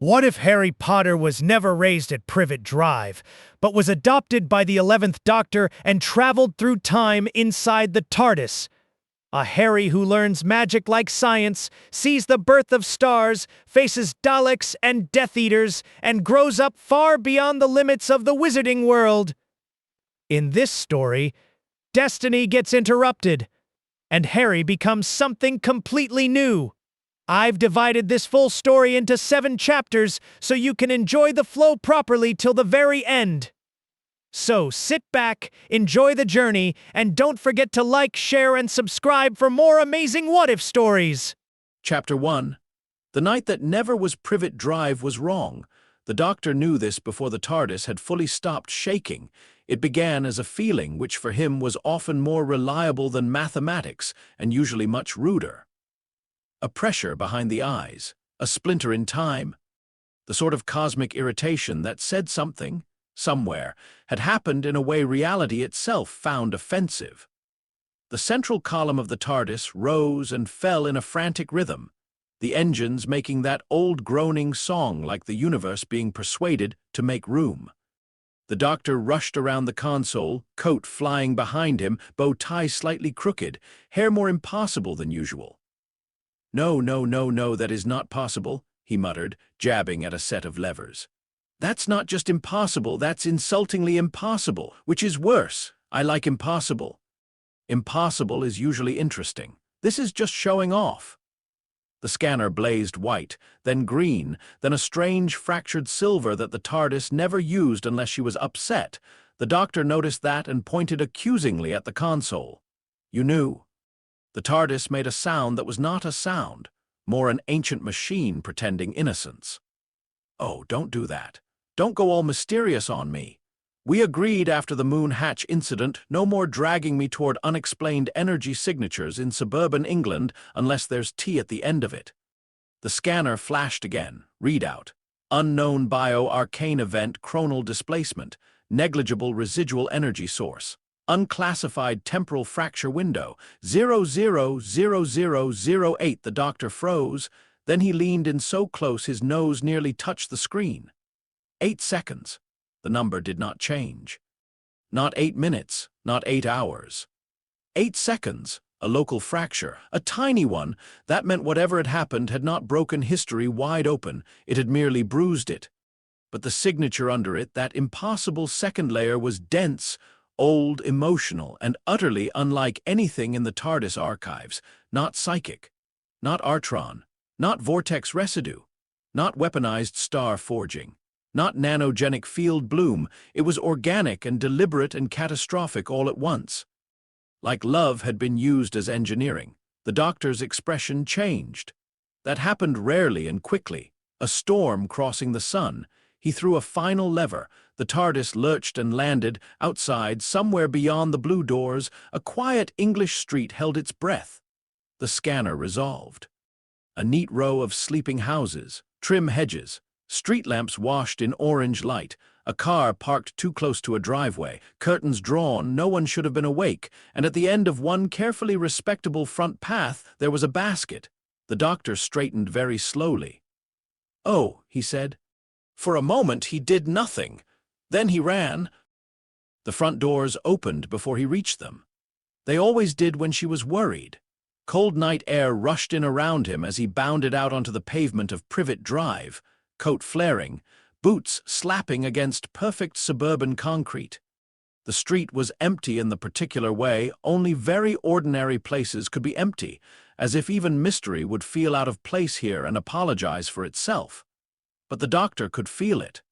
What if Harry Potter was never raised at Privet Drive, but was adopted by the 11th Doctor and traveled through time inside the TARDIS? A Harry who learns magic like science, sees the birth of stars, faces Daleks and Death Eaters, and grows up far beyond the limits of the wizarding world. In this story, destiny gets interrupted, and Harry becomes something completely new. I've divided this full story into 7 chapters so you can enjoy the flow properly till the very end. So sit back, enjoy the journey, and don't forget to like, share, and subscribe for more amazing what-if stories. Chapter 1. The night that never was Privet Drive was wrong. The Doctor knew this before the TARDIS had fully stopped shaking. It began as a feeling which for him was often more reliable than mathematics and usually much ruder. A pressure behind the eyes, a splinter in time. The sort of cosmic irritation that said something, somewhere, had happened in a way reality itself found offensive. The central column of the TARDIS rose and fell in a frantic rhythm, the engines making that old groaning song like the universe being persuaded to make room. The Doctor rushed around the console, coat flying behind him, bow tie slightly crooked, hair more impossible than usual. "No, no, no, no, that is not possible," he muttered, jabbing at a set of levers. "That's not just impossible, that's insultingly impossible, which is worse. I like impossible. Impossible is usually interesting. This is just showing off." The scanner blazed white, then green, then a strange fractured silver that the TARDIS never used unless she was upset. The Doctor noticed that and pointed accusingly at the console. "You knew." The TARDIS made a sound that was not a sound, more an ancient machine pretending innocence. "Oh, don't do that. Don't go all mysterious on me. We agreed after the Moon Hatch incident no more dragging me toward unexplained energy signatures in suburban England unless there's tea at the end of it." The scanner flashed again. Readout. Unknown bio-arcane event chronal displacement. Negligible residual energy source. Unclassified temporal fracture window, 000008. The Doctor froze, then he leaned in so close his nose nearly touched the screen. 8 seconds. The number did not change. Not 8 minutes, not 8 hours. 8 seconds, a local fracture, a tiny one. That meant whatever had happened had not broken history wide open, it had merely bruised it. But the signature under it, that impossible second layer, was dense, old, emotional, and utterly unlike anything in the TARDIS archives. Not psychic, not Artron, not vortex residue, not weaponized star forging, not nanogenic field bloom. It was organic and deliberate and catastrophic all at once. Like love had been used as engineering, the Doctor's expression changed. That happened rarely and quickly. A storm crossing the sun. He threw a final lever. The TARDIS lurched and landed. Outside, somewhere beyond the blue doors, a quiet English street held its breath. The scanner resolved. A neat row of sleeping houses, trim hedges, street lamps washed in orange light, a car parked too close to a driveway, curtains drawn, no one should have been awake, and at the end of one carefully respectable front path there was a basket. The Doctor straightened very slowly. "Oh," he said. For a moment he did nothing. Then he ran. The front doors opened before he reached them. They always did when she was worried. Cold night air rushed in around him as he bounded out onto the pavement of Privet Drive, coat flaring, boots slapping against perfect suburban concrete. The street was empty in the particular way only very ordinary places could be empty, as if even mystery would feel out of place here and apologize for itself. But the Doctor could feel it.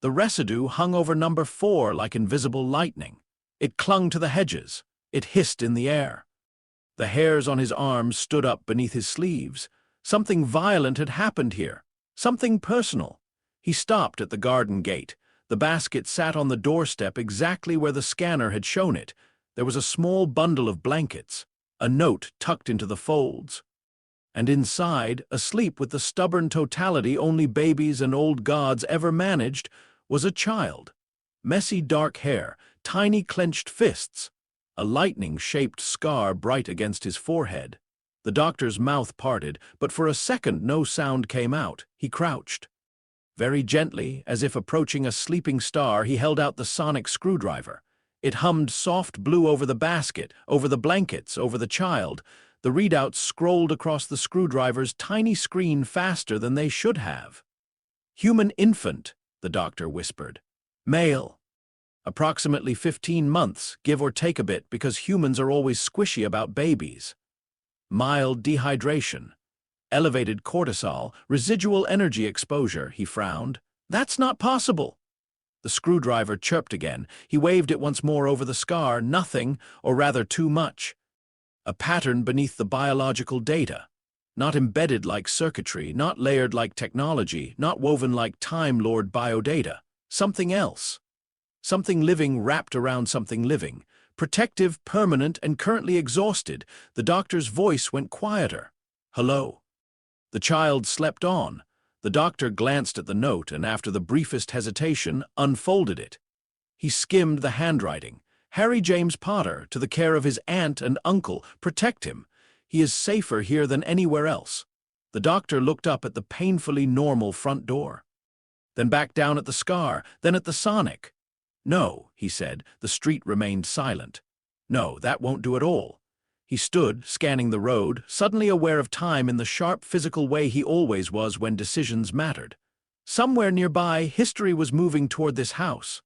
The residue hung over number 4 like invisible lightning. It clung to the hedges. It hissed in the air. The hairs on his arms stood up beneath his sleeves. Something violent had happened here. Something personal. He stopped at the garden gate. The basket sat on the doorstep exactly where the scanner had shown it. There was a small bundle of blankets, a note tucked into the folds. And inside, asleep with the stubborn totality only babies and old gods ever managed, was a child. Messy dark hair, tiny clenched fists, a lightning-shaped scar bright against his forehead. The Doctor's mouth parted, but for a second no sound came out. He crouched. Very gently, as if approaching a sleeping star, he held out the sonic screwdriver. It hummed soft blue over the basket, over the blankets, over the child. The readouts scrolled across the screwdriver's tiny screen faster than they should have. Human infant, the doctor whispered. Male. Approximately 15 months, give or take a bit, because humans are always squishy about babies. Mild dehydration. Elevated cortisol, residual energy exposure, he frowned. That's not possible. The screwdriver chirped again. He waved it once more over the scar. Nothing, or rather too much. A pattern beneath the biological data. Not embedded like circuitry, not layered like technology, not woven like Time Lord biodata. Something else. Something living wrapped around something living. Protective, permanent, and currently exhausted. The doctor's voice went quieter. Hello. The child slept on. The doctor glanced at the note and, after the briefest hesitation, unfolded it. He skimmed the handwriting. Harry James Potter, to the care of his aunt and uncle. Protect him. He is safer here than anywhere else. The doctor looked up at the painfully normal front door. Then back down at the scar, then at the sonic. No, he said. The street remained silent. No, that won't do at all. He stood, scanning the road, suddenly aware of time in the sharp physical way he always was when decisions mattered. Somewhere nearby, history was moving toward this house.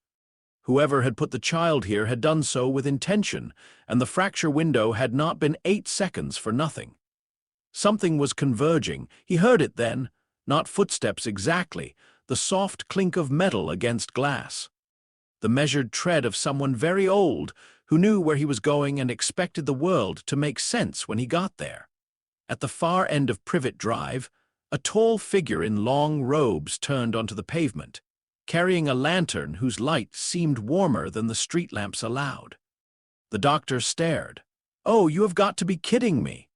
Whoever had put the child here had done so with intention, and the fracture window had not been 8 seconds for nothing. Something was converging. He heard it then, not footsteps exactly, the soft clink of metal against glass. The measured tread of someone very old, who knew where he was going and expected the world to make sense when he got there. At the far end of Privet Drive, a tall figure in long robes turned onto the pavement, carrying a lantern whose light seemed warmer than the street lamps allowed. The doctor stared. "Oh, you have got to be kidding me."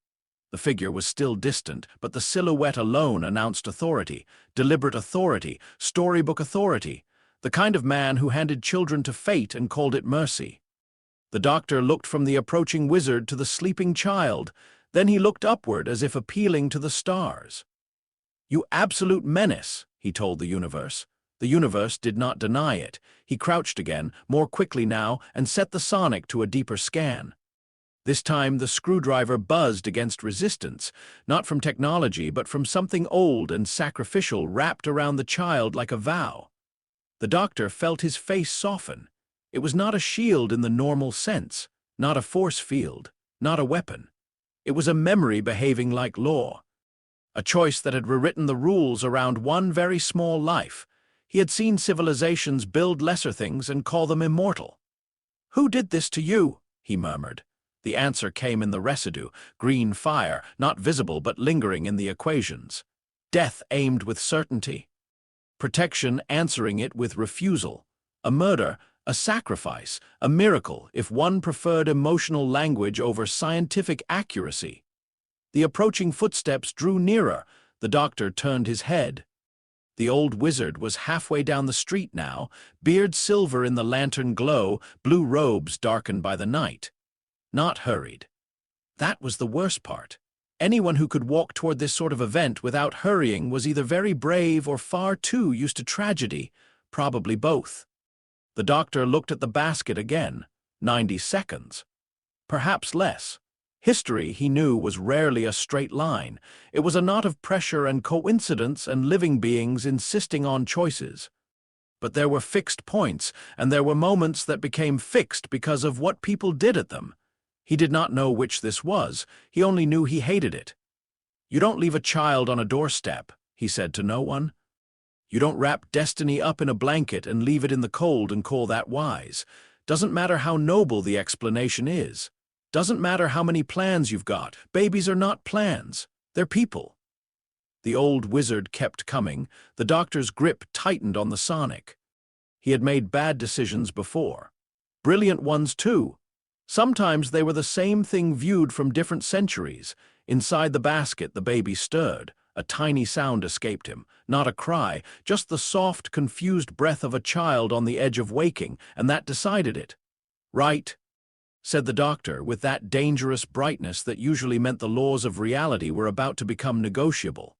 The figure was still distant, but the silhouette alone announced authority, deliberate authority, storybook authority, the kind of man who handed children to fate and called it mercy. The doctor looked from the approaching wizard to the sleeping child, then he looked upward as if appealing to the stars. "You absolute menace," he told the universe. The universe did not deny it. He crouched again, more quickly now, and set the sonic to a deeper scan. This time the screwdriver buzzed against resistance, not from technology but from something old and sacrificial wrapped around the child like a vow. The doctor felt his face soften. It was not a shield in the normal sense, not a force field, not a weapon. It was a memory behaving like law. A choice that had rewritten the rules around one very small life. He had seen civilizations build lesser things and call them immortal. "Who did this to you?" he murmured. The answer came in the residue, green fire, not visible but lingering in the equations. Death aimed with certainty. Protection answering it with refusal. A murder, a sacrifice, a miracle if one preferred emotional language over scientific accuracy. The approaching footsteps drew nearer. The doctor turned his head. The old wizard was halfway down the street now, beard silver in the lantern glow, blue robes darkened by the night. Not hurried. That was the worst part. Anyone who could walk toward this sort of event without hurrying was either very brave or far too used to tragedy, probably both. The doctor looked at the basket again. 90 seconds. Perhaps less. History, he knew, was rarely a straight line. It was a knot of pressure and coincidence and living beings insisting on choices. But there were fixed points, and there were moments that became fixed because of what people did at them. He did not know which this was. He only knew he hated it. "You don't leave a child on a doorstep," he said to no one. "You don't wrap destiny up in a blanket and leave it in the cold and call that wise. Doesn't matter how noble the explanation is. Doesn't matter how many plans you've got. Babies are not plans. They're people." The old wizard kept coming. The doctor's grip tightened on the sonic. He had made bad decisions before. Brilliant ones, too. Sometimes they were the same thing viewed from different centuries. Inside the basket, the baby stirred. A tiny sound escaped him. Not a cry, just the soft, confused breath of a child on the edge of waking, and that decided it. "Right," said the doctor, with that dangerous brightness that usually meant the laws of reality were about to become negotiable.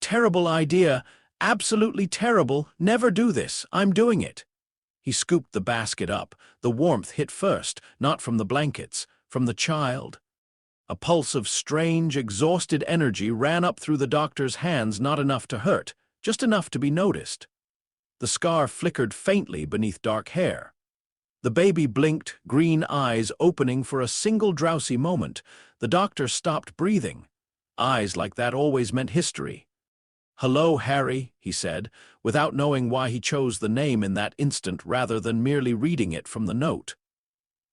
"Terrible idea, Absolutely terrible. Never do this. I'm doing it. He scooped the basket up. The warmth hit first, not from the blankets, from the child. A pulse of strange, exhausted energy ran up through the doctor's hands, not enough to hurt, just enough to be noticed. The scar flickered faintly beneath dark hair. The baby blinked, green eyes opening for a single drowsy moment. The doctor stopped breathing. Eyes like that always meant history. "Hello, Harry," he said, without knowing why he chose the name in that instant rather than merely reading it from the note.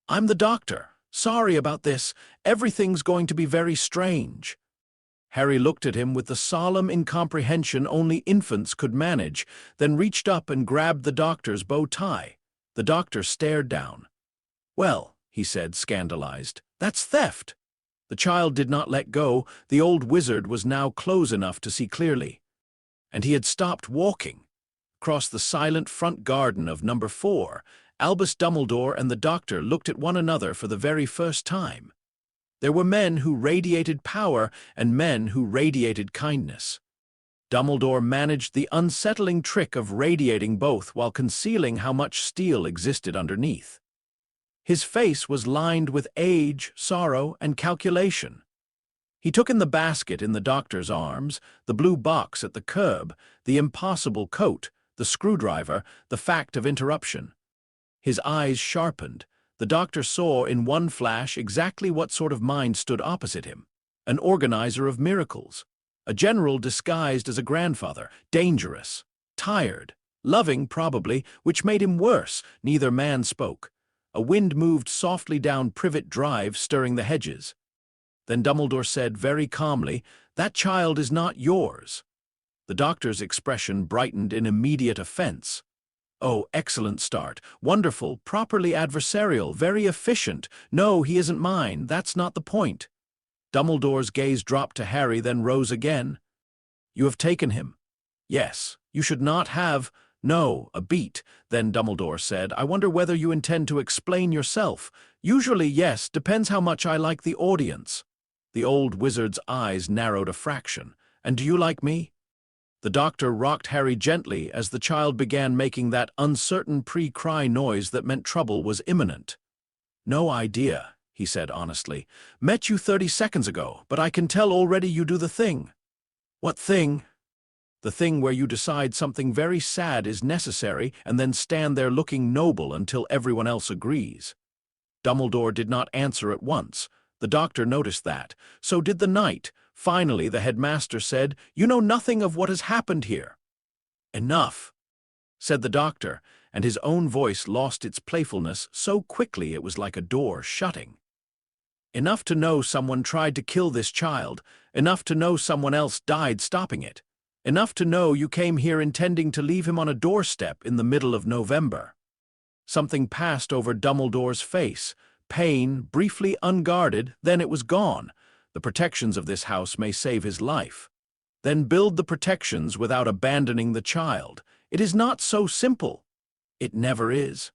"I'm the doctor. Sorry about this. Everything's going to be very strange." Harry looked at him with the solemn incomprehension only infants could manage, then reached up and grabbed the doctor's bow tie. The doctor stared down. "Well," he said, scandalized, "that's theft." The child did not let go. The old wizard was now close enough to see clearly. And he had stopped walking. Across the silent front garden of number 4, Albus Dumbledore and the doctor looked at one another for the very first time. There were men who radiated power and men who radiated kindness. Dumbledore managed the unsettling trick of radiating both while concealing how much steel existed underneath. His face was lined with age, sorrow, and calculation. He took in the basket in the doctor's arms, the blue box at the curb, the impossible coat, the screwdriver, the fact of interruption. His eyes sharpened. The doctor saw in one flash exactly what sort of mind stood opposite him. An organizer of miracles. A general disguised as a grandfather, dangerous, tired, loving probably, which made him worse. Neither man spoke. A wind moved softly down Privet Drive, stirring the hedges. Then Dumbledore said very calmly, "That child is not yours." The doctor's expression brightened in immediate offense. "Oh, excellent start. Wonderful, properly adversarial, very efficient. No, he isn't mine. That's not the point." Dumbledore's gaze dropped to Harry, then rose again. "You have taken him." "Yes. You should not have—" "No, a beat." Then Dumbledore said, "I wonder whether you intend to explain yourself." "Usually, yes. Depends how much I like the audience." The old wizard's eyes narrowed a fraction. "And do you like me?" The doctor rocked Harry gently as the child began making that uncertain pre-cry noise that meant trouble was imminent. "No idea," he said honestly. "Met you 30 seconds ago, but I can tell already you do the thing." "What thing?" "The thing where you decide something very sad is necessary and then stand there looking noble until everyone else agrees." Dumbledore did not answer at once. The doctor noticed that. So did the knight. Finally, the headmaster said, "You know nothing of what has happened here." "Enough," said the doctor, and his own voice lost its playfulness so quickly it was like a door shutting. "Enough to know someone tried to kill this child. Enough to know someone else died stopping it. Enough to know you came here intending to leave him on a doorstep in the middle of November." Something passed over Dumbledore's face. Pain, briefly unguarded, then it was gone. The protections of this house may save his life. Then build the protections without abandoning the child. It is not so simple. It never is.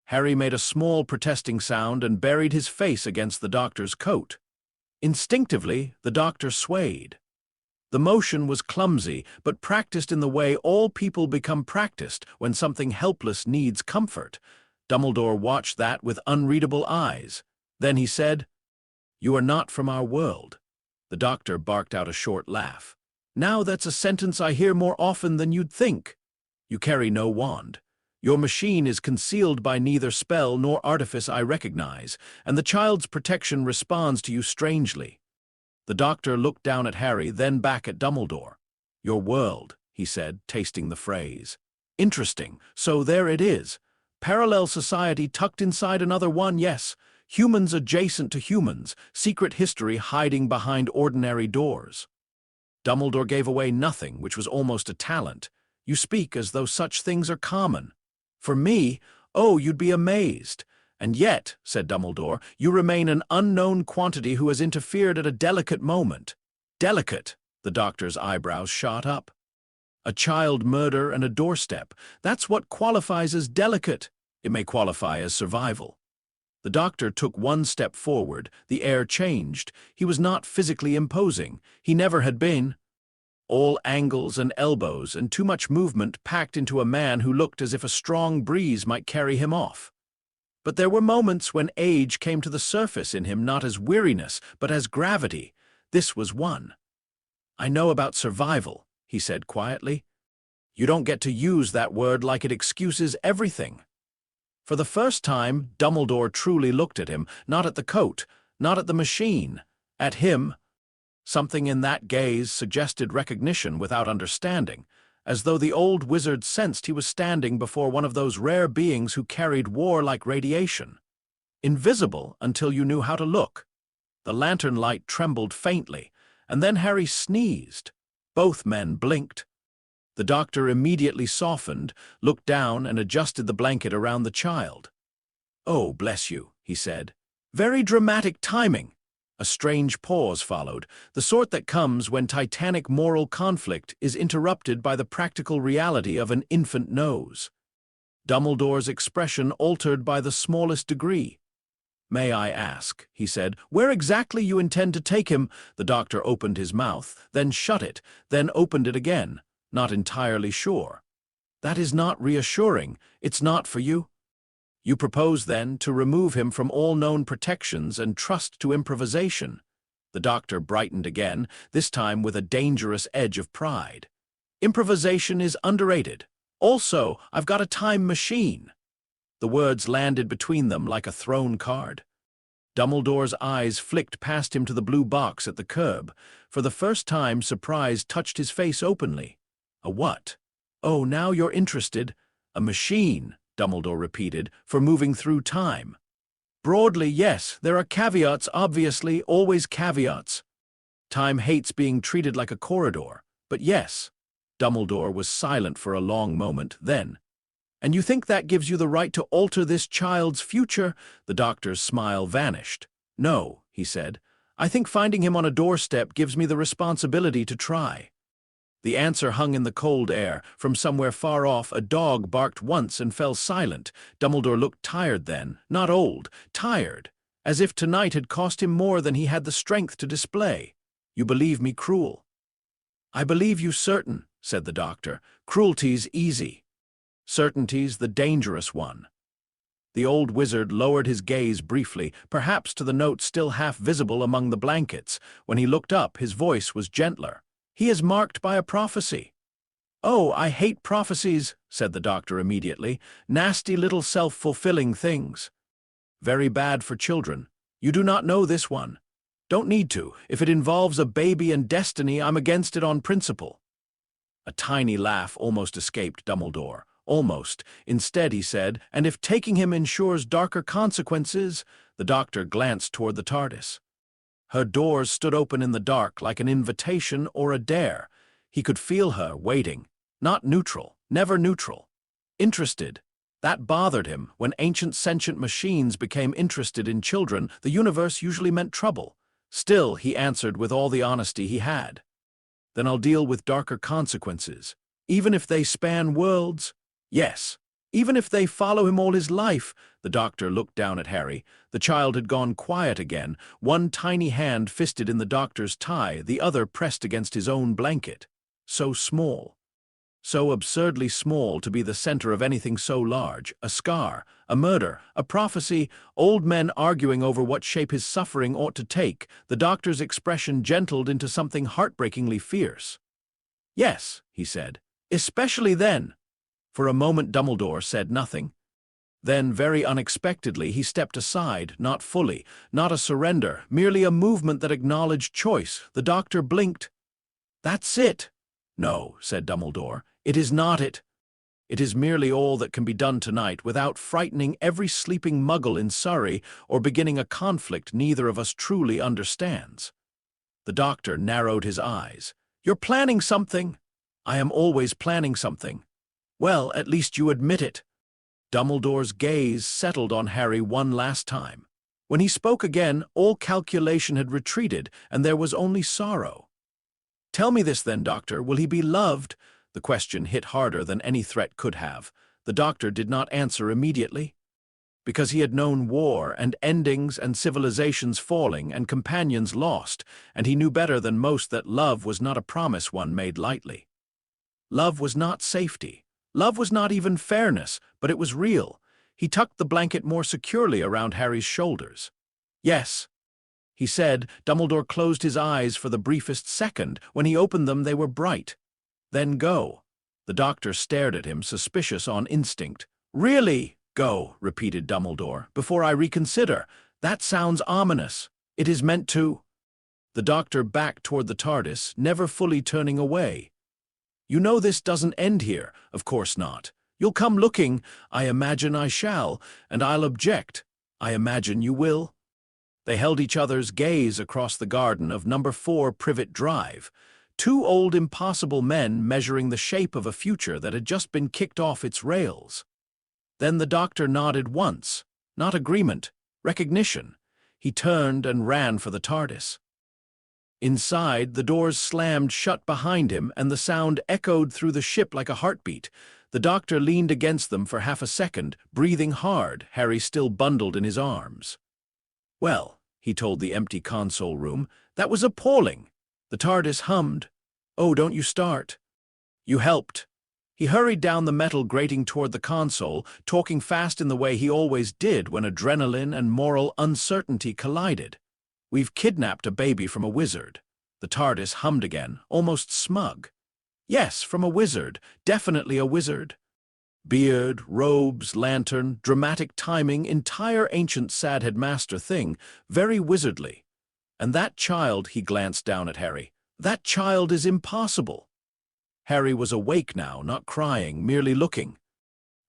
Harry made a small protesting sound and buried his face against the doctor's coat. Instinctively, the doctor swayed. The motion was clumsy, but practiced in the way all people become practiced when something helpless needs comfort. Dumbledore watched that with unreadable eyes. Then he said, "You are not from our world." The doctor barked out a short laugh. "Now that's a sentence I hear more often than you'd think. You carry no wand. Your machine is concealed by neither spell nor artifice I recognize, and the child's protection responds to you strangely." The doctor looked down at Harry, then back at Dumbledore. "Your world," he said, tasting the phrase. "Interesting. So there it is. Parallel society tucked inside another one, yes. Humans adjacent to humans, secret history hiding behind ordinary doors." Dumbledore gave away nothing, which was almost a talent. "You speak as though such things are common." "For me? Oh, you'd be amazed." "And yet," said Dumbledore, "you remain an unknown quantity who has interfered at a delicate moment." "Delicate?" The doctor's eyebrows shot up. "A child murder and a doorstep. That's what qualifies as delicate. It may qualify as survival." The doctor took one step forward. The air changed. He was not physically imposing. He never had been. All angles and elbows and too much movement packed into a man who looked as if a strong breeze might carry him off. But there were moments when age came to the surface in him not as weariness, but as gravity. This was one. "I know about survival," he said quietly. "You don't get to use that word like it excuses everything." For the first time, Dumbledore truly looked at him, not at the coat, not at the machine, at him. Something in that gaze suggested recognition without understanding, as though the old wizard sensed he was standing before one of those rare beings who carried war like radiation. Invisible until you knew how to look. The lantern light trembled faintly, and then Harry sneezed. Both men blinked. The doctor immediately softened, looked down, and adjusted the blanket around the child. "Oh, bless you," he said. "Very dramatic timing." A strange pause followed, the sort that comes when titanic moral conflict is interrupted by the practical reality of an infant nose. Dumbledore's expression altered by the smallest degree. "May I ask," he said, "where exactly you intend to take him?" The doctor opened his mouth, then shut it, then opened it again, not entirely sure. "That is not reassuring. It's not for you?" "You propose, then, to remove him from all known protections and trust to improvisation?" The doctor brightened again, this time with a dangerous edge of pride. "Improvisation is underrated. Also, I've got a time machine." The words landed between them like a thrown card. Dumbledore's eyes flicked past him to the blue box at the curb. For the first time, surprise touched his face openly. "A what?" "Oh, now you're interested." "A machine," Dumbledore repeated, "for moving through time." "Broadly, yes. There are caveats, obviously, always caveats. Time hates being treated like a corridor. But yes." Dumbledore was silent for a long moment, then, "And you think that gives you the right to alter this child's future?" The doctor's smile vanished. "No," he said. "I think finding him on a doorstep gives me the responsibility to try." The answer hung in the cold air. From somewhere far off, a dog barked once and fell silent. Dumbledore looked tired then, not old, tired, as if tonight had cost him more than he had the strength to display. "You believe me cruel?" "I believe you certain," said the doctor. "Cruelty's easy. Certainty's the dangerous one." The old wizard lowered his gaze briefly, perhaps to the note still half visible among the blankets. When he looked up, his voice was gentler. "He is marked by a prophecy." "Oh, I hate prophecies," said the doctor immediately. "Nasty little self-fulfilling things. Very bad for children. You do not know this one. Don't need to. If it involves a baby and destiny, I'm against it on principle." A tiny laugh almost escaped Dumbledore. Almost. Instead, he said, "And if taking him ensures darker consequences?" The doctor glanced toward the TARDIS. Her doors stood open in the dark like an invitation or a dare. He could feel her waiting. Not neutral, never neutral. Interested. That bothered him. When ancient sentient machines became interested in children, the universe usually meant trouble. Still, he answered with all the honesty he had. "Then I'll deal with darker consequences. Even if they span worlds?" "Yes. Even if they follow him all his life." The doctor looked down at Harry. The child had gone quiet again, one tiny hand fisted in the doctor's tie, the other pressed against his own blanket. So small. So absurdly small to be the center of anything so large. A scar, a murder, a prophecy, old men arguing over what shape his suffering ought to take. The doctor's expression gentled into something heartbreakingly fierce. "Yes," he said. "Especially then." For a moment Dumbledore said nothing. Then, very unexpectedly, he stepped aside, not fully, not a surrender, merely a movement that acknowledged choice. The doctor blinked. "That's it." "No," said Dumbledore, "it is not it. It is merely all that can be done tonight without frightening every sleeping muggle in Surrey or beginning a conflict neither of us truly understands." The doctor narrowed his eyes. "You're planning something." "I am always planning something." "Well, at least you admit it." Dumbledore's gaze settled on Harry one last time. When he spoke again, all calculation had retreated, and there was only sorrow. "Tell me this then, Doctor, will he be loved?" The question hit harder than any threat could have. The doctor did not answer immediately. because he had known war and endings and civilizations falling and companions lost, and he knew better than most that love was not a promise one made lightly. Love was not safety. Love was not even fairness, but it was real. He tucked the blanket more securely around Harry's shoulders. "Yes," he said. Dumbledore closed his eyes for the briefest second. When he opened them, they were bright. "Then go." The doctor stared at him, suspicious on instinct. "Really? Go," repeated Dumbledore, "before I reconsider. That sounds ominous. It is meant to—" The doctor backed toward the TARDIS, never fully turning away. "You know this doesn't end here." "Of course not. You'll come looking." "I imagine I shall, and I'll object." "I imagine you will." They held each other's gaze across the garden of number 4 Privet Drive, two old impossible men measuring the shape of a future that had just been kicked off its rails. Then the doctor nodded once, not agreement, recognition. He turned and ran for the TARDIS. Inside, the doors slammed shut behind him, and the sound echoed through the ship like a heartbeat. The doctor leaned against them for half a second, breathing hard, Harry still bundled in his arms. "Well," he told the empty console room, "that was appalling." The TARDIS hummed. "Oh, don't you start." "You helped." He hurried down the metal grating toward the console, talking fast in the way he always did when adrenaline and moral uncertainty collided. "We've kidnapped a baby from a wizard." The TARDIS hummed again, almost smug. "Yes, from a wizard. Definitely a wizard. Beard, robes, lantern, dramatic timing, entire ancient sad headmaster thing, very wizardly. And that child," he glanced down at Harry, "that child is impossible." Harry was awake now, not crying, merely looking.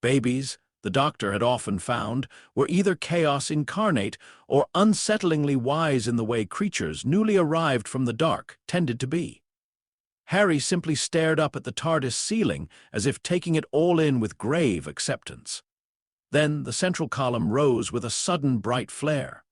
Babies, the doctor had often found, were either chaos incarnate or unsettlingly wise in the way creatures newly arrived from the dark tended to be. Harry simply stared up at the TARDIS ceiling as if taking it all in with grave acceptance. Then the central column rose with a sudden bright flare.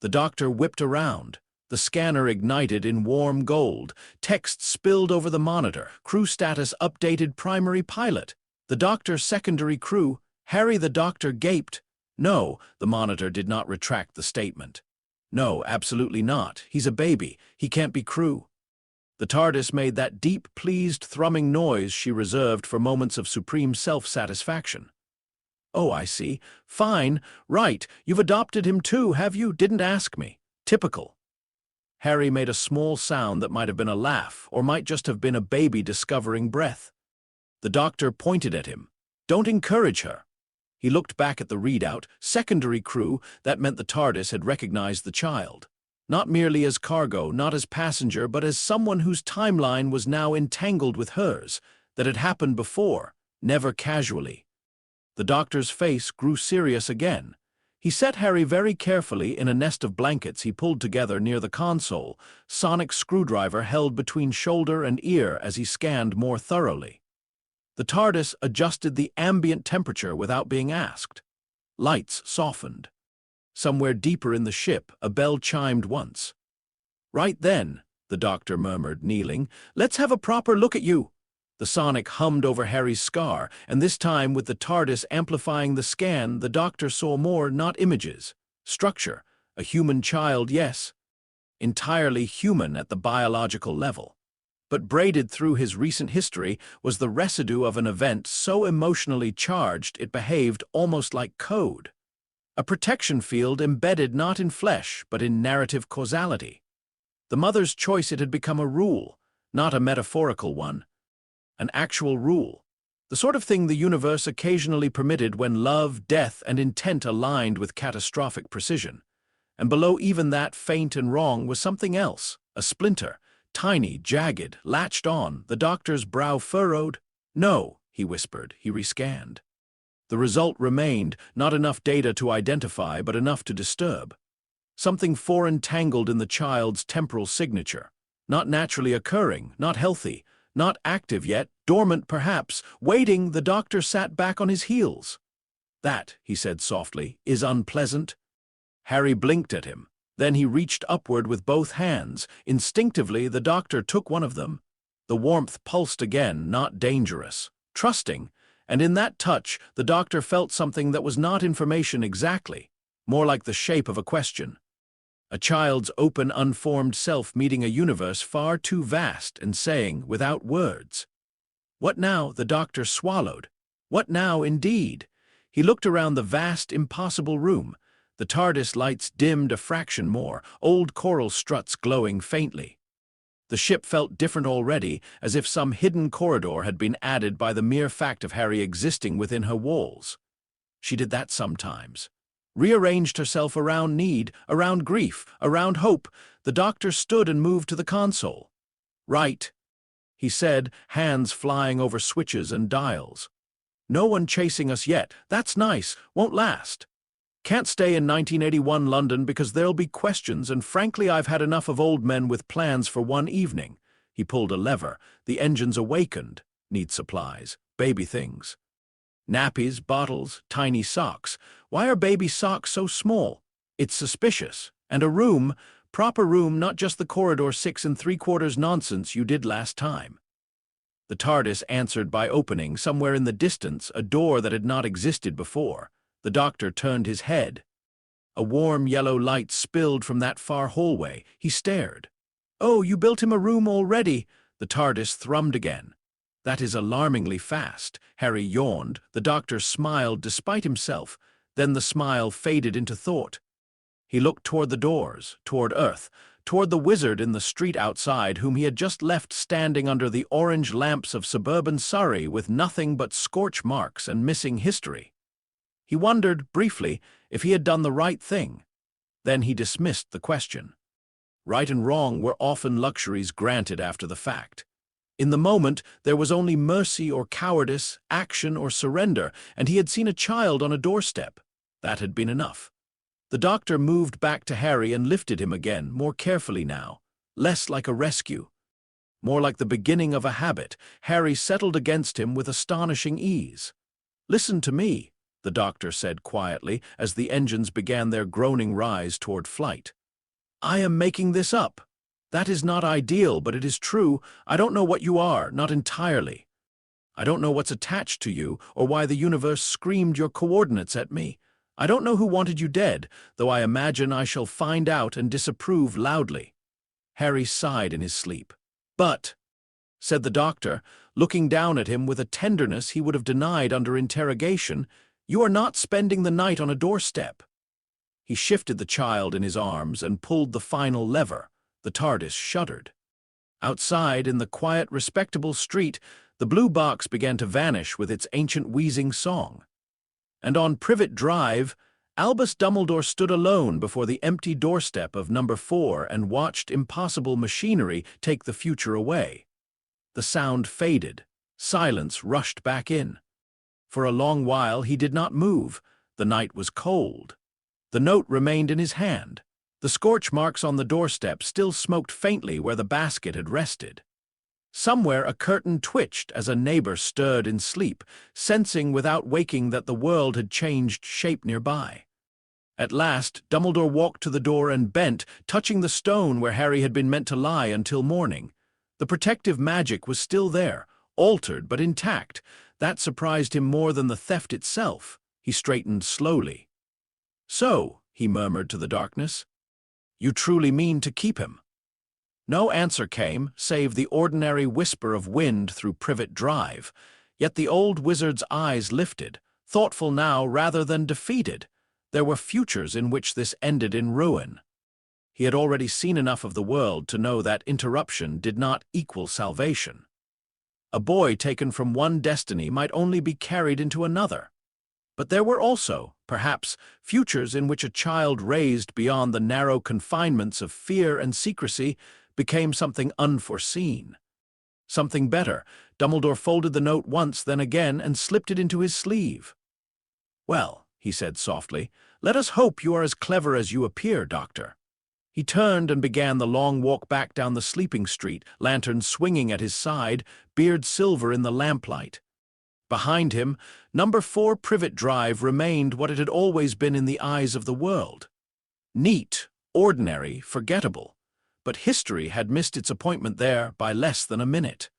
The doctor whipped around. The scanner ignited in warm gold. Text spilled over the monitor. "Crew status updated, primary pilot." "The doctor's secondary crew." Harry the doctor gaped. "No," the monitor did not retract the statement. "No, absolutely not. He's a baby. He can't be crew." The TARDIS made that deep, pleased, thrumming noise she reserved for moments of supreme self-satisfaction. "Oh, I see. Fine. Right. You've adopted him too, have you? Didn't ask me. Typical." Harry made a small sound that might have been a laugh, or might just have been a baby discovering breath. The doctor pointed at him. "Don't encourage her." He looked back at the readout. Secondary crew. That meant the TARDIS had recognized the child. Not merely as cargo, not as passenger, but as someone whose timeline was now entangled with hers, that had happened before, never casually. The doctor's face grew serious again. He set Harry very carefully in a nest of blankets he pulled together near the console, sonic screwdriver held between shoulder and ear as he scanned more thoroughly. The TARDIS adjusted the ambient temperature without being asked. Lights softened. Somewhere deeper in the ship, a bell chimed once. "Right then," the doctor murmured, kneeling, "let's have a proper look at you." The sonic hummed over Harry's scar, and this time with the TARDIS amplifying the scan, the doctor saw more, not images. Structure. A human child, yes. Entirely human at the biological level. But braided through his recent history was the residue of an event so emotionally charged it behaved almost like code. A protection field embedded not in flesh, but in narrative causality. The mother's choice, it had become a rule, not a metaphorical one. An actual rule. The sort of thing the universe occasionally permitted when love, death, and intent aligned with catastrophic precision. And below even that faint and wrong was something else, a splinter, tiny, jagged, latched on, the doctor's brow furrowed. "No," he whispered. He rescanned. The result remained, not enough data to identify, but enough to disturb. Something foreign tangled in the child's temporal signature. Not naturally occurring, not healthy, not active yet, dormant perhaps, waiting. The doctor sat back on his heels. "That," he said softly, "is unpleasant." Harry blinked at him. Then he reached upward with both hands. Instinctively, the doctor took one of them. The warmth pulsed again, not dangerous, trusting, And in that touch, the doctor felt something that was not information exactly, more like the shape of a question. A child's open, unformed self meeting a universe far too vast and saying, without words, "What now?" The doctor swallowed. What now, indeed? He looked around the vast, impossible room. The TARDIS lights dimmed a fraction more, old coral struts glowing faintly. The ship felt different already, as if some hidden corridor had been added by the mere fact of Harry existing within her walls. She did that sometimes. Rearranged herself around need, around grief, around hope. The doctor stood and moved to the console. "Right," he said, hands flying over switches and dials. "No one chasing us yet. That's nice. Won't last. Can't stay in 1981 London because there'll be questions, and frankly I've had enough of old men with plans for one evening." He pulled a lever. The engines awakened. Need supplies. Baby things. Nappies, bottles, tiny socks. Why are baby socks so small? It's suspicious. And a room, proper room, not just the corridor 6¾ nonsense you did last time. The TARDIS answered by opening, somewhere in the distance, a door that had not existed before. The doctor turned his head. A warm yellow light spilled from that far hallway. He stared. "Oh, you built him a room already?" The TARDIS thrummed again. "That is alarmingly fast." Harry yawned. The doctor smiled despite himself. Then the smile faded into thought. He looked toward the doors, toward Earth, toward the wizard in the street outside whom he had just left standing under the orange lamps of suburban Surrey with nothing but scorch marks and missing history. He wondered, briefly, if he had done the right thing. Then he dismissed the question. Right and wrong were often luxuries granted after the fact. In the moment, there was only mercy or cowardice, action or surrender, and he had seen a child on a doorstep. That had been enough. The doctor moved back to Harry and lifted him again, more carefully now, less like a rescue, more like the beginning of a habit. Harry settled against him with astonishing ease. "Listen to me," the doctor said quietly as the engines began their groaning rise toward flight. "I am making this up. That is not ideal, but it is true. I don't know what you are, not entirely. I don't know what's attached to you or why the universe screamed your coordinates at me. I don't know who wanted you dead, though I imagine I shall find out and disapprove loudly." Harry sighed in his sleep. "But," said the doctor, looking down at him with a tenderness he would have denied under interrogation, "you are not spending the night on a doorstep." He shifted the child in his arms and pulled the final lever. The TARDIS shuddered. Outside, in the quiet, respectable street, the blue box began to vanish with its ancient wheezing song. And on Privet Drive, Albus Dumbledore stood alone before the empty doorstep of number 4 and watched impossible machinery take the future away. The sound faded. Silence rushed back in. For a long while he did not move. The night was cold. The note remained in his hand. The scorch marks on the doorstep still smoked faintly where the basket had rested. Somewhere a curtain twitched as a neighbor stirred in sleep, sensing without waking that the world had changed shape nearby. At last, Dumbledore walked to the door and bent, touching the stone where Harry had been meant to lie until morning. The protective magic was still there, altered but intact. That surprised him more than the theft itself. He straightened slowly. "So," he murmured to the darkness, "you truly mean to keep him?" No answer came, save the ordinary whisper of wind through Privet Drive. Yet the old wizard's eyes lifted, thoughtful now rather than defeated. There were futures in which this ended in ruin. He had already seen enough of the world to know that interruption did not equal salvation. A boy taken from one destiny might only be carried into another. But there were also, perhaps, futures in which a child raised beyond the narrow confinements of fear and secrecy became something unforeseen. Something better. Dumbledore folded the note once, then again, and slipped it into his sleeve. "Well," he said softly, "let us hope you are as clever as you appear, Doctor." He turned and began the long walk back down the sleeping street, lantern swinging at his side, beard silver in the lamplight. Behind him, number 4 Privet Drive remained what it had always been in the eyes of the world. Neat, ordinary, forgettable. But history had missed its appointment there by less than a minute.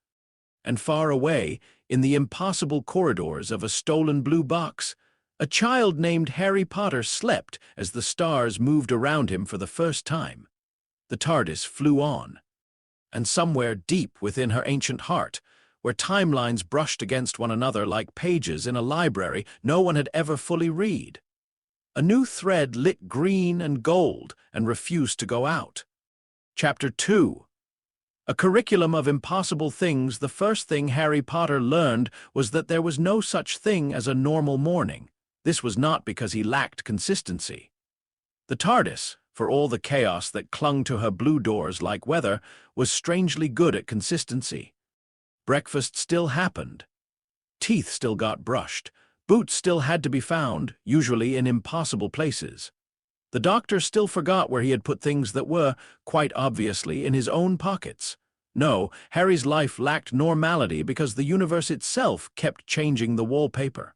And far away, in the impossible corridors of a stolen blue box, a child named Harry Potter slept as the stars moved around him for the first time. The TARDIS flew on, and somewhere deep within her ancient heart, where timelines brushed against one another like pages in a library no one had ever fully read, a new thread lit green and gold and refused to go out. Chapter 2. A curriculum of impossible things. The first thing Harry Potter learned was that there was no such thing as a normal morning. This was not because he lacked consistency. The TARDIS, for all the chaos that clung to her blue doors like weather, was strangely good at consistency. Breakfast still happened. Teeth still got brushed. Boots still had to be found, usually in impossible places. The Doctor still forgot where he had put things that were, quite obviously, in his own pockets. No, Harry's life lacked normality because the universe itself kept changing the wallpaper.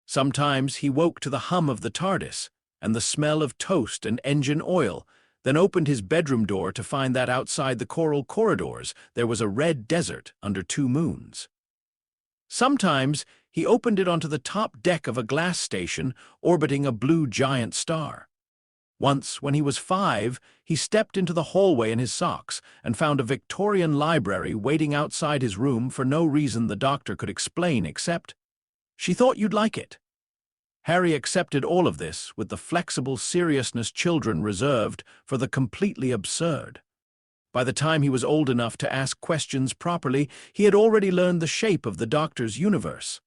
Sometimes he woke to the hum of the TARDIS and the smell of toast and engine oil, then opened his bedroom door to find that outside the coral corridors there was a red desert under two moons. Sometimes he opened it onto the top deck of a glass station orbiting a blue giant star. Once, when he was 5, he stepped into the hallway in his socks and found a Victorian library waiting outside his room for no reason the Doctor could explain except, "She thought you'd like it." Harry accepted all of this with the flexible seriousness children reserved for the completely absurd. By the time he was old enough to ask questions properly, he had already learned the shape of the Doctor's universe.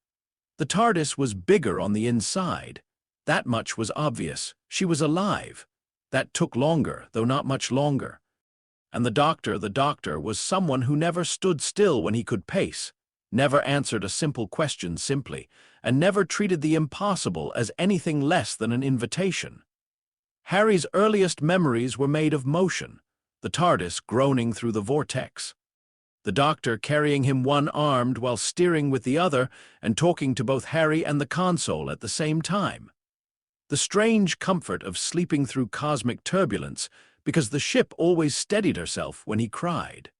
The TARDIS was bigger on the inside. That much was obvious. She was alive. That took longer, though not much longer. And the Doctor was someone who never stood still when he could pace, never answered a simple question simply, and never treated the impossible as anything less than an invitation. Harry's earliest memories were made of motion, the TARDIS groaning through the vortex, the Doctor carrying him one-armed while steering with the other and talking to both Harry and the console at the same time. The strange comfort of sleeping through cosmic turbulence because the ship always steadied herself when he cried.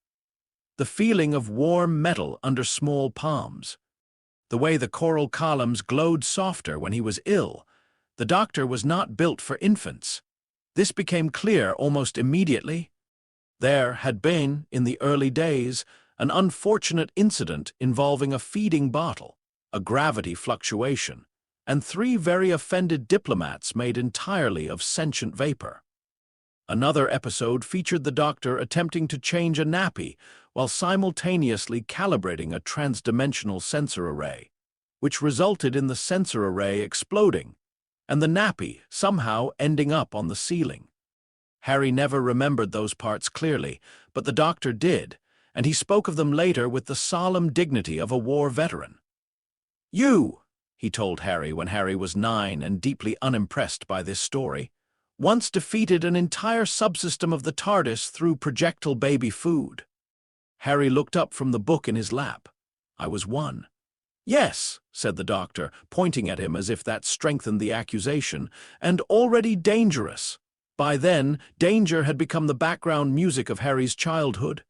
The feeling of warm metal under small palms. The way the coral columns glowed softer when he was ill. The Doctor was not built for infants. This became clear almost immediately. There had been, in the early days, an unfortunate incident involving a feeding bottle, a gravity fluctuation, and 3 very offended diplomats made entirely of sentient vapor. Another episode featured the Doctor attempting to change a nappy while simultaneously calibrating a transdimensional sensor array, which resulted in the sensor array exploding, and the nappy somehow ending up on the ceiling. Harry never remembered those parts clearly, but the Doctor did, and he spoke of them later with the solemn dignity of a war veteran. "You," he told Harry when Harry was 9 and deeply unimpressed by this story, "once defeated an entire subsystem of the TARDIS through projectile baby food." Harry looked up from the book in his lap. "I was 1. "Yes," said the Doctor, pointing at him as if that strengthened the accusation, "and already dangerous." By then, danger had become the background music of Harry's childhood.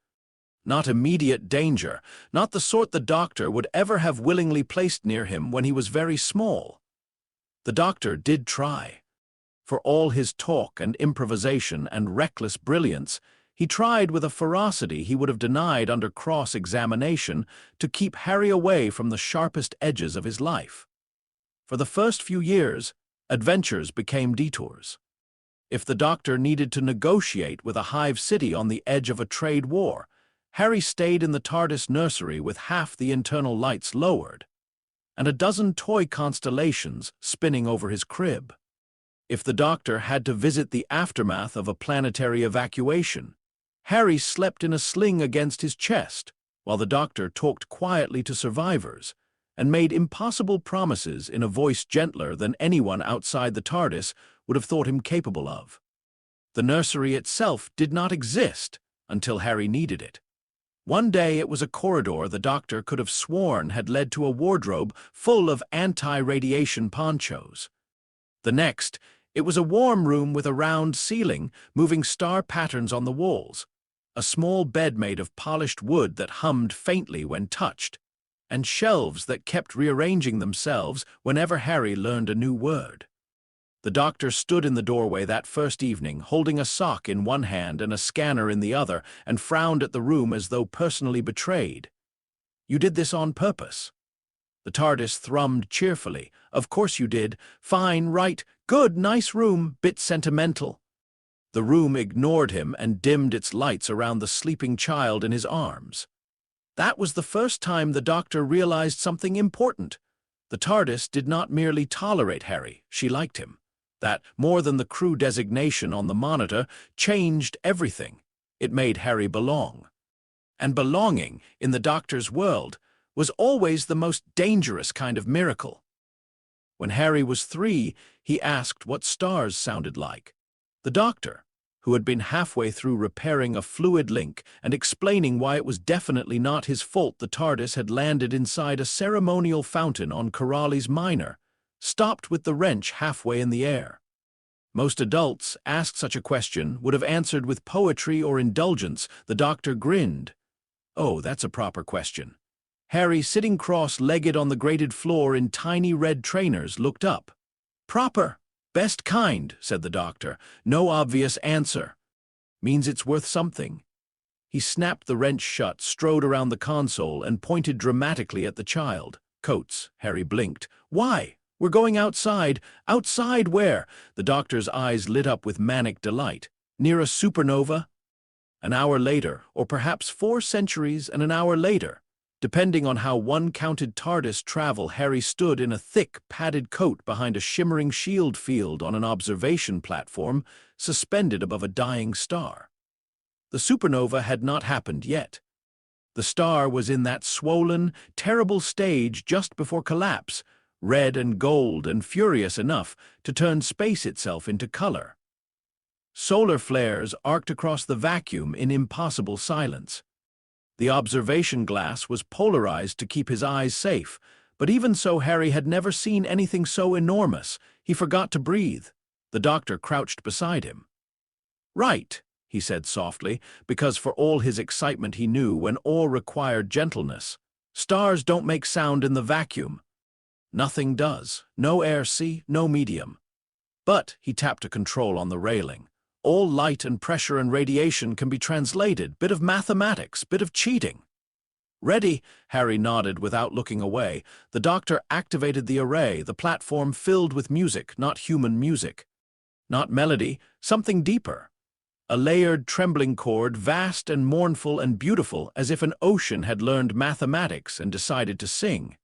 Not immediate danger, not the sort the Doctor would ever have willingly placed near him when he was very small. The Doctor did try. For all his talk and improvisation and reckless brilliance, he tried with a ferocity he would have denied under cross-examination to keep Harry away from the sharpest edges of his life. For the first few years, adventures became detours. If the Doctor needed to negotiate with a hive city on the edge of a trade war, Harry stayed in the TARDIS nursery with half the internal lights lowered, and a dozen toy constellations spinning over his crib. If the Doctor had to visit the aftermath of a planetary evacuation, Harry slept in a sling against his chest, while the Doctor talked quietly to survivors and made impossible promises in a voice gentler than anyone outside the TARDIS would have thought him capable of. The nursery itself did not exist until Harry needed it. One day it was a corridor the Doctor could have sworn had led to a wardrobe full of anti-radiation ponchos. The next, it was a warm room with a round ceiling, moving star patterns on the walls, a small bed made of polished wood that hummed faintly when touched, and shelves that kept rearranging themselves whenever Harry learned a new word. The doctor stood in the doorway that first evening, holding a sock in one hand and a scanner in the other, and frowned at the room as though personally betrayed. "You did this on purpose." The TARDIS thrummed cheerfully. "Of course you did. Fine, right, good, nice room, bit sentimental." The room ignored him and dimmed its lights around the sleeping child in his arms. That was the first time the doctor realized something important. The TARDIS did not merely tolerate Harry, she liked him. That, more than the crew designation on the monitor, changed everything. It made Harry belong. And belonging, in the doctor's world, was always the most dangerous kind of miracle. When Harry was 3, he asked what stars sounded like. The doctor, who had been halfway through repairing a fluid link and explaining why it was definitely not his fault the TARDIS had landed inside a ceremonial fountain on Corallis Minor, stopped with the wrench halfway in the air. Most adults, asked such a question, would have answered with poetry or indulgence. The doctor grinned. "Oh, that's a proper question." Harry, sitting cross-legged on the grated floor in tiny red trainers, looked up. "Proper. Best kind," said the doctor. "No obvious answer. Means it's worth something." He snapped the wrench shut, strode around the console, and pointed dramatically at the child. "Coats." Harry blinked. "Why? We're going outside." "Outside where?" The doctor's eyes lit up with manic delight. "Near a supernova?" An hour later, or perhaps 4 centuries and an hour later. Depending on how one counted TARDIS travel, Harry stood in a thick, padded coat behind a shimmering shield field on an observation platform suspended above a dying star. The supernova had not happened yet. The star was in that swollen, terrible stage just before collapse, red and gold and furious enough to turn space itself into color. Solar flares arced across the vacuum in impossible silence. The observation glass was polarized to keep his eyes safe, but even so Harry had never seen anything so enormous. He forgot to breathe. The doctor crouched beside him. "Right," he said softly, because for all his excitement he knew when awe required gentleness. "Stars don't make sound in the vacuum. Nothing does. No air, see, no medium." "But," he tapped a control on the railing, "all light and pressure and radiation can be translated. Bit of mathematics, bit of cheating." "Ready?" Harry nodded without looking away. The doctor activated the array, the platform filled with music, not human music. Not melody, something deeper. A layered, trembling chord, vast and mournful and beautiful, as if an ocean had learned mathematics and decided to sing.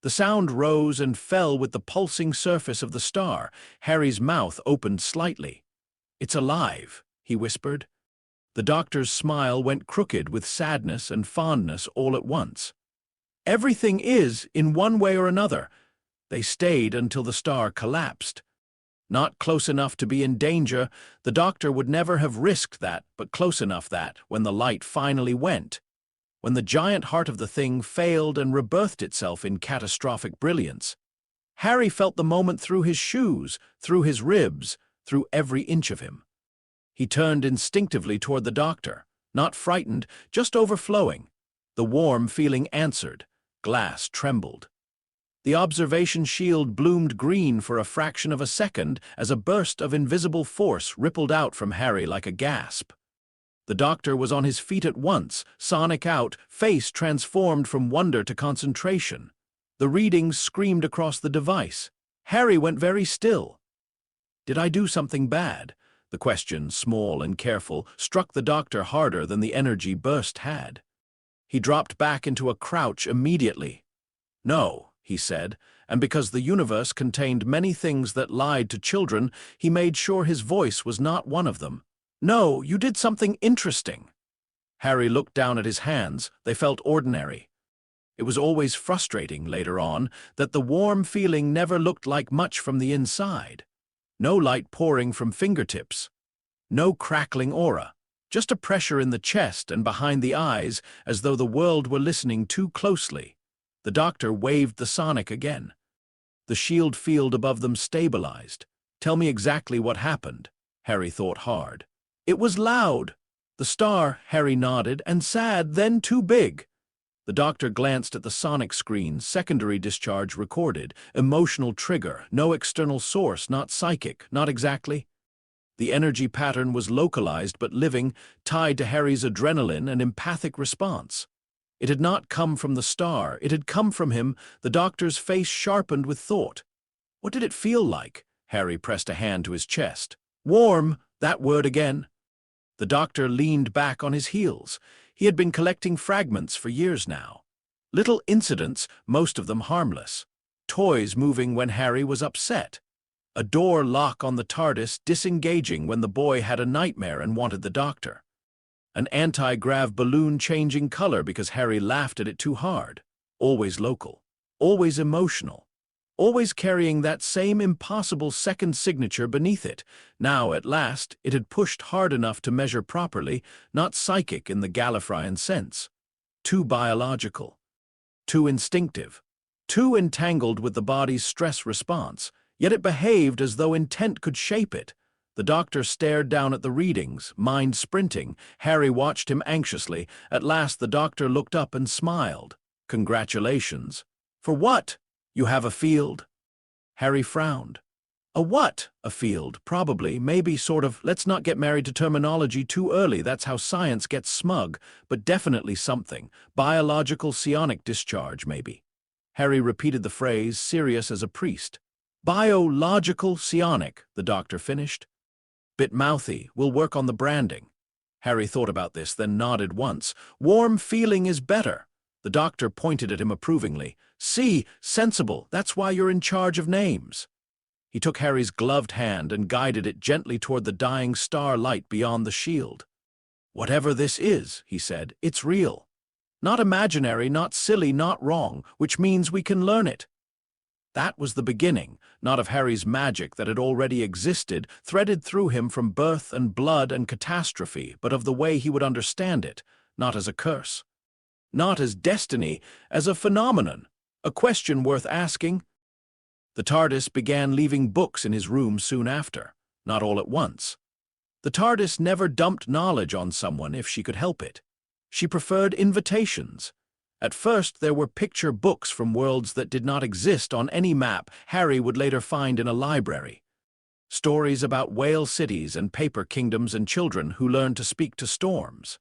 The sound rose and fell with the pulsing surface of the star. Harry's mouth opened slightly. "It's alive," he whispered. The doctor's smile went crooked with sadness and fondness all at once. "Everything is, in one way or another. They stayed until the star collapsed. Not close enough to be in danger. The doctor would never have risked that, but close enough that, when the light finally went, when the giant heart of the thing failed and rebirthed itself in catastrophic brilliance, Harry felt the moment through his shoes, through his ribs, through every inch of him. He turned instinctively toward the doctor, not frightened, just overflowing. The warm feeling answered. Glass trembled. The observation shield bloomed green for a fraction of a second as a burst of invisible force rippled out from Harry like a gasp. The doctor was on his feet at once, sonic out, face transformed from wonder to concentration. The readings screamed across the device. Harry went very still. "Did I do something bad?" The question, small and careful, struck the doctor harder than the energy burst had. He dropped back into a crouch immediately. "No," he said, and because the universe contained many things that lied to children, he made sure his voice was not one of them. "No, you did something interesting." Harry looked down at his hands. They felt ordinary. It was always frustrating, later on, that the warm feeling never looked like much from the inside. No light pouring from fingertips. No crackling aura. Just a pressure in the chest and behind the eyes, as though the world were listening too closely. The doctor waved the sonic again. The shield field above them stabilized. "Tell me exactly what happened." Harry thought hard. "It was loud." "The star," Harry nodded, "and sad, then too big." The doctor glanced at the sonic screen, secondary discharge recorded, emotional trigger, no external source, not psychic, not exactly. The energy pattern was localized but living, tied to Harry's adrenaline and empathic response. It had not come from the star, it had come from him. The doctor's face sharpened with thought. What did it feel like? Harry pressed a hand to his chest. Warm, that word again. The doctor leaned back on his heels. He had been collecting fragments for years now. Little incidents, most of them harmless. Toys moving when Harry was upset. A door lock on the TARDIS disengaging when the boy had a nightmare and wanted the doctor. An anti-grav balloon changing color because Harry laughed at it too hard. Always local. Always emotional. Always carrying that same impossible second signature beneath it. Now, at last, it had pushed hard enough to measure properly, not psychic in the Gallifreyan sense. Too biological. Too instinctive. Too entangled with the body's stress response. Yet it behaved as though intent could shape it. The doctor stared down at the readings, mind sprinting. Harry watched him anxiously. At last the doctor looked up and smiled. Congratulations. For what? You have a field? Harry frowned. A what? A field, probably, maybe sort of, let's not get married to terminology too early, that's how science gets smug, but definitely something. Biological psionic discharge, maybe. Harry repeated the phrase, serious as a priest. Biological psionic, the doctor finished. Bit mouthy, we'll work on the branding. Harry thought about this, then nodded once. Warm feeling is better. The doctor pointed at him approvingly. See, sensible, that's why you're in charge of names. He took Harry's gloved hand and guided it gently toward the dying star light beyond the shield. Whatever this is, he said, it's real. Not imaginary, not silly, not wrong, which means we can learn it. That was the beginning, not of Harry's magic that had already existed, threaded through him from birth and blood and catastrophe, but of the way he would understand it, not as a curse. Not as destiny, as a phenomenon, a question worth asking. The TARDIS began leaving books in his room soon after, not all at once. The TARDIS never dumped knowledge on someone if she could help it. She preferred invitations. At first there were picture books from worlds that did not exist on any map Harry would later find in a library. Stories about whale cities and paper kingdoms and children who learned to speak to storms.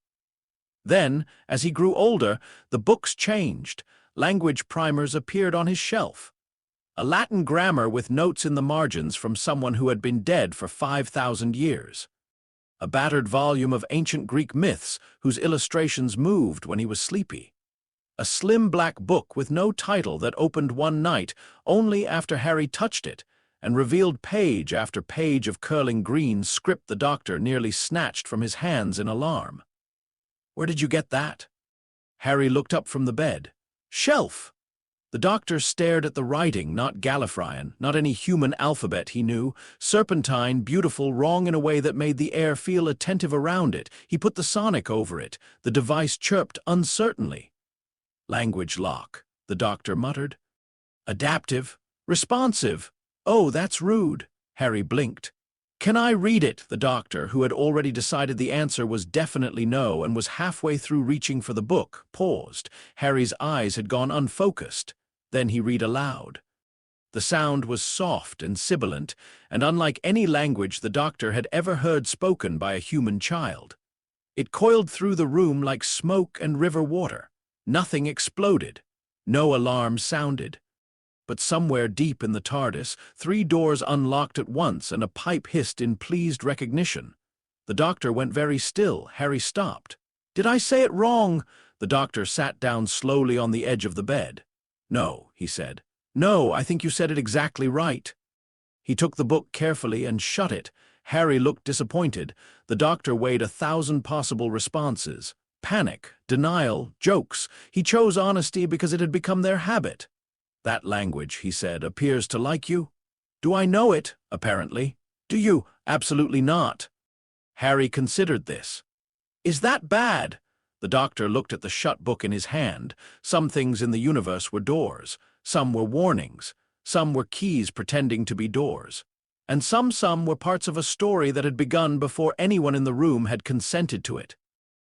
Then, as he grew older, the books changed. Language primers appeared on his shelf. A Latin grammar with notes in the margins from someone who had been dead for 5,000 years. A battered volume of ancient Greek myths whose illustrations moved when he was sleepy. A slim black book with no title that opened one night only after Harry touched it and revealed page after page of curling green script the doctor nearly snatched from his hands in alarm. Where did you get that? Harry looked up from the bed. Shelf! The doctor stared at the writing, not Gallifreyan, not any human alphabet he knew. Serpentine, beautiful, wrong in a way that made the air feel attentive around it. He put the sonic over it. The device chirped uncertainly. Language lock, the doctor muttered. Adaptive, responsive. Oh, that's rude. Harry blinked. Can I read it? The doctor, who had already decided the answer was definitely no and was halfway through reaching for the book, paused. Harry's eyes had gone unfocused. Then he read aloud. The sound was soft and sibilant, and unlike any language the doctor had ever heard spoken by a human child. It coiled through the room like smoke and river water. Nothing exploded. No alarm sounded. But somewhere deep in the TARDIS, 3 doors unlocked at once and a pipe hissed in pleased recognition. The doctor went very still. Harry stopped. Did I say it wrong? The doctor sat down slowly on the edge of the bed. No, he said. No, I think you said it exactly right. He took the book carefully and shut it. Harry looked disappointed. The doctor weighed 1,000 possible responses. Panic, denial, jokes. He chose honesty because it had become their habit. That language, he said, appears to like you. Do I know it? Apparently. Do you? Absolutely not. Harry considered this. Is that bad? The doctor looked at the shut book in his hand. Some things in the universe were doors. Some were warnings. Some were keys pretending to be doors. And some were parts of a story that had begun before anyone in the room had consented to it.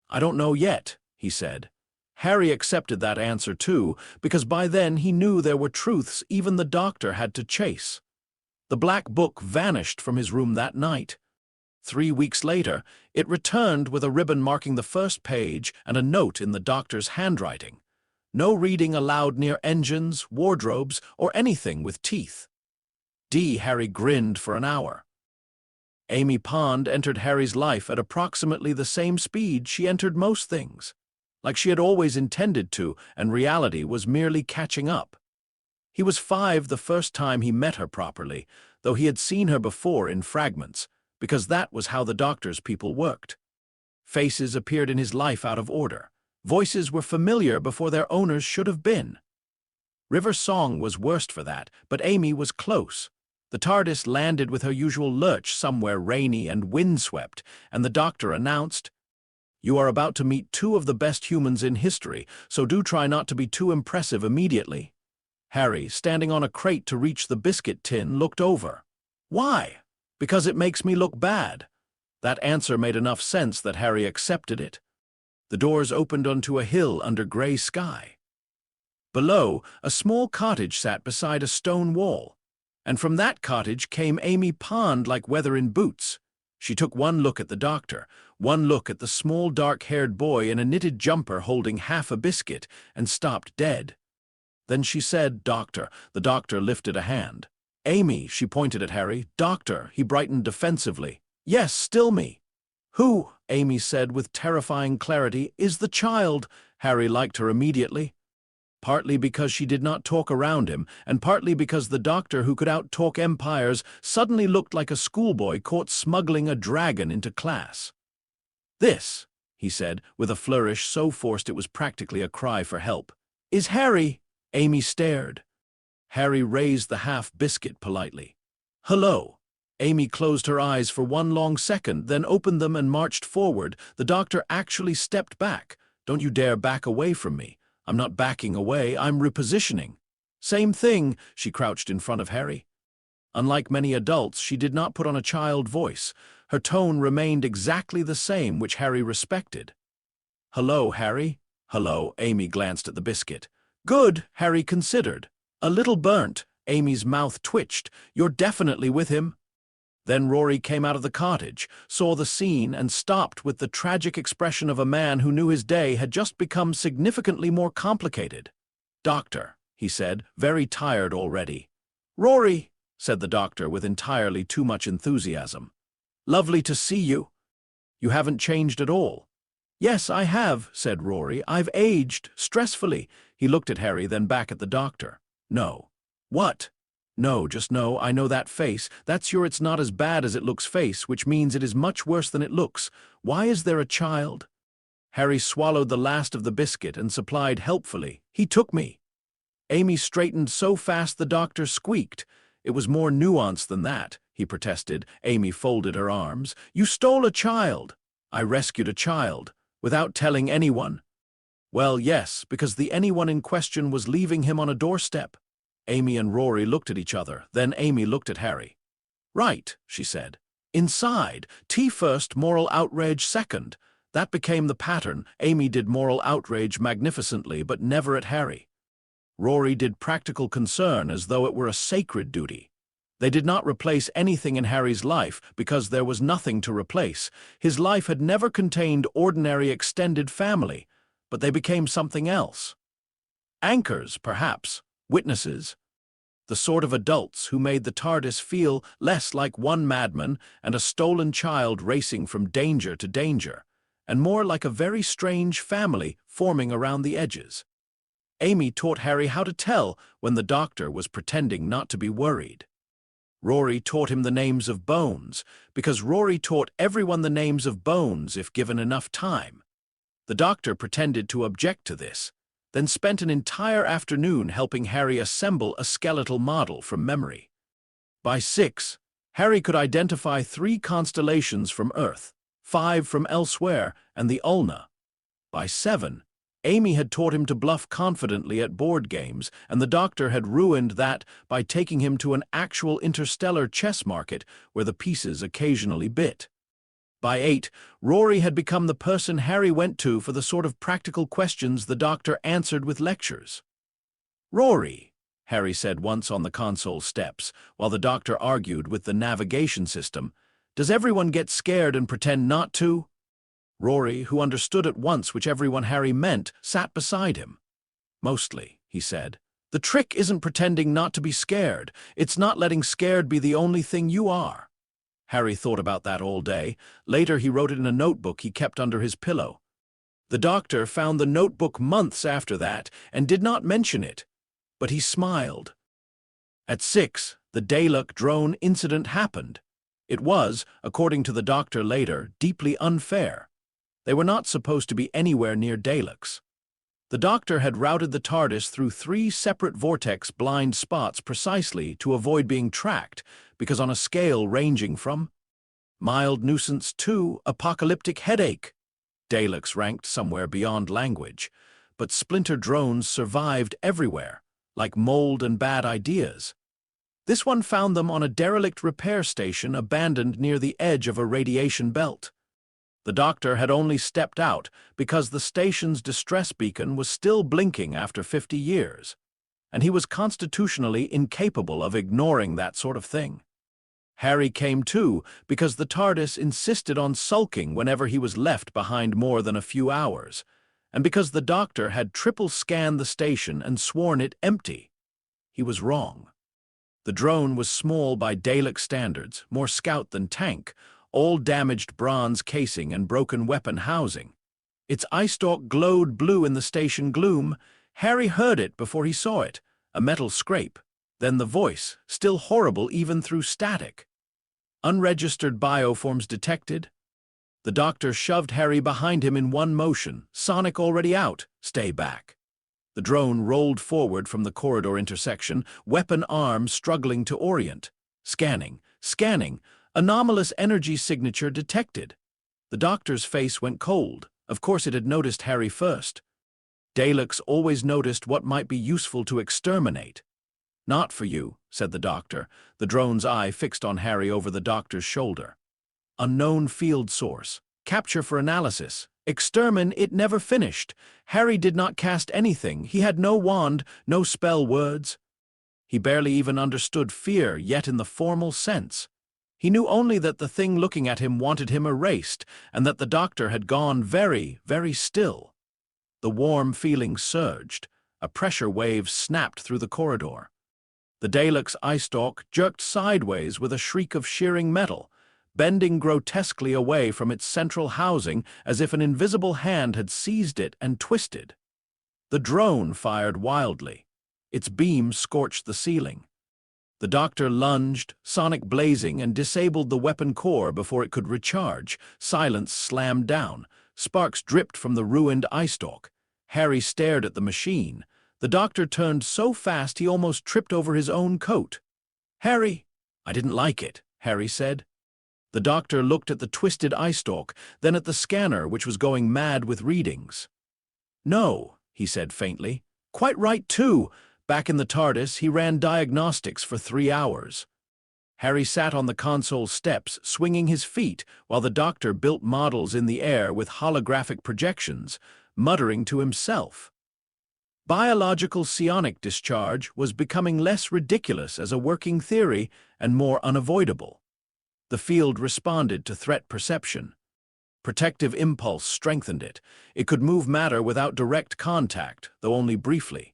I don't know yet, he said. Harry accepted that answer too, because by then he knew there were truths even the doctor had to chase. The black book vanished from his room that night. 3 weeks later, it returned with a ribbon marking the first page and a note in the doctor's handwriting. No reading allowed near engines, wardrobes, or anything with teeth. Harry grinned for an hour. Amy Pond entered Harry's life at approximately the same speed she entered most things, like she had always intended to, and reality was merely catching up. He was 5 the first time he met her properly, though he had seen her before in fragments, because that was how the doctor's people worked. Faces appeared in his life out of order. Voices were familiar before their owners should have been. River Song was worst for that, but Amy was close. The TARDIS landed with her usual lurch somewhere rainy and windswept, and the doctor announced, "You are about to meet 2 of the best humans in history, so do try not to be too impressive immediately." Harry, standing on a crate to reach the biscuit tin, looked over. "Why?" "Because it makes me look bad." That answer made enough sense that Harry accepted it. The doors opened onto a hill under gray sky. Below, a small cottage sat beside a stone wall, and from that cottage came Amy Pond like weather in boots. She took one look at the doctor, one look at the small dark-haired boy in a knitted jumper holding half a biscuit, and stopped dead. Then she said, "Doctor." The doctor lifted a hand. "Amy," she pointed at Harry. "Doctor," he brightened defensively. "Yes, still me." "Who," Amy said with terrifying clarity, "is the child?" Harry liked her immediately. Partly because she did not talk around him, and partly because the doctor who could out-talk empires suddenly looked like a schoolboy caught smuggling a dragon into class. "This," he said, with a flourish so forced it was practically a cry for help, "is Harry." Amy stared. Harry raised the half-biscuit politely. "Hello." Amy closed her eyes for one long second, then opened them and marched forward. The doctor actually stepped back. "Don't you dare back away from me." "I'm not backing away, I'm repositioning." "Same thing." She crouched in front of Harry. Unlike many adults, she did not put on a child voice. Her tone remained exactly the same, which Harry respected. "Hello, Harry." "Hello." Amy glanced at the biscuit. "Good," Harry considered. "A little burnt." Amy's mouth twitched. "You're definitely with him." Then Rory came out of the cottage, saw the scene, and stopped with the tragic expression of a man who knew his day had just become significantly more complicated. "Doctor," he said, very tired already. "Rory," said the doctor with entirely too much enthusiasm. "Lovely to see you." "You haven't changed at all." "Yes, I have," said Rory. "I've aged, stressfully." He looked at Harry, then back at the doctor. "No." "What?" "No, just no, I know that face. That's your it's not as bad as it looks face, which means it is much worse than it looks. Why is there a child?" Harry swallowed the last of the biscuit and supplied helpfully, "He took me." Amy straightened so fast the doctor squeaked. "It was more nuanced than that," he protested. Amy folded her arms. "You stole a child." "I rescued a child. Without telling anyone." "Well, yes, because the anyone in question was leaving him on a doorstep." Amy and Rory looked at each other, then Amy looked at Harry. "Right," she said. "Inside. Tea first, moral outrage second." That became the pattern. Amy did moral outrage magnificently, but never at Harry. Rory did practical concern as though it were a sacred duty. They did not replace anything in Harry's life because there was nothing to replace. His life had never contained ordinary extended family, but they became something else. Anchors, perhaps. Witnesses. The sort of adults who made the TARDIS feel less like one madman and a stolen child racing from danger to danger, and more like a very strange family forming around the edges. Amy taught Harry how to tell when the doctor was pretending not to be worried. Rory taught him the names of bones, because Rory taught everyone the names of bones if given enough time. The doctor pretended to object to this, then spent an entire afternoon helping Harry assemble a skeletal model from memory. By 6, Harry could identify 3 constellations from Earth, 5 from elsewhere, and the ulna. By 7, Amy had taught him to bluff confidently at board games, and the doctor had ruined that by taking him to an actual interstellar chess market where the pieces occasionally bit. By 8, Rory had become the person Harry went to for the sort of practical questions the doctor answered with lectures. "Rory," Harry said once on the console steps, while the doctor argued with the navigation system, "does everyone get scared and pretend not to?" Rory, who understood at once which everyone Harry meant, sat beside him. "Mostly," he said. "The trick isn't pretending not to be scared. It's not letting scared be the only thing you are." Harry thought about that all day. Later, he wrote it in a notebook he kept under his pillow. The doctor found the notebook months after that and did not mention it, but he smiled. At 6, the Dalek drone incident happened. It was, according to the doctor later, deeply unfair. They were not supposed to be anywhere near Daleks. The doctor had routed the TARDIS through 3 separate vortex blind spots precisely to avoid being tracked, because on a scale ranging from mild nuisance to apocalyptic headache, Daleks ranked somewhere beyond language, but splinter drones survived everywhere, like mold and bad ideas. This one found them on a derelict repair station abandoned near the edge of a radiation belt. The doctor had only stepped out because the station's distress beacon was still blinking after 50 years, and he was constitutionally incapable of ignoring that sort of thing. Harry came too because the TARDIS insisted on sulking whenever he was left behind more than a few hours, and because the doctor had triple-scanned the station and sworn it empty. He was wrong. The drone was small by Dalek standards, more scout than tank, all damaged bronze casing and broken weapon housing. Its eye stalk glowed blue in the station gloom. Harry heard it before he saw it, a metal scrape, then the voice, still horrible even through static. "Unregistered bioforms detected." The doctor shoved Harry behind him in one motion. "Sonic already out. Stay back." The drone rolled forward from the corridor intersection, weapon arm struggling to orient. Scanning, scanning. Anomalous energy signature detected. The doctor's face went cold. Of course it had noticed Harry first. Daleks always noticed what might be useful to exterminate. "Not for you," said the doctor, the drone's eye fixed on Harry over the doctor's shoulder. "Unknown field source. Capture for analysis. Extermin it never finished. Harry did not cast anything. He had no wand, no spell words. He barely even understood fear, yet in the formal sense. He knew only that the thing looking at him wanted him erased, and that the doctor had gone very, very still. The warm feeling surged. A pressure wave snapped through the corridor. The Dalek's eye stalk jerked sideways with a shriek of shearing metal, bending grotesquely away from its central housing as if an invisible hand had seized it and twisted. The drone fired wildly. Its beam scorched the ceiling. The doctor lunged, sonic blazing, and disabled the weapon core before it could recharge. Silence slammed down. Sparks dripped from the ruined eye stalk. Harry stared at the machine. The doctor turned so fast he almost tripped over his own coat. "Harry!" "I didn't like it," Harry said. The doctor looked at the twisted eye stalk, then at the scanner, which was going mad with readings. "No," he said faintly. "Quite right, too. Back in the TARDIS, he ran diagnostics for 3 hours. Harry sat on the console steps, swinging his feet, while the doctor built models in the air with holographic projections, muttering to himself. Biological psionic discharge was becoming less ridiculous as a working theory and more unavoidable. The field responded to threat perception. Protective impulse strengthened it. It could move matter without direct contact, though only briefly.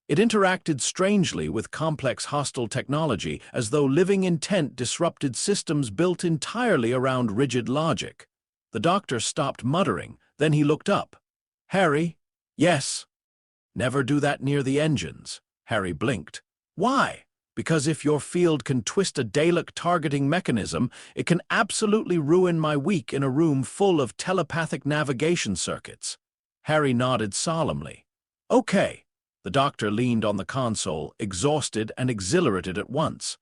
It interacted strangely with complex hostile technology, as though living intent disrupted systems built entirely around rigid logic. The doctor stopped muttering, then he looked up. "Harry?" "Yes." "Never do that near the engines." Harry blinked. "Why?" "Because if your field can twist a Dalek targeting mechanism, it can absolutely ruin my week in a room full of telepathic navigation circuits." Harry nodded solemnly. "Okay." The doctor leaned on the console, exhausted and exhilarated at once.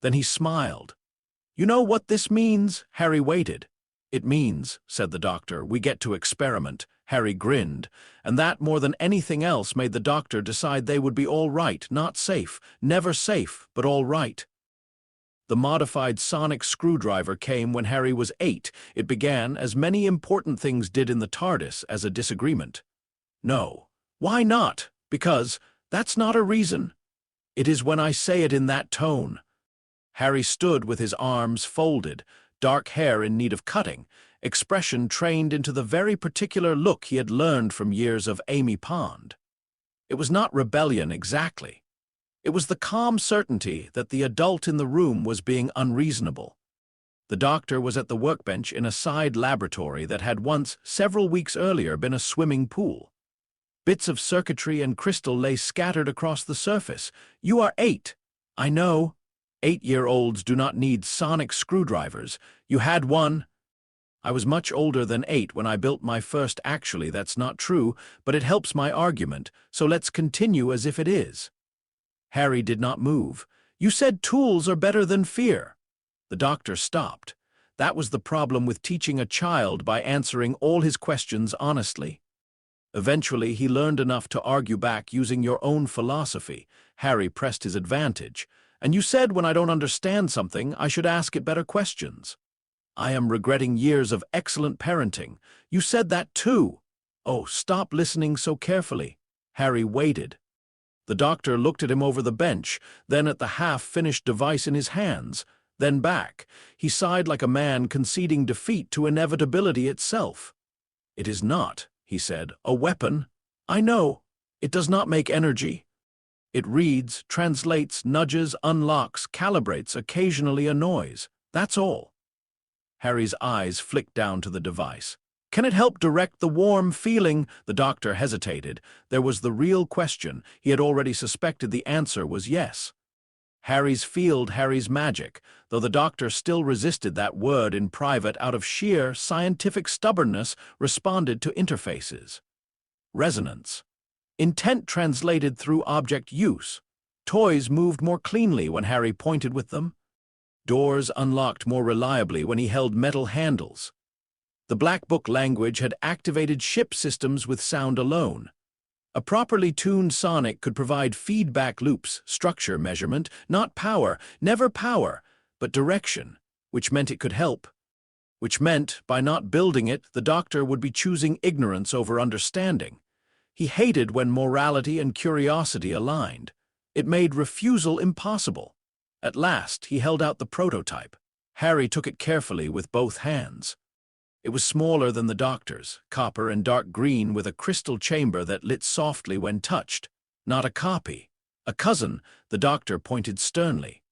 Then he smiled. "You know what this means?" Harry waited. "It means," said the doctor, "we get to experiment." Harry grinned, and that more than anything else made the doctor decide they would be all right, not safe, never safe, but all right. The modified sonic screwdriver came when Harry was 8. It began, as many important things did in the TARDIS, as a disagreement. No. Why not? Because that's not a reason. It is when I say it in that tone. Harry stood with his arms folded, dark hair in need of cutting, expression trained into the very particular look he had learned from years of Amy Pond. It was not rebellion exactly. It was the calm certainty that the adult in the room was being unreasonable. The doctor was at the workbench in a side laboratory that had once, several weeks earlier, been a swimming pool. Bits of circuitry and crystal lay scattered across the surface. You are 8. I know. 8-year-olds do not need sonic screwdrivers. You had one. I was much older than 8 when I built my first. Actually, that's not true, but it helps my argument, so let's continue as if it is. Harry did not move. You said tools are better than fear. The doctor stopped. That was the problem with teaching a child by answering all his questions honestly. Eventually, he learned enough to argue back using your own philosophy. Harry pressed his advantage. And you said when I don't understand something, I should ask it better questions. I am regretting years of excellent parenting. You said that too. Oh, stop listening so carefully. Harry waited. The doctor looked at him over the bench, then at the half-finished device in his hands, then back. He sighed like a man conceding defeat to inevitability itself. It is not, he said, a weapon. I know. It does not make energy. It reads, translates, nudges, unlocks, calibrates, occasionally annoys. That's all. Harry's eyes flicked down to the device. Can it help direct the warm feeling? The doctor hesitated. There was the real question. He had already suspected the answer was yes. Harry's field, Harry's magic, though the doctor still resisted that word in private out of sheer scientific stubbornness, responded to interfaces. Resonance. Intent translated through object use. Toys moved more cleanly when Harry pointed with them. Doors unlocked more reliably when he held metal handles. The Black Book language had activated ship systems with sound alone. A properly tuned sonic could provide feedback loops, structure measurement, not power, never power, but direction, which meant it could help. Which meant, by not building it, the doctor would be choosing ignorance over understanding. He hated when morality and curiosity aligned. It made refusal impossible. At last, he held out the prototype. Harry took it carefully with both hands. It was smaller than the doctor's, copper and dark green with a crystal chamber that lit softly when touched. Not a copy. A cousin, the doctor pointed sternly.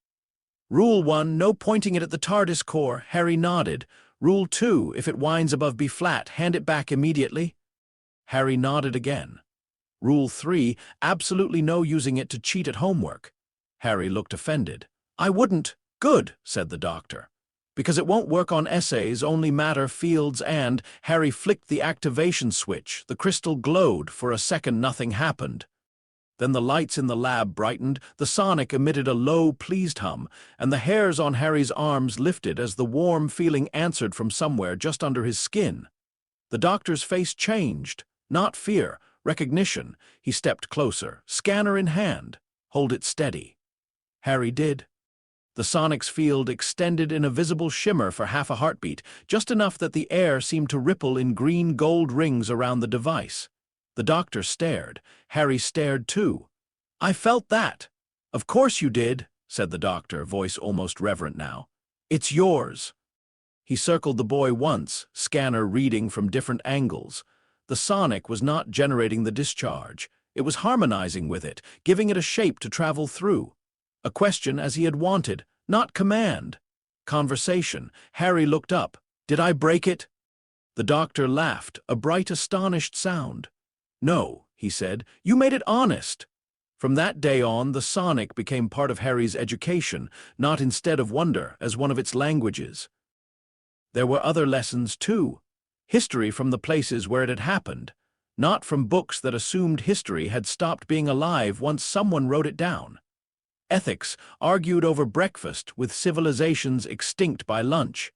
Rule 1, no pointing it at the TARDIS core. Harry nodded. Rule 2, if it whines above B-flat, hand it back immediately. Harry nodded again. Rule 3, absolutely no using it to cheat at homework. Harry looked offended. I wouldn't. Good, said the doctor. Because it won't work on essays, only matter, fields, and Harry flicked the activation switch. The crystal glowed. For a second, nothing happened. Then the lights in the lab brightened, the sonic emitted a low, pleased hum, and the hairs on Harry's arms lifted as the warm feeling answered from somewhere just under his skin. The doctor's face changed. Not fear, recognition. He stepped closer, scanner in hand. Hold it steady. Harry did. The sonic's field extended in a visible shimmer for half a heartbeat, just enough that the air seemed to ripple in green-gold rings around the device. The doctor stared. Harry stared too. I felt that. Of course you did, said the doctor, voice almost reverent now. It's yours. He circled the boy once, scanner reading from different angles. The sonic was not generating the discharge. It was harmonizing with it, giving it a shape to travel through. A question as he had wanted, not command. Conversation. Harry looked up. Did I break it? The doctor laughed, a bright, astonished sound. No, he said, you made it honest. From that day on, the sonic became part of Harry's education, not instead of wonder, as one of its languages. There were other lessons, too. History from the places where it had happened, not from books that assumed history had stopped being alive once someone wrote it down. Ethics argued over breakfast with civilizations extinct by lunch.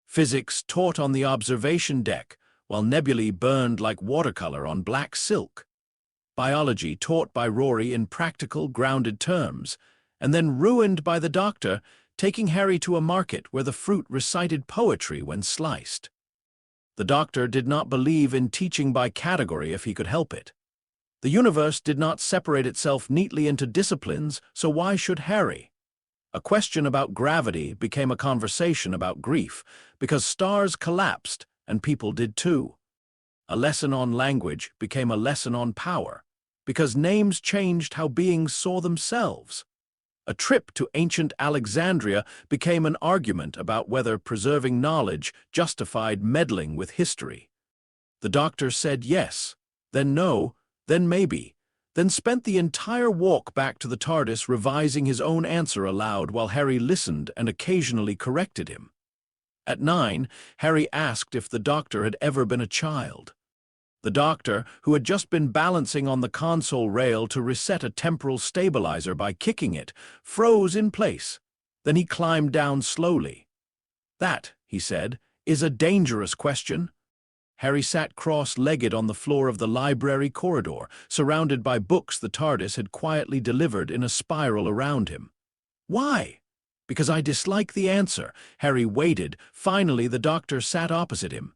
Physics taught on the observation deck, while nebulae burned like watercolor on black silk. Biology taught by Rory in practical, grounded terms, and then ruined by the doctor, taking Harry to a market where the fruit recited poetry when sliced. The doctor did not believe in teaching by category if he could help it. The universe did not separate itself neatly into disciplines, so why should Harry? A question about gravity became a conversation about grief, because stars collapsed and people did too. A lesson on language became a lesson on power, because names changed how beings saw themselves. A trip to ancient Alexandria became an argument about whether preserving knowledge justified meddling with history. The doctor said yes, then no, then maybe, then spent the entire walk back to the TARDIS revising his own answer aloud while Harry listened and occasionally corrected him. At 9, Harry asked if the doctor had ever been a child. The doctor, who had just been balancing on the console rail to reset a temporal stabilizer by kicking it, froze in place. Then he climbed down slowly. "That," he said, "is a dangerous question." Harry sat cross-legged on the floor of the library corridor, surrounded by books the TARDIS had quietly delivered in a spiral around him. "Why?" "Because I dislike the answer." Harry waited. Finally, the doctor sat opposite him.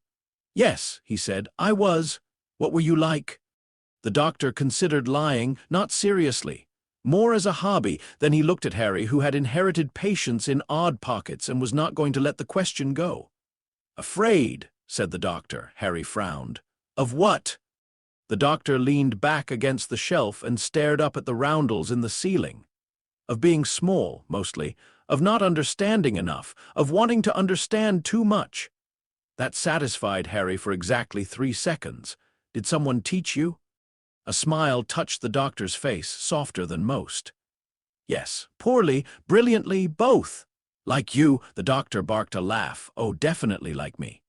"Yes," he said, "I was. What were you like?" The doctor considered lying, not seriously, more as a hobby. Then he looked at Harry, who had inherited patience in odd pockets and was not going to let the question go. "Afraid," said the doctor. Harry frowned. "Of what?" The doctor leaned back against the shelf and stared up at the roundels in the ceiling. "Of being small, mostly. Of not understanding enough. Of wanting to understand too much." That satisfied Harry for exactly 3 seconds. "Did someone teach you?" A smile touched the doctor's face, softer than most. "Yes, poorly, brilliantly, both." "Like you," the doctor barked a laugh. "Oh, definitely like me."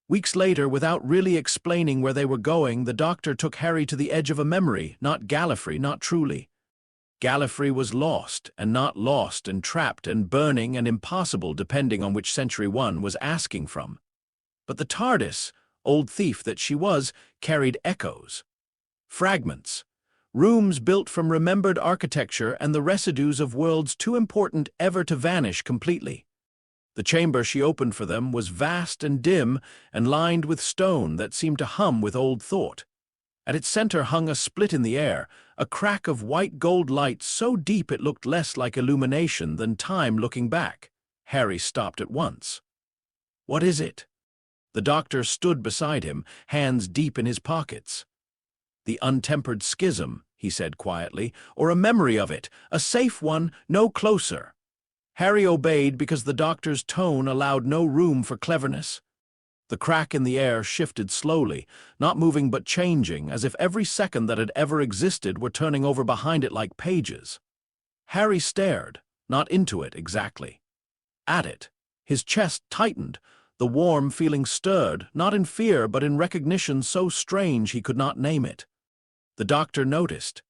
Weeks later, without really explaining where they were going, the doctor took Harry to the edge of a memory, not Gallifrey, not truly. Gallifrey was lost and trapped and burning and impossible depending on which century one was asking from. But the TARDIS, old thief that she was, carried echoes. Fragments. Rooms built from remembered architecture and the residues of worlds too important ever to vanish completely. The chamber she opened for them was vast and dim and lined with stone that seemed to hum with old thought. At its center hung a split in the air, a crack of white gold light so deep it looked less like illumination than time looking back. Harry stopped at once. "What is it?" The doctor stood beside him, hands deep in his pockets. "The untempered schism," he said quietly, "or a memory of it, a safe one, no closer." Harry obeyed because the doctor's tone allowed no room for cleverness. The crack in the air shifted slowly, not moving but changing, as if every second that had ever existed were turning over behind it like pages. Harry stared, not into it exactly. At it. His chest tightened, the warm feeling stirred, not in fear but in recognition so strange he could not name it. The doctor noticed.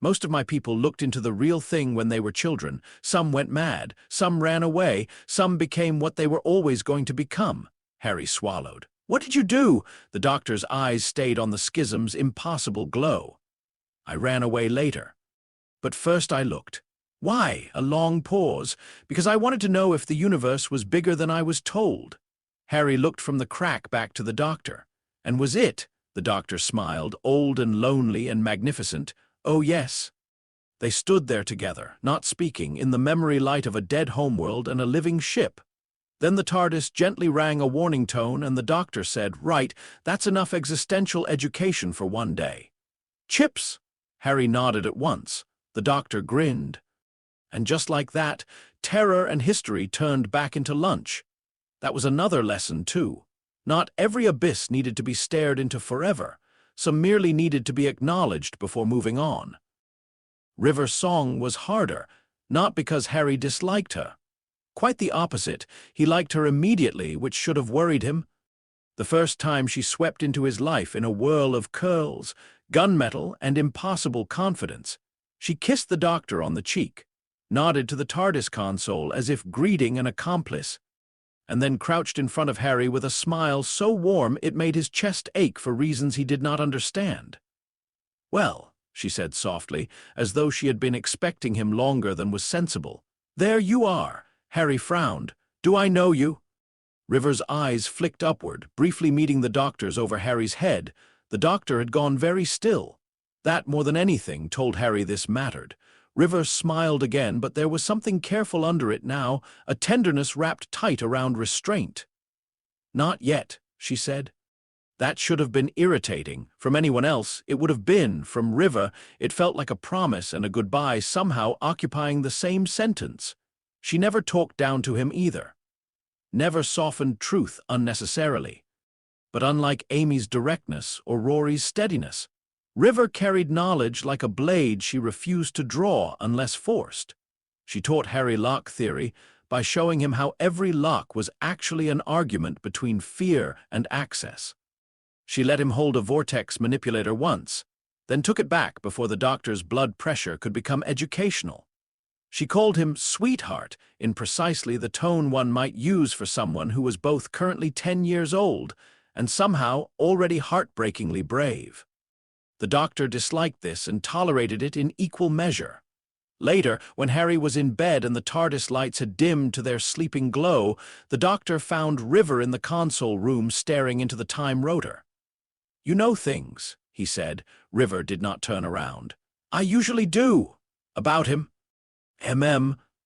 "Most of my people looked into the real thing when they were children. Some went mad, some ran away, some became what they were always going to become." Harry swallowed. "What did you do?" The doctor's eyes stayed on the schism's impossible glow. "I ran away later. But first I looked." "Why?" A long pause. "Because I wanted to know if the universe was bigger than I was told." Harry looked from the crack back to the doctor. "And was it?" The doctor smiled, old and lonely and magnificent. "Oh, yes." They stood there together, not speaking, in the memory light of a dead homeworld and a living ship. Then the TARDIS gently rang a warning tone and the doctor said, "Right, that's enough existential education for one day." "Chips!" Harry nodded at once. The doctor grinned. And just like that, terror and history turned back into lunch. That was another lesson, too. Not every abyss needed to be stared into forever. Some merely needed to be acknowledged before moving on. River Song was harder, not because Harry disliked her. Quite the opposite, he liked her immediately, which should have worried him. The first time she swept into his life in a whirl of curls, gunmetal, and impossible confidence. She kissed the doctor on the cheek, nodded to the TARDIS console as if greeting an accomplice, and then crouched in front of Harry with a smile so warm it made his chest ache for reasons he did not understand. "Well," she said softly, as though she had been expecting him longer than was sensible, "there you are." Harry frowned. "Do I know you?" River's eyes flicked upward, briefly meeting the doctor's over Harry's head. The doctor had gone very still. That, more than anything, told Harry this mattered. River smiled again, but there was something careful under it now, a tenderness wrapped tight around restraint. "Not yet," she said. That should have been irritating. From anyone else, it would have been. From River, it felt like a promise and a goodbye somehow occupying the same sentence. She never talked down to him either. Never softened truth unnecessarily. But unlike Amy's directness or Rory's steadiness, River carried knowledge like a blade she refused to draw unless forced. She taught Harry lock theory by showing him how every lock was actually an argument between fear and access. She let him hold a vortex manipulator once, then took it back before the doctor's blood pressure could become educational. She called him sweetheart in precisely the tone one might use for someone who was both currently 10 years old and somehow already heartbreakingly brave. The doctor disliked this and tolerated it in equal measure. Later, when Harry was in bed and the TARDIS lights had dimmed to their sleeping glow, the doctor found River in the console room staring into the time rotor. "You know things," he said. River did not turn around. "I usually do." "About him?"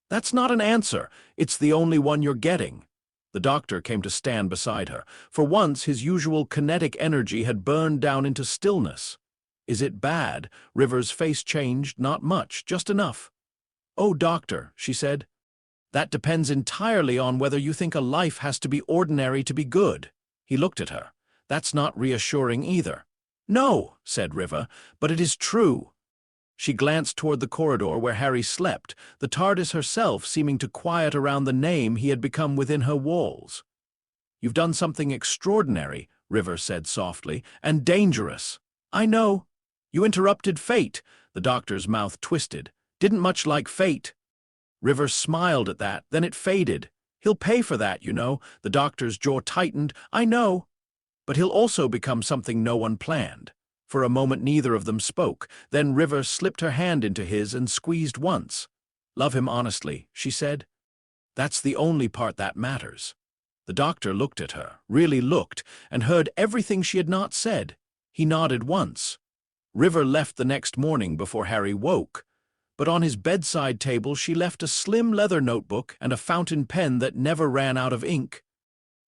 That's not an answer. It's the only one you're getting." The doctor came to stand beside her. For once, his usual kinetic energy had burned down into stillness. "Is it bad?" River's face changed. "Not much, just enough." "Oh, doctor," she said. "That depends entirely on whether you think a life has to be ordinary to be good." He looked at her. "That's not reassuring either." "No," said River, "but it is true." She glanced toward the corridor where Harry slept, the TARDIS herself seeming to quiet around the name he had become within her walls. "You've done something extraordinary," River said softly, "and dangerous." "I know. You interrupted fate." The doctor's mouth twisted. "Didn't much like fate." River smiled at that, then it faded. "He'll pay for that, you know." The doctor's jaw tightened. "I know. But he'll also become something no one planned." For a moment neither of them spoke. Then River slipped her hand into his and squeezed once. "Love him honestly," she said. "That's the only part that matters." The doctor looked at her, really looked, and heard everything she had not said. He nodded once. River left the next morning before Harry woke, but on his bedside table she left a slim leather notebook and a fountain pen that never ran out of ink.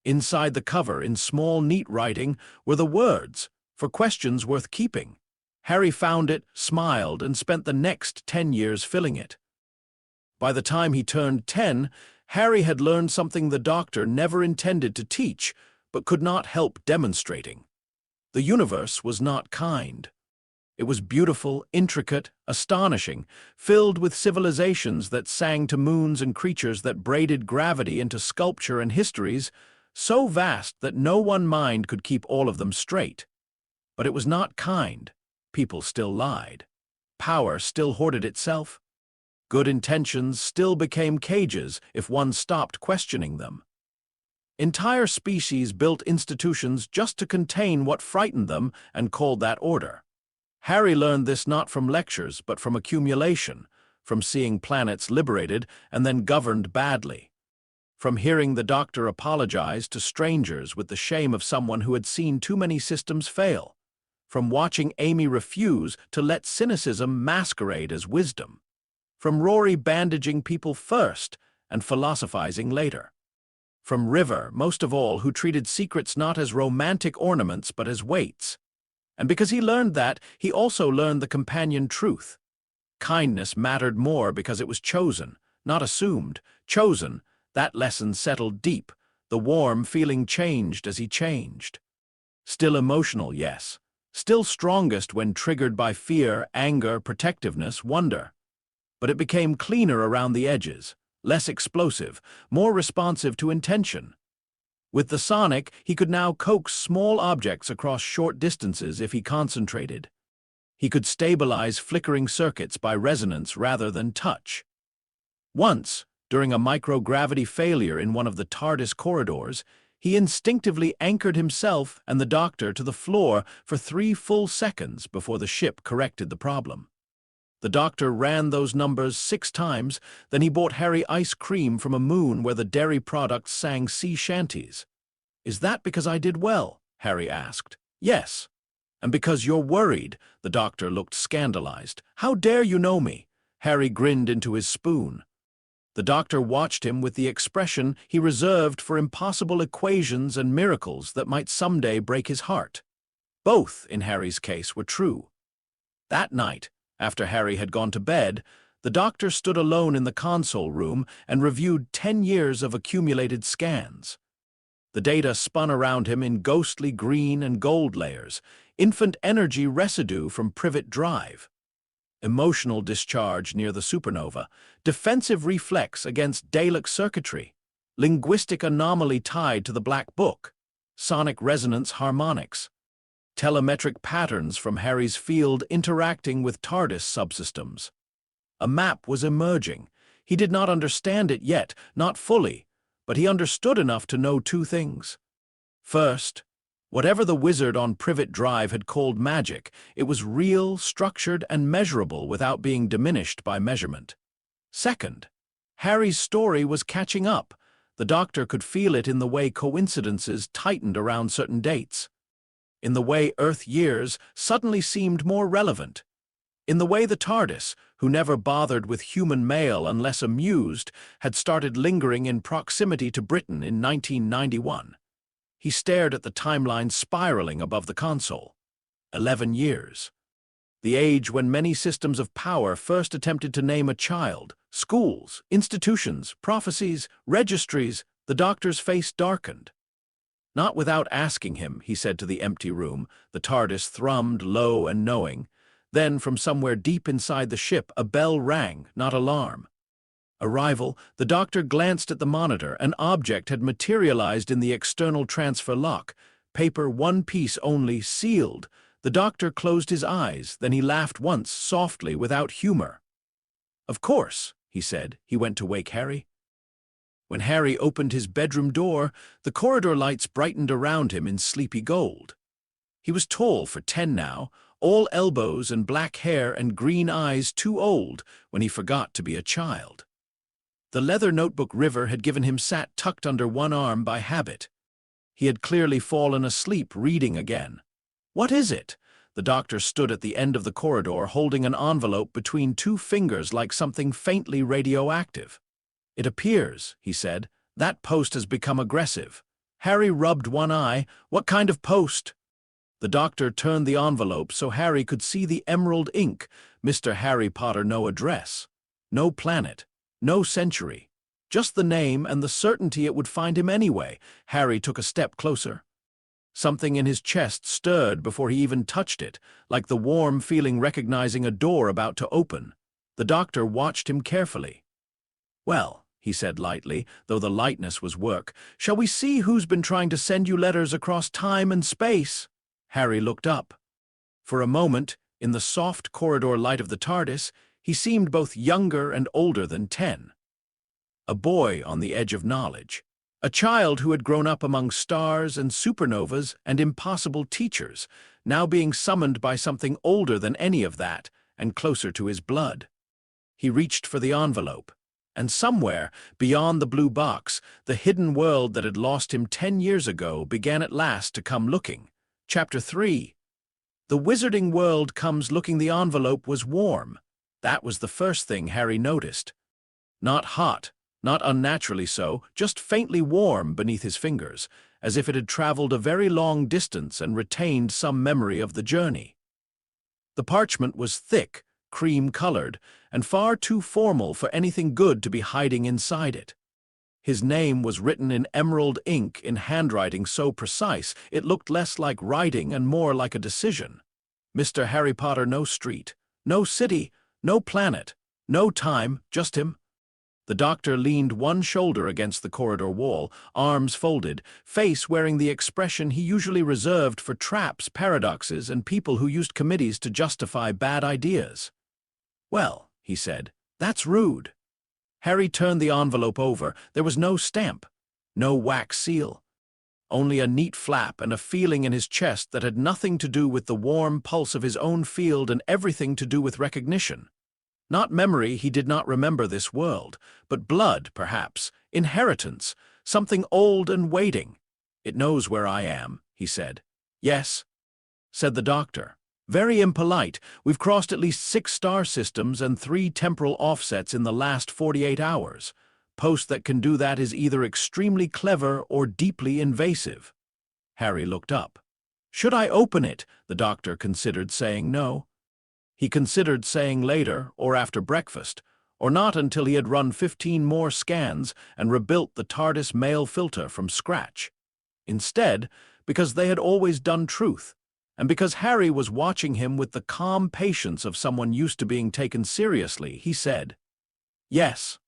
Inside the cover, in small, neat writing, were the words, "For questions worth keeping." Harry found it, smiled, and spent the next 10 years filling it. By the time he turned 10, Harry had learned something the doctor never intended to teach, but could not help demonstrating. The universe was not kind. It was beautiful, intricate, astonishing, filled with civilizations that sang to moons and creatures that braided gravity into sculpture and histories, so vast that no one mind could keep all of them straight. But it was not kind. People still lied. Power still hoarded itself. Good intentions still became cages if one stopped questioning them. Entire species built institutions just to contain what frightened them and called that order. Harry learned this not from lectures but from accumulation, from seeing planets liberated and then governed badly, from hearing the doctor apologize to strangers with the shame of someone who had seen too many systems fail, from watching Amy refuse to let cynicism masquerade as wisdom, from Rory bandaging people first and philosophizing later, from River, most of all, who treated secrets not as romantic ornaments but as weights. And because he learned that, he also learned the companion truth. Kindness mattered more because it was chosen, not assumed. Chosen, that lesson settled deep. The warm feeling changed as he changed. Still emotional, yes. Still strongest when triggered by fear, anger, protectiveness, wonder. But it became cleaner around the edges, less explosive, more responsive to intention. With the sonic, he could now coax small objects across short distances if he concentrated. He could stabilize flickering circuits by resonance rather than touch. Once, during a microgravity failure in one of the TARDIS corridors, he instinctively anchored himself and the doctor to the floor for 3 full seconds before the ship corrected the problem. The doctor ran those numbers 6 times, then he bought Harry ice cream from a moon where the dairy products sang sea shanties. "Is that because I did well?" Harry asked. "Yes." "And because you're worried?" The doctor looked scandalized. "How dare you know me?" Harry grinned into his spoon. The doctor watched him with the expression he reserved for impossible equations and miracles that might someday break his heart. Both, in Harry's case, were true. That night, after Harry had gone to bed, the doctor stood alone in the console room and reviewed 10 years of accumulated scans. The data spun around him in ghostly green and gold layers, infant energy residue from Privet Drive, emotional discharge near the supernova, defensive reflex against Dalek circuitry, linguistic anomaly tied to the Black Book, sonic resonance harmonics, telemetric patterns from Harry's field interacting with TARDIS subsystems. A map was emerging. He did not understand it yet, not fully, but he understood enough to know 2 things. First, whatever the wizard on Privet Drive had called magic, it was real, structured, and measurable without being diminished by measurement. Second, Harry's story was catching up. The doctor could feel it in the way coincidences tightened around certain dates, in the way Earth years suddenly seemed more relevant, in the way the TARDIS, who never bothered with human mail unless amused, had started lingering in proximity to Britain in 1991. He stared at the timeline spiraling above the console. 11 years. The age when many systems of power first attempted to name a child. Schools, institutions, prophecies, registries. The doctor's face darkened. "Not without asking him," he said to the empty room. The TARDIS thrummed low and knowing. Then, from somewhere deep inside the ship, a bell rang, not alarm. Arrival. The doctor glanced at the monitor. An object had materialized in the external transfer lock. Paper 1 piece only, sealed. The doctor closed his eyes, then he laughed once, softly, without humor. "Of course," he said. He went to wake Harry. When Harry opened his bedroom door, the corridor lights brightened around him in sleepy gold. He was tall for 10 now, all elbows and black hair and green eyes, too old when he forgot to be a child. The leather notebook River had given him sat tucked under one arm by habit. He had clearly fallen asleep reading again. "What is it?" The doctor stood at the end of the corridor holding an envelope between 2 fingers like something faintly radioactive. "It appears," he said, "that post has become aggressive." Harry rubbed one eye. "What kind of post?" The doctor turned the envelope so Harry could see the emerald ink. Mr. Harry Potter, no address, no planet, no century, just the name and the certainty it would find him anyway. Harry took a step closer. Something in his chest stirred before he even touched it, like the warm feeling recognizing a door about to open. The doctor watched him carefully. "Well," he said lightly, though the lightness was work, "shall we see who's been trying to send you letters across time and space?" Harry looked up. For a moment, in the soft corridor light of the TARDIS, he seemed both younger and older than 10. A boy on the edge of knowledge. A child who had grown up among stars and supernovas and impossible teachers, now being summoned by something older than any of that and closer to his blood. He reached for the envelope. And somewhere, beyond the blue box, the hidden world that had lost him 10 years ago began at last to come looking. Chapter 3. The wizarding world comes looking. The envelope was warm. That was the first thing Harry noticed. Not hot, not unnaturally so, just faintly warm beneath his fingers, as if it had traveled a very long distance and retained some memory of the journey. The parchment was thick, cream-colored, and far too formal for anything good to be hiding inside it. His name was written in emerald ink in handwriting so precise it looked less like writing and more like a decision. Mr. Harry Potter, no street, no city, no planet, no time, just him. The doctor leaned one shoulder against the corridor wall, arms folded, face wearing the expression he usually reserved for traps, paradoxes, and people who used committees to justify bad ideas. "Well," he said, "that's rude." Harry turned the envelope over. There was no stamp, no wax seal, only a neat flap and a feeling in his chest that had nothing to do with the warm pulse of his own field and everything to do with recognition. Not memory, he did not remember this world, but blood, perhaps, inheritance, something old and waiting. It knows where I am, he said. Yes, said the doctor. Very impolite. We've crossed at least 6 star systems and 3 temporal offsets in the last 48 hours. Post that can do that is either extremely clever or deeply invasive. Harry looked up. Should I open it? The doctor considered saying no. He considered saying later or after breakfast, or not until he had run 15 more scans and rebuilt the TARDIS mail filter from scratch. Instead, because they had always done truth, and because Harry was watching him with the calm patience of someone used to being taken seriously, he said, "Yes."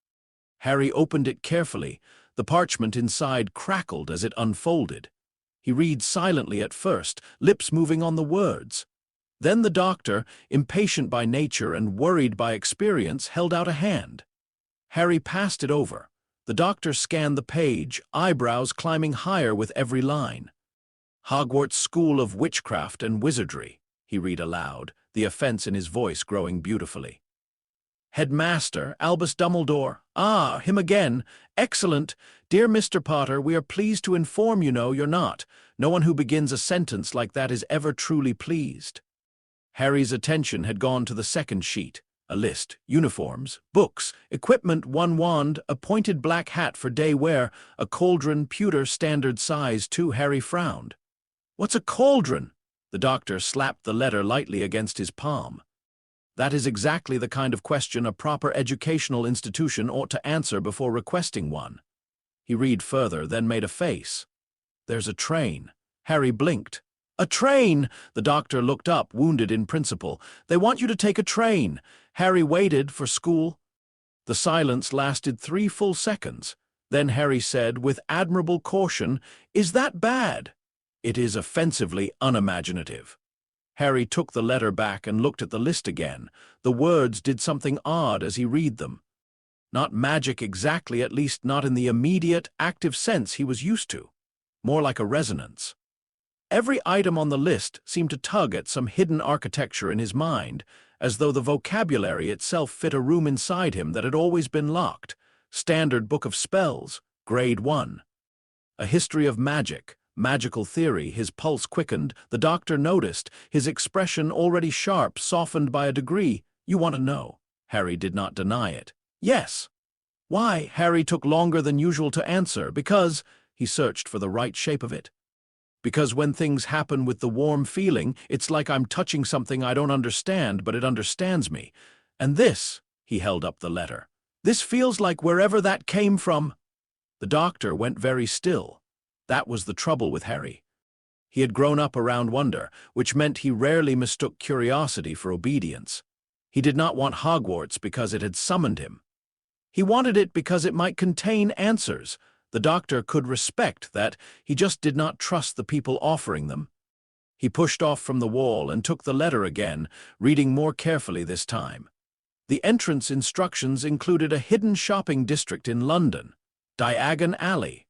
Harry opened it carefully. The parchment inside crackled as it unfolded. He read silently at first, lips moving on the words. Then the doctor, impatient by nature and worried by experience, held out a hand. Harry passed it over. The doctor scanned the page, eyebrows climbing higher with every line. "Hogwarts School of Witchcraft and Wizardry," he read aloud, the offense in his voice growing beautifully. "Headmaster, Albus Dumbledore. Ah, him again. Excellent. Dear Mr. Potter, we are pleased to inform you you're not. No one who begins a sentence like that is ever truly pleased." Harry's attention had gone to the second sheet. A list, uniforms, books, equipment, 1 wand, a pointed black hat for day wear, a cauldron, pewter, standard size, too. Harry frowned. "What's a cauldron?" The doctor slapped the letter lightly against his palm. "That is exactly the kind of question a proper educational institution ought to answer before requesting one." He read further, then made a face. "There's a train." Harry blinked. "A train!" The doctor looked up, wounded in principle. "They want you to take a train." Harry waited for school. The silence lasted 3 full seconds. Then Harry said, with admirable caution, "Is that bad?" "It is offensively unimaginative." Harry took the letter back and looked at the list again. The words did something odd as he read them. Not magic exactly, at least not in the immediate, active sense he was used to. More like a resonance. Every item on the list seemed to tug at some hidden architecture in his mind, as though the vocabulary itself fit a room inside him that had always been locked. Standard Book of Spells, Grade 1. A history of magic, magical theory. His pulse quickened. The doctor noticed, his expression already sharp, softened by a degree. "You want to know?" Harry did not deny it. "Yes." "Why?" Harry took longer than usual to answer. "Because—" he searched for the right shape of it. "Because when things happen with the warm feeling, it's like I'm touching something I don't understand, but it understands me. And this," he held up the letter, "this feels like wherever that came from." The doctor went very still. That was the trouble with Harry. He had grown up around wonder, which meant he rarely mistook curiosity for obedience. He did not want Hogwarts because it had summoned him. He wanted it because it might contain answers. The doctor could respect that. He just did not trust the people offering them. He pushed off from the wall and took the letter again, reading more carefully this time. The entrance instructions included a hidden shopping district in London, Diagon Alley.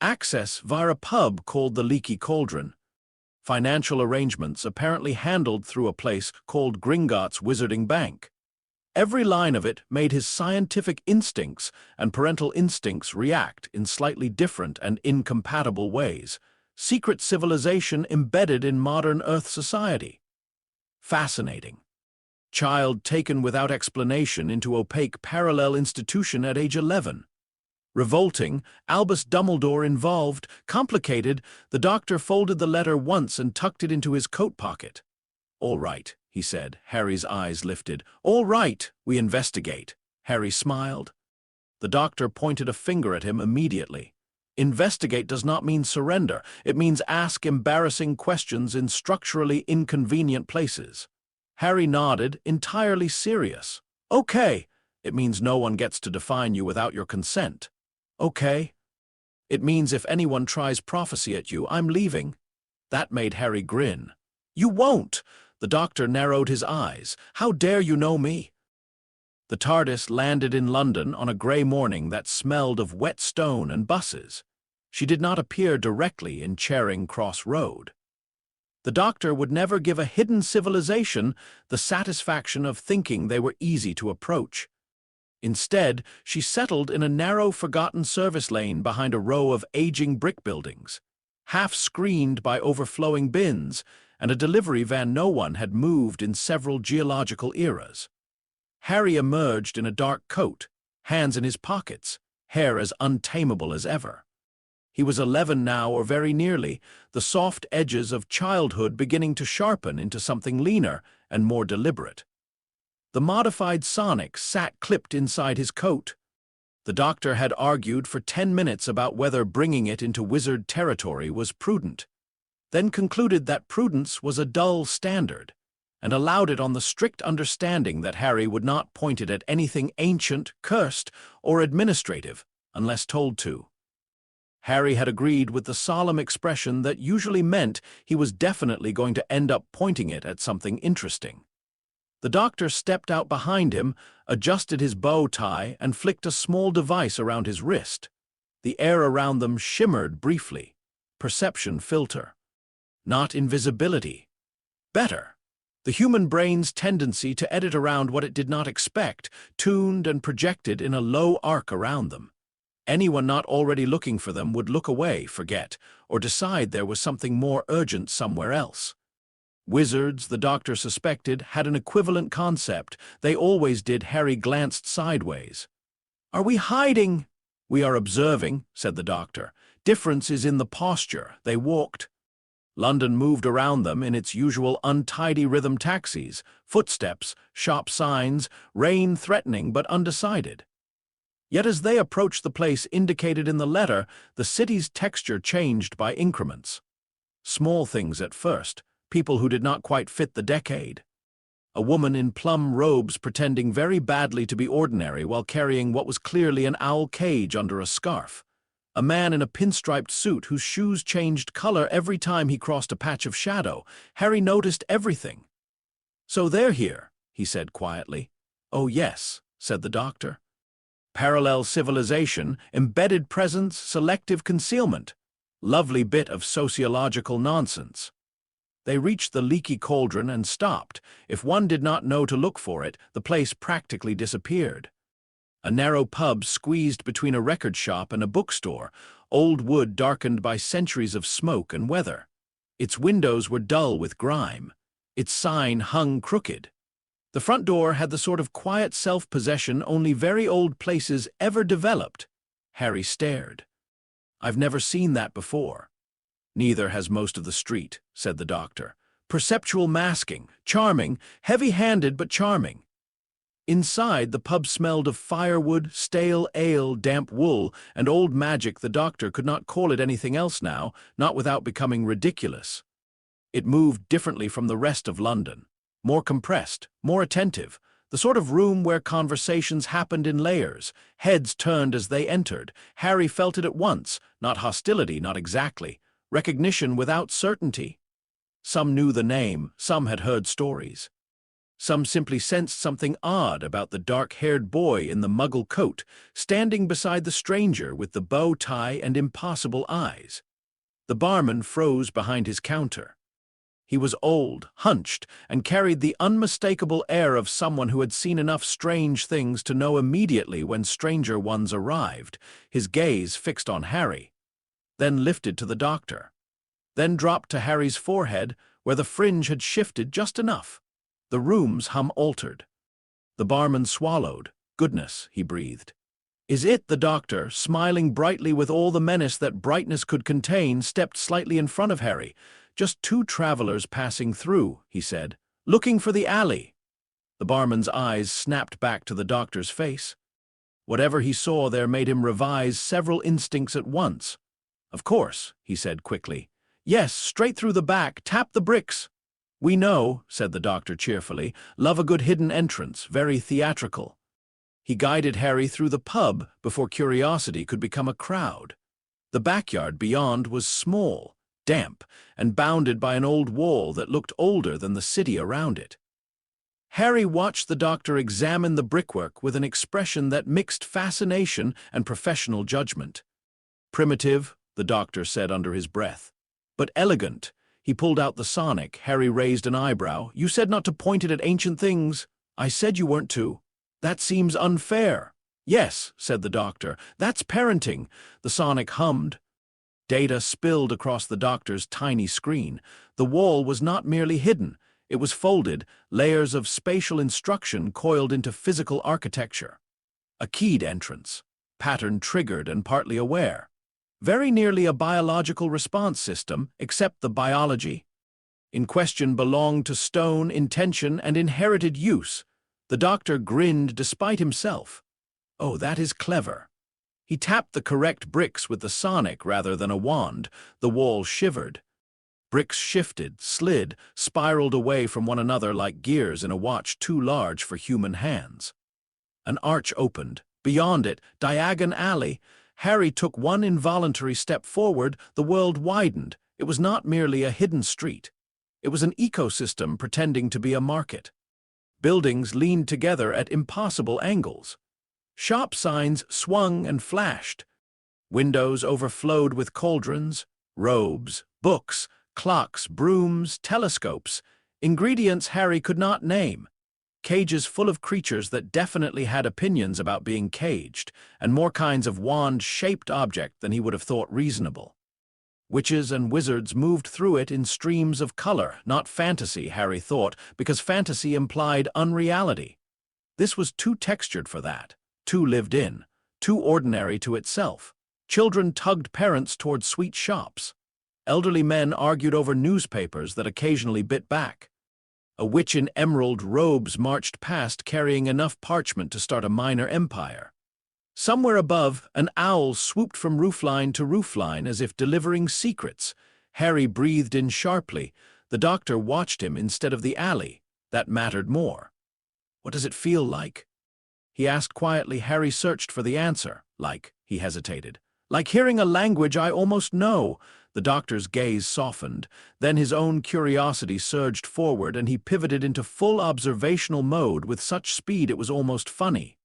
Access via a pub called the Leaky Cauldron. Financial arrangements apparently handled through a place called Gringotts Wizarding Bank. Every line of it made his scientific instincts and parental instincts react in slightly different and incompatible ways. Secret civilization embedded in modern Earth society. Fascinating. Child taken without explanation into opaque parallel institution at age 11. Revolting, Albus Dumbledore involved, complicated. The doctor folded the letter once and tucked it into his coat pocket. "All right," he said. Harry's eyes lifted. "All right, we investigate." Harry smiled. The doctor pointed a finger at him immediately. "Investigate does not mean surrender. It means ask embarrassing questions in structurally inconvenient places." Harry nodded, entirely serious. "Okay. It means no one gets to define you without your consent." "Okay." "It means if anyone tries prophecy at you, I'm leaving." That made Harry grin. "You won't!" The doctor narrowed his eyes. "How dare you know me?" The TARDIS landed in London on a grey morning that smelled of wet stone and buses. She did not appear directly in Charing Cross Road. The doctor would never give a hidden civilization the satisfaction of thinking they were easy to approach. Instead, she settled in a narrow, forgotten service lane behind a row of aging brick buildings, half screened by overflowing bins and a delivery van no one had moved in several geological eras. Harry emerged in a dark coat, hands in his pockets, hair as untamable as ever. He was 11 now, or very nearly, the soft edges of childhood beginning to sharpen into something leaner and more deliberate. The modified Sonic sat clipped inside his coat. The doctor had argued for 10 minutes about whether bringing it into wizard territory was prudent, then concluded that prudence was a dull standard, and allowed it on the strict understanding that Harry would not point it at anything ancient, cursed, or administrative, unless told to. Harry had agreed with the solemn expression that usually meant he was definitely going to end up pointing it at something interesting. The doctor stepped out behind him, adjusted his bow tie, and flicked a small device around his wrist. The air around them shimmered briefly. Perception filter. Not invisibility. Better. The human brain's tendency to edit around what it did not expect, tuned and projected in a low arc around them. Anyone not already looking for them would look away, forget, or decide there was something more urgent somewhere else. Wizards, the doctor suspected, had an equivalent concept. They always did. Harry glanced sideways. "Are we hiding?" "We are observing," said the doctor. "Difference is in the posture." They walked. London moved around them in its usual untidy rhythm: taxis, footsteps, shop signs, rain threatening but undecided. Yet as they approached the place indicated in the letter, the city's texture changed by increments. Small things at first, people who did not quite fit the decade. A woman in plum robes pretending very badly to be ordinary while carrying what was clearly an owl cage under a scarf. A man in a pinstriped suit whose shoes changed color every time he crossed a patch of shadow. Harry noticed everything. "So they're here," he said quietly. "Oh yes," said the doctor. "Parallel civilization, embedded presence, selective concealment. Lovely bit of sociological nonsense." They reached the leaky cauldron and stopped. If one did not know to look for it, the place practically disappeared. A narrow pub squeezed between a record shop and a bookstore, old wood darkened by centuries of smoke and weather. Its windows were dull with grime. Its sign hung crooked. The front door had the sort of quiet self-possession only very old places ever developed. Harry stared. "I've never seen that before." "Neither has most of the street," said the doctor. "Perceptual masking, charming, heavy-handed but charming." Inside, the pub smelled of firewood, stale ale, damp wool, and old magic. The doctor could not call it anything else now, not without becoming ridiculous. It moved differently from the rest of London. More compressed, more attentive, the sort of room where conversations happened in layers, heads turned as they entered. Harry felt it at once, not hostility, not exactly, recognition without certainty. Some knew the name, some had heard stories. Some simply sensed something odd about the dark-haired boy in the muggle coat, standing beside the stranger with the bow tie and impossible eyes. The barman froze behind his counter. He was old, hunched, and carried the unmistakable air of someone who had seen enough strange things to know immediately when stranger ones arrived, his gaze fixed on Harry, then lifted to the doctor, then dropped to Harry's forehead where the fringe had shifted just enough. The room's hum altered. The barman swallowed. "Goodness," he breathed. "Is it?" The doctor, smiling brightly with all the menace that brightness could contain, stepped slightly in front of Harry. "Just 2 travelers passing through," he said. "Looking for the alley." The barman's eyes snapped back to the doctor's face. Whatever he saw there made him revise several instincts at once. "Of course," he said quickly. "Yes, straight through the back, tap the bricks." "We know," said the doctor cheerfully. "Love a good hidden entrance, very theatrical." He guided Harry through the pub before curiosity could become a crowd. The backyard beyond was small, damp, and bounded by an old wall that looked older than the city around it. Harry watched the doctor examine the brickwork with an expression that mixed fascination and professional judgment. "Primitive," the doctor said under his breath, "but elegant." He pulled out the sonic. Harry raised an eyebrow. "You said not to point it at ancient things." "I said you weren't to." "That seems unfair." "Yes," said the doctor. "That's parenting." The sonic hummed. Data spilled across the doctor's tiny screen. The wall was not merely hidden. It was folded, layers of spatial instruction coiled into physical architecture. A keyed entrance, pattern triggered and partly aware. Very nearly a biological response system, except the biology in question belonged to stone, intention, and inherited use. The doctor grinned despite himself. "Oh, that is clever." He tapped the correct bricks with the sonic rather than a wand. The wall shivered. Bricks shifted, slid, spiraled away from one another like gears in a watch too large for human hands. An arch opened. Beyond it, Diagon Alley. Harry took one involuntary step forward. The world widened. It was not merely a hidden street. It was an ecosystem pretending to be a market. Buildings leaned together at impossible angles. Shop signs swung and flashed. Windows overflowed with cauldrons, robes, books, clocks, brooms, telescopes, ingredients Harry could not name. Cages full of creatures that definitely had opinions about being caged, and more kinds of wand-shaped object than he would have thought reasonable. Witches and wizards moved through it in streams of color, not fantasy, Harry thought, because fantasy implied unreality. This was too textured for that, too lived in, too ordinary to itself. Children tugged parents toward sweet shops. Elderly men argued over newspapers that occasionally bit back. A witch in emerald robes marched past carrying enough parchment to start a minor empire. Somewhere above, an owl swooped from roofline to roofline as if delivering secrets. Harry breathed in sharply. The doctor watched him instead of the alley. That mattered more. "What does it feel like?" he asked quietly. Harry searched for the answer. He hesitated. "Like hearing a language I almost know." The doctor's gaze softened. Then his own curiosity surged forward and he pivoted into full observational mode with such speed it was almost funny.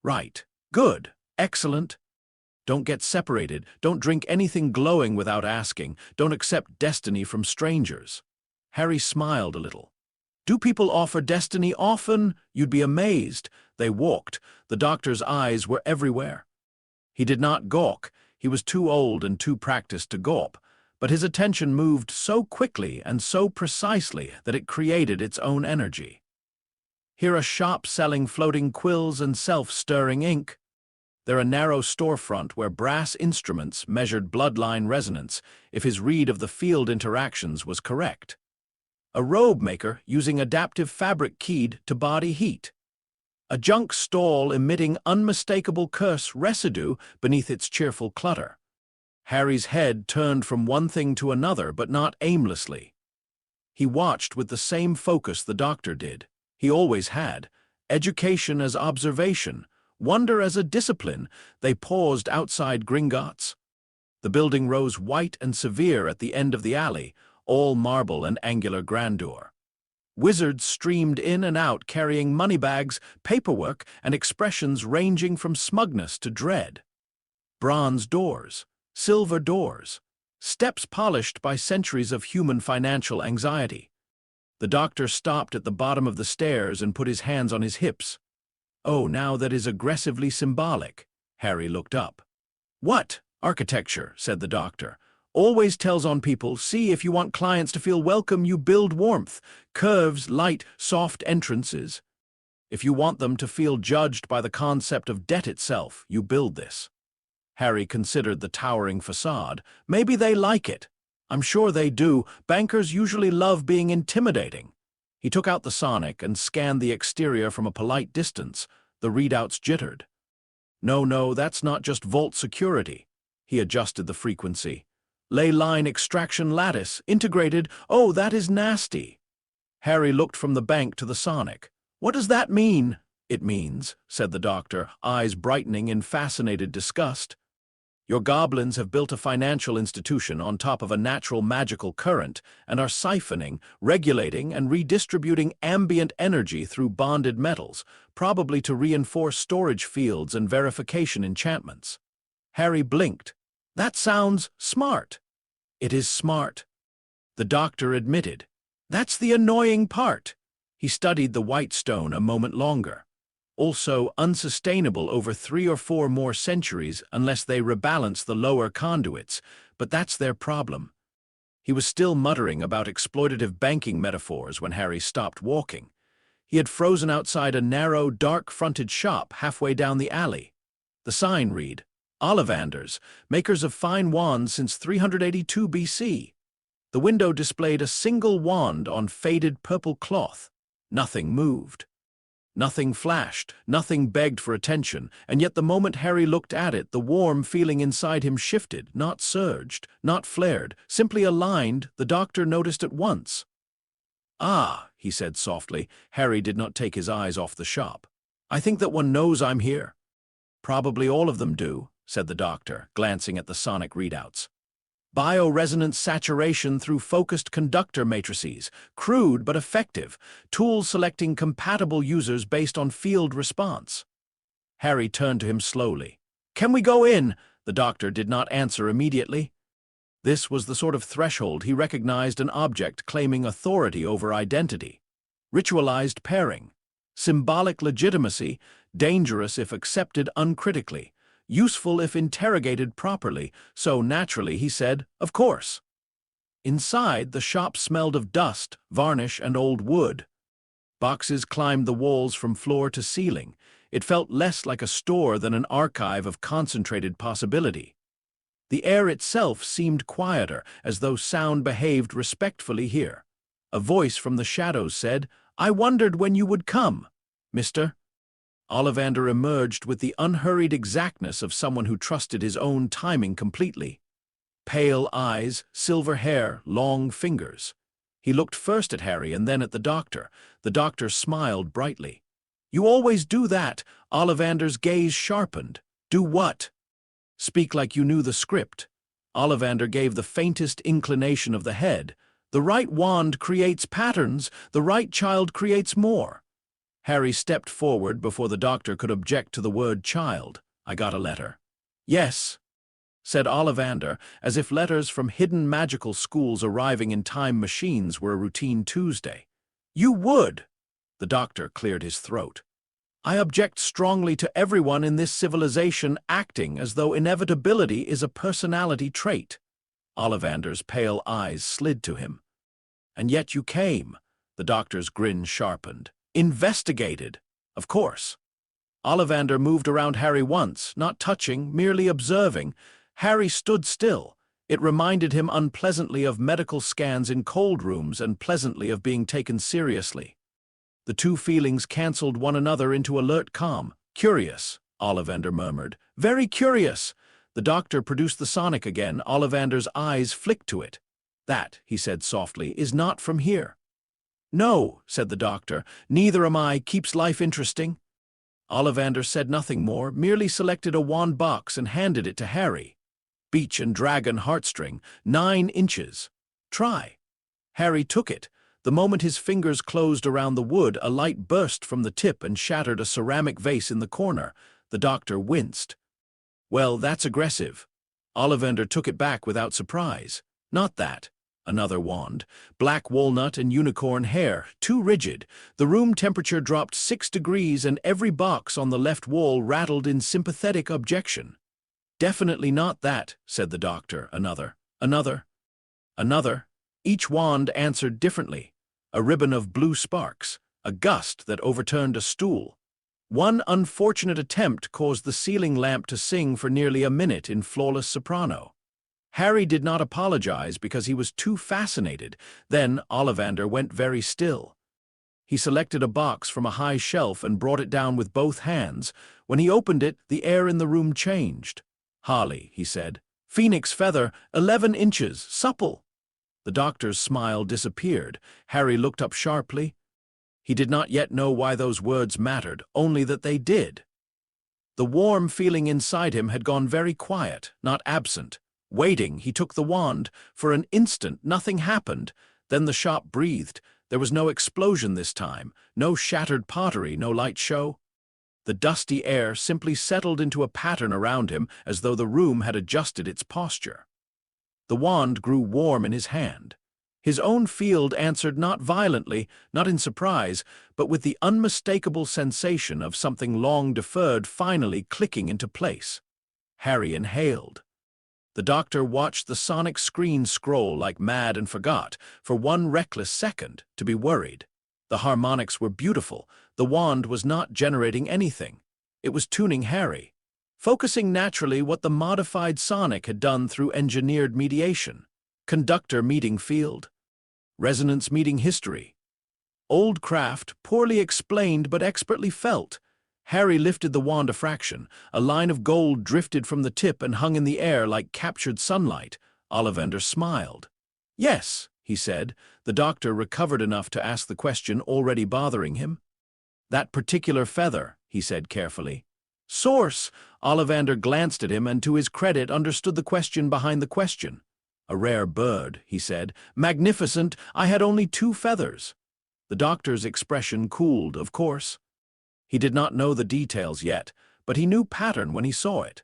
"Right. Good. Excellent. Don't get separated. Don't drink anything glowing without asking. Don't accept destiny from strangers." Harry smiled a little. "Do people offer destiny often? You'd be amazed." They walked. The doctor's eyes were everywhere. He did not gawk. He was too old and too practiced to gawp. But his attention moved so quickly and so precisely that it created its own energy. Here a shop selling floating quills and self-stirring ink. There a narrow storefront where brass instruments measured bloodline resonance if his read of the field interactions was correct. A robe maker using adaptive fabric keyed to body heat. A junk stall emitting unmistakable curse residue beneath its cheerful clutter. Harry's head turned from one thing to another, but not aimlessly. He watched with the same focus the doctor did. He always had. Education as observation, wonder as a discipline. They paused outside Gringotts. The building rose white and severe at the end of the alley, all marble and angular grandeur. Wizards streamed in and out carrying moneybags, paperwork, and expressions ranging from smugness to dread. Bronze doors, silver doors, steps polished by centuries of human financial anxiety. The doctor stopped at the bottom of the stairs and put his hands on his hips. "Oh, now that is aggressively symbolic." Harry looked up. "What?" "Architecture," said the doctor. "Always tells on people. See, if you want clients to feel welcome, you build warmth, curves, light, soft entrances. If you want them to feel judged by the concept of debt itself, you build this." Harry considered the towering facade. Maybe they like it. I'm sure they do. Bankers usually love being intimidating. He took out the sonic and scanned the exterior from a polite distance. The readouts jittered. No, that's not just vault security. He adjusted the frequency. Ley line extraction lattice, integrated. Oh, that is nasty. Harry looked from the bank to the sonic. "What does that mean?" "It means," said the doctor, eyes brightening in fascinated disgust, "your goblins have built a financial institution on top of a natural magical current and are siphoning, regulating, and redistributing ambient energy through bonded metals, probably to reinforce storage fields and verification enchantments." Harry blinked. "That sounds smart." "It is smart." The doctor admitted. That's the annoying part. He studied the white stone a moment longer. Also unsustainable over 3 or 4 more centuries unless they rebalance the lower conduits, but that's their problem. He was still muttering about exploitative banking metaphors when Harry stopped walking. He had frozen outside a narrow, dark-fronted shop halfway down the alley. The sign read, Ollivanders, makers of fine wands since 382 BC. The window displayed a single wand on faded purple cloth. Nothing moved. Nothing flashed, nothing begged for attention, and yet the moment Harry looked at it, the warm feeling inside him shifted, not surged, not flared, simply aligned. The doctor noticed at once. "Ah," he said softly. Harry did not take his eyes off the shop. "I think that one knows I'm here." "Probably all of them do," said the doctor, glancing at the sonic readouts. Bioresonance saturation through focused conductor matrices, crude but effective, tools selecting compatible users based on field response. Harry turned to him slowly. "Can we go in?" The doctor did not answer immediately. This was the sort of threshold he recognized an object claiming authority over identity. Ritualized pairing. Symbolic legitimacy, dangerous if accepted uncritically. Useful if interrogated properly, so naturally he said, "Of course." Inside, the shop smelled of dust, varnish, and old wood. Boxes climbed the walls from floor to ceiling. It felt less like a store than an archive of concentrated possibility. The air itself seemed quieter, as though sound behaved respectfully here. A voice from the shadows said, "I wondered when you would come, mister." Ollivander emerged with the unhurried exactness of someone who trusted his own timing completely. Pale eyes, silver hair, long fingers. He looked first at Harry and then at the doctor. The doctor smiled brightly. "You always do that." Ollivander's gaze sharpened. "Do what?" "Speak like you knew the script." Ollivander gave the faintest inclination of the head. "The right wand creates patterns, the right child creates more." Harry stepped forward before the doctor could object to the word child. "I got a letter." "Yes," said Ollivander, as if letters from hidden magical schools arriving in time machines were a routine Tuesday. "You would." The doctor cleared his throat. "I object strongly to everyone in this civilization acting as though inevitability is a personality trait." Ollivander's pale eyes slid to him. "And yet you came." The doctor's grin sharpened. "Investigated, of course." Ollivander moved around Harry once, not touching, merely observing. Harry stood still. It reminded him unpleasantly of medical scans in cold rooms and pleasantly of being taken seriously. The two feelings canceled one another into alert calm. "Curious," Ollivander murmured. "Very curious." The doctor produced the sonic again. Ollivander's eyes flicked to it. "That," he said softly, "is not from here." "No," said the doctor. "Neither am I. Keeps life interesting." Ollivander said nothing more, merely selected a wand box and handed it to Harry. "Beech and dragon heartstring, 9 inches. Try." Harry took it. The moment his fingers closed around the wood, a light burst from the tip and shattered a ceramic vase in the corner. The doctor winced. "Well, that's aggressive." Ollivander took it back without surprise. "Not that." Another wand. Black walnut and unicorn hair, too rigid. The room temperature dropped 6 degrees and every box on the left wall rattled in sympathetic objection. "Definitely not that," said the doctor. "Another. Another. Another." Each wand answered differently. A ribbon of blue sparks. A gust that overturned a stool. One unfortunate attempt caused the ceiling lamp to sing for nearly a minute in flawless soprano. Harry did not apologize because he was too fascinated. Then Ollivander went very still. He selected a box from a high shelf and brought it down with both hands. When he opened it, the air in the room changed. "Harley," he said. "Phoenix feather, 11 inches, supple." The doctor's smile disappeared. Harry looked up sharply. He did not yet know why those words mattered, only that they did. The warm feeling inside him had gone very quiet, not absent. Waiting, he took the wand. For an instant, nothing happened. Then the shop breathed. There was no explosion this time, no shattered pottery, no light show. The dusty air simply settled into a pattern around him as though the room had adjusted its posture. The wand grew warm in his hand. His own field answered not violently, not in surprise, but with the unmistakable sensation of something long deferred finally clicking into place. Harry inhaled. The doctor watched the sonic screen scroll like mad and forgot, for one reckless second, to be worried. The harmonics were beautiful. The wand was not generating anything. It was tuning Harry, focusing naturally what the modified sonic had done through engineered mediation. Conductor meeting field. Resonance meeting history. Old craft, poorly explained but expertly felt. Harry lifted the wand a fraction. A line of gold drifted from the tip and hung in the air like captured sunlight. Ollivander smiled. "Yes," he said. The doctor recovered enough to ask the question already bothering him. "That particular feather," he said carefully. "Source." Ollivander glanced at him and to his credit understood the question behind the question. "A rare bird," he said. "Magnificent. I had only 2 feathers." The doctor's expression cooled, of course. He did not know the details yet, but he knew pattern when he saw it.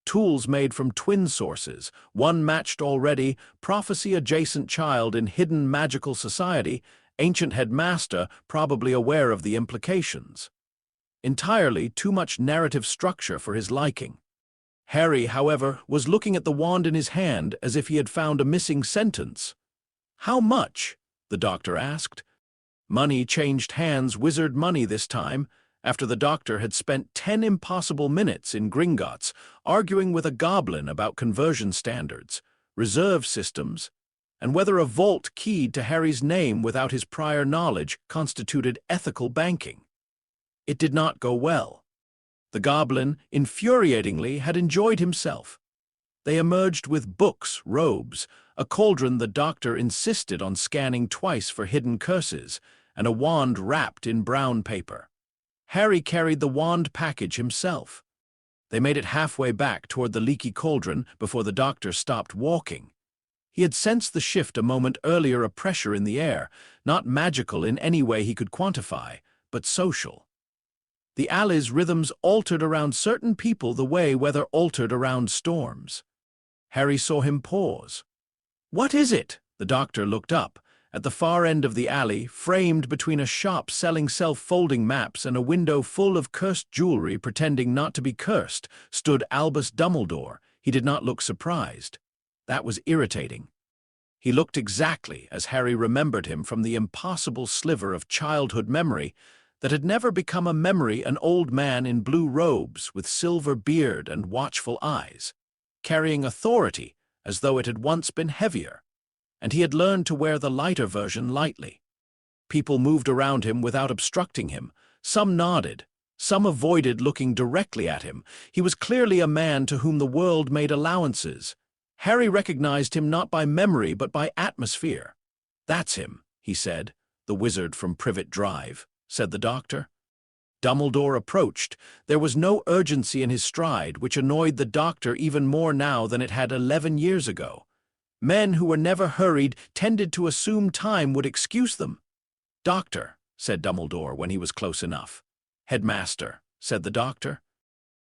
Tools made from twin sources, one matched already, prophecy-adjacent child in hidden magical society, ancient headmaster probably aware of the implications. Entirely too much narrative structure for his liking. Harry, however, was looking at the wand in his hand as if he had found a missing sentence. "How much?" the doctor asked. Money changed hands, wizard money this time, after the doctor had spent 10 impossible minutes in Gringotts arguing with a goblin about conversion standards, reserve systems, and whether a vault keyed to Harry's name without his prior knowledge constituted ethical banking. It did not go well. The goblin, infuriatingly, had enjoyed himself. They emerged with books, robes, a cauldron the doctor insisted on scanning twice for hidden curses, and a wand wrapped in brown paper. Harry carried the wand package himself. They made it halfway back toward the leaky cauldron before the doctor stopped walking. He had sensed the shift a moment earlier, a pressure in the air, not magical in any way he could quantify, but social. The alley's rhythms altered around certain people the way weather altered around storms. Harry saw him pause. "What is it?" The doctor looked up. At the far end of the alley, framed between a shop selling self-folding maps and a window full of cursed jewelry pretending not to be cursed, stood Albus Dumbledore. He did not look surprised. That was irritating. He looked exactly as Harry remembered him from the impossible sliver of childhood memory that had never become a memory, an old man in blue robes with silver beard and watchful eyes, carrying authority as though it had once been heavier, and he had learned to wear the lighter version lightly. People moved around him without obstructing him. Some nodded, some avoided looking directly at him. He was clearly a man to whom the world made allowances. Harry recognized him not by memory but by atmosphere. "That's him," he said. "The wizard from Privet Drive," said the doctor. Dumbledore approached. There was no urgency in his stride, which annoyed the doctor even more now than it had 11 years ago. Men who were never hurried tended to assume time would excuse them. "Doctor," said Dumbledore when he was close enough. "Headmaster," said the doctor.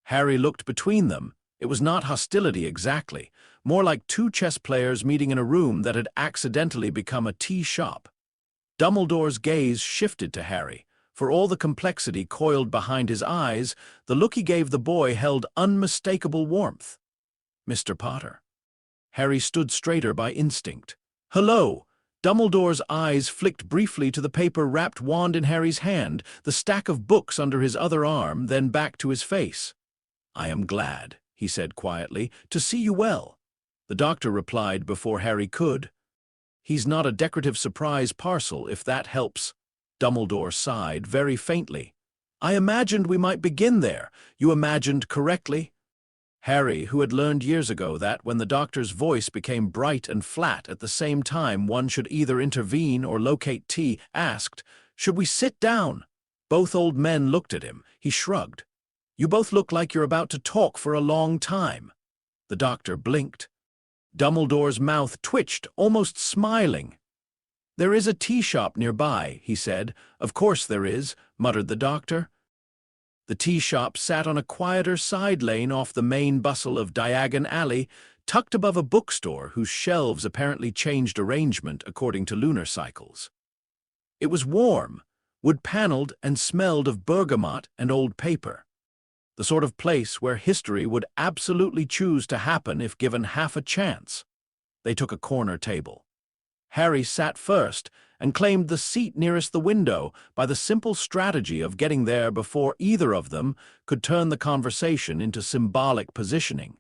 Harry looked between them. It was not hostility exactly, more like 2 chess players meeting in a room that had accidentally become a tea shop. Dumbledore's gaze shifted to Harry. For all the complexity coiled behind his eyes, the look he gave the boy held unmistakable warmth. "Mr. Potter." Harry stood straighter by instinct. "Hello!" Dumbledore's eyes flicked briefly to the paper-wrapped wand in Harry's hand, the stack of books under his other arm, then back to his face. "I am glad," he said quietly, "to see you well." The doctor replied before Harry could. "He's not a decorative surprise parcel, if that helps." Dumbledore sighed very faintly. "I imagined we might begin there. You imagined correctly." Harry, who had learned years ago that when the doctor's voice became bright and flat at the same time one should either intervene or locate tea, asked, "Should we sit down?" Both old men looked at him. He shrugged. "You both look like you're about to talk for a long time." The doctor blinked. Dumbledore's mouth twitched, almost smiling. "There is a tea shop nearby," he said. "Of course there is," muttered the doctor. The tea shop sat on a quieter side lane off the main bustle of Diagon Alley, tucked above a bookstore whose shelves apparently changed arrangement according to lunar cycles. It was warm, wood-paneled, and smelled of bergamot and old paper. The sort of place where history would absolutely choose to happen if given half a chance. They took a corner table. Harry sat first and claimed the seat nearest the window by the simple strategy of getting there before either of them could turn the conversation into symbolic positioning.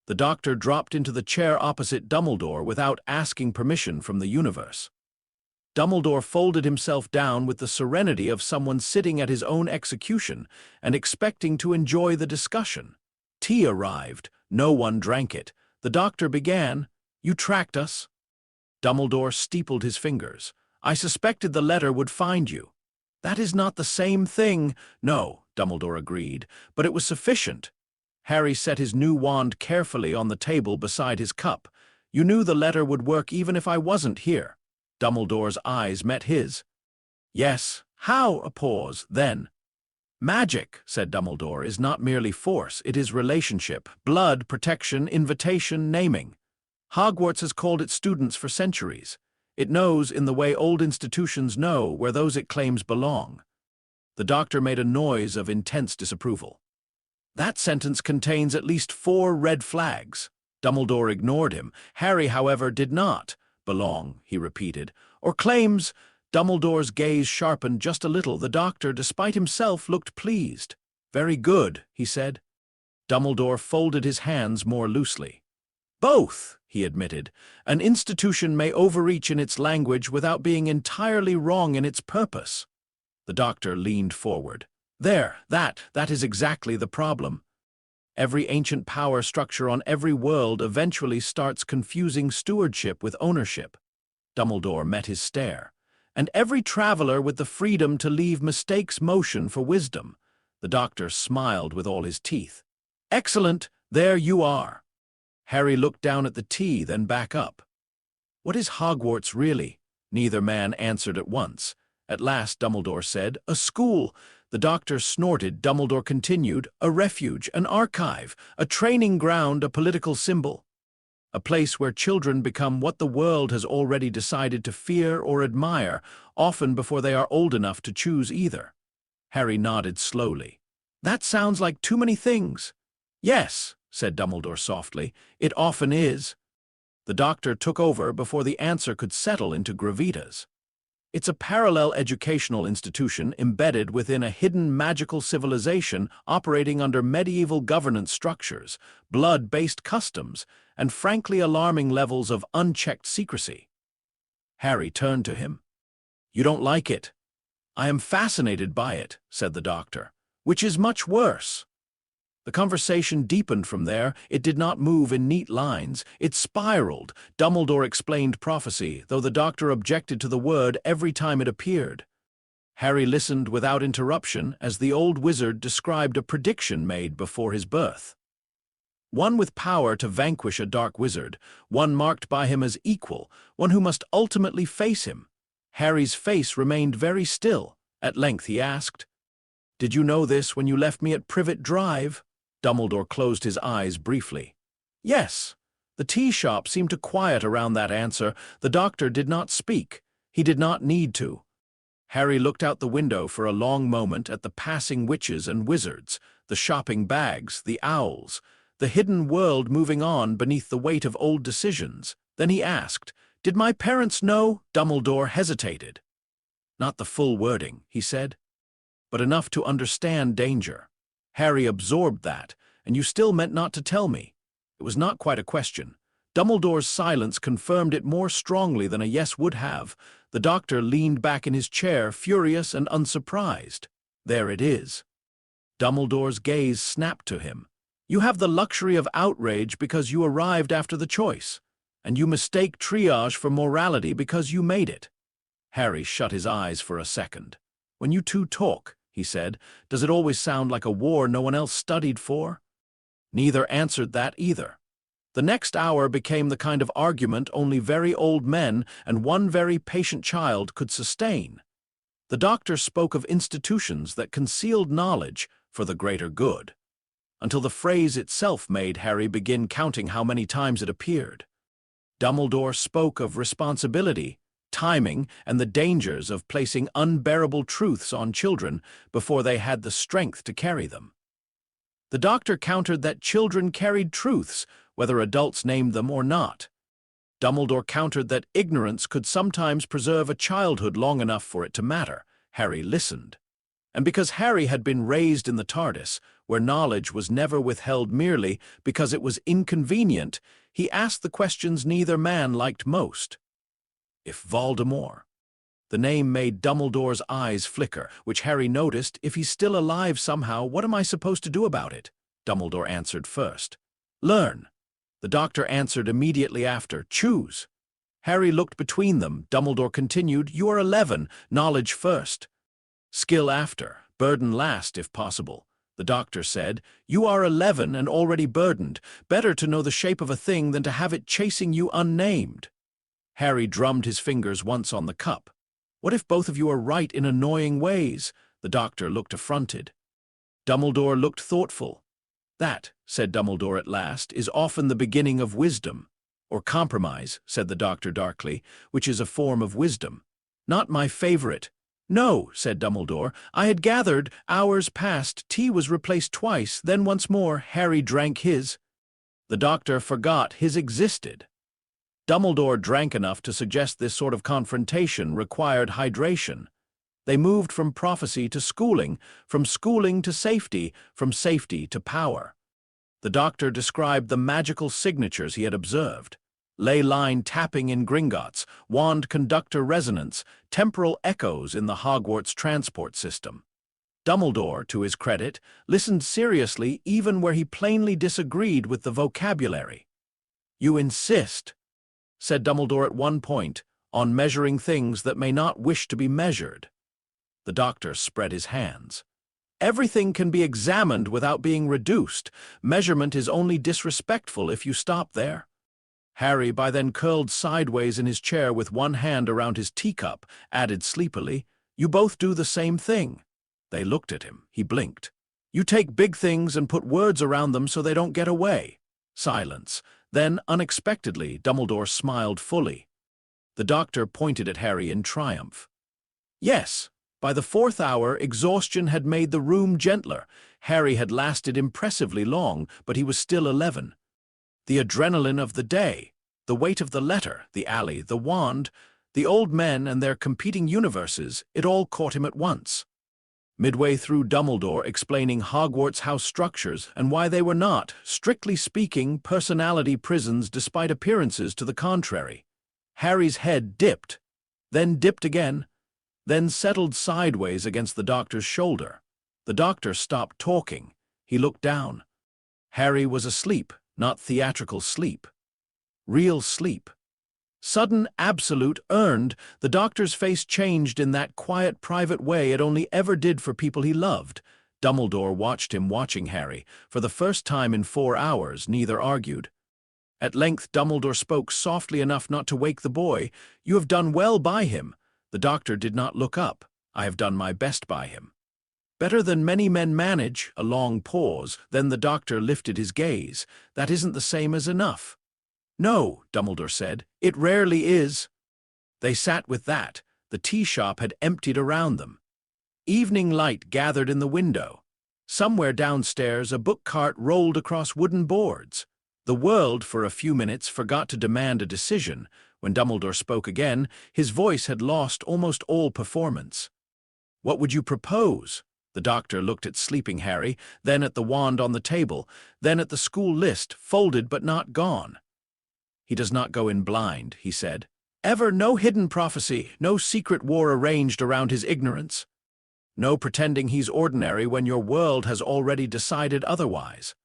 The Doctor dropped into the chair opposite Dumbledore without asking permission from the universe. Dumbledore folded himself down with the serenity of someone sitting at his own execution and expecting to enjoy the discussion. Tea arrived. No one drank it. The Doctor began, "You tracked us?" Dumbledore steepled his fingers. "I suspected the letter would find you." "That is not the same thing." "No," Dumbledore agreed, "but it was sufficient." Harry set his new wand carefully on the table beside his cup. "You knew the letter would work even if I wasn't here." Dumbledore's eyes met his. "Yes. How?" A pause. Then, "Magic," said Dumbledore, "is not merely force, it is relationship, blood, protection, invitation, naming. Hogwarts has called its students for centuries. It knows, in the way old institutions know, where those it claims belong." The Doctor made a noise of intense disapproval. "That sentence contains at least 4 red flags." Dumbledore ignored him. Harry, however, did not. "Belong," he repeated. "Or claims." Dumbledore's gaze sharpened just a little. The Doctor, despite himself, looked pleased. "Very good," he said. Dumbledore folded his hands more loosely. "Both," he admitted. "An institution may overreach in its language without being entirely wrong in its purpose." The Doctor leaned forward. That is exactly the problem. Every ancient power structure on every world eventually starts confusing stewardship with ownership." Dumbledore met his stare. "And every traveler with the freedom to leave mistakes motion for wisdom." The Doctor smiled with all his teeth. "Excellent, there you are." Harry looked down at the tea, then back up. "What is Hogwarts really?" Neither man answered at once. At last Dumbledore said, "A school." The Doctor snorted. Dumbledore continued, "A refuge, an archive, a training ground, a political symbol. A place where children become what the world has already decided to fear or admire, often before they are old enough to choose either." Harry nodded slowly. "That sounds like too many things." "Yes," said Dumbledore softly, "it often is." The Doctor took over before the answer could settle into gravitas. "It's a parallel educational institution embedded within a hidden magical civilization operating under medieval governance structures, blood-based customs, and frankly alarming levels of unchecked secrecy." Harry turned to him. "You don't like it?" "I am fascinated by it," said the Doctor, "which is much worse." The conversation deepened from there. It did not move in neat lines. It spiraled. Dumbledore explained prophecy, though the Doctor objected to the word every time it appeared. Harry listened without interruption as the old wizard described a prediction made before his birth. One with power to vanquish a dark wizard, one marked by him as equal, one who must ultimately face him. Harry's face remained very still. At length he asked, "Did you know this when you left me at Privet Drive?" Dumbledore closed his eyes briefly. "Yes." The tea shop seemed to quiet around that answer. The Doctor did not speak. He did not need to. Harry looked out the window for a long moment at the passing witches and wizards, the shopping bags, the owls, the hidden world moving on beneath the weight of old decisions. Then he asked, "Did my parents know?" Dumbledore hesitated. "Not the full wording," he said, "but enough to understand danger." Harry absorbed that. "And you still meant not to tell me." It was not quite a question. Dumbledore's silence confirmed it more strongly than a yes would have. The Doctor leaned back in his chair, furious and unsurprised. "There it is." Dumbledore's gaze snapped to him. "You have the luxury of outrage because you arrived after the choice, and you mistake triage for morality because you made it." Harry shut his eyes for a second. "When you two talk," he said, "does it always sound like a war no one else studied for?" Neither answered that either. The next hour became the kind of argument only very old men and one very patient child could sustain. The Doctor spoke of institutions that concealed knowledge for the greater good. until the phrase itself made Harry begin counting how many times it appeared. Dumbledore spoke of responsibility, timing, and the dangers of placing unbearable truths on children before they had the strength to carry them. The Doctor countered that children carried truths, whether adults named them or not. Dumbledore countered that ignorance could sometimes preserve a childhood long enough for it to matter. Harry listened. And because Harry had been raised in the TARDIS, where knowledge was never withheld merely because it was inconvenient, he asked the questions neither man liked most. If Voldemort? The name made Dumbledore's eyes flicker, which Harry noticed. If he's still alive somehow, what am I supposed to do about it? Dumbledore answered first. Learn. The Doctor answered immediately after. Choose. Harry looked between them. Dumbledore continued, You are 11, knowledge first. Skill after, burden last if possible. The Doctor said, You are 11 and already burdened. Better to know the shape of a thing than to have it chasing you unnamed. Harry drummed his fingers once on the cup. What if both of you are right in annoying ways? The Doctor looked affronted. Dumbledore looked thoughtful. That, said Dumbledore at last, is often the beginning of wisdom. Or compromise, said the Doctor darkly, which is a form of wisdom. Not my favorite. No, said Dumbledore. I had gathered. Hours passed. Tea was replaced twice. Then once more, Harry drank his. The Doctor forgot his existed. Dumbledore drank enough to suggest this sort of confrontation required hydration. They moved from prophecy to schooling, from schooling to safety, from safety to power. The Doctor described the magical signatures he had observed. Ley line tapping in Gringotts, wand conductor resonance, temporal echoes in the Hogwarts transport system. Dumbledore, to his credit, listened seriously even where he plainly disagreed with the vocabulary. You insist, said Dumbledore at one point, on measuring things that may not wish to be measured. The Doctor spread his hands. Everything can be examined without being reduced. Measurement is only disrespectful if you stop there. Harry, by then curled sideways in his chair with one hand around his teacup, added sleepily, You both do the same thing. They looked at him. He blinked. You take big things and put words around them so they don't get away. Silence. Then, unexpectedly, Dumbledore smiled fully. The Doctor pointed at Harry in triumph. Yes, by the 4th hour, exhaustion had made the room gentler. Harry had lasted impressively long, but he was still 11. The adrenaline of the day, the weight of the letter, the alley, the wand, the old men and their competing universes, it all caught him at once. Midway through, Dumbledore explaining Hogwarts house structures and why they were not, strictly speaking, personality prisons despite appearances to the contrary. Harry's head dipped, then dipped again, then settled sideways against the Doctor's shoulder. The Doctor stopped talking. He looked down. Harry was asleep, not theatrical sleep. Real sleep. Sudden, absolute, earned, the Doctor's face changed in that quiet, private way it only ever did for people he loved. Dumbledore watched him watching Harry. For the first time in 4 hours, neither argued. At length Dumbledore spoke softly enough not to wake the boy. You have done well by him. The Doctor did not look up. I have done my best by him. Better than many men manage. A long pause. Then the Doctor lifted his gaze. That isn't the same as enough. No, Dumbledore said. It rarely is. They sat with that. The tea shop had emptied around them. Evening light gathered in the window. Somewhere downstairs, a book cart rolled across wooden boards. The world, for a few minutes, forgot to demand a decision. When Dumbledore spoke again, his voice had lost almost all performance. What would you propose? The Doctor looked at sleeping Harry, then at the wand on the table, then at the school list, folded but not gone. He does not go in blind, he said. Ever no hidden prophecy, no secret war arranged around his ignorance. No pretending he's ordinary when your world has already decided otherwise.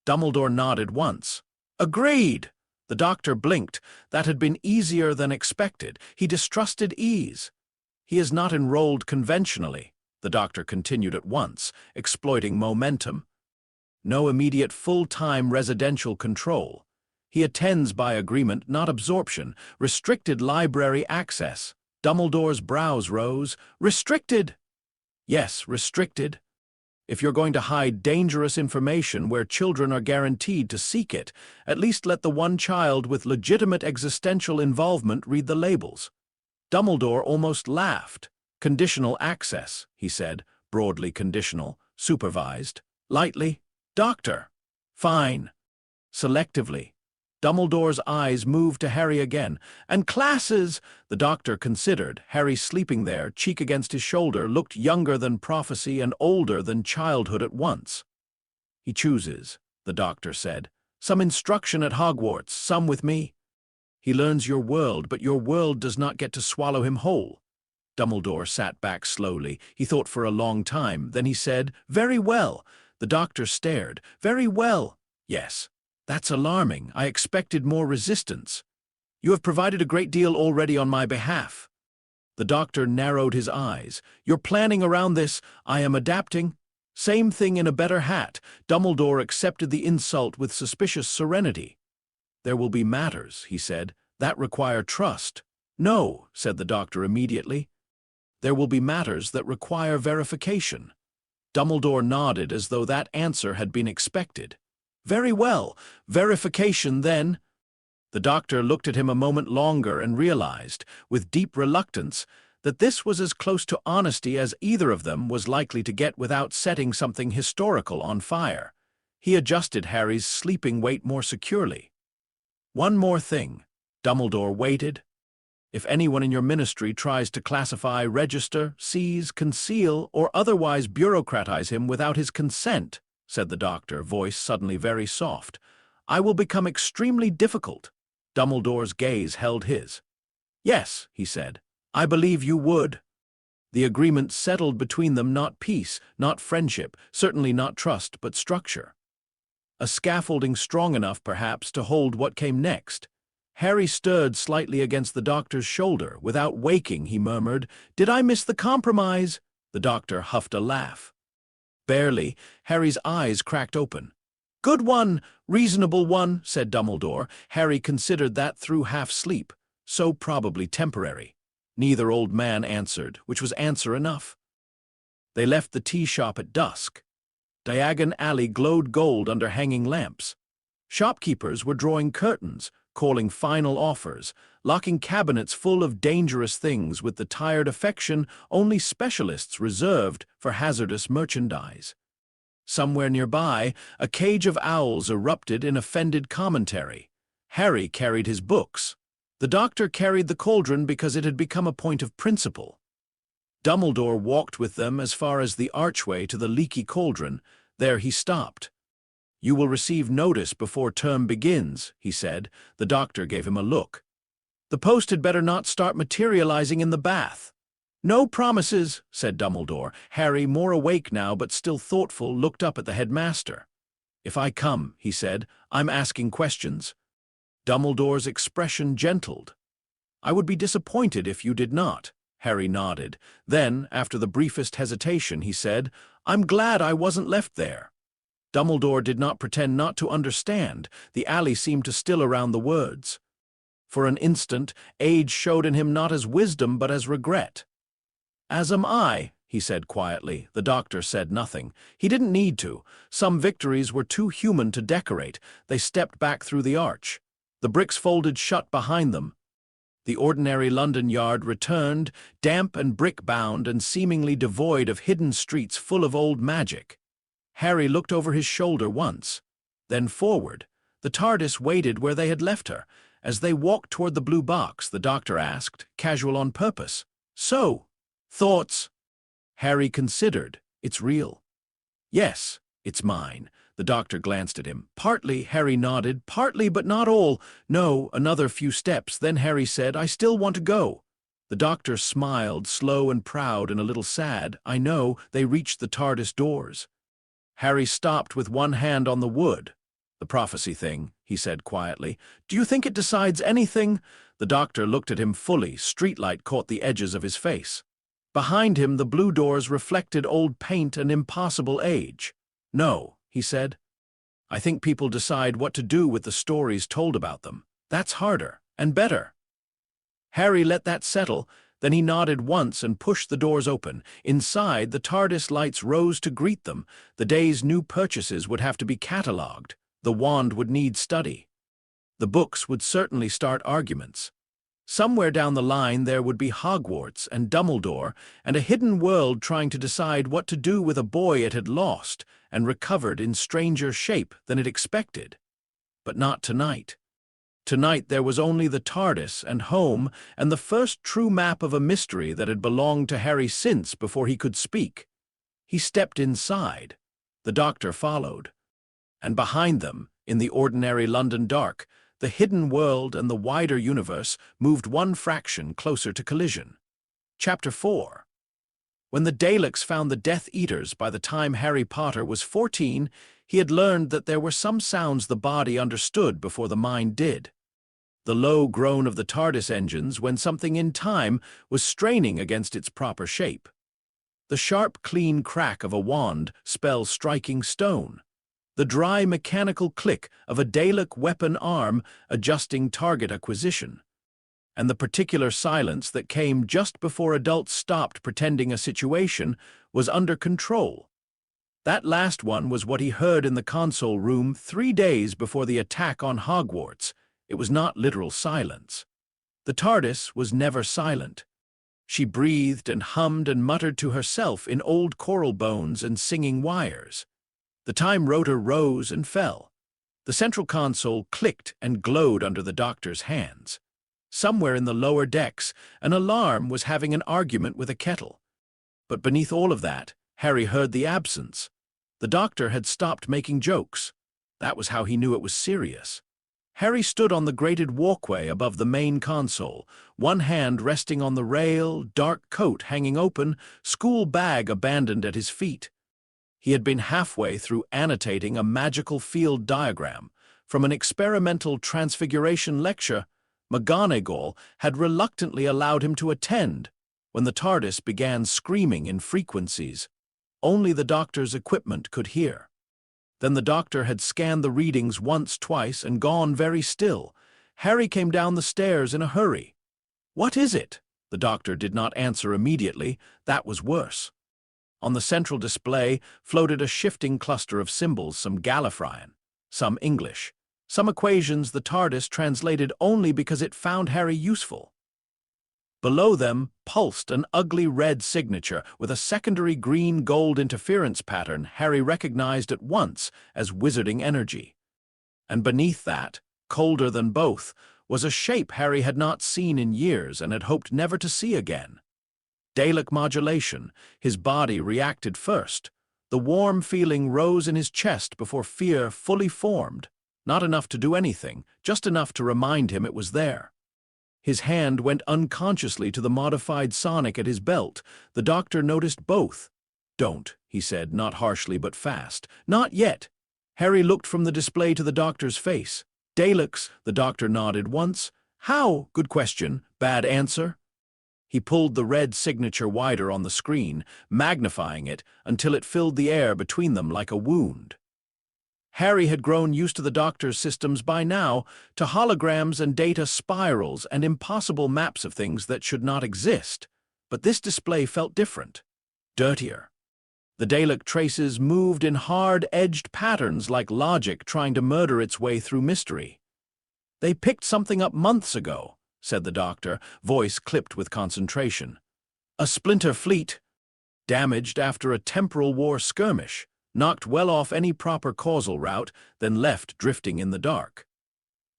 Dumbledore nodded once. Agreed! The Doctor blinked. That had been easier than expected. He distrusted ease. He is not enrolled conventionally, the Doctor continued at once, exploiting momentum. No immediate full-time residential control. He attends by agreement, not absorption. Restricted library access. Dumbledore's brows rose. Restricted! Yes, restricted. If you're going to hide dangerous information where children are guaranteed to seek it, at least let the one child with legitimate existential involvement read the labels. Dumbledore almost laughed. Conditional access, he said, broadly conditional, supervised. Lightly, Doctor. Fine. Selectively. Dumbledore's eyes moved to Harry again. And classes, the Doctor considered. Harry, sleeping there, cheek against his shoulder, looked younger than prophecy and older than childhood at once. He chooses, the Doctor said. Some instruction at Hogwarts, some with me. He learns your world, but your world does not get to swallow him whole. Dumbledore sat back slowly. He thought for a long time. Then he said, "Very well." The Doctor stared. "Very well." "Yes. That's alarming. I expected more resistance. You have provided a great deal already on my behalf." The Doctor narrowed his eyes. "You're planning around this. I am adapting." "Same thing in a better hat." Dumbledore accepted the insult with suspicious serenity. "There will be matters," he said, "that require trust." "No," said the Doctor immediately. "There will be matters that require verification." Dumbledore nodded as though that answer had been expected. "Very well. Verification, then." The Doctor looked at him a moment longer and realized, with deep reluctance, that this was as close to honesty as either of them was likely to get without setting something historical on fire. He adjusted Harry's sleeping weight more securely. "One more thing." Dumbledore waited. "If anyone in your ministry tries to classify, register, seize, conceal, or otherwise bureaucratize him without his consent," said the Doctor, voice suddenly very soft, "I will become extremely difficult." Dumbledore's gaze held his. "Yes," he said, "I believe you would." The agreement settled between them not peace, not friendship, certainly not trust, but structure. A scaffolding strong enough, perhaps, to hold what came next. Harry stirred slightly against the Doctor's shoulder. Without waking, he murmured, "Did I miss the compromise?" The Doctor huffed a laugh. Barely. Harry's eyes cracked open. "Good one, reasonable one," said Dumbledore. Harry considered that through half-sleep, so probably temporary. Neither old man answered, which was answer enough. They left the tea shop at dusk. Diagon Alley glowed gold under hanging lamps. Shopkeepers were drawing curtains, calling final offers, locking cabinets full of dangerous things with the tired affection only specialists reserved for hazardous merchandise. Somewhere nearby, a cage of owls erupted in offended commentary. Harry carried his books. The Doctor carried the cauldron because it had become a point of principle. Dumbledore walked with them as far as the archway to the leaky cauldron. There he stopped. "You will receive notice before term begins," he said. The Doctor gave him a look. "The post had better not start materializing in the bath." "No promises," said Dumbledore. Harry, more awake now but still thoughtful, looked up at the headmaster. "If I come," he said, "I'm asking questions." Dumbledore's expression gentled. "I would be disappointed if you did not." Harry nodded. Then, after the briefest hesitation, he said, "I'm glad I wasn't left there." Dumbledore did not pretend not to understand. The alley seemed to still around the words. For an instant, age showed in him not as wisdom but as regret. "As am I," he said quietly. The Doctor said nothing. He didn't need to. Some victories were too human to decorate. They stepped back through the arch. The bricks folded shut behind them. The ordinary London yard returned, damp and brick-bound and seemingly devoid of hidden streets full of old magic. Harry looked over his shoulder once, then forward. The TARDIS waited where they had left her. As they walked toward the blue box, the Doctor asked, casual on purpose, "So, thoughts?" Harry considered. "It's real." "Yes, it's mine." The Doctor glanced at him. "Partly," Harry nodded. "Partly, but not all." "No," another few steps. Then Harry said, "I still want to go." The Doctor smiled, slow and proud and a little sad. "I know." They reached the TARDIS doors. Harry stopped with one hand on the wood. "The prophecy thing," he said quietly. "Do you think it decides anything?" The Doctor looked at him fully. Streetlight caught the edges of his face. Behind him, the blue doors reflected old paint and impossible age. "No," he said. "I think people decide what to do with the stories told about them. That's harder and better." Harry let that settle, Then he nodded once and pushed the doors open. Inside, the TARDIS lights rose to greet them. The day's new purchases would have to be catalogued. The wand would need study. The books would certainly start arguments. Somewhere down the line there would be Hogwarts and Dumbledore and a hidden world trying to decide what to do with a boy it had lost and recovered in stranger shape than it expected. But not tonight. Tonight there was only the TARDIS and home and the first true map of a mystery that had belonged to Harry since before he could speak. He stepped inside. The Doctor followed. And behind them, in the ordinary London dark, the hidden world and the wider universe moved one fraction closer to collision. Chapter 4. When the Daleks found the Death Eaters by the time Harry Potter was 14, he had learned that there were some sounds the body understood before the mind did. The low groan of the TARDIS engines when something in time was straining against its proper shape. The sharp, clean crack of a wand spell striking stone. The dry mechanical click of a Dalek weapon arm adjusting target acquisition. And the particular silence that came just before adults stopped pretending a situation was under control. That last one was what he heard in the console room 3 days before the attack on Hogwarts. It was not literal silence. The TARDIS was never silent. She breathed and hummed and muttered to herself in old coral bones and singing wires. The time rotor rose and fell. The central console clicked and glowed under the Doctor's hands. Somewhere in the lower decks, an alarm was having an argument with a kettle. But beneath all of that, Harry heard the absence. The Doctor had stopped making jokes. That was how he knew it was serious. Harry stood on the grated walkway above the main console, one hand resting on the rail, dark coat hanging open, school bag abandoned at his feet. He had been halfway through annotating a magical field diagram. From an experimental transfiguration lecture McGonagall had reluctantly allowed him to attend when the TARDIS began screaming in frequencies only the Doctor's equipment could hear. Then the Doctor had scanned the readings once, twice, and gone very still. Harry came down the stairs in a hurry. "What is it?" The Doctor did not answer immediately. That was worse. On the central display floated a shifting cluster of symbols, some Gallifreyan, some English, some equations the TARDIS translated only because it found Harry useful. Below them pulsed an ugly red signature with a secondary green-gold interference pattern Harry recognized at once as wizarding energy. And beneath that, colder than both, was a shape Harry had not seen in years and had hoped never to see again. Dalek modulation. His body reacted first. The warm feeling rose in his chest before fear fully formed. Not enough to do anything, just enough to remind him it was there. His hand went unconsciously to the modified sonic at his belt. The Doctor noticed both. "Don't," he said, not harshly but fast. "Not yet." Harry looked from the display to the Doctor's face. "Daleks," the Doctor nodded once. "How? Good question. Bad answer." He pulled the red signature wider on the screen, magnifying it until it filled the air between them like a wound. Harry had grown used to the Doctor's systems by now, to holograms and data spirals and impossible maps of things that should not exist. But this display felt different, dirtier. The Dalek traces moved in hard-edged patterns like logic trying to murder its way through mystery. "They picked something up months ago," said the Doctor, voice clipped with concentration. "A splinter fleet, damaged after a temporal war skirmish. Knocked well off any proper causal route, then left drifting in the dark.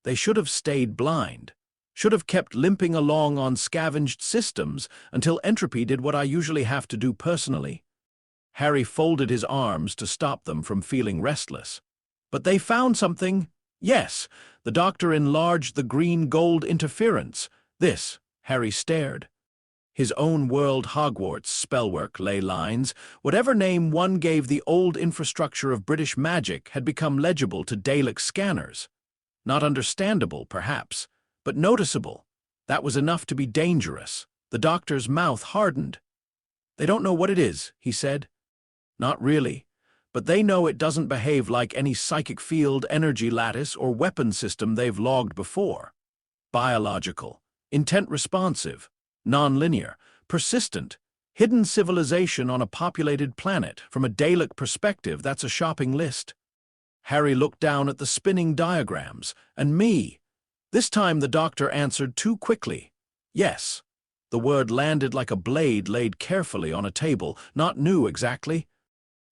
They should have stayed blind, should have kept limping along on scavenged systems until entropy did what I usually have to do personally." Harry folded his arms to stop them from feeling restless. "But they found something." "Yes." The Doctor enlarged the green-gold interference. "This." Harry stared. His own world Hogwarts spellwork ley lines, whatever name one gave the old infrastructure of British magic had become legible to Dalek scanners. Not understandable, perhaps, but noticeable. That was enough to be dangerous. The Doctor's mouth hardened. "They don't know what it is," he said. "Not really, but they know it doesn't behave like any psychic field, energy lattice, or weapon system they've logged before. Biological, intent responsive. Non-linear, persistent, hidden civilization on a populated planet. From a Dalek perspective, that's a shopping list. Harry looked down at the spinning diagrams. And me. This time the doctor answered too quickly. Yes. The word landed like a blade laid carefully on a table, not new exactly.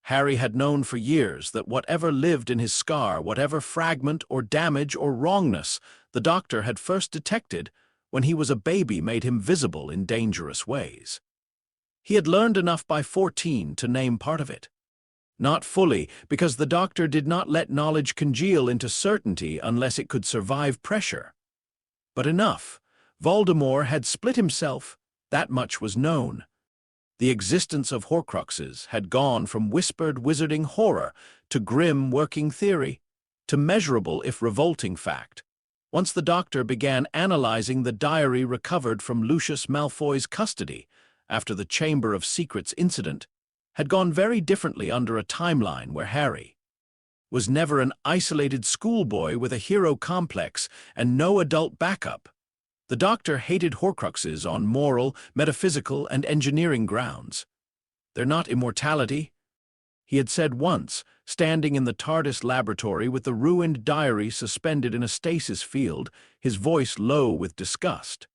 Harry had known for years that whatever lived in his scar, whatever fragment or damage or wrongness the doctor had first detected when he was a baby, made him visible in dangerous ways. He had learned enough by 14 to name part of it. Not fully, because the doctor did not let knowledge congeal into certainty unless it could survive pressure. But enough. Voldemort had split himself, that much was known. The existence of Horcruxes had gone from whispered wizarding horror to grim working theory, to measurable if revolting fact. Once the doctor began analyzing the diary recovered from Lucius Malfoy's custody after the Chamber of Secrets incident, had gone very differently under a timeline where Harry was never an isolated schoolboy with a hero complex and no adult backup. The doctor hated Horcruxes on moral, metaphysical, and engineering grounds. They're not immortality, he had said once, standing in the TARDIS laboratory with the ruined diary suspended in a stasis field, his voice low with disgust.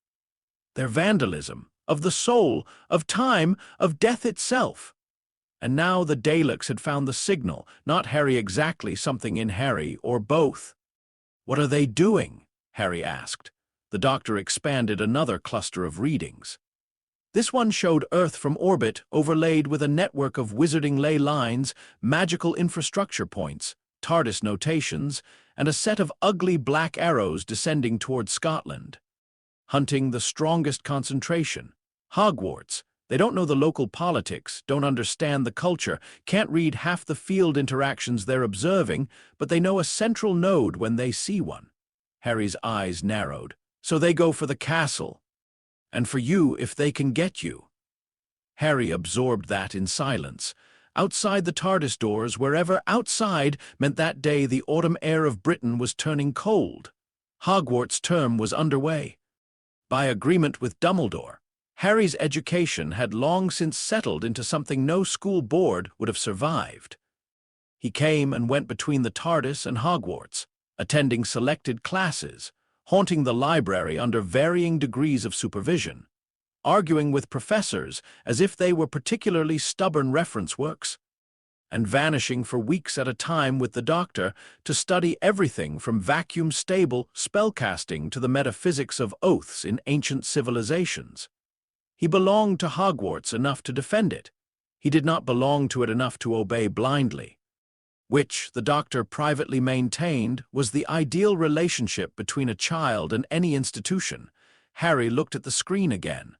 They're vandalism, of the soul, of time, of death itself. And now the Daleks had found the signal, not Harry exactly, something in Harry, or both. What are they doing? Harry asked. The doctor expanded another cluster of readings. This one showed Earth from orbit overlaid with a network of wizarding ley lines, magical infrastructure points, TARDIS notations, and a set of ugly black arrows descending toward Scotland. Hunting the strongest concentration. Hogwarts. They don't know the local politics, don't understand the culture, can't read half the field interactions they're observing, but they know a central node when they see one. Harry's eyes narrowed. So they go for the castle. And for you if they can get you. Harry absorbed that in silence. Outside the TARDIS doors, wherever outside meant that day the autumn air of Britain was turning cold. Hogwarts' term was underway. By agreement with Dumbledore, Harry's education had long since settled into something no school board would have survived. He came and went between the TARDIS and Hogwarts, attending selected classes, haunting the library under varying degrees of supervision, arguing with professors as if they were particularly stubborn reference works, and vanishing for weeks at a time with the doctor to study everything from vacuum-stable spellcasting to the metaphysics of oaths in ancient civilizations. He belonged to Hogwarts enough to defend it. He did not belong to it enough to obey blindly. Which, the doctor privately maintained, was the ideal relationship between a child and any institution. Harry looked at the screen again.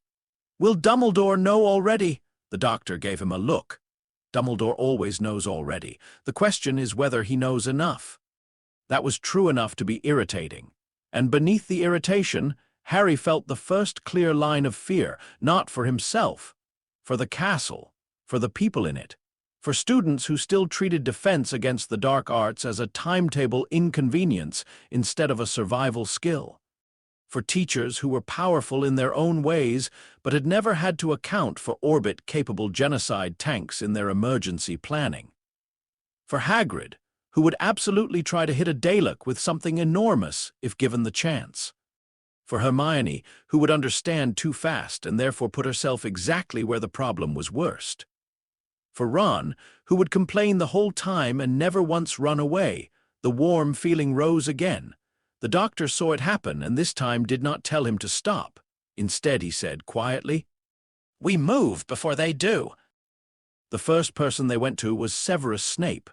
Will Dumbledore know already? The doctor gave him a look. Dumbledore always knows already. The question is whether he knows enough. That was true enough to be irritating. And beneath the irritation, Harry felt the first clear line of fear, not for himself, for the castle, for the people in it. For students who still treated defense against the dark arts as a timetable inconvenience instead of a survival skill. For teachers who were powerful in their own ways but had never had to account for orbit-capable genocide tanks in their emergency planning. For Hagrid, who would absolutely try to hit a Dalek with something enormous if given the chance. For Hermione, who would understand too fast and therefore put herself exactly where the problem was worst. For Ron, who would complain the whole time and never once run away, the warm feeling rose again. The doctor saw it happen and this time did not tell him to stop. Instead, he said quietly, "We move before they do." The first person they went to was Severus Snape.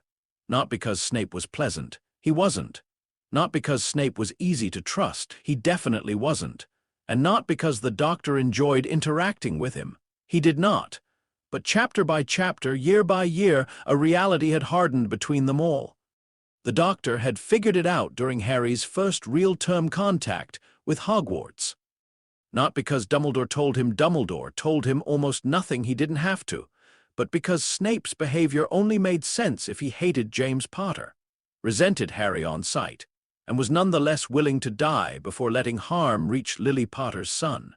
Not because Snape was pleasant. He wasn't. Not because Snape was easy to trust. He definitely wasn't. And not because the doctor enjoyed interacting with him. He did not. But chapter by chapter, year by year, a reality had hardened between them all. The doctor had figured it out during Harry's first real-term contact with Hogwarts. Not because Dumbledore told him almost nothing he didn't have to, but because Snape's behavior only made sense if he hated James Potter, resented Harry on sight, and was nonetheless willing to die before letting harm reach Lily Potter's son.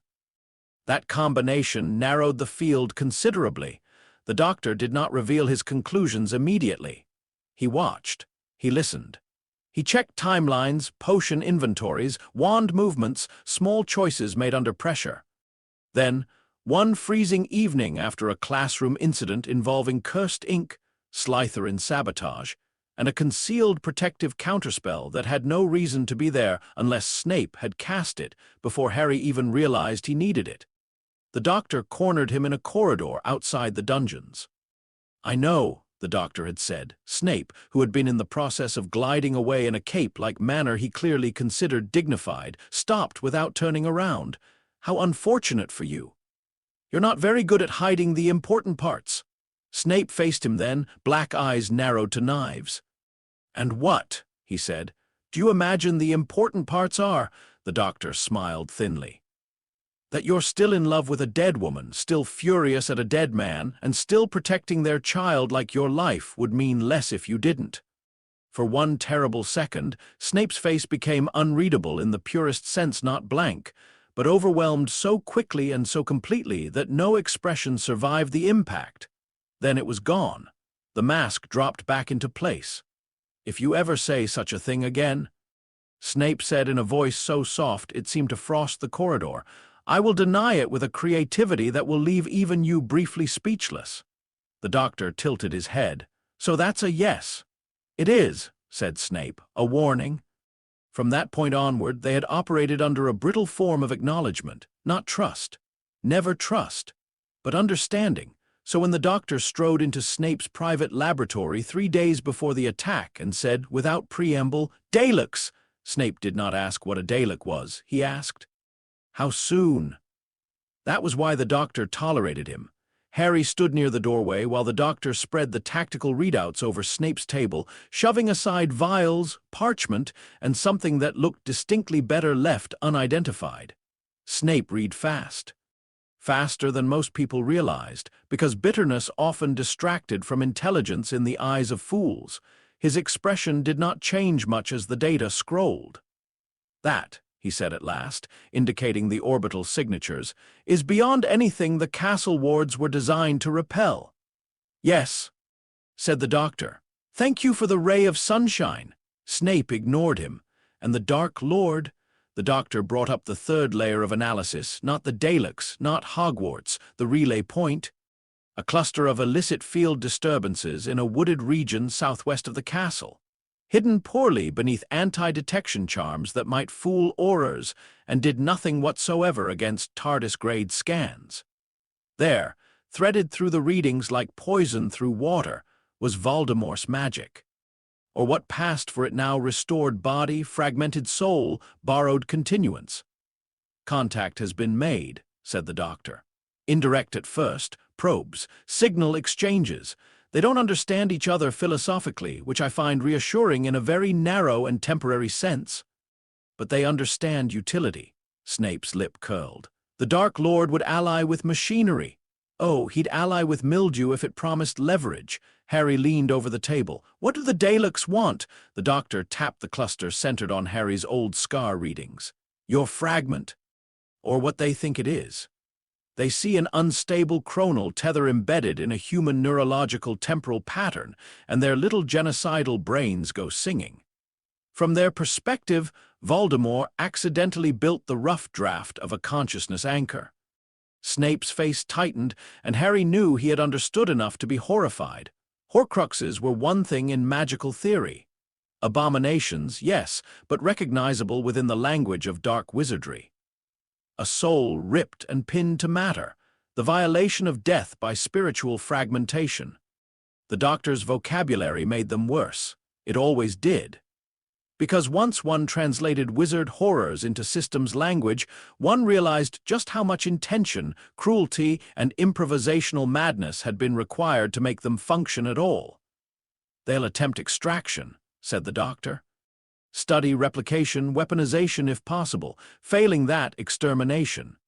That combination narrowed the field considerably. The doctor did not reveal his conclusions immediately. He watched. He listened. He checked timelines, potion inventories, wand movements, small choices made under pressure. Then, one freezing evening after a classroom incident involving cursed ink, Slytherin sabotage, and a concealed protective counterspell that had no reason to be there unless Snape had cast it before Harry even realized he needed it. The doctor cornered him in a corridor outside the dungeons. "I know," the doctor had said. Snape, who had been in the process of gliding away in a cape-like manner he clearly considered dignified, stopped without turning around. "How unfortunate for you. You're not very good at hiding the important parts." Snape faced him then, black eyes narrowed to knives. "And what," he said, "do you imagine the important parts are?" The doctor smiled thinly. "That you're still in love with a dead woman, still furious at a dead man, and still protecting their child like your life would mean less if you didn't." For one terrible second, Snape's face became unreadable in the purest sense, not blank, but overwhelmed so quickly and so completely that no expression survived the impact. Then it was gone. The mask dropped back into place. "If you ever say such a thing again," Snape said in a voice so soft it seemed to frost the corridor, "I will deny it with a creativity that will leave even you briefly speechless." The doctor tilted his head. "So that's a yes." "It is," said Snape, "a warning." From that point onward, they had operated under a brittle form of acknowledgement, not trust. Never trust, but understanding. So when the doctor strode into Snape's private laboratory 3 days before the attack and said, without preamble, "Daleks," Snape did not ask what a Dalek was. He asked, "How soon?" That was why the doctor tolerated him. Harry stood near the doorway while the doctor spread the tactical readouts over Snape's table, shoving aside vials, parchment, and something that looked distinctly better left unidentified. Snape read fast. Faster than most people realized, because bitterness often distracted from intelligence in the eyes of fools. His expression did not change much as the data scrolled. "That," he said at last, indicating the orbital signatures, "is beyond anything the castle wards were designed to repel." "Yes," said the doctor. "Thank you for the ray of sunshine." Snape ignored him. "And the Dark Lord?" The doctor brought up the third layer of analysis, not the Daleks, not Hogwarts, the relay point. A cluster of illicit field disturbances in a wooded region southwest of the castle, hidden poorly beneath anti-detection charms that might fool Aurors and did nothing whatsoever against TARDIS-grade scans. There, threaded through the readings like poison through water, was Voldemort's magic. Or what passed for it now restored body, fragmented soul, borrowed continuance. "Contact has been made," said the doctor. "Indirect at first, probes, signal exchanges. They don't understand each other philosophically, which I find reassuring in a very narrow and temporary sense. But they understand utility." Snape's lip curled. "The Dark Lord would ally with machinery. Oh, he'd ally with mildew if it promised leverage." Harry leaned over the table. "What do the Daleks want?" The doctor tapped the cluster centered on Harry's old scar readings. "Your fragment, or what they think it is. They see an unstable chronal tether embedded in a human neurological temporal pattern, and their little genocidal brains go singing. From their perspective, Voldemort accidentally built the rough draft of a consciousness anchor." Snape's face tightened, and Harry knew he had understood enough to be horrified. Horcruxes were one thing in magical theory. Abominations, yes, but recognizable within the language of dark wizardry. A soul ripped and pinned to matter, the violation of death by spiritual fragmentation. The doctor's vocabulary made them worse. It always did. Because once one translated wizard horrors into systems language, one realized just how much intention, cruelty, and improvisational madness had been required to make them function at all. "They'll attempt extraction," said the doctor. "Study replication, weaponization if possible. Failing that, extermination."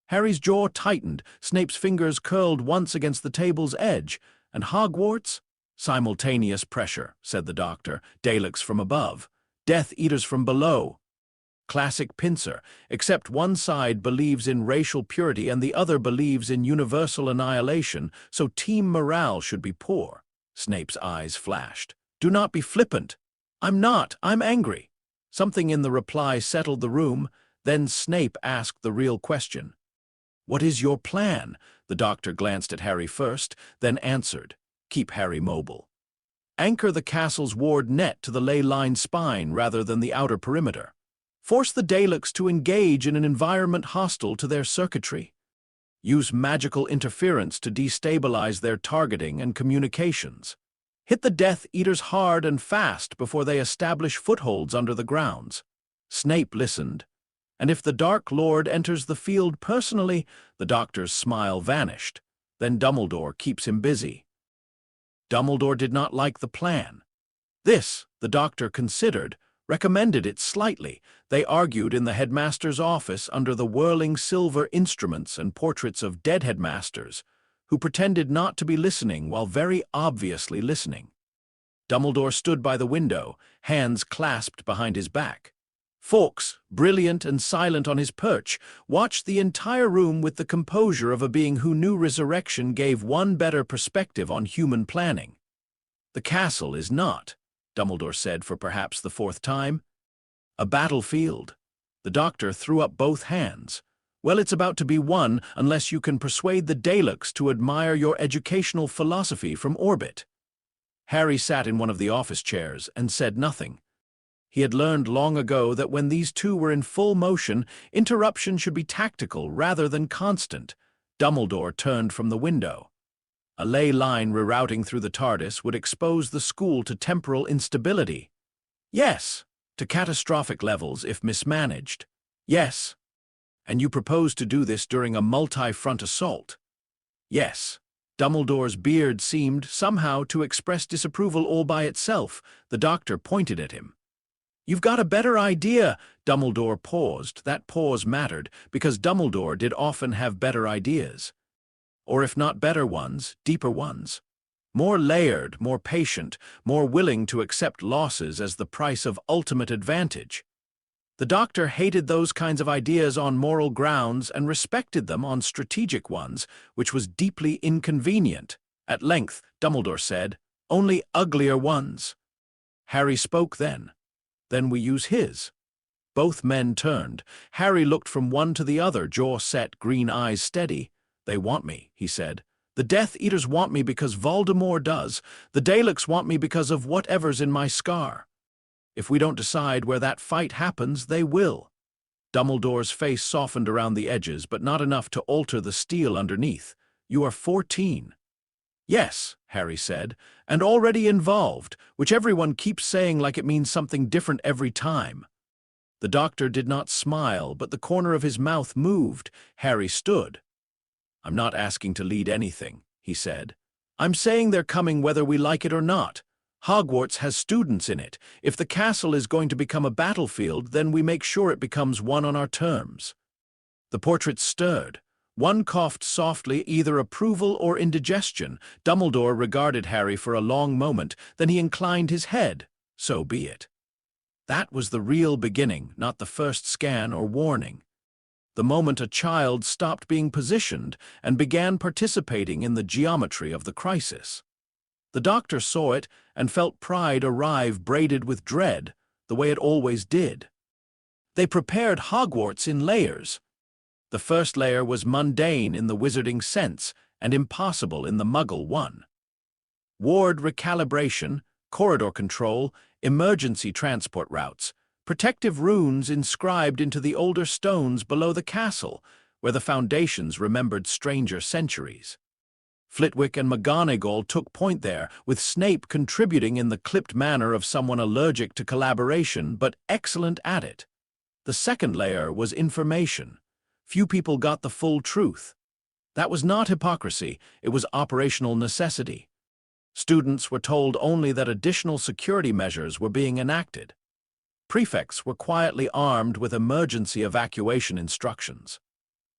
Harry's jaw tightened, Snape's fingers curled once against the table's edge. "And Hogwarts?" "Simultaneous pressure," said the doctor. "Daleks from above. Death Eaters from below." Classic pincer, except one side believes in racial purity and the other believes in universal annihilation, so team morale should be poor. Snape's eyes flashed. Do not be flippant. I'm not. I'm angry. Something in the reply settled the room. Then Snape asked the real question. What is your plan? The Doctor glanced at Harry first, then answered. Keep Harry mobile. Anchor the castle's ward net to the ley-lined spine rather than the outer perimeter. Force the Daleks to engage in an environment hostile to their circuitry. Use magical interference to destabilize their targeting and communications. Hit the Death Eaters hard and fast before they establish footholds under the grounds. Snape listened. And if the Dark Lord enters the field personally, the Doctor's smile vanished. Then Dumbledore keeps him busy. Dumbledore did not like the plan. This, the Doctor considered, recommended it slightly. They argued in the headmaster's office under the whirling silver instruments and portraits of dead headmasters, who pretended not to be listening while very obviously listening. Dumbledore stood by the window, hands clasped behind his back. Fawkes, brilliant and silent on his perch, watched the entire room with the composure of a being who knew resurrection gave one better perspective on human planning. The castle is not, Dumbledore said for perhaps the fourth time, a battlefield. The Doctor threw up both hands. Well, it's about to be one unless you can persuade the Daleks to admire your educational philosophy from orbit. Harry sat in one of the office chairs and said nothing. He had learned long ago that when these two were in full motion, interruption should be tactical rather than constant. Dumbledore turned from the window. A ley line rerouting through the TARDIS would expose the school to temporal instability. Yes, to catastrophic levels if mismanaged. Yes. And you propose to do this during a multi-front assault. Yes. Dumbledore's beard seemed, somehow, to express disapproval all by itself. The Doctor pointed at him. You've got a better idea. Dumbledore paused. That pause mattered, because Dumbledore did often have better ideas. Or if not better ones, deeper ones. More layered, more patient, more willing to accept losses as the price of ultimate advantage. The Doctor hated those kinds of ideas on moral grounds and respected them on strategic ones, which was deeply inconvenient. At length, Dumbledore said, only uglier ones. Harry spoke then. Then we use his. Both men turned. Harry looked from one to the other, jaw set, green eyes steady. They want me, he said. The Death Eaters want me because Voldemort does. The Daleks want me because of whatever's in my scar. If we don't decide where that fight happens, they will. Dumbledore's face softened around the edges, but not enough to alter the steel underneath. You are 14. Yes, Harry said, and already involved, which everyone keeps saying like it means something different every time. The Doctor did not smile, but the corner of his mouth moved. Harry stood. I'm not asking to lead anything, he said. I'm saying they're coming whether we like it or not. Hogwarts has students in it. If the castle is going to become a battlefield, then we make sure it becomes one on our terms. The portraits stirred. One coughed softly, either approval or indigestion. Dumbledore regarded Harry for a long moment, then he inclined his head. So be it. That was the real beginning, not the first scan or warning. The moment a child stopped being positioned and began participating in the geometry of the crisis. The Doctor saw it and felt pride arrive braided with dread, the way it always did. They prepared Hogwarts in layers. The first layer was mundane in the wizarding sense and impossible in the Muggle one. Ward recalibration, corridor control, emergency transport routes, protective runes inscribed into the older stones below the castle, where the foundations remembered stranger centuries. Flitwick and McGonagall took point there, with Snape contributing in the clipped manner of someone allergic to collaboration, but excellent at it. The second layer was information. Few people got the full truth. That was not hypocrisy, it was operational necessity. Students were told only that additional security measures were being enacted. Prefects were quietly armed with emergency evacuation instructions.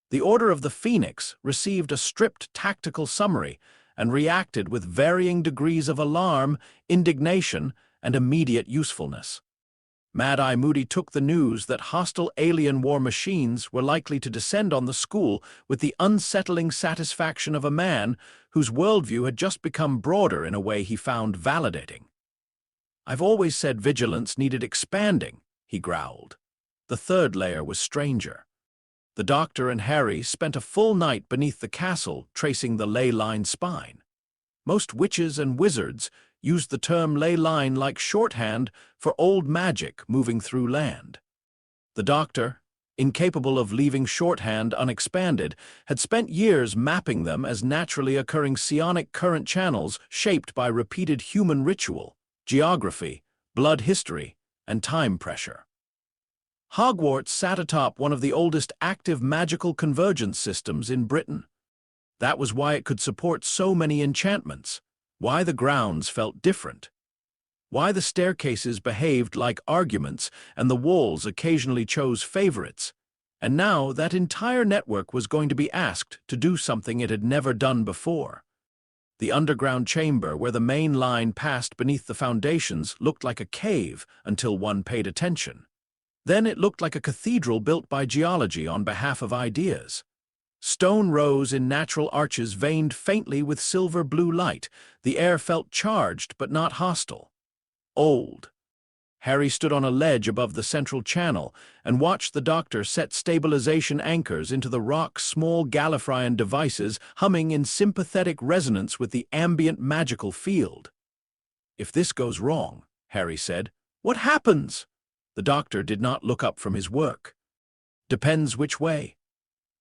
The Order of the Phoenix received a stripped tactical summary and reacted with varying degrees of alarm, indignation, and immediate usefulness. Mad-Eye Moody took the news that hostile alien war machines were likely to descend on the school with the unsettling satisfaction of a man whose worldview had just become broader in a way he found validating. "I've always said vigilance needed expanding," he growled. The third layer was stranger. The Doctor and Harry spent a full night beneath the castle tracing the ley line spine. Most witches and wizards used the term ley line like shorthand for old magic moving through land. The Doctor, incapable of leaving shorthand unexpanded, had spent years mapping them as naturally occurring psionic current channels shaped by repeated human ritual, geography, blood history, and time pressure. Hogwarts sat atop one of the oldest active magical convergence systems in Britain. That was why it could support so many enchantments, why the grounds felt different, why the staircases behaved like arguments and the walls occasionally chose favorites. And now that entire network was going to be asked to do something it had never done before. The underground chamber where the main line passed beneath the foundations looked like a cave until one paid attention. Then it looked like a cathedral built by geology on behalf of ideas. Stone rose in natural arches veined faintly with silver-blue light. The air felt charged but not hostile. Old. Harry stood on a ledge above the central channel and watched the Doctor set stabilization anchors into the rock's small Gallifreyan devices, humming in sympathetic resonance with the ambient magical field. "If this goes wrong," Harry said, "what happens?" The Doctor did not look up from his work. "Depends which way."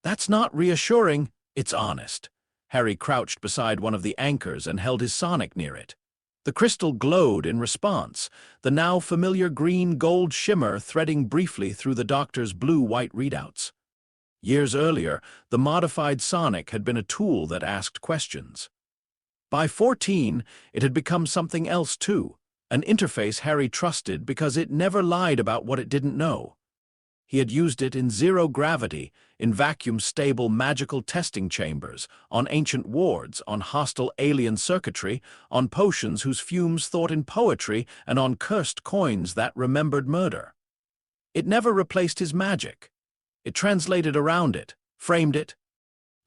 "That's not reassuring, it's honest." Harry crouched beside one of the anchors and held his sonic near it. The crystal glowed in response, the now familiar green-gold shimmer threading briefly through the Doctor's blue-white readouts. Years earlier, the modified sonic had been a tool that asked questions. By 14, it had become something else too, an interface Harry trusted because it never lied about what it didn't know. He had used it in zero gravity, in vacuum-stable magical testing chambers, on ancient wards, on hostile alien circuitry, on potions whose fumes thought in poetry, and on cursed coins that remembered murder. It never replaced his magic. It translated around it, framed it,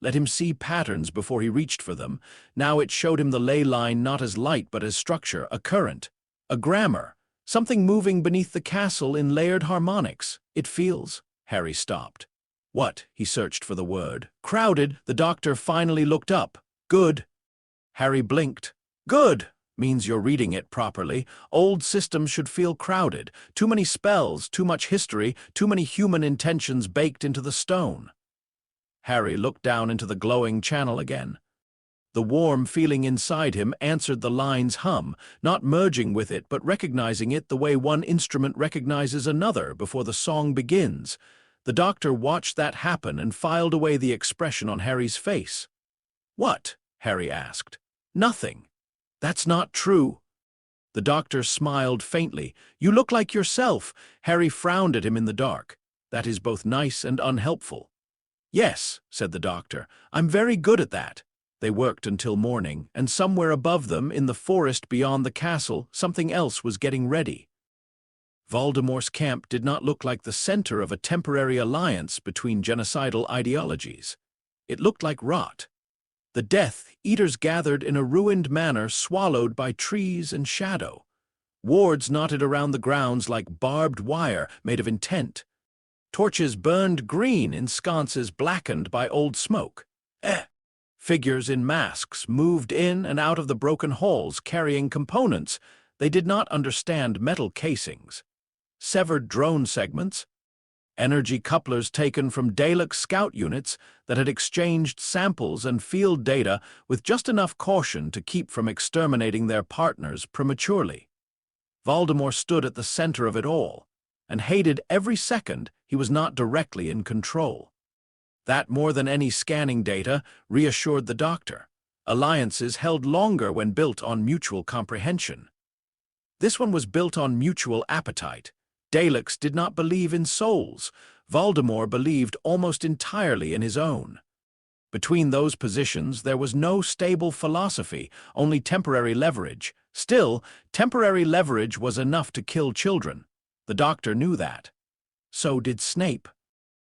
let him see patterns before he reached for them. Now it showed him the ley line not as light but as structure, a current, a grammar, something moving beneath the castle in layered harmonics. "It feels." Harry stopped. "What?" He searched for the word. "Crowded." The Doctor finally looked up. "Good." Harry blinked. "Good means you're reading it properly. Old systems should feel crowded. Too many spells, too much history, too many human intentions baked into the stone." Harry looked down into the glowing channel again. The warm feeling inside him answered the line's hum, not merging with it but recognizing it the way one instrument recognizes another before the song begins. The Doctor watched that happen and filed away the expression on Harry's face. "What?" Harry asked. "Nothing." "That's not true." The Doctor smiled faintly. "You look like yourself." Harry frowned at him in the dark. "That is both nice and unhelpful." "Yes," said the Doctor, "I'm very good at that." They worked until morning, and somewhere above them, in the forest beyond the castle, something else was getting ready. Voldemort's camp did not look like the center of a temporary alliance between genocidal ideologies. It looked like rot. The Death Eaters gathered in a ruined manor swallowed by trees and shadow. Wards knotted around the grounds like barbed wire made of intent. Torches burned green in sconces blackened by old smoke. Figures in masks moved in and out of the broken halls carrying components. They did not understand metal casings. Severed drone segments. Energy couplers taken from Dalek scout units that had exchanged samples and field data with just enough caution to keep from exterminating their partners prematurely. Voldemort stood at the center of it all, and hated every second he was not directly in control. That, more than any scanning data, reassured the Doctor. Alliances held longer when built on mutual comprehension. This one was built on mutual appetite. Daleks did not believe in souls. Voldemort believed almost entirely in his own. Between those positions there was no stable philosophy, only temporary leverage. Still, temporary leverage was enough to kill children. The Doctor knew that. So did Snape.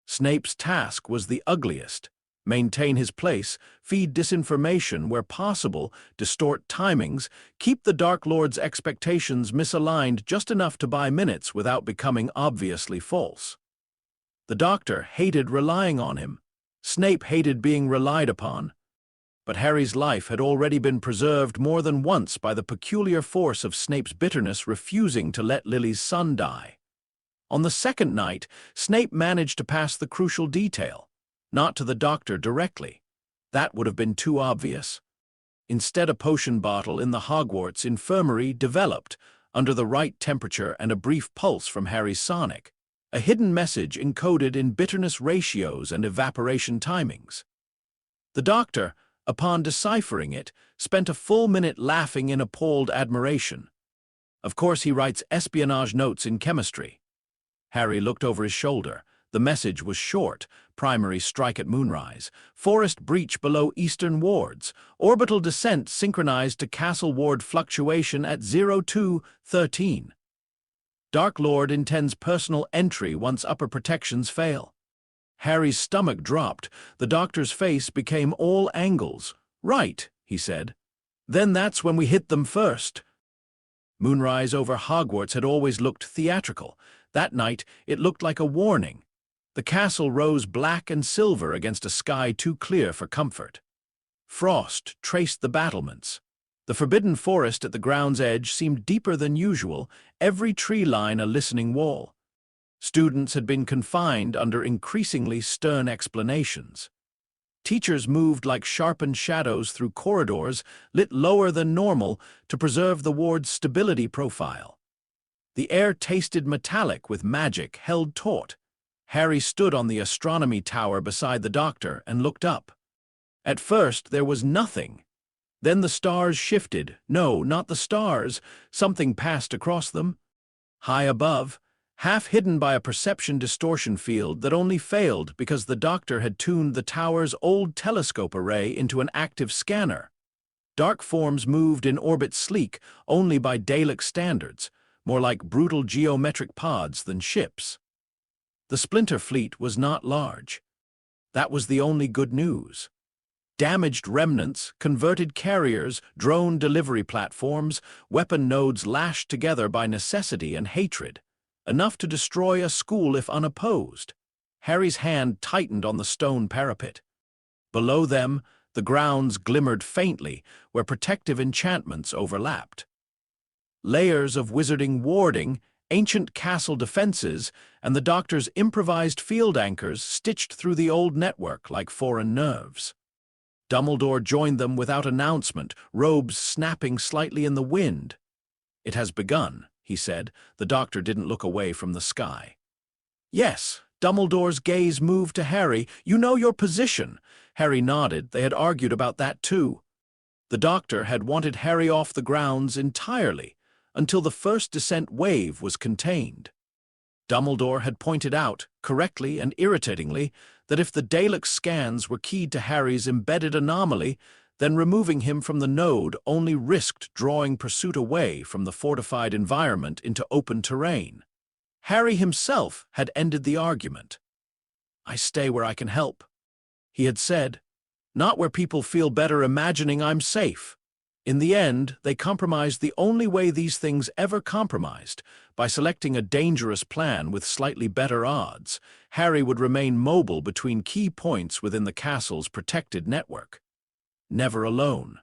Snape's task was the ugliest. Maintain his place, feed disinformation where possible, distort timings, keep the Dark Lord's expectations misaligned just enough to buy minutes without becoming obviously false. The Doctor hated relying on him. Snape hated being relied upon. But Harry's life had already been preserved more than once by the peculiar force of Snape's bitterness refusing to let Lily's son die. On the second night, Snape managed to pass the crucial detail, not to the Doctor directly. That would have been too obvious. Instead, a potion bottle in the Hogwarts infirmary developed, under the right temperature and a brief pulse from Harry's sonic, a hidden message encoded in bitterness ratios and evaporation timings. The Doctor, upon deciphering it, spent a full minute laughing in appalled admiration. Of course, he writes espionage notes in chemistry. Harry looked over his shoulder. The message was short: primary strike at moonrise, forest breach below eastern wards, orbital descent synchronized to castle ward fluctuation at 0213. Dark Lord intends personal entry once upper protections fail. Harry's stomach dropped. The Doctor's face became all angles. "Right," he said. "Then that's when we hit them first." Moonrise over Hogwarts had always looked theatrical. That night, it looked like a warning. The castle rose black and silver against a sky too clear for comfort. Frost traced the battlements. The forbidden forest at the ground's edge seemed deeper than usual, every tree line a listening wall. Students had been confined under increasingly stern explanations. Teachers moved like sharpened shadows through corridors lit lower than normal to preserve the ward's stability profile. The air tasted metallic with magic held taut. Harry stood on the astronomy tower beside the Doctor and looked up. At first there was nothing. Then the stars shifted. No, not the stars. Something passed across them. High above, half hidden by a perception distortion field that only failed because the Doctor had tuned the tower's old telescope array into an active scanner. Dark forms moved in orbit sleek only by Dalek standards, more like brutal geometric pods than ships. The Splinter Fleet was not large. That was the only good news. Damaged remnants, converted carriers, drone delivery platforms, weapon nodes lashed together by necessity and hatred, enough to destroy a school if unopposed. Harry's hand tightened on the stone parapet. Below them, the grounds glimmered faintly where protective enchantments overlapped. Layers of wizarding warding, ancient castle defenses, and the Doctor's improvised field anchors stitched through the old network like foreign nerves. Dumbledore joined them without announcement, robes snapping slightly in the wind. "It has begun," he said. The Doctor didn't look away from the sky. "Yes." Dumbledore's gaze moved to Harry. "You know your position." Harry nodded. They had argued about that too. The Doctor had wanted Harry off the grounds entirely, until the first descent wave was contained. Dumbledore had pointed out, correctly and irritatingly, that if the Dalek scans were keyed to Harry's embedded anomaly, then removing him from the node only risked drawing pursuit away from the fortified environment into open terrain. Harry himself had ended the argument. "I stay where I can help," he had said, "not where people feel better imagining I'm safe." In the end, they compromised the only way these things ever compromised, by selecting a dangerous plan with slightly better odds. Harry would remain mobile between key points within the castle's protected network. Never alone.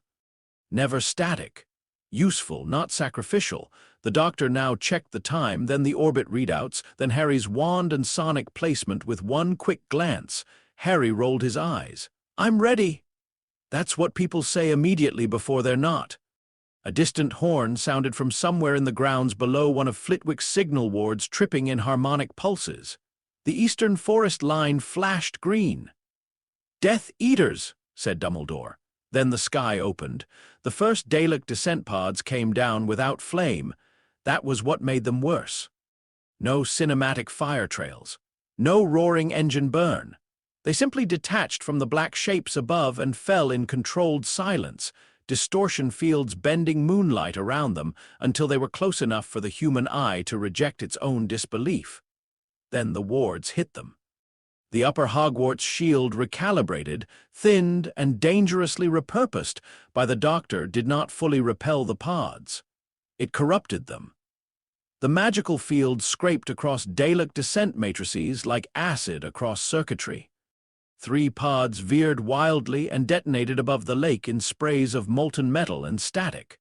Never static. Useful, not sacrificial. The Doctor now checked the time, then the orbit readouts, then Harry's wand and sonic placement with one quick glance. Harry rolled his eyes. "I'm ready." That's what people say immediately before they're not. A distant horn sounded from somewhere in the grounds below one of Flitwick's signal wards, tripping in harmonic pulses. The eastern forest line flashed green. "Death Eaters," said Dumbledore. Then the sky opened. The first Dalek descent pods came down without flame. That was what made them worse. No cinematic fire trails. No roaring engine burn. They simply detached from the black shapes above and fell in controlled silence, distortion fields bending moonlight around them until they were close enough for the human eye to reject its own disbelief. Then the wards hit them. The upper Hogwarts shield, recalibrated, thinned, and dangerously repurposed by the Doctor, did not fully repel the pods. It corrupted them. The magical field scraped across Dalek descent matrices like acid across circuitry. 3 pods veered wildly and detonated above the lake in sprays of molten metal and static.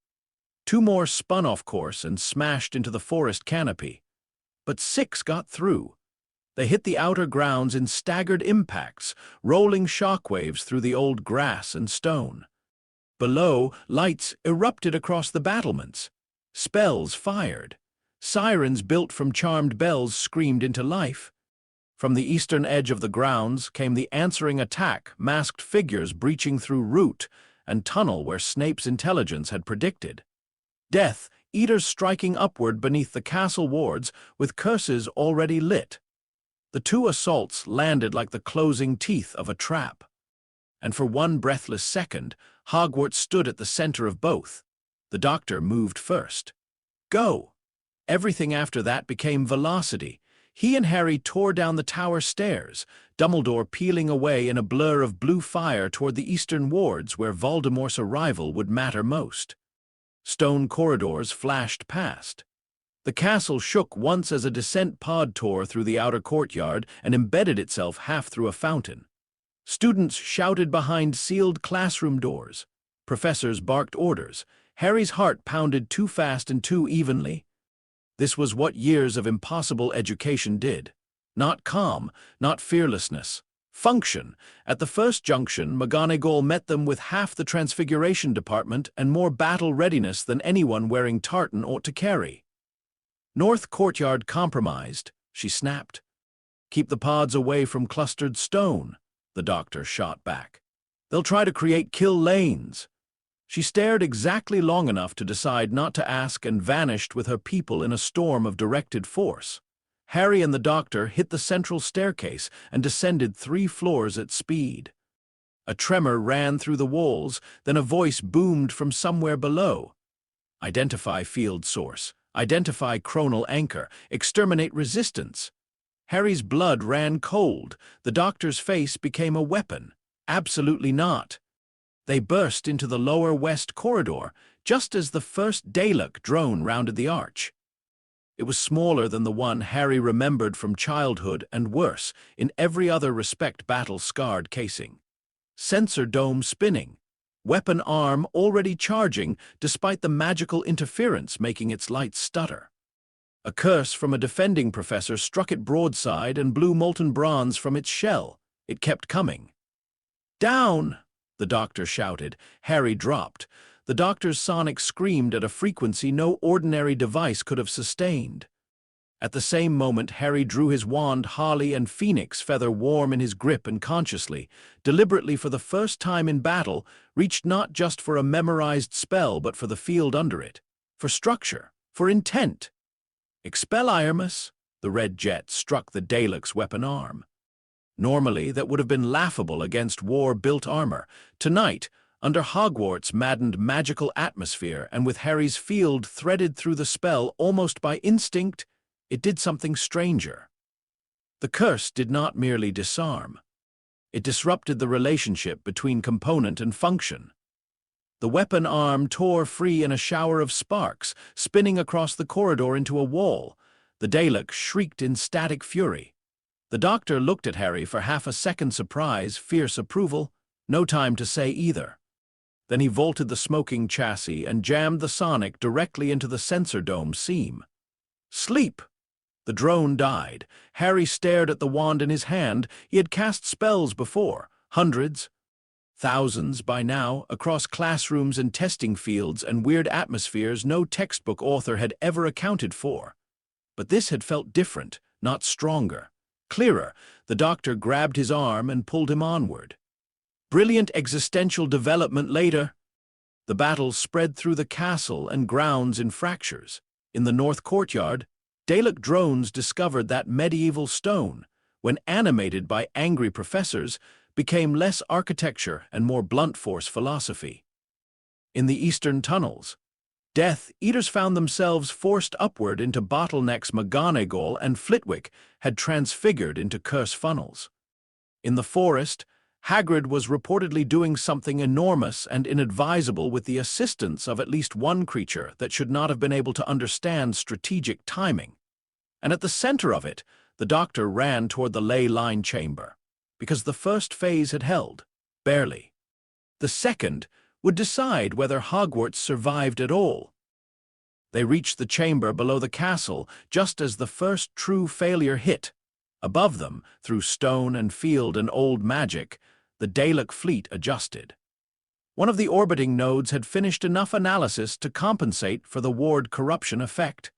2 more spun off course and smashed into the forest canopy. But 6 got through. They hit the outer grounds in staggered impacts, rolling shockwaves through the old grass and stone. Below, lights erupted across the battlements. Spells fired. Sirens built from charmed bells screamed into life. From the eastern edge of the grounds came the answering attack, masked figures breaching through root and tunnel where Snape's intelligence had predicted. Death Eaters striking upward beneath the castle wards with curses already lit. The 2 assaults landed like the closing teeth of a trap. And for one breathless second, Hogwarts stood at the center of both. The Doctor moved first. Go! Everything after that became velocity. He and Harry tore down the tower stairs, Dumbledore peeling away in a blur of blue fire toward the eastern wards where Voldemort's arrival would matter most. Stone corridors flashed past. The castle shook once as a descent pod tore through the outer courtyard and embedded itself half through a fountain. Students shouted behind sealed classroom doors. Professors barked orders. Harry's heart pounded too fast and too evenly. This was what years of impossible education did. Not calm, not fearlessness. Function. At the first junction, McGonagall met them with half the Transfiguration Department and more battle readiness than anyone wearing tartan ought to carry. North Courtyard compromised, she snapped. Keep the pods away from clustered stone, the Doctor shot back. They'll try to create kill lanes. She stared exactly long enough to decide not to ask and vanished with her people in a storm of directed force. Harry and the Doctor hit the central staircase and descended 3 floors at speed. A tremor ran through the walls, then a voice boomed from somewhere below. Identify field source. Identify chronal anchor. Exterminate resistance. Harry's blood ran cold. The Doctor's face became a weapon. Absolutely not. They burst into the lower west corridor, just as the first Dalek drone rounded the arch. It was smaller than the one Harry remembered from childhood and worse, in every other respect battle-scarred casing. Sensor dome spinning. Weapon arm already charging, despite the magical interference making its lights stutter. A curse from a defending professor struck it broadside and blew molten bronze from its shell. It kept coming. Down! The Doctor shouted. Harry dropped. The Doctor's sonic screamed at a frequency no ordinary device could have sustained. At the same moment, Harry drew his wand, Holly and Phoenix feather warm in his grip, and consciously, deliberately for the first time in battle, reached not just for a memorized spell but for the field under it, for structure, for intent. Expelliarmus, the red jet struck the Dalek's weapon arm. Normally, that would have been laughable against war-built armor. Tonight, under Hogwarts' maddened magical atmosphere and with Harry's field threaded through the spell almost by instinct, it did something stranger. The curse did not merely disarm. It disrupted the relationship between component and function. The weapon arm tore free in a shower of sparks, spinning across the corridor into a wall. The Dalek shrieked in static fury. The Doctor looked at Harry for half a second, surprise, fierce approval, no time to say either. Then he vaulted the smoking chassis and jammed the sonic directly into the sensor dome seam. Sleep! The drone died. Harry stared at the wand in his hand. He had cast spells before, hundreds, thousands by now, across classrooms and testing fields and weird atmospheres no textbook author had ever accounted for. But this had felt different, not stronger. Clearer. The Doctor grabbed his arm and pulled him onward. Brilliant existential development later. The battle spread through the castle and grounds in fractures. In the North Courtyard, Dalek drones discovered that medieval stone, when animated by angry professors, became less architecture and more blunt force philosophy. In the eastern tunnels, Death Eaters found themselves forced upward into bottlenecks McGonagall and Flitwick had transfigured into curse funnels. In the forest, Hagrid was reportedly doing something enormous and inadvisable with the assistance of at least one creature that should not have been able to understand strategic timing. And at the center of it, the Doctor ran toward the ley line chamber, because the first phase had held, barely. The second would decide whether Hogwarts survived at all. They reached the chamber below the castle just as the first true failure hit. Above them, through stone and field and old magic, the Dalek fleet adjusted. One of the orbiting nodes had finished enough analysis to compensate for the ward corruption effect.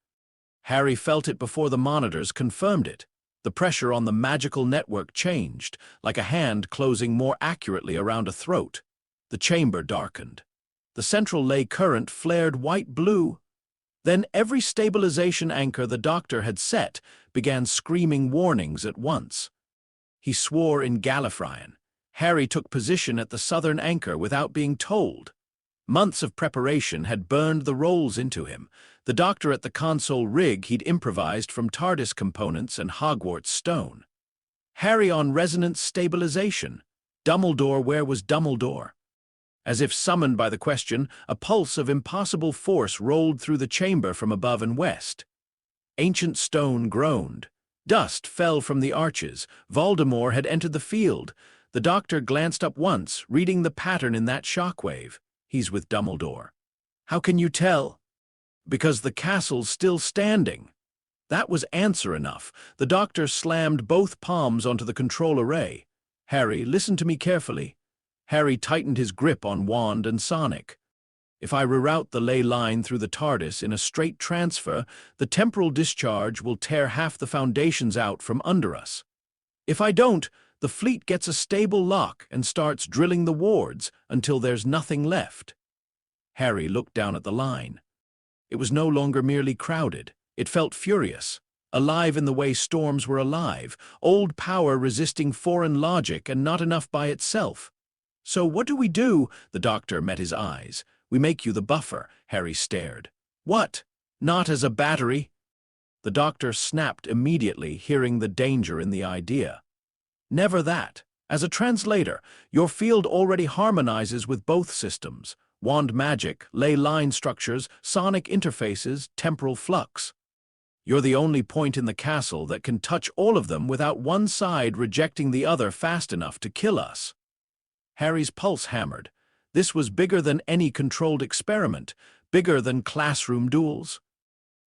Harry felt it before the monitors confirmed it. The pressure on the magical network changed, like a hand closing more accurately around a throat. The chamber darkened. The central ley current flared white-blue. Then every stabilization anchor the Doctor had set began screaming warnings at once. He swore in Gallifreyan. Harry took position at the southern anchor without being told. Months of preparation had burned the rolls into him. The Doctor at the console rig he'd improvised from TARDIS components and Hogwarts stone. Harry on resonance stabilization. Dumbledore, where was Dumbledore? As if summoned by the question, a pulse of impossible force rolled through the chamber from above and west. Ancient stone groaned. Dust fell from the arches. Voldemort had entered the field. The Doctor glanced up once, reading the pattern in that shockwave. He's with Dumbledore. How can you tell? Because the castle's still standing. That was answer enough. The Doctor slammed both palms onto the control array. Harry, listen to me carefully. Harry tightened his grip on wand and sonic. If I reroute the ley line through the TARDIS in a straight transfer, the temporal discharge will tear half the foundations out from under us. If I don't, the fleet gets a stable lock and starts drilling the wards until there's nothing left. Harry looked down at the line. It was no longer merely crowded. It felt furious, alive in the way storms were alive, old power resisting foreign logic and not enough by itself. So what do we do? The Doctor met his eyes. We make you the buffer. Harry stared. What? Not as a battery? The Doctor snapped immediately, hearing the danger in the idea. Never that. As a translator, your field already harmonizes with both systems. Wand magic, ley line structures, sonic interfaces, temporal flux. You're the only point in the castle that can touch all of them without one side rejecting the other fast enough to kill us. Harry's pulse hammered. This was bigger than any controlled experiment, bigger than classroom duels,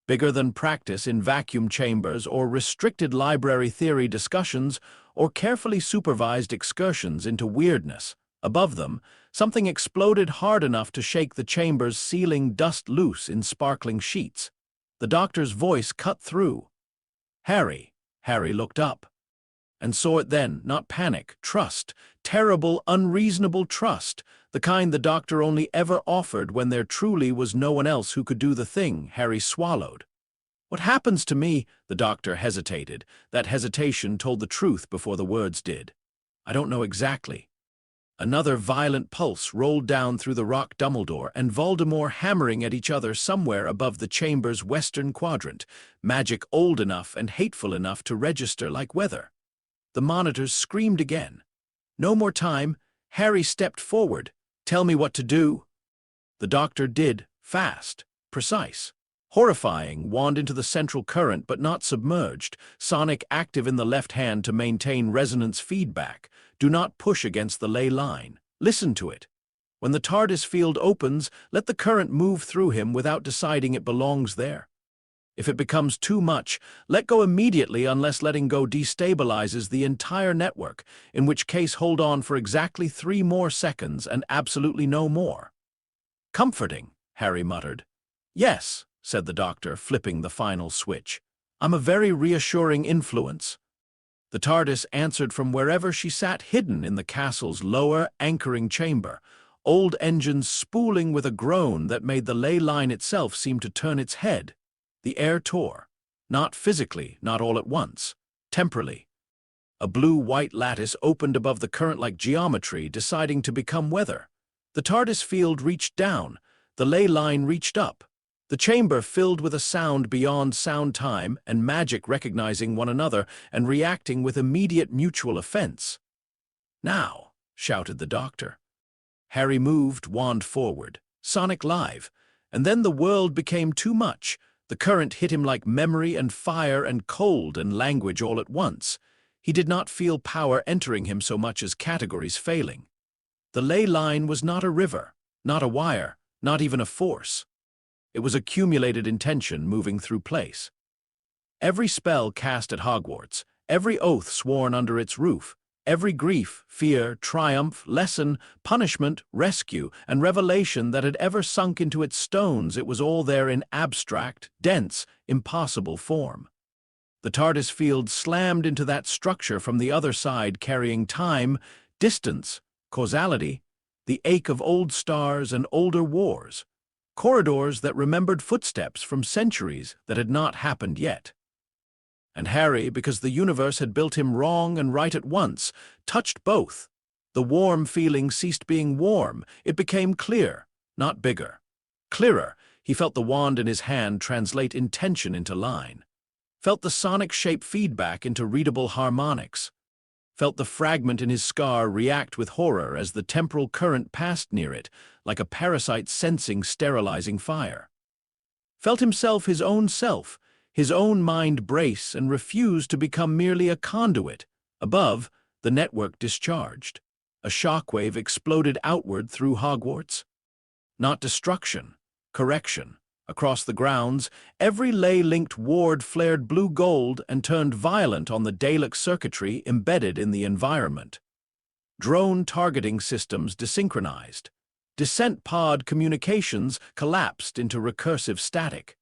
bigger than practice in vacuum chambers or restricted library theory discussions or carefully supervised excursions into weirdness. Above them, something exploded hard enough to shake the chamber's ceiling dust loose in sparkling sheets. The Doctor's voice cut through. Harry. Harry looked up. And saw it then, not panic, trust, terrible, unreasonable trust, the kind the Doctor only ever offered when there truly was no one else who could do the thing. Harry swallowed. What happens to me? The Doctor hesitated. That hesitation told the truth before the words did. I don't know exactly. Another violent pulse rolled down through the rock Dumbledore and Voldemort hammering at each other somewhere above the chamber's western quadrant, magic old enough and hateful enough to register like weather. The monitors screamed again. No more time. Harry stepped forward. Tell me what to do. The Doctor did, fast, precise. Horrifying, wand into the central current but not submerged, sonic active in the left hand to maintain resonance feedback. Do not push against the ley line. Listen to it. When the TARDIS field opens, let the current move through him without deciding it belongs there. If it becomes too much, let go immediately unless letting go destabilizes the entire network, in which case hold on for exactly 3 more seconds and absolutely no more. Comforting, Harry muttered. Yes, said the Doctor, flipping the final switch. I'm a very reassuring influence. The TARDIS answered from wherever she sat hidden in the castle's lower anchoring chamber, old engines spooling with a groan that made the ley line itself seem to turn its head. The air tore. Not physically, not all at once. Temporally. A blue-white lattice opened above the current like geometry, deciding to become weather. The TARDIS field reached down, the ley line reached up. The chamber filled with a sound beyond sound time and magic recognizing one another and reacting with immediate mutual offense. "Now," shouted the Doctor. Harry moved, wand forward, sonic live, and then the world became too much. The current hit him like memory and fire and cold and language all at once. He did not feel power entering him so much as categories failing. The ley line was not a river, not a wire, not even a force. It was accumulated intention moving through place. Every spell cast at Hogwarts, every oath sworn under its roof, every grief, fear, triumph, lesson, punishment, rescue, and revelation that had ever sunk into its stones, it was all there in abstract, dense, impossible form. The TARDIS field slammed into that structure from the other side, carrying time, distance, causality, the ache of old stars and older wars, corridors that remembered footsteps from centuries that had not happened yet. And Harry, because the universe had built him wrong and right at once, touched both. The warm feeling ceased being warm. It became clear, not bigger. Clearer, he felt the wand in his hand translate intention into line. Felt the sonic shape feedback into readable harmonics. Felt the fragment in his scar react with horror as the temporal current passed near it, like a parasite sensing sterilizing fire. Felt himself his own mind brace and refuse to become merely a conduit. Above, the network discharged. A shockwave exploded outward through Hogwarts. Not destruction, correction. Across the grounds, every ley-linked ward flared blue-gold and turned violent on the Dalek circuitry embedded in the environment. Drone targeting systems desynchronized. Descent pod communications collapsed into recursive static.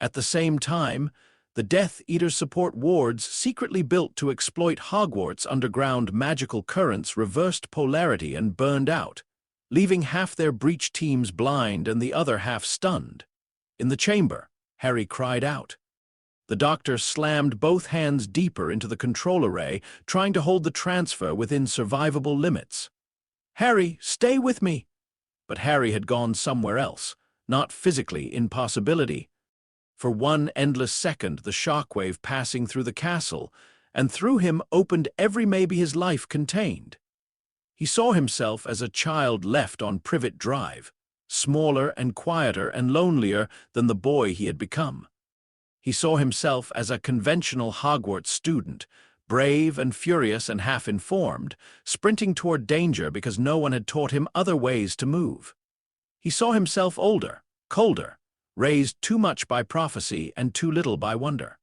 At the same time, the Death Eater support wards secretly built to exploit Hogwarts' underground magical currents reversed polarity and burned out, leaving half their breach teams blind and the other half stunned. In the chamber, Harry cried out. The Doctor slammed both hands deeper into the control array, trying to hold the transfer within survivable limits. "Harry, stay with me!" But Harry had gone somewhere else, not physically in possibility. For one endless second, the shockwave passing through the castle, and through him opened every maybe his life contained. He saw himself as a child left on Privet Drive, smaller and quieter and lonelier than the boy he had become. He saw himself as a conventional Hogwarts student, brave and furious and half-informed, sprinting toward danger because no one had taught him other ways to move. He saw himself older, colder, raised too much by prophecy and too little by wonder.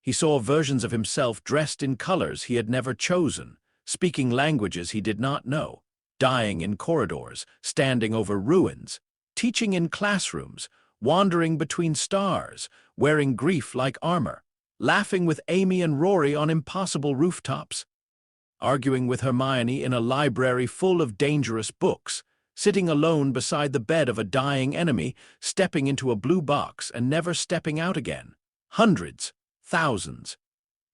He saw versions of himself dressed in colors he had never chosen, speaking languages he did not know, dying in corridors, standing over ruins, teaching in classrooms, wandering between stars, wearing grief like armor, laughing with Amy and Rory on impossible rooftops, arguing with Hermione in a library full of dangerous books, sitting alone beside the bed of a dying enemy, stepping into a blue box and never stepping out again. Hundreds, thousands.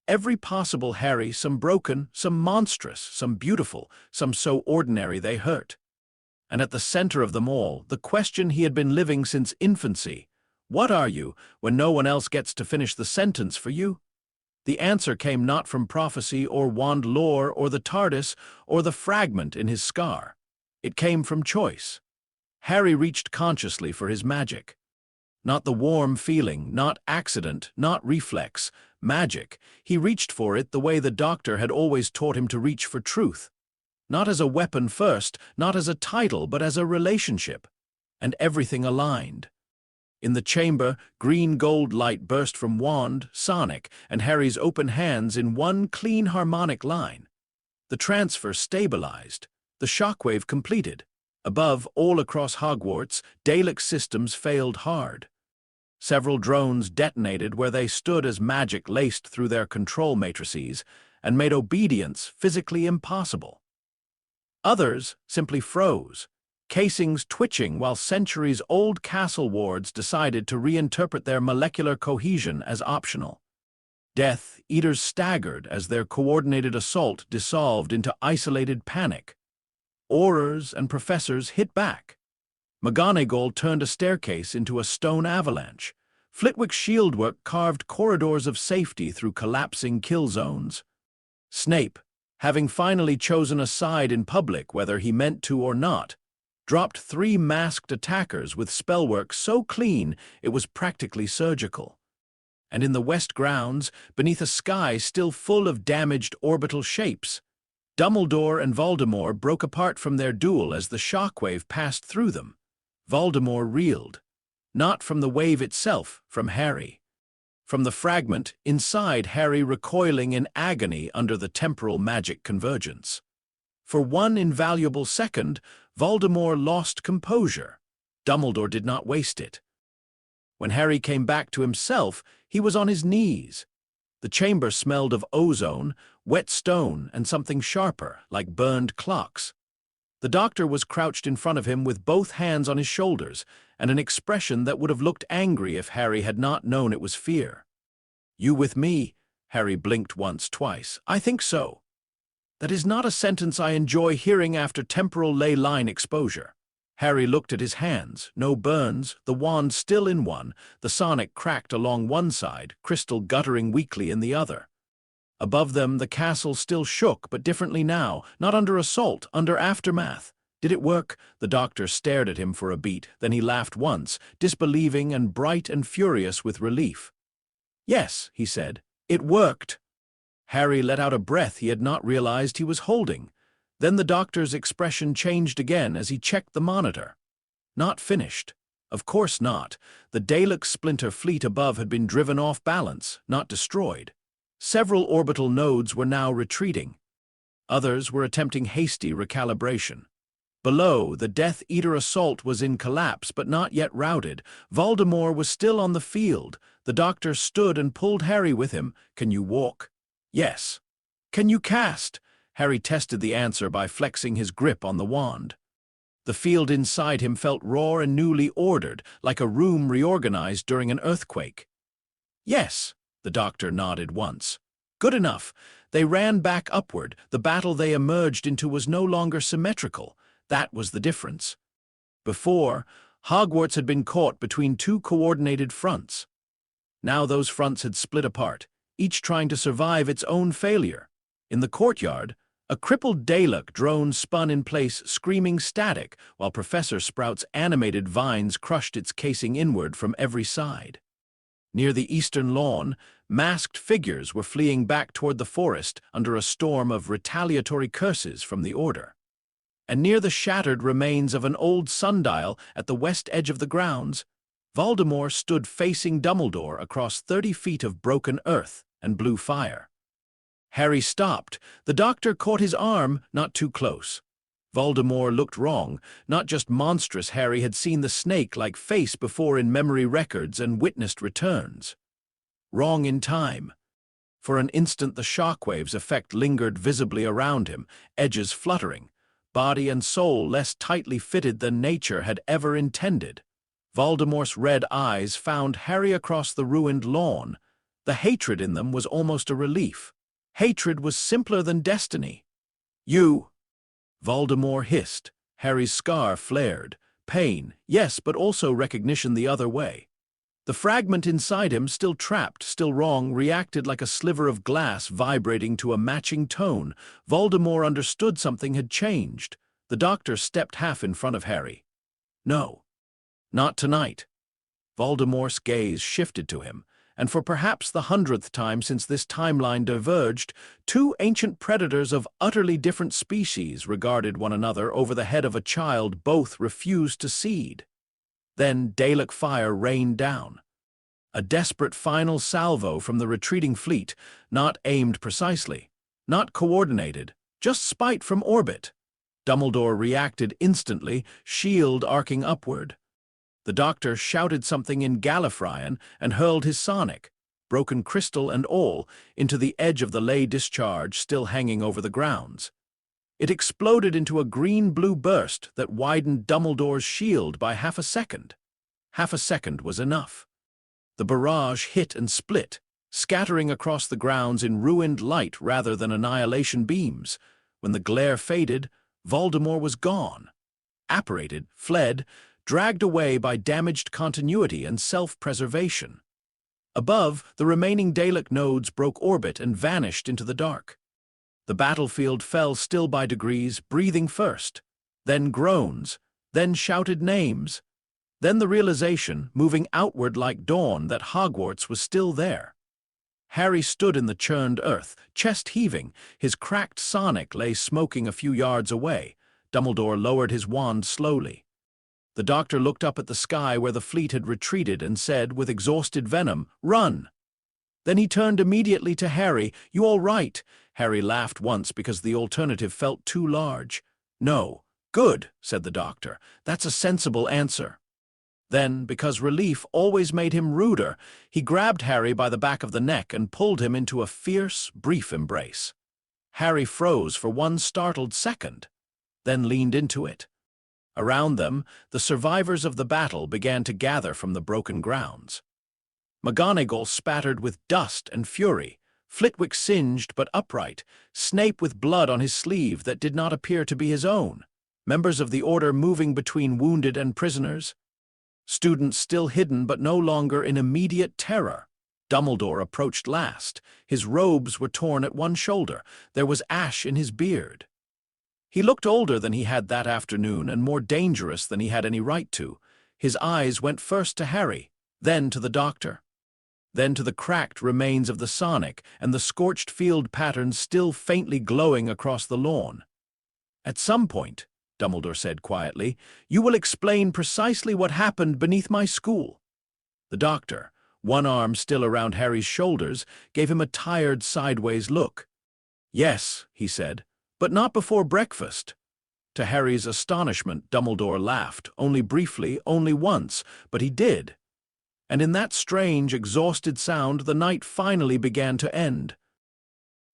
Every possible Harry, some broken, some monstrous, some beautiful, some so ordinary they hurt. And at the center of them all, the question he had been living since infancy: what are you when no one else gets to finish the sentence for you? The answer came not from prophecy or wand lore or the TARDIS or the fragment in his scar. It came from choice. Harry reached consciously for his magic. Not the warm feeling, not accident, not reflex, magic. He reached for it the way the Doctor had always taught him to reach for truth. Not as a weapon first, not as a title, but as a relationship. And everything aligned. In the chamber, green-gold light burst from wand, sonic, and Harry's open hands in one clean harmonic line. The transfer stabilized. The shockwave completed. Above, all across Hogwarts, Dalek systems failed hard. Several drones detonated where they stood as magic laced through their control matrices and made obedience physically impossible. Others simply froze, casings twitching while centuries-old castle wards decided to reinterpret their molecular cohesion as optional. Death Eaters staggered as their coordinated assault dissolved into isolated panic. Aurors and professors hit back. McGonagall turned a staircase into a stone avalanche. Flitwick's shieldwork carved corridors of safety through collapsing kill zones. Snape, having finally chosen a side in public whether he meant to or not, dropped 3 masked attackers with spellwork so clean it was practically surgical. And in the west grounds, beneath a sky still full of damaged orbital shapes, Dumbledore and Voldemort broke apart from their duel as the shockwave passed through them. Voldemort reeled, not from the wave itself, from Harry. From the fragment, inside Harry recoiling in agony under the temporal magic convergence. For one invaluable second, Voldemort lost composure. Dumbledore did not waste it. When Harry came back to himself, he was on his knees. The chamber smelled of ozone, wet stone, and something sharper, like burned clocks. The doctor was crouched in front of him with both hands on his shoulders, and an expression that would have looked angry if Harry had not known it was fear. "You with me?" Harry blinked once, twice. "I think so." That is not a sentence I enjoy hearing after temporal ley line exposure. Harry looked at his hands. No burns, the wand still in one, the sonic cracked along one side, crystal guttering weakly in the other. Above them, the castle still shook, but differently now, not under assault, under aftermath. Did it work? The doctor stared at him for a beat, then he laughed once, disbelieving and bright and furious with relief. "Yes," he said, "it worked." Harry let out a breath he had not realized he was holding. Then the doctor's expression changed again as he checked the monitor. Not finished. Of course not. The Dalek splinter fleet above had been driven off balance, not destroyed. Several orbital nodes were now retreating. Others were attempting hasty recalibration. Below, the Death Eater assault was in collapse but not yet routed. Voldemort was still on the field. The doctor stood and pulled Harry with him. "Can you walk?" "Yes." "Can you cast?" Harry tested the answer by flexing his grip on the wand. The field inside him felt raw and newly ordered, like a room reorganized during an earthquake. "Yes," the doctor nodded once. "Good enough." They ran back upward. The battle they emerged into was no longer symmetrical. That was the difference. Before, Hogwarts had been caught between 2 coordinated fronts. Now those fronts had split apart, each trying to survive its own failure. In the courtyard, a crippled Dalek drone spun in place, screaming static, while Professor Sprout's animated vines crushed its casing inward from every side. Near the eastern lawn, masked figures were fleeing back toward the forest under a storm of retaliatory curses from the Order. And near the shattered remains of an old sundial at the west edge of the grounds, Voldemort stood facing Dumbledore across 30 feet of broken earth and blue fire. Harry stopped. The doctor caught his arm, not too close. Voldemort looked wrong. Not just monstrous, Harry had seen the snake-like face before in memory records and witnessed returns. Wrong in time. For an instant the shockwave's effect lingered visibly around him, edges fluttering, body and soul less tightly fitted than nature had ever intended. Voldemort's red eyes found Harry across the ruined lawn. The hatred in them was almost a relief. Hatred was simpler than destiny. "You!" Voldemort hissed. Harry's scar flared. Pain, yes, but also recognition the other way. The fragment inside him, still trapped, still wrong, reacted like a sliver of glass vibrating to a matching tone. Voldemort understood something had changed. The doctor stepped half in front of Harry. "No, not tonight." Voldemort's gaze shifted to him, and for perhaps the 100th time since this timeline diverged, 2 ancient predators of utterly different species regarded one another over the head of a child both refused to cede. Then Dalek fire rained down. A desperate final salvo from the retreating fleet, not aimed precisely, not coordinated, just spite from orbit. Dumbledore reacted instantly, shield arcing upward. The doctor shouted something in Gallifreyan and hurled his sonic, broken crystal and all, into the edge of the ley discharge still hanging over the grounds. It exploded into a green-blue burst that widened Dumbledore's shield by half a second. Half a second was enough. The barrage hit and split, scattering across the grounds in ruined light rather than annihilation beams. When the glare faded, Voldemort was gone. Apparated, fled, dragged away by damaged continuity and self-preservation. Above, the remaining Dalek nodes broke orbit and vanished into the dark. The battlefield fell still by degrees, breathing first, then groans, then shouted names, then the realization, moving outward like dawn, that Hogwarts was still there. Harry stood in the churned earth, chest heaving. His cracked sonic lay smoking a few yards away. Dumbledore lowered his wand slowly. The Doctor looked up at the sky where the fleet had retreated and said, with exhausted venom, "Run!" Then he turned immediately to Harry. "You all right?" Harry laughed once because the alternative felt too large. "No." "Good," said the Doctor. "That's a sensible answer." Then, because relief always made him ruder, he grabbed Harry by the back of the neck and pulled him into a fierce, brief embrace. Harry froze for one startled second, then leaned into it. Around them, the survivors of the battle began to gather from the broken grounds. McGonagall spattered with dust and fury, Flitwick singed but upright, Snape with blood on his sleeve that did not appear to be his own, members of the Order moving between wounded and prisoners, students still hidden but no longer in immediate terror. Dumbledore approached last. His robes were torn at one shoulder. There was ash in his beard. He looked older than he had that afternoon and more dangerous than he had any right to. His eyes went first to Harry, then to the Doctor, then to the cracked remains of the Sonic and the scorched field patterns still faintly glowing across the lawn. "At some point," Dumbledore said quietly, "you will explain precisely what happened beneath my school." The Doctor, one arm still around Harry's shoulders, gave him a tired sideways look. "Yes," he said, "but not before breakfast." To Harry's astonishment, Dumbledore laughed, only briefly, only once, but he did. And in that strange, exhausted sound, the night finally began to end.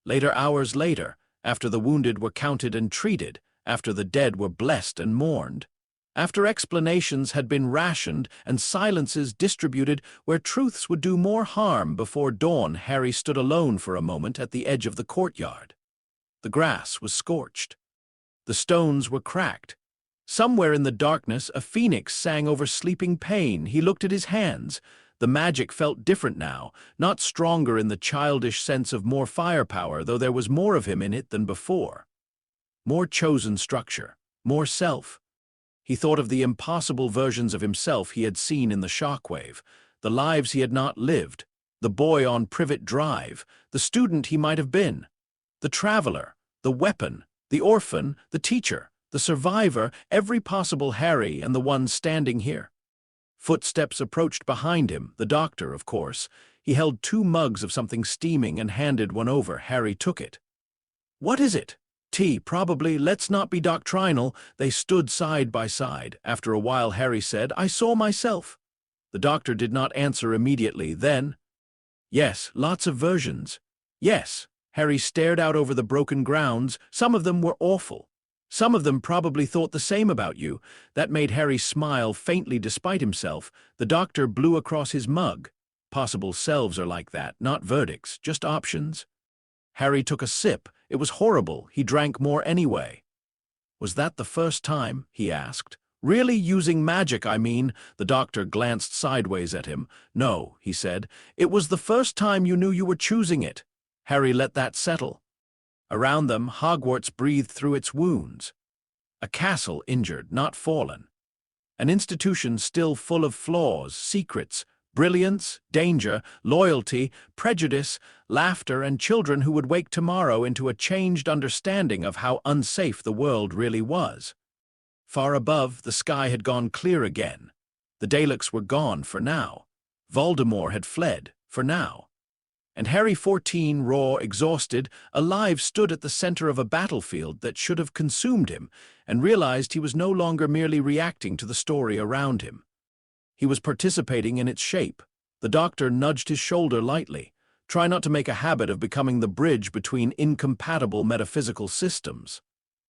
Hours later, after the wounded were counted and treated, after the dead were blessed and mourned, after explanations had been rationed and silences distributed where truths would do more harm, before dawn, Harry stood alone for a moment at the edge of the courtyard. The grass was scorched. The stones were cracked. Somewhere in the darkness, a phoenix sang over sleeping pain. He looked at his hands. The magic felt different now, not stronger in the childish sense of more firepower, though there was more of him in it than before. More chosen structure, more self. He thought of the impossible versions of himself he had seen in the shockwave, the lives he had not lived, the boy on Privet Drive, the student he might have been, the traveler, the weapon, the orphan, the teacher, the survivor, every possible Harry and the one standing here. Footsteps approached behind him, the Doctor, of course. He held 2 mugs of something steaming and handed one over. Harry took it. "What is it?" "Tea, probably. Let's not be doctrinal." They stood side by side. After a while, Harry said, "I saw myself." The Doctor did not answer immediately. Then, "Yes, lots of versions." "Yes." Harry stared out over the broken grounds. "Some of them were awful. Some of them probably thought the same about you." That made Harry smile faintly despite himself. The Doctor blew across his mug. "Possible selves are like that, not verdicts, just options." Harry took a sip. It was horrible. He drank more anyway. "Was that the first time?" he asked. "Really using magic, I mean." The Doctor glanced sideways at him. "No," he said. "It was the first time you knew you were choosing it." Harry let that settle. Around them, Hogwarts breathed through its wounds. A castle injured, not fallen. An institution still full of flaws, secrets, brilliance, danger, loyalty, prejudice, laughter, and children who would wake tomorrow into a changed understanding of how unsafe the world really was. Far above, the sky had gone clear again. The Daleks were gone for now. Voldemort had fled for now. And Harry, 14, raw, exhausted, alive, stood at the center of a battlefield that should have consumed him, and realized he was no longer merely reacting to the story around him. He was participating in its shape. The Doctor nudged his shoulder lightly. "Try not to make a habit of becoming the bridge between incompatible metaphysical systems."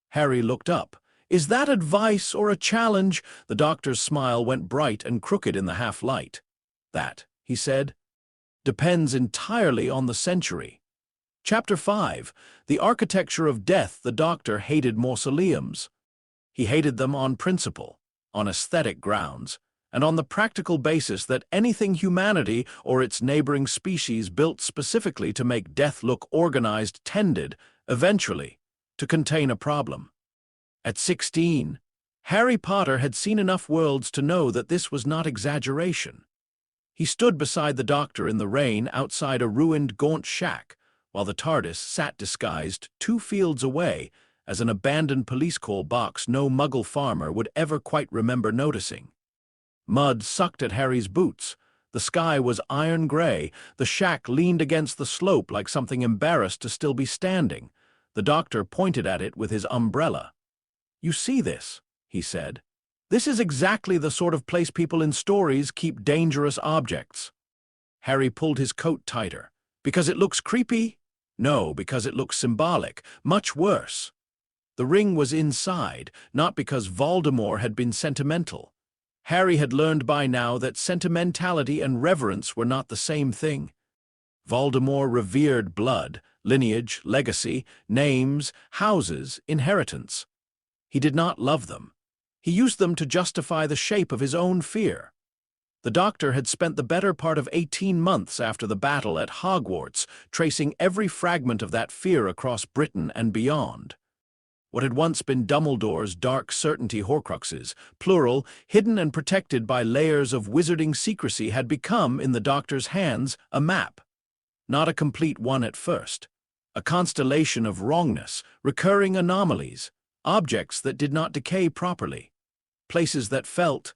Harry looked up. "Is that advice or a challenge?" The Doctor's smile went bright and crooked in the half-light. "That," he said, "depends entirely on the century." Chapter 5. The Architecture of Death. The Doctor hated mausoleums. He hated them on principle, on aesthetic grounds, and on the practical basis that anything humanity or its neighboring species built specifically to make death look organized tended, eventually, to contain a problem. At 16, Harry Potter had seen enough worlds to know that this was not exaggeration. He stood beside the Doctor in the rain outside a ruined gaunt shack, while the TARDIS sat disguised 2 fields away as an abandoned police call box no Muggle farmer would ever quite remember noticing. Mud sucked at Harry's boots. The sky was iron gray. The shack leaned against the slope like something embarrassed to still be standing. The Doctor pointed at it with his umbrella. "You see this?" he said. "This is exactly the sort of place people in stories keep dangerous objects." Harry pulled his coat tighter. "Because it looks creepy?" "No, because it looks symbolic. Much worse." The ring was inside, not because Voldemort had been sentimental. Harry had learned by now that sentimentality and reverence were not the same thing. Voldemort revered blood, lineage, legacy, names, houses, inheritance. He did not love them. He used them to justify the shape of his own fear. The Doctor had spent the better part of 18 months after the battle at Hogwarts, tracing every fragment of that fear across Britain and beyond. What had once been Dumbledore's dark certainty Horcruxes, plural, hidden and protected by layers of wizarding secrecy, had become, in the Doctor's hands, a map. Not a complete one at first. A constellation of wrongness, recurring anomalies, objects that did not decay properly, places that felt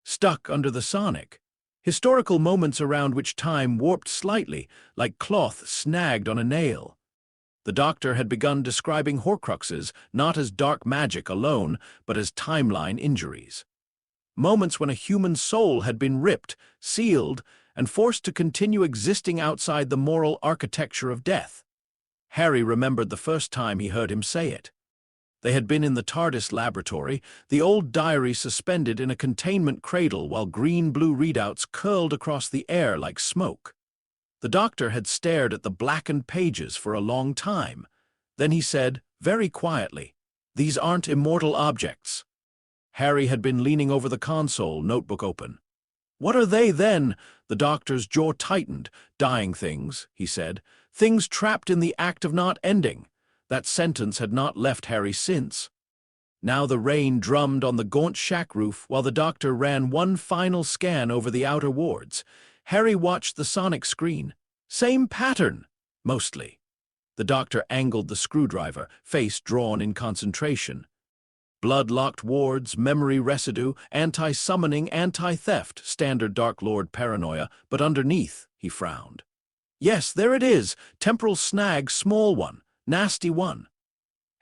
stuck under the sonic, historical moments around which time warped slightly, like cloth snagged on a nail. The Doctor had begun describing Horcruxes not as dark magic alone, but as timeline injuries. Moments when a human soul had been ripped, sealed, and forced to continue existing outside the moral architecture of death. Harry remembered the first time he heard him say it. They had been in the TARDIS laboratory, the old diary suspended in a containment cradle while green-blue readouts curled across the air like smoke. The Doctor had stared at the blackened pages for a long time. Then he said, very quietly, "These aren't immortal objects." Harry had been leaning over the console, notebook open. "What are they, then?" The Doctor's jaw tightened. "Dying things," he said. "Things trapped in the act of not ending." That sentence had not left Harry since. Now the rain drummed on the gaunt shack roof while the Doctor ran one final scan over the outer wards. Harry watched the sonic screen. Same pattern, mostly. The Doctor angled the screwdriver, face drawn in concentration. Blood-locked wards, memory residue, anti-summoning, anti-theft, standard Dark Lord paranoia, but underneath, he frowned. "Yes, there it is. Temporal snag, small one. Nasty one."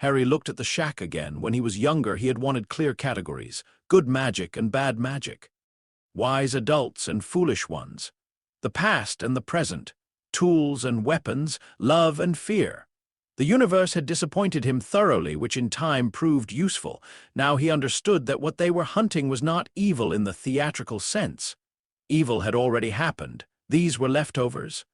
Harry looked at the shack again. When he was younger, he had wanted clear categories, good magic and bad magic. Wise adults and foolish ones. The past and the present. Tools and weapons, love and fear. The universe had disappointed him thoroughly, which in time proved useful. Now he understood that what they were hunting was not evil in the theatrical sense. Evil had already happened. These were leftovers.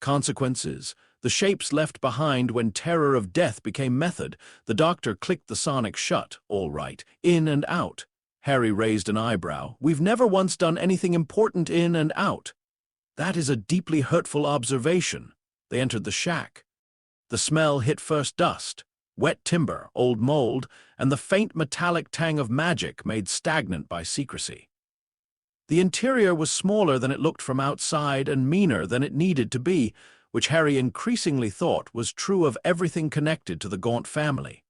Consequences. The shapes left behind when terror of death became method. The Doctor clicked the sonic shut. All right. In and out. Harry raised an eyebrow. "We've never once done anything important in and out." "That is a deeply hurtful observation." They entered the shack. The smell hit first dust, wet timber, old mold, and the faint metallic tang of magic made stagnant by secrecy. The interior was smaller than it looked from outside and meaner than it needed to be, which Harry increasingly thought was true of everything connected to the Gaunt family.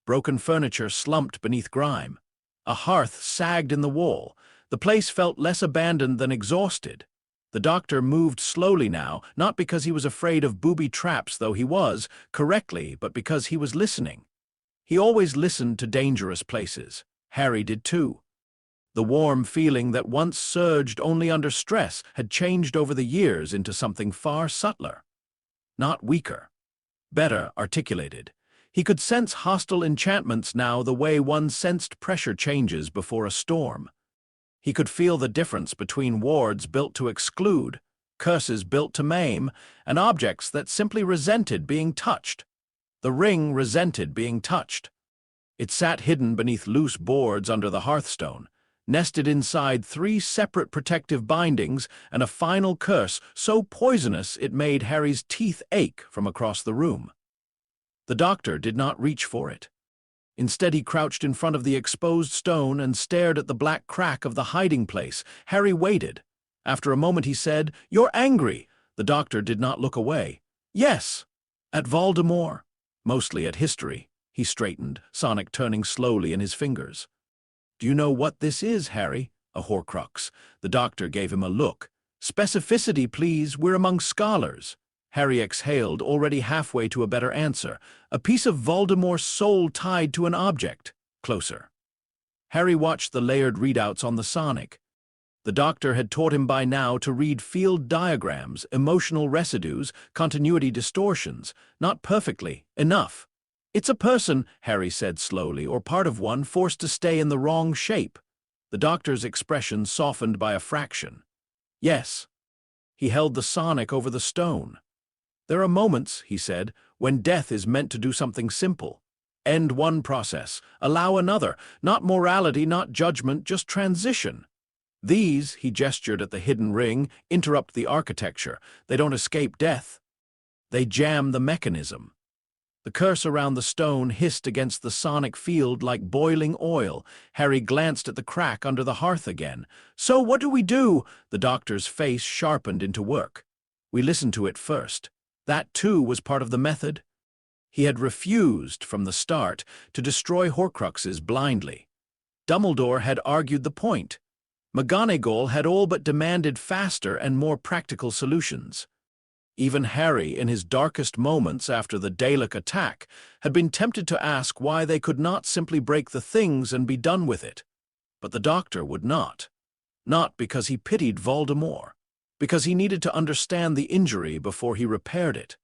Broken furniture slumped beneath grime. A hearth sagged in the wall. The place felt less abandoned than exhausted. The Doctor moved slowly now, not because he was afraid of booby traps, though he was, correctly, but because he was listening. He always listened to dangerous places. Harry did too. The warm feeling that once surged only under stress had changed over the years into something far subtler. Not weaker. Better articulated. He could sense hostile enchantments now the way one sensed pressure changes before a storm. He could feel the difference between wards built to exclude, curses built to maim, and objects that simply resented being touched. The ring resented being touched. It sat hidden beneath loose boards under the hearthstone, nested inside 3 separate protective bindings and a final curse so poisonous it made Harry's teeth ache from across the room. The doctor did not reach for it. Instead, he crouched in front of the exposed stone and stared at the black crack of the hiding place. Harry waited. After a moment he said, "You're angry." The doctor did not look away. "Yes, at Voldemort. Mostly at history." He straightened, Sonic turning slowly in his fingers. "Do you know what this is, Harry?" "A Horcrux." The doctor gave him a look. "Specificity, please. We're among scholars." Harry exhaled, already halfway to a better answer. "A piece of Voldemort's soul tied to an object." "Closer." Harry watched the layered readouts on the Sonic. The doctor had taught him by now to read field diagrams, emotional residues, continuity distortions. Not perfectly. Enough. "It's a person," Harry said slowly, "or part of one, forced to stay in the wrong shape." The doctor's expression softened by a fraction. "Yes." He held the Sonic over the stone. "There are moments," he said, "when death is meant to do something simple. End one process, allow another. Not morality, not judgment, just transition. These," he gestured at the hidden ring, "interrupt the architecture. They don't escape death. They jam the mechanism." The curse around the stone hissed against the sonic field like boiling oil. Harry glanced at the crack under the hearth again. "So what do we do?" The doctor's face sharpened into work. "We listen to it first. That, too, was part of the method." He had refused, from the start, to destroy Horcruxes blindly. Dumbledore had argued the point. McGonagall had all but demanded faster and more practical solutions. Even Harry, in his darkest moments after the Dalek attack, had been tempted to ask why they could not simply break the things and be done with it. But the doctor would not. Not because he pitied Voldemort. Because he needed to understand the injury before he repaired it.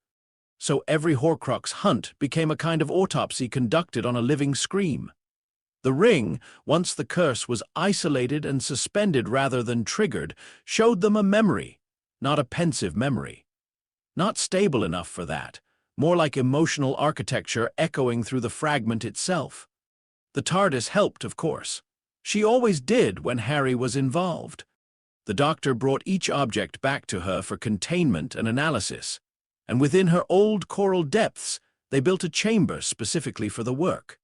So every Horcrux hunt became a kind of autopsy conducted on a living scream. The ring, once the curse was isolated and suspended rather than triggered, showed them a memory, not a pensive memory. Not stable enough for that, more like emotional architecture echoing through the fragment itself. The TARDIS helped, of course. She always did when Harry was involved. The doctor brought each object back to her for containment and analysis, and within her old coral depths, they built a chamber specifically for the work.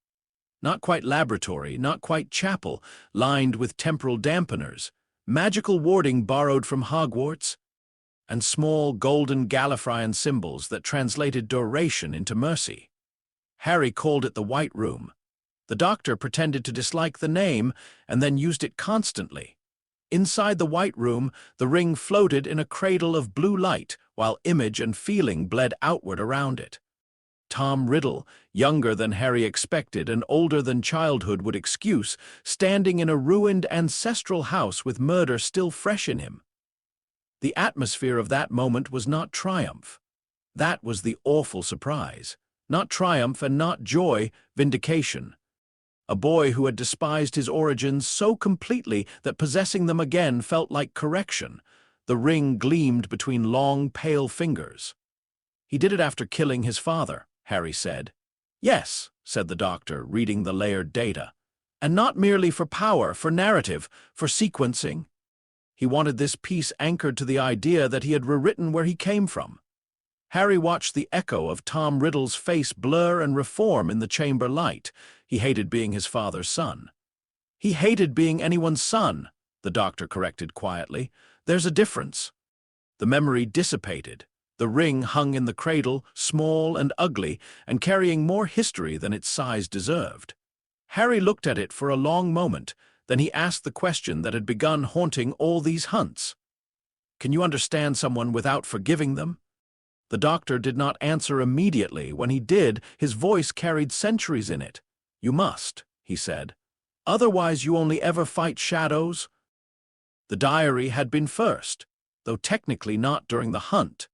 Not quite laboratory, not quite chapel, lined with temporal dampeners, magical warding borrowed from Hogwarts, and small golden Gallifreyan symbols that translated duration into mercy. Harry called it the White Room. The doctor pretended to dislike the name and then used it constantly. Inside the White Room, the ring floated in a cradle of blue light, while image and feeling bled outward around it. Tom Riddle, younger than Harry expected and older than childhood would excuse, standing in a ruined ancestral house with murder still fresh in him. The atmosphere of that moment was not triumph. That was the awful surprise. Not triumph and not joy, vindication. A boy who had despised his origins so completely that possessing them again felt like correction. The ring gleamed between long, pale fingers. "He did it after killing his father," Harry said. "Yes," said the doctor, reading the layered data. "And not merely for power, for narrative, for sequencing. He wanted this piece anchored to the idea that he had rewritten where he came from." Harry watched the echo of Tom Riddle's face blur and reform in the chamber light. He hated being his father's son. "He hated being anyone's son," the doctor corrected quietly. "There's a difference." The memory dissipated. The ring hung in the cradle, small and ugly, and carrying more history than its size deserved. Harry looked at it for a long moment, then he asked the question that had begun haunting all these hunts. "Can you understand someone without forgiving them?" The doctor did not answer immediately. When he did, his voice carried centuries in it. "You must," he said. "Otherwise you only ever fight shadows." The diary had been first, though technically not during the hunt.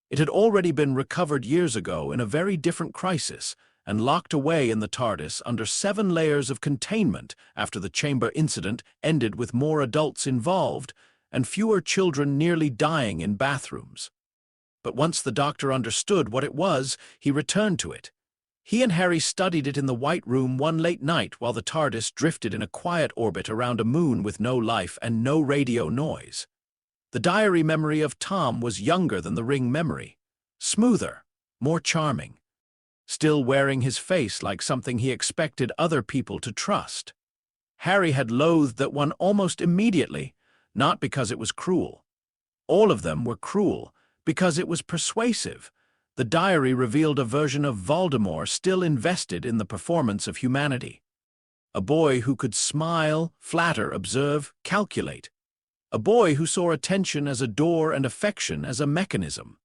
It had already been recovered years ago in a very different crisis and locked away in the TARDIS under 7 layers of containment after the chamber incident ended with more adults involved and fewer children nearly dying in bathrooms. But once the doctor understood what it was, he returned to it. He and Harry studied it in the White Room one late night while the TARDIS drifted in a quiet orbit around a moon with no life and no radio noise. The diary memory of Tom was younger than the ring memory, smoother, more charming, still wearing his face like something he expected other people to trust. Harry had loathed that one almost immediately, not because it was cruel. All of them were cruel, because it was persuasive. The diary revealed a version of Voldemort still invested in the performance of humanity. A boy who could smile, flatter, observe, calculate. A boy who saw attention as a door and affection as a mechanism.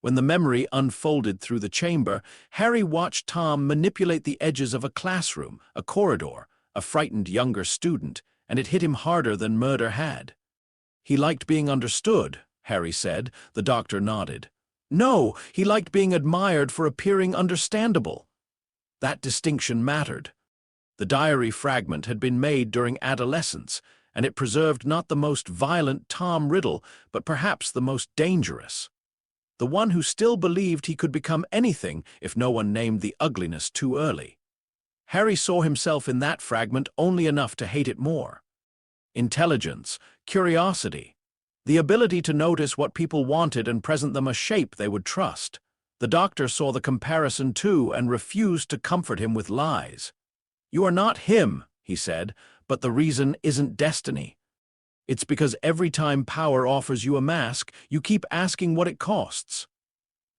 When the memory unfolded through the chamber, Harry watched Tom manipulate the edges of a classroom, a corridor, a frightened younger student, and it hit him harder than murder had. He liked being understood, Harry said. The doctor nodded. No, he liked being admired for appearing understandable. That distinction mattered. The diary fragment had been made during adolescence, and it preserved not the most violent Tom Riddle, but perhaps the most dangerous. The one who still believed he could become anything if no one named the ugliness too early. Harry saw himself in that fragment only enough to hate it more. Intelligence, curiosity, the ability to notice what people wanted and present them a shape they would trust. The doctor saw the comparison too and refused to comfort him with lies. You are not him, he said, but the reason isn't destiny. It's because every time power offers you a mask, you keep asking what it costs.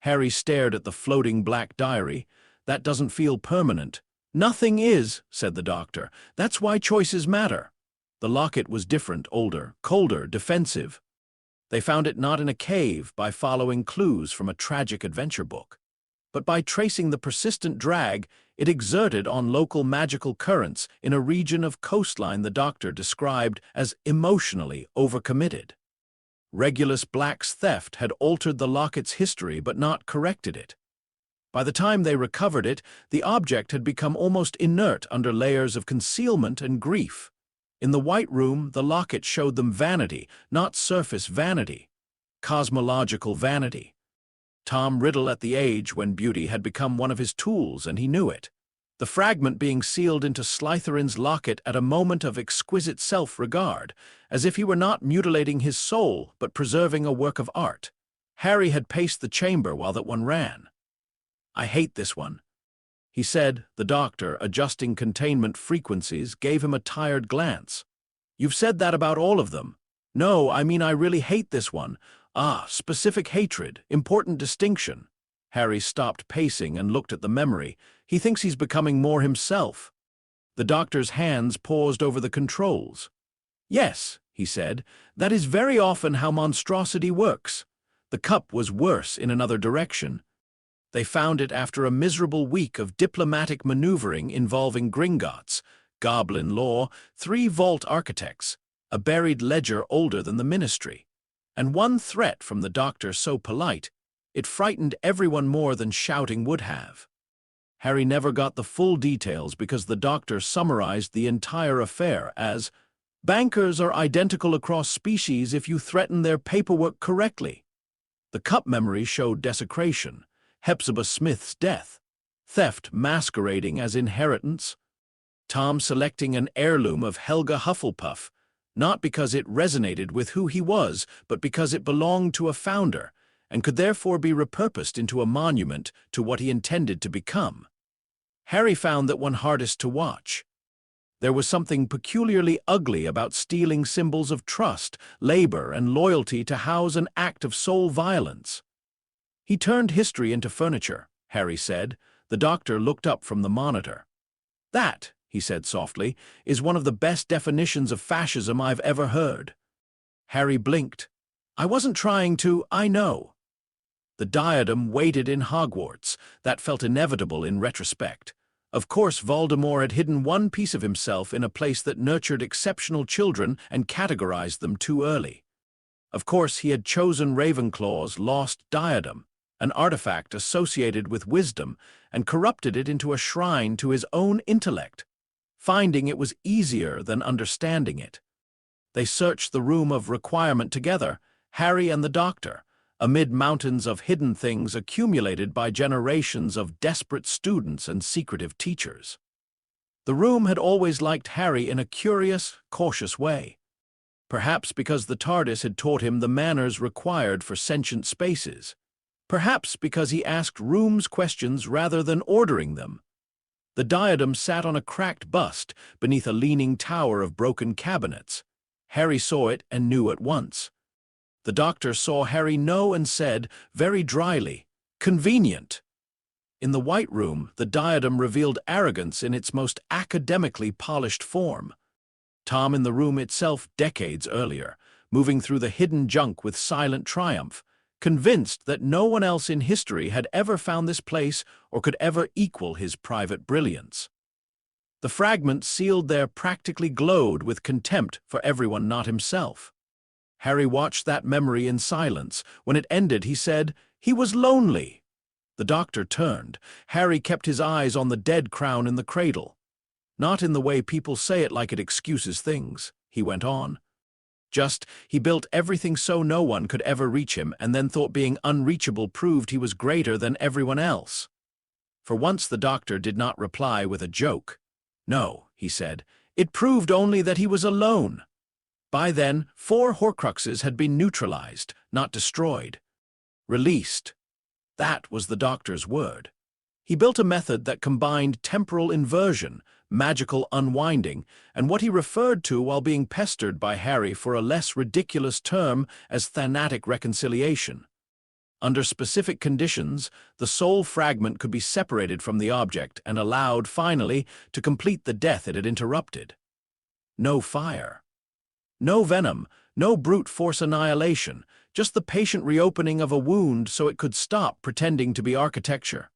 Harry stared at the floating black diary. That doesn't feel permanent. Nothing is, said the doctor. That's why choices matter. The locket was different, older, colder, defensive. They found it not in a cave by following clues from a tragic adventure book, but by tracing the persistent drag it exerted on local magical currents in a region of coastline the doctor described as emotionally overcommitted. Regulus Black's theft had altered the locket's history but not corrected it. By the time they recovered it, the object had become almost inert under layers of concealment and grief. In the White Room, the locket showed them vanity, not surface vanity, cosmological vanity. Tom Riddle at the age when beauty had become one of his tools, and he knew it. The fragment being sealed into Slytherin's locket at a moment of exquisite self-regard, as if he were not mutilating his soul, but preserving a work of art. Harry had paced the chamber while that one ran. I hate this one, he said. The doctor, adjusting containment frequencies, gave him a tired glance. You've said that about all of them. No, I mean I really hate this one. Ah, specific hatred, important distinction. Harry stopped pacing and looked at the memory. He thinks he's becoming more himself. The doctor's hands paused over the controls. Yes, he said, that is very often how monstrosity works. The cup was worse in another direction. They found it after a miserable week of diplomatic maneuvering involving Gringotts, goblin law, 3 vault architects, a buried ledger older than the ministry, and one threat from the doctor so polite, it frightened everyone more than shouting would have. Harry never got the full details because the doctor summarized the entire affair as, bankers are identical across species if you threaten their paperwork correctly. The cup memory showed desecration, Hepzibah Smith's death, theft masquerading as inheritance, Tom selecting an heirloom of Helga Hufflepuff, not because it resonated with who he was, but because it belonged to a founder, and could therefore be repurposed into a monument to what he intended to become. Harry found that one hardest to watch. There was something peculiarly ugly about stealing symbols of trust, labor, and loyalty to house an act of soul violence. He turned history into furniture, Harry said. The doctor looked up from the monitor. That, he said softly, is one of the best definitions of fascism I've ever heard. Harry blinked. I wasn't trying to, I know. The diadem waited in Hogwarts. That felt inevitable in retrospect. Of course, Voldemort had hidden one piece of himself in a place that nurtured exceptional children and categorized them too early. Of course, he had chosen Ravenclaw's lost diadem, an artifact associated with wisdom, and corrupted it into a shrine to his own intellect, finding it was easier than understanding it. They searched the room of requirement together, Harry and the doctor, amid mountains of hidden things accumulated by generations of desperate students and secretive teachers. The room had always liked Harry in a curious, cautious way. Perhaps because the TARDIS had taught him the manners required for sentient spaces. Perhaps because he asked rooms questions rather than ordering them. The diadem sat on a cracked bust beneath a leaning tower of broken cabinets. Harry saw it and knew at once. The doctor saw Harry know and said, very dryly, "Convenient." In the White Room, the diadem revealed arrogance in its most academically polished form. Tom in the room itself decades earlier, moving through the hidden junk with silent triumph, convinced that no one else in history had ever found this place or could ever equal his private brilliance. The fragment sealed there practically glowed with contempt for everyone not himself. Harry watched that memory in silence. When it ended, he said, "He was lonely." The doctor turned. Harry kept his eyes on the dead crown in the cradle. "Not in the way people say it like it excuses things," he went on. "Just, he built everything so no one could ever reach him and then thought being unreachable proved he was greater than everyone else." For once the doctor did not reply with a joke. "No," he said, "it proved only that he was alone." By then, 4 Horcruxes had been neutralized, not destroyed. Released. That was the doctor's word. He built a method that combined temporal inversion, magical unwinding, and what he referred to while being pestered by Harry for a less ridiculous term as thanatic reconciliation. Under specific conditions, the soul fragment could be separated from the object and allowed, finally, to complete the death it had interrupted. No fire. No venom, no brute force annihilation, just the patient reopening of a wound so it could stop pretending to be architecture.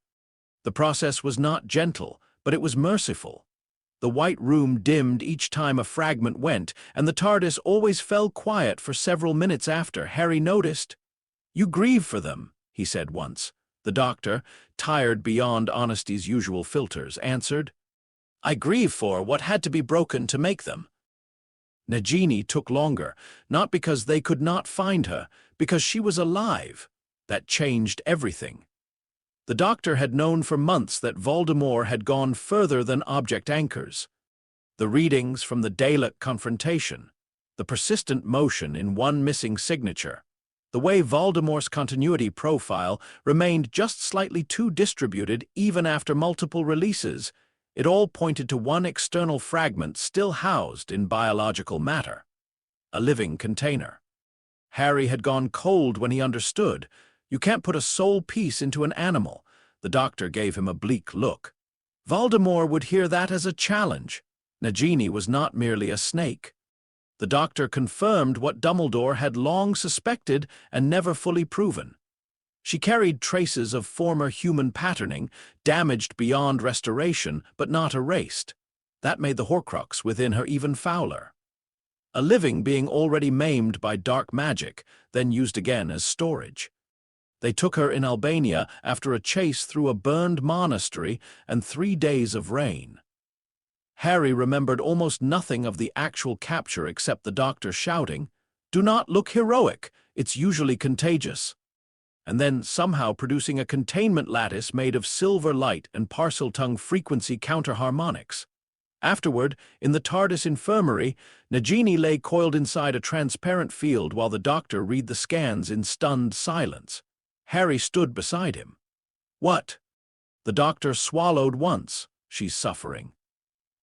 The process was not gentle, but it was merciful. The White Room dimmed each time a fragment went, and the TARDIS always fell quiet for several minutes after. Harry noticed. "You grieve for them," he said once. The doctor, tired beyond honesty's usual filters, answered, "I grieve for what had to be broken to make them." Nagini took longer, not because they could not find her, because she was alive. That changed everything. The doctor had known for months that Voldemort had gone further than object anchors. The readings from the Dalek confrontation, the persistent motion in one missing signature, the way Voldemort's continuity profile remained just slightly too distributed even after multiple releases, it all pointed to one external fragment still housed in biological matter. A living container. Harry had gone cold when he understood. You can't put a soul piece into an animal. The doctor gave him a bleak look. Voldemort would hear that as a challenge. Nagini was not merely a snake. The doctor confirmed what Dumbledore had long suspected and never fully proven. She carried traces of former human patterning, damaged beyond restoration but not erased. That made the Horcrux within her even fouler. A living being already maimed by dark magic, then used again as storage. They took her in Albania after a chase through a burned monastery and 3 days of rain. Harry remembered almost nothing of the actual capture except the doctor shouting, "Do not look heroic, it's usually contagious," and then somehow producing a containment lattice made of silver light and Parseltongue frequency counterharmonics. Afterward, in the TARDIS infirmary, Nagini lay coiled inside a transparent field while the doctor read the scans in stunned silence. Harry stood beside him. "What?" The doctor swallowed once. "She's suffering."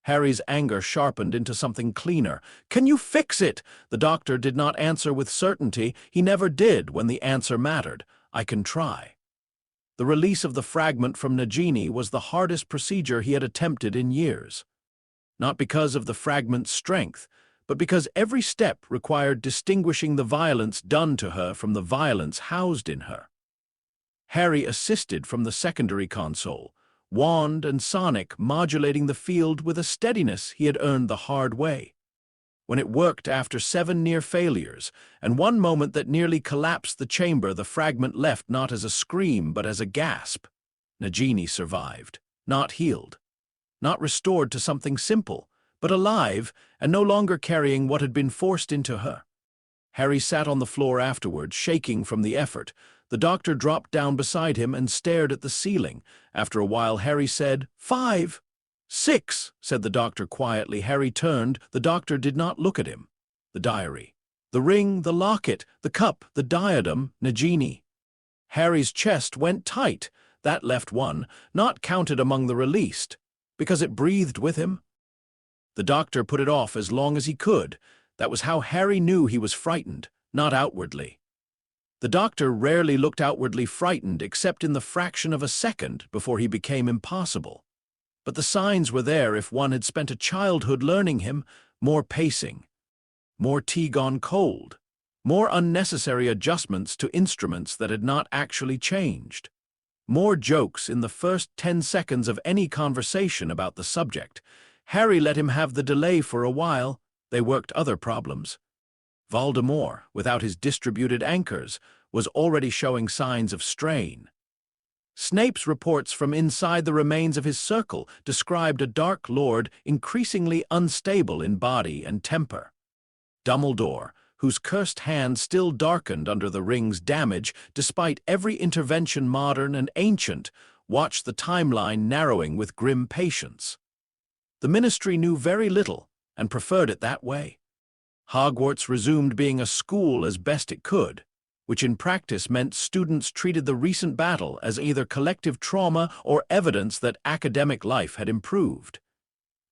Harry's anger sharpened into something cleaner. "Can you fix it?" The doctor did not answer with certainty. He never did when the answer mattered. "I can try." The release of the fragment from Nagini was the hardest procedure he had attempted in years. Not because of the fragment's strength, but because every step required distinguishing the violence done to her from the violence housed in her. Harry assisted from the secondary console, wand and sonic modulating the field with a steadiness he had earned the hard way. When it worked after 7 near failures, and one moment that nearly collapsed the chamber, the fragment left not as a scream but as a gasp. Nagini survived, not healed, not restored to something simple, but alive and no longer carrying what had been forced into her. Harry sat on the floor afterward, shaking from the effort. The doctor dropped down beside him and stared at the ceiling. After a while, Harry said, 5. 6, said the doctor quietly. Harry turned. The doctor did not look at him. The diary. The ring, the locket, the cup, the diadem, Nagini. Harry's chest went tight. That left one, not counted among the released, because it breathed with him. The doctor put it off as long as he could. That was how Harry knew he was frightened, not outwardly. The doctor rarely looked outwardly frightened except in the fraction of a second before he became impossible. But the signs were there if one had spent a childhood learning him: more pacing, more tea gone cold, more unnecessary adjustments to instruments that had not actually changed, more jokes in the first 10 seconds of any conversation about the subject. Harry let him have the delay for a while. They worked other problems. Voldemort, without his distributed anchors, was already showing signs of strain. Snape's reports from inside the remains of his circle described a Dark Lord increasingly unstable in body and temper. Dumbledore, whose cursed hand still darkened under the ring's damage despite every intervention modern and ancient, watched the timeline narrowing with grim patience. The Ministry knew very little and preferred it that way. Hogwarts resumed being a school as best it could, which in practice meant students treated the recent battle as either collective trauma or evidence that academic life had improved.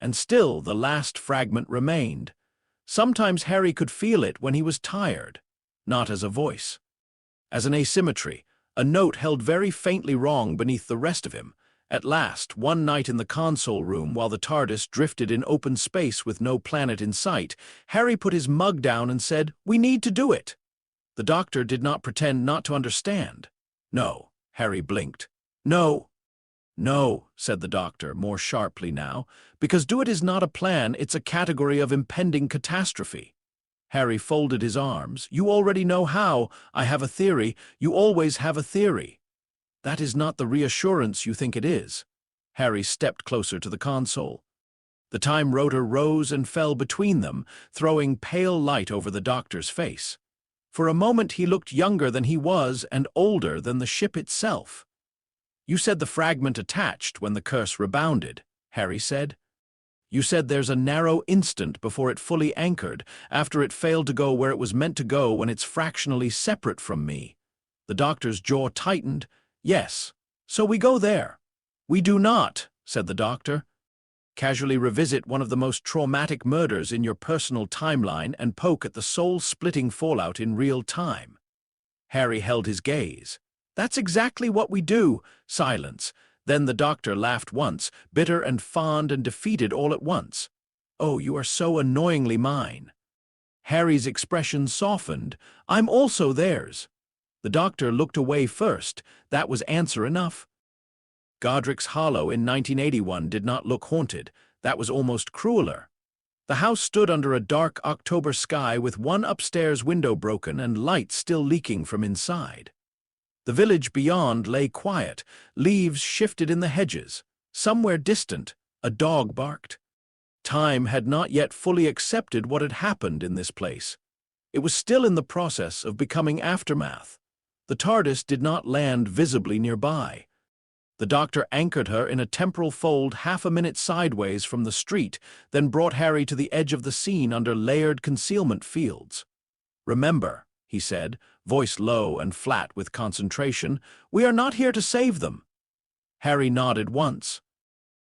And still the last fragment remained. Sometimes Harry could feel it when he was tired, not as a voice. As an asymmetry, a note held very faintly wrong beneath the rest of him. At last, one night in the console room while the TARDIS drifted in open space with no planet in sight, Harry put his mug down and said, "We need to do it." The doctor did not pretend not to understand. "No," Harry blinked. "No." "No," said the doctor, more sharply now, "because do it is not a plan, it's a category of impending catastrophe." Harry folded his arms. "You already know how. I have a theory. You always have a theory." "That is not the reassurance you think it is." Harry stepped closer to the console. The time rotor rose and fell between them, throwing pale light over the doctor's face. For a moment he looked younger than he was and older than the ship itself. "You said the fragment attached when the curse rebounded," Harry said. "You said there's a narrow instant before it fully anchored, after it failed to go where it was meant to go when it's fractionally separate from me." The doctor's jaw tightened. "Yes, so we go there." "We do not," said the doctor. "Casually revisit one of the most traumatic murders in your personal timeline and poke at the soul-splitting fallout in real time." Harry held his gaze. "That's exactly what we do." Silence. Then the doctor laughed once, bitter and fond and defeated all at once. "Oh, you are so annoyingly mine." Harry's expression softened. "I'm also theirs." The doctor looked away first. That was answer enough. Godric's Hollow in 1981 did not look haunted. That was almost crueler. The house stood under a dark October sky with one upstairs window broken and light still leaking from inside. The village beyond lay quiet. Leaves shifted in the hedges. Somewhere distant, a dog barked. Time had not yet fully accepted what had happened in this place. It was still in the process of becoming aftermath. The TARDIS did not land visibly nearby. The doctor anchored her in a temporal fold half a minute sideways from the street, then brought Harry to the edge of the scene under layered concealment fields. "Remember," he said, voice low and flat with concentration, "we are not here to save them." Harry nodded once.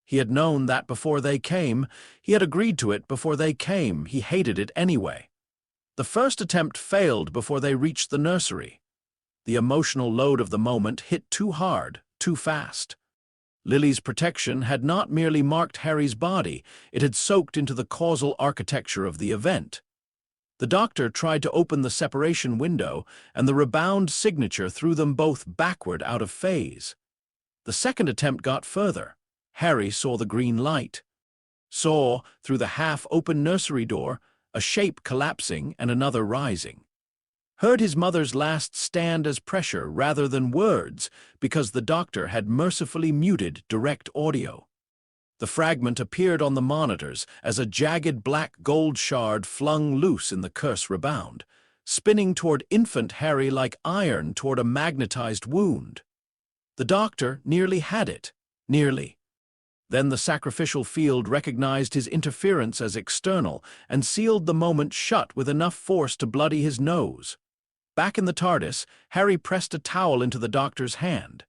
He had known that before they came. He had agreed to it before they came. He hated it anyway. The first attempt failed before they reached the nursery. The emotional load of the moment hit too hard, too fast. Lily's protection had not merely marked Harry's body, it had soaked into the causal architecture of the event. The doctor tried to open the separation window, and the rebound signature threw them both backward out of phase. The second attempt got further. Harry saw the green light. Saw, through the half-open nursery door, a shape collapsing and another rising. Heard his mother's last stand as pressure rather than words, because the doctor had mercifully muted direct audio. The fragment appeared on the monitors as a jagged black gold shard flung loose in the curse rebound, spinning toward infant Harry like iron toward a magnetized wound. The doctor nearly had it. Nearly. Then the sacrificial field recognized his interference as external and sealed the moment shut with enough force to bloody his nose. Back in the TARDIS, Harry pressed a towel into the doctor's hand.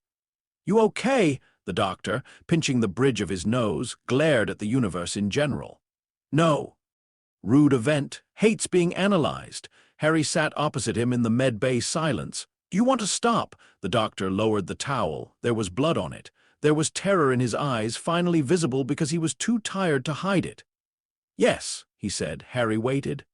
"You okay?" The doctor, pinching the bridge of his nose, glared at the universe in general. "No." Rude event, hates being analyzed. Harry sat opposite him in the med-bay silence. "Do you want to stop?" The doctor lowered the towel. There was blood on it. There was terror in his eyes, finally visible because he was too tired to hide it. "Yes," he said. Harry waited.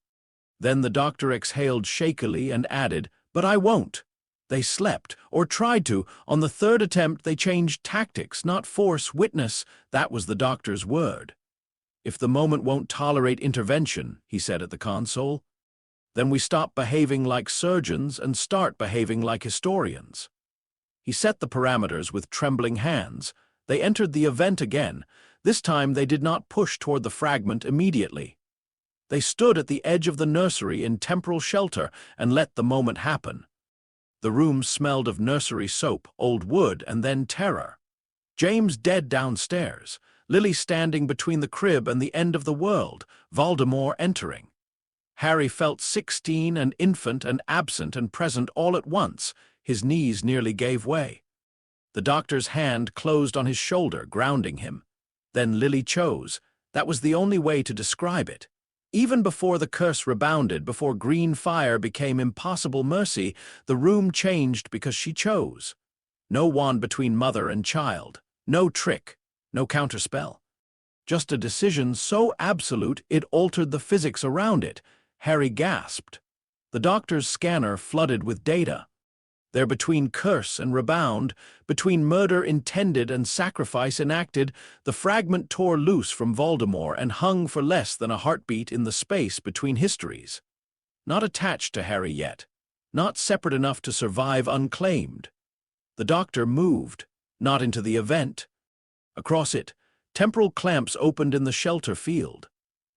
Then the doctor exhaled shakily and added, "But I won't." They slept, or tried to. On the third attempt, they changed tactics, not force, witness. That was the doctor's word. "If the moment won't tolerate intervention," he said at the console, "then we stop behaving like surgeons and start behaving like historians." He set the parameters with trembling hands. They entered the event again. This time they did not push toward the fragment immediately. They stood at the edge of the nursery in temporal shelter and let the moment happen. The room smelled of nursery soap, old wood, and then terror. James dead downstairs, Lily standing between the crib and the end of the world, Voldemort entering. Harry felt 16, an infant and absent and present all at once. His knees nearly gave way. The doctor's hand closed on his shoulder, grounding him. Then Lily chose. That was the only way to describe it. Even before the curse rebounded, before green fire became impossible mercy, the room changed because she chose. No wand between mother and child. No trick. No counterspell. Just a decision so absolute it altered the physics around it. Harry gasped. The doctor's scanner flooded with data. There, between curse and rebound, between murder intended and sacrifice enacted, the fragment tore loose from Voldemort and hung for less than a heartbeat in the space between histories. Not attached to Harry yet. Not separate enough to survive unclaimed. The doctor moved, not into the event. Across it, temporal clamps opened in the shelter field.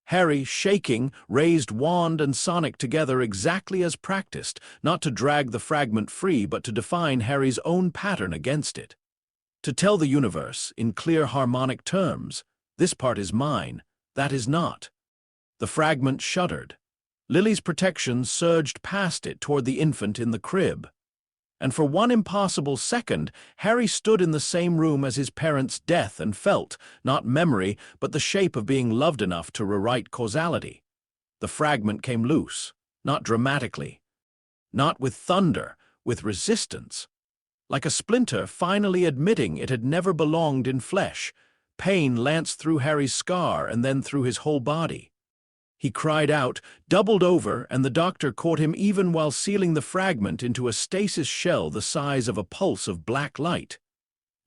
Harry, shaking, raised wand and sonic together exactly as practiced, not to drag the fragment free but to define Harry's own pattern against it. To tell the universe, in clear harmonic terms, this part is mine, that is not. The fragment shuddered. Lily's protection surged past it toward the infant in the crib. And for one impossible second, Harry stood in the same room as his parents' death and felt, not memory, but the shape of being loved enough to rewrite causality. The fragment came loose, not dramatically, not with thunder, with resistance. Like a splinter finally admitting it had never belonged in flesh, pain lanced through Harry's scar and then through his whole body. He cried out, doubled over, and the doctor caught him even while sealing the fragment into a stasis shell the size of a pulse of black light.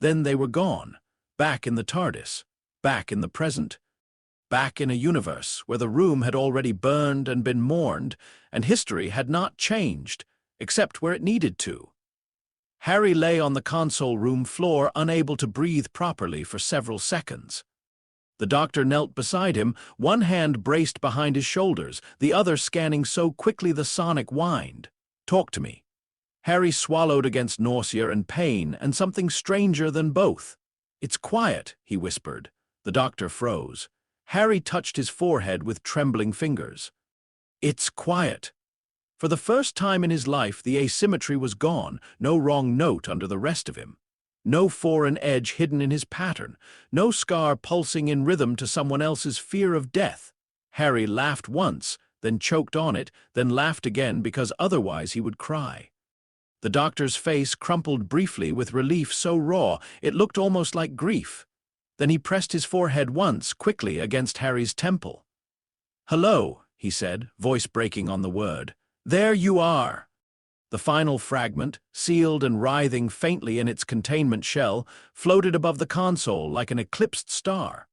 Then they were gone, back in the TARDIS, back in the present, back in a universe where the room had already burned and been mourned, and history had not changed, except where it needed to. Harry lay on the console room floor, unable to breathe properly for several seconds. The doctor knelt beside him, one hand braced behind his shoulders, the other scanning so quickly the sonic whined. "Talk to me." Harry swallowed against nausea and pain, and something stranger than both. "It's quiet," he whispered. The doctor froze. Harry touched his forehead with trembling fingers. "It's quiet." For the first time in his life, the asymmetry was gone, no wrong note under the rest of him. No foreign edge hidden in his pattern, no scar pulsing in rhythm to someone else's fear of death. Harry laughed once, then choked on it, then laughed again because otherwise he would cry. The doctor's face crumpled briefly with relief so raw it looked almost like grief. Then he pressed his forehead once, quickly, against Harry's temple. "Hello," he said, voice breaking on the word. "There you are." The final fragment, sealed and writhing faintly in its containment shell, floated above the console like an eclipsed star.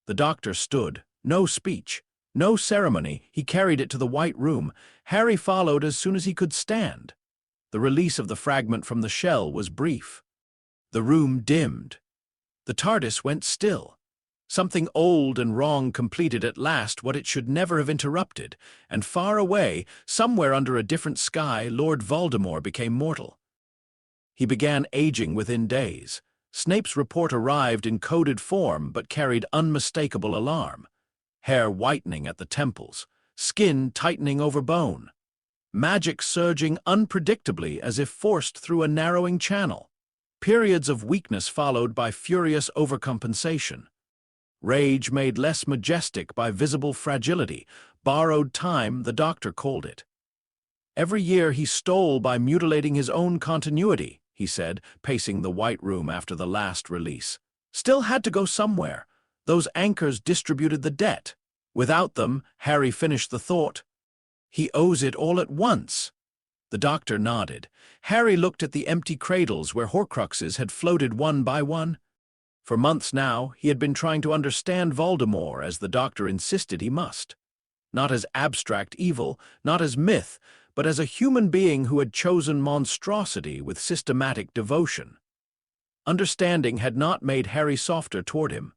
The doctor stood, no speech, no ceremony. He carried it to the white room. Harry followed as soon as he could stand. The release of the fragment from the shell was brief. The room dimmed. The TARDIS went still. Something old and wrong completed at last what it should never have interrupted, and far away, somewhere under a different sky, Lord Voldemort became mortal. He began aging within days. Snape's report arrived in coded form but carried unmistakable alarm. Hair whitening at the temples, skin tightening over bone, magic surging unpredictably as if forced through a narrowing channel. Periods of weakness followed by furious overcompensation. Rage made less majestic by visible fragility, borrowed time, the Doctor called it. Every year he stole by mutilating his own continuity, he said, pacing the White Room after the last release. Still had to go somewhere. Those anchors distributed the debt. Without them, Harry finished the thought, he owes it all at once. The Doctor nodded. Harry looked at the empty cradles where Horcruxes had floated one by one. For months now, he had been trying to understand Voldemort as the Doctor insisted he must. Not as abstract evil, not as myth, but as a human being who had chosen monstrosity with systematic devotion. Understanding had not made Harry softer toward him.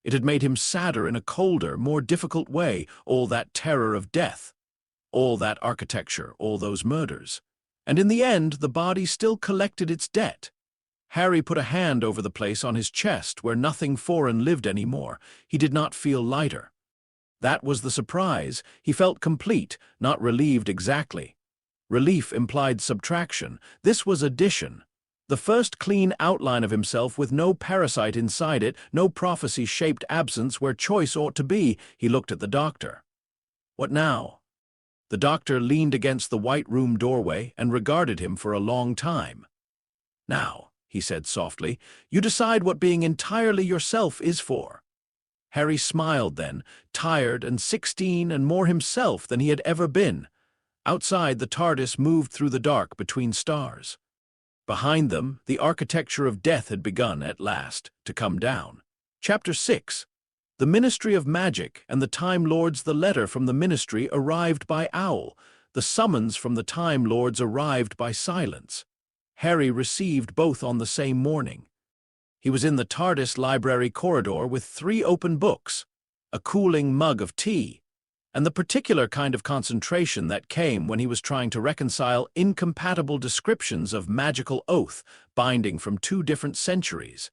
It had made him sadder in a colder, more difficult way, all that terror of death, all that architecture, all those murders. And in the end, the body still collected its debt. Harry put a hand over the place on his chest where nothing foreign lived anymore. He did not feel lighter. That was the surprise. He felt complete, not relieved exactly. Relief implied subtraction. This was addition. The first clean outline of himself with no parasite inside it, no prophecy-shaped absence where choice ought to be. He looked at the Doctor. What now? The Doctor leaned against the White Room doorway and regarded him for a long time. Now, he said softly, you decide what being entirely yourself is for. Harry smiled then, tired and 16 and more himself than he had ever been. Outside, the TARDIS moved through the dark between stars. Behind them, the architecture of death had begun, at last, to come down. Chapter 6. The Ministry of Magic and the Time Lords. The letter from the Ministry arrived by owl. The summons from the Time Lords arrived by silence. Harry received both on the same morning. He was in the TARDIS library corridor with 3 open books, a cooling mug of tea, and the particular kind of concentration that came when he was trying to reconcile incompatible descriptions of magical oath binding from 2 different centuries,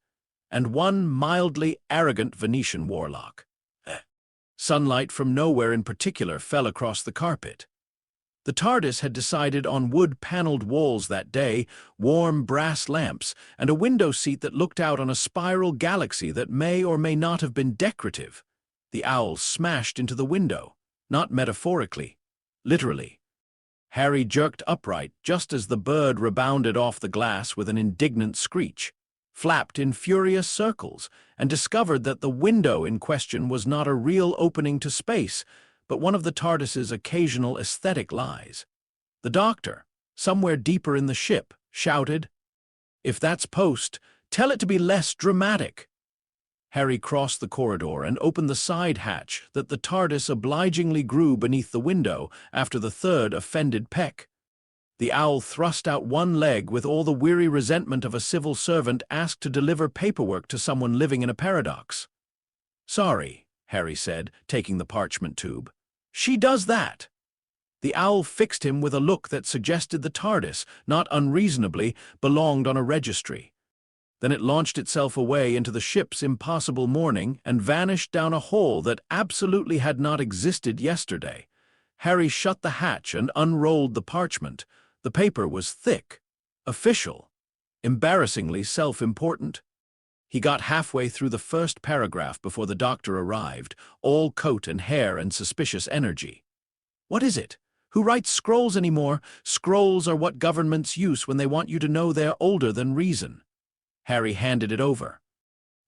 and one mildly arrogant Venetian warlock. Sunlight from nowhere in particular fell across the carpet. The TARDIS had decided on wood-paneled walls that day, warm brass lamps, and a window seat that looked out on a spiral galaxy that may or may not have been decorative. The owl smashed into the window, not metaphorically, literally. Harry jerked upright just as the bird rebounded off the glass with an indignant screech, flapped in furious circles, and discovered that the window in question was not a real opening to space, but one of the TARDIS's occasional aesthetic lies. The Doctor, somewhere deeper in the ship, shouted, "If that's post, tell it to be less dramatic." Harry crossed the corridor and opened the side hatch that the TARDIS obligingly grew beneath the window after the 3rd offended peck. The owl thrust out one leg with all the weary resentment of a civil servant asked to deliver paperwork to someone living in a paradox. "Sorry," Harry said, taking the parchment tube. "She does that." The owl fixed him with a look that suggested the TARDIS, not unreasonably, belonged on a registry. Then it launched itself away into the ship's impossible morning and vanished down a hole that absolutely had not existed yesterday. Harry shut the hatch and unrolled the parchment. The paper was thick, official, embarrassingly self-important. He got halfway through the first paragraph before the Doctor arrived, all coat and hair and suspicious energy. "What is it? Who writes scrolls anymore? Scrolls are what governments use when they want you to know they're older than reason." Harry handed it over.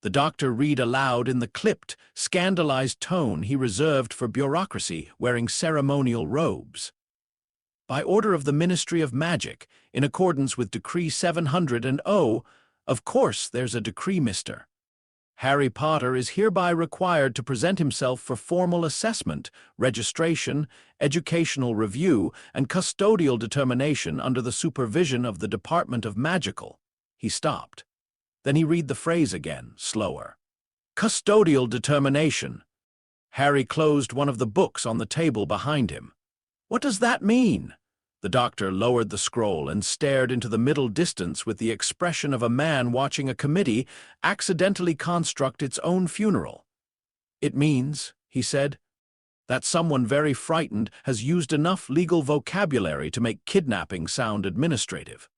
The Doctor read aloud in the clipped, scandalized tone he reserved for bureaucracy wearing ceremonial robes. "By order of the Ministry of Magic, in accordance with Decree 700 and O, of course there's a decree, Mr. Harry Potter is hereby required to present himself for formal assessment, registration, educational review, and custodial determination under the supervision of the Department of Magical." He stopped. Then he read the phrase again, slower. Custodial determination. Harry closed one of the books on the table behind him. What does that mean? The doctor lowered the scroll and stared into the middle distance with the expression of a man watching a committee accidentally construct its own funeral. It means, he said, that someone very frightened has used enough legal vocabulary to make kidnapping sound administrative.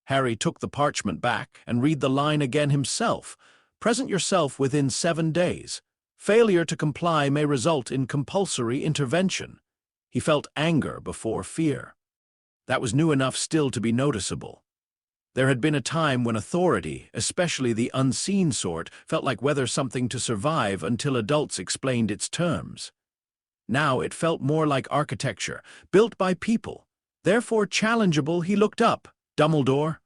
Harry took the parchment back and read the line again himself. Present yourself within 7 days. Failure to comply may result in compulsory intervention. He felt anger before fear. That was new enough still to be noticeable. There had been a time when authority, especially the unseen sort, felt like whether something to survive until adults explained its terms. Now it felt more like architecture, built by people. Therefore challengeable, he looked up. Dumbledore?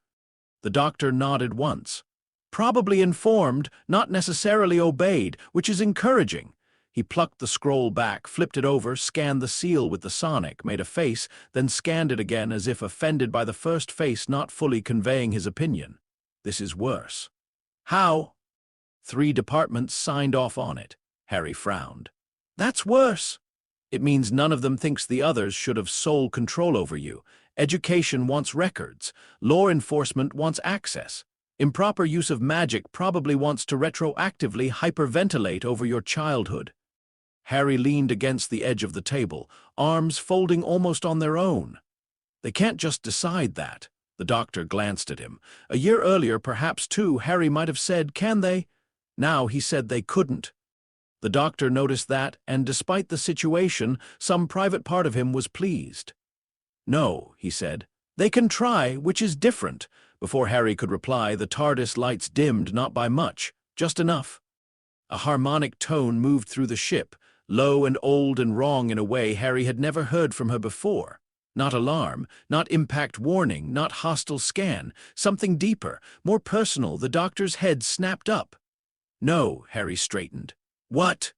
The doctor nodded once. Probably informed, not necessarily obeyed, which is encouraging. He plucked the scroll back, flipped it over, scanned the seal with the sonic, made a face, then scanned it again as if offended by the first face not fully conveying his opinion. This is worse. How? 3 departments signed off on it. Harry frowned. That's worse. It means none of them thinks the others should have sole control over you. Education wants records. Law enforcement wants access. Improper use of magic probably wants to retroactively hyperventilate over your childhood. Harry leaned against the edge of the table, arms folding almost on their own. They can't just decide that. The doctor glanced at him. A year earlier, perhaps too, Harry might have said, can they? Now he said they couldn't. The doctor noticed that, and despite the situation, some private part of him was pleased. No, he said. They can try, which is different. Before Harry could reply, the TARDIS lights dimmed not by much, just enough. A harmonic tone moved through the ship, low and old and wrong in a way Harry had never heard from her before. Not alarm, not impact warning, not hostile scan, something deeper, more personal. The doctor's head snapped up. No, Harry straightened. What?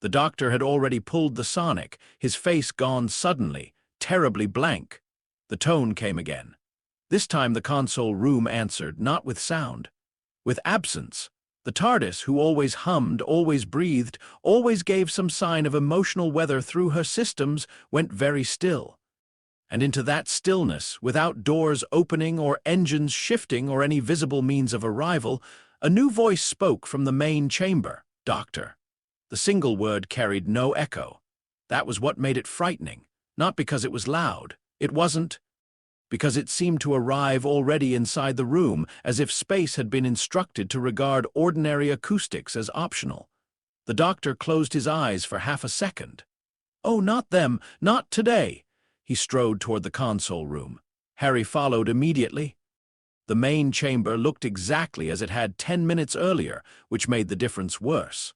The doctor had already pulled the sonic, his face gone suddenly, terribly blank. The tone came again. This time the console room answered, not with sound, with absence. The TARDIS, who always hummed, always breathed, always gave some sign of emotional weather through her systems, went very still. And into that stillness, without doors opening or engines shifting or any visible means of arrival, a new voice spoke from the main chamber. Doctor. The single word carried no echo. That was what made it frightening, not because it was loud. It wasn't. Because it seemed to arrive already inside the room, as if space had been instructed to regard ordinary acoustics as optional. The doctor closed his eyes for half a second. Oh, not them, not today. He strode toward the console room. Harry followed immediately. The main chamber looked exactly as it had 10 minutes earlier, which made the difference worse.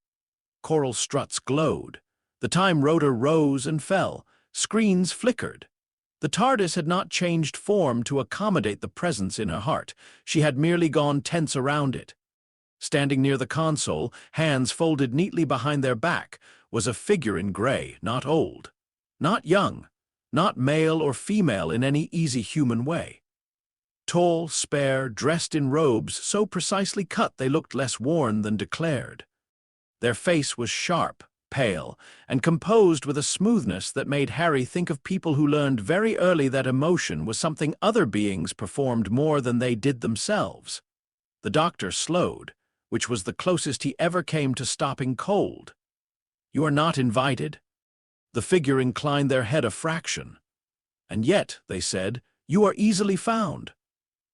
Coral struts glowed. The time rotor rose and fell. Screens flickered. The TARDIS had not changed form to accommodate the presence in her heart. She had merely gone tense around it. Standing near the console, hands folded neatly behind their back, was a figure in gray, not old, not young, not male or female in any easy human way. Tall, spare, dressed in robes so precisely cut they looked less worn than declared. Their face was sharp, pale, and composed with a smoothness that made Harry think of people who learned very early that emotion was something other beings performed more than they did themselves. The doctor slowed, which was the closest he ever came to stopping cold. You are not invited. The figure inclined their head a fraction. And yet, they said, you are easily found.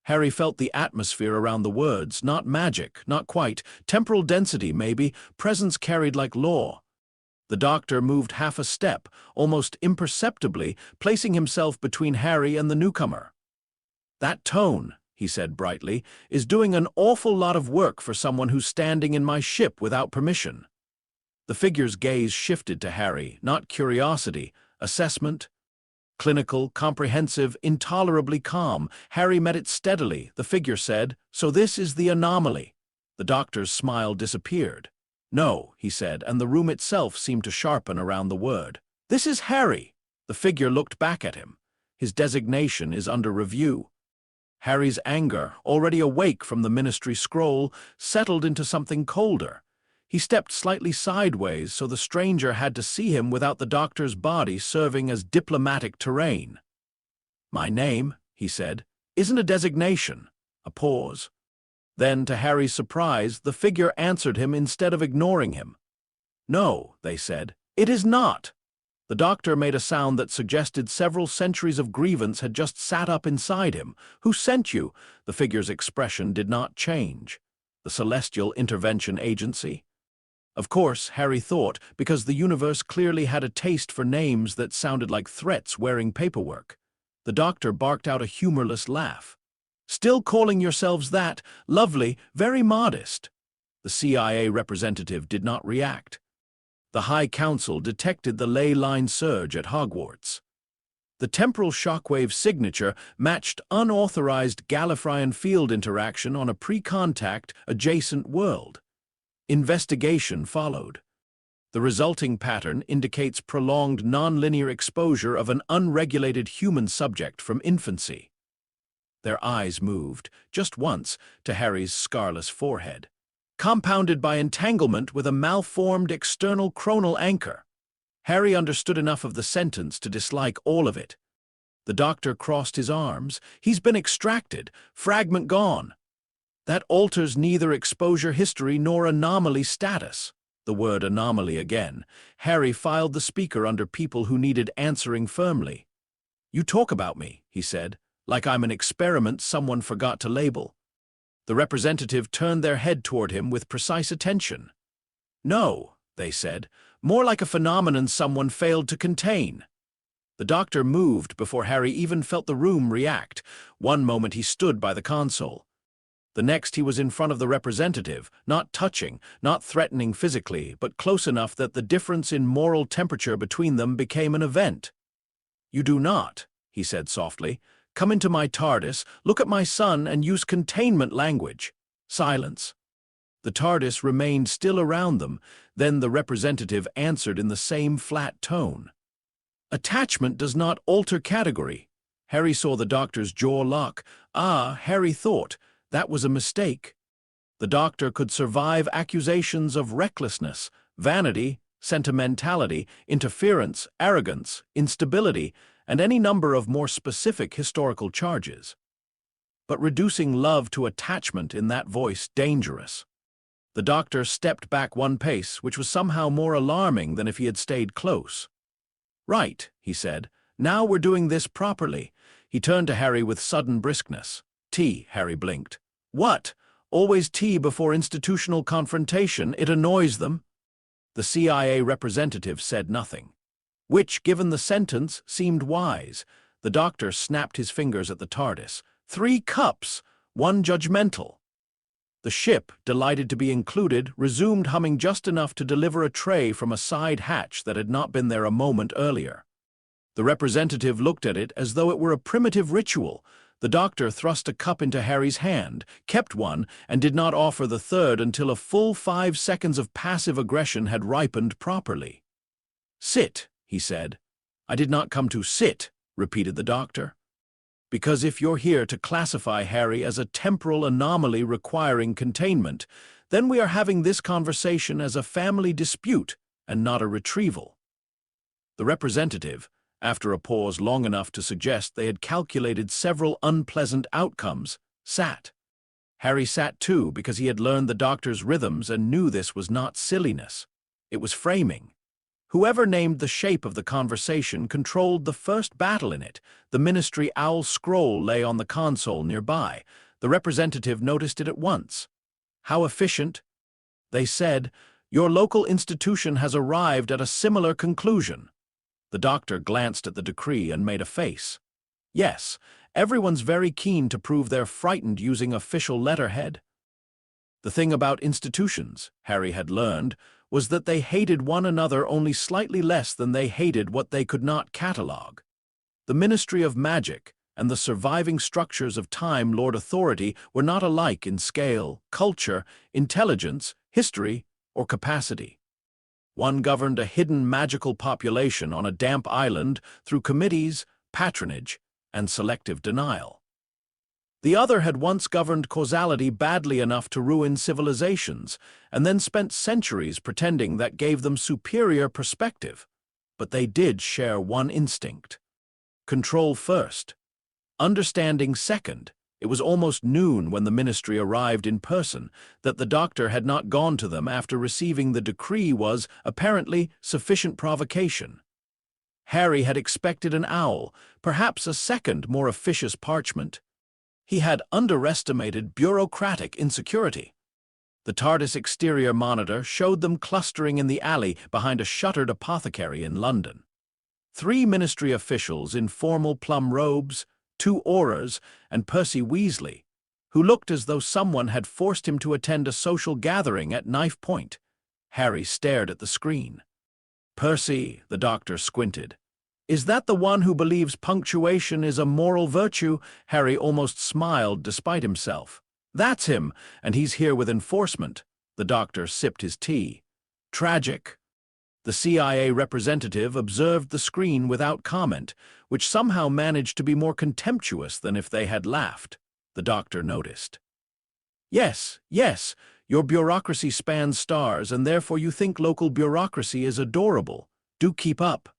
Harry felt the atmosphere around the words, not magic, not quite, temporal density maybe, presence carried like law. The doctor moved half a step, almost imperceptibly, placing himself between Harry and the newcomer. That tone, he said brightly, is doing an awful lot of work for someone who's standing in my ship without permission. The figure's gaze shifted to Harry, not curiosity, assessment. Clinical, comprehensive, intolerably calm. Harry met it steadily. The figure said, so this is the anomaly. The doctor's smile disappeared. No, he said, and the room itself seemed to sharpen around the word. This is Harry. The figure looked back at him. His designation is under review. Harry's anger, already awake from the ministry scroll, settled into something colder. He stepped slightly sideways so the stranger had to see him without the doctor's body serving as diplomatic terrain. "My name," he said, "isn't a designation." A pause. Then, to Harry's surprise, the figure answered him instead of ignoring him. "No," they said, "it is not." The doctor made a sound that suggested several centuries of grievance had just sat up inside him. "Who sent you?" The figure's expression did not change. "The Celestial Intervention Agency." Of course, Harry thought, because the universe clearly had a taste for names that sounded like threats wearing paperwork. The doctor barked out a humorless laugh. "Still calling yourselves that? Lovely, very modest." The CIA representative did not react. The High Council detected the ley line surge at Hogwarts. The temporal shockwave signature matched unauthorized Gallifreyan field interaction on a pre-contact adjacent world. Investigation followed. The resulting pattern indicates prolonged nonlinear exposure of an unregulated human subject from infancy. Their eyes moved, just once, to Harry's scarless forehead, compounded by entanglement with a malformed external chronal anchor. Harry understood enough of the sentence to dislike all of it. The doctor crossed his arms. "He's been extracted, fragment gone." "That alters neither exposure history nor anomaly status." The word anomaly again. Harry filed the speaker under people who needed answering firmly. "You talk about me," he said, "like I'm an experiment someone forgot to label." The representative turned their head toward him with precise attention. "No," they said, "more like a phenomenon someone failed to contain." The doctor moved before Harry even felt the room react. One moment he stood by the console. The next he was in front of the representative, not touching, not threatening physically, but close enough that the difference in moral temperature between them became an event. "You do not," he said softly, "come into my TARDIS, look at my son, and use containment language." Silence. The TARDIS remained still around them, then the representative answered in the same flat tone. "Attachment does not alter category." Harry saw the doctor's jaw lock. Harry thought, that was a mistake. The doctor could survive accusations of recklessness, vanity, sentimentality, interference, arrogance, instability, and any number of more specific historical charges. But reducing love to attachment in that voice dangerous. The doctor stepped back one pace, which was somehow more alarming than if he had stayed close. "Right," he said. "Now we're doing this properly." He turned to Harry with sudden briskness. "Tea," Harry blinked. "What? Always tea before institutional confrontation? It annoys them." The CIA representative said nothing, which, given the sentence, seemed wise. The doctor snapped his fingers at the TARDIS. 3 cups, 1 judgmental. The ship, delighted to be included, resumed humming just enough to deliver a tray from a side hatch that had not been there a moment earlier. The representative looked at it as though it were a primitive ritual. The doctor thrust a cup into Harry's hand, kept one, and did not offer the third until a full 5 seconds of passive aggression had ripened properly. "Sit," he said. "I did not come to sit," repeated the doctor. "Because if you're here to classify Harry as a temporal anomaly requiring containment, then we are having this conversation as a family dispute and not a retrieval." The representative, after a pause long enough to suggest they had calculated several unpleasant outcomes, sat. Harry sat too because he had learned the doctor's rhythms and knew this was not silliness. It was framing. Whoever named the shape of the conversation controlled the first battle in it. The Ministry Owl scroll lay on the console nearby. The representative noticed it at once. "How efficient?" They said, "Your local institution has arrived at a similar conclusion." The doctor glanced at the decree and made a face. "Yes, everyone's very keen to prove they're frightened using official letterhead." The thing about institutions, Harry had learned, was that they hated one another only slightly less than they hated what they could not catalogue. The Ministry of Magic and the surviving structures of Time Lord authority were not alike in scale, culture, intelligence, history, or capacity. One governed a hidden magical population on a damp island through committees, patronage, and selective denial. The other had once governed causality badly enough to ruin civilizations, and then spent centuries pretending that gave them superior perspective. But they did share one instinct: control first, understanding second. It was almost noon when the ministry arrived in person. That the doctor had not gone to them after receiving the decree was, apparently, sufficient provocation. Harry had expected an owl, perhaps a second, more officious parchment. He had underestimated bureaucratic insecurity. The TARDIS exterior monitor showed them clustering in the alley behind a shuttered apothecary in London. 3 ministry officials in formal plum robes, 2 Aurors, and Percy Weasley, who looked as though someone had forced him to attend a social gathering at knife point. Harry stared at the screen. "Percy," the doctor squinted. "Is that the one who believes punctuation is a moral virtue?" Harry almost smiled despite himself. "That's him, and he's here with enforcement." The doctor sipped his tea. "Tragic." The CIA representative observed the screen without comment, which somehow managed to be more contemptuous than if they had laughed. The doctor noticed. Yes, your bureaucracy spans stars, and therefore you think local bureaucracy is adorable. Do keep up."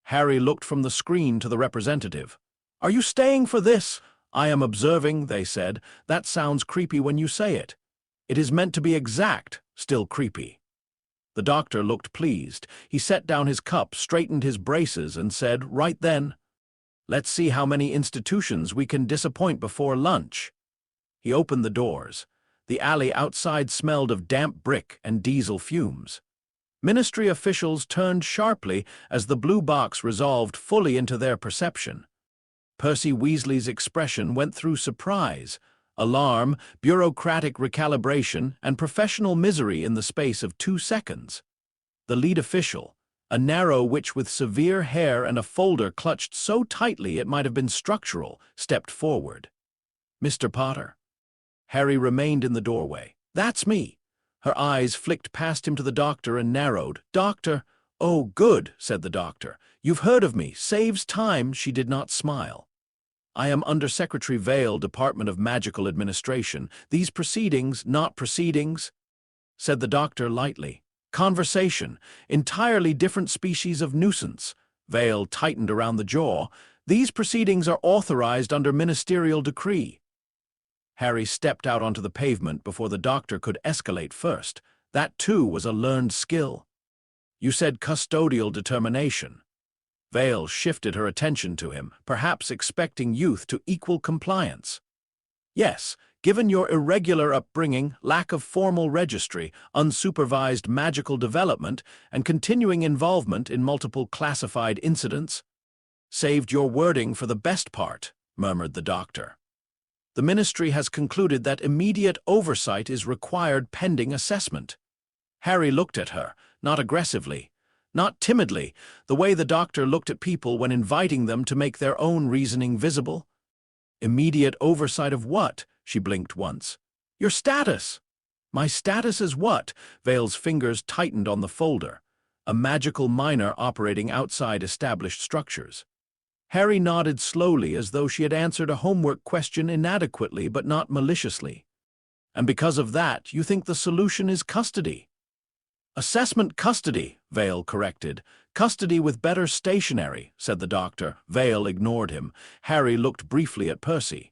Harry looked from the screen to the representative. "Are you staying for this?" "I am observing," they said. "That sounds creepy when you say it." "It is meant to be exact, still creepy." The doctor looked pleased. He set down his cup, straightened his braces, and said, "Right then. Let's see how many institutions we can disappoint before lunch." He opened the doors. The alley outside smelled of damp brick and diesel fumes. Ministry officials turned sharply as the blue box resolved fully into their perception. Percy Weasley's expression went through surprise, alarm, bureaucratic recalibration, and professional misery in the space of 2 seconds. The lead official, a narrow witch with severe hair and a folder clutched so tightly it might have been structural, stepped forward. "Mr. Potter." Harry remained in the doorway. "That's me." Her eyes flicked past him to the doctor and narrowed. "Doctor." "Oh, good," said the doctor. "You've heard of me. Saves time." She did not smile. "I am Undersecretary Vale, Department of Magical Administration. These proceedings, not proceedings," said the doctor lightly. "Conversation, entirely different species of nuisance." Vale tightened around the jaw. "These proceedings are authorized under ministerial decree." Harry stepped out onto the pavement before the doctor could escalate first. That, too, was a learned skill. "You said custodial determination." Vale shifted her attention to him, perhaps expecting youth to equal compliance. "Yes, given your irregular upbringing, lack of formal registry, unsupervised magical development, and continuing involvement in multiple classified incidents." "Saved your wording for the best part," murmured the doctor. "The ministry has concluded that immediate oversight is required pending assessment." Harry looked at her, not aggressively, not timidly, the way the doctor looked at people when inviting them to make their own reasoning visible. "Immediate oversight of what?" She blinked once. "Your status." "My status as what?" Vale's fingers tightened on the folder. "A magical minor operating outside established structures." Harry nodded slowly as though she had answered a homework question inadequately but not maliciously. "And because of that, you think the solution is custody?" "Assessment custody," Vale corrected. "Custody with better stationery," said the doctor. Vale ignored him. Harry looked briefly at Percy.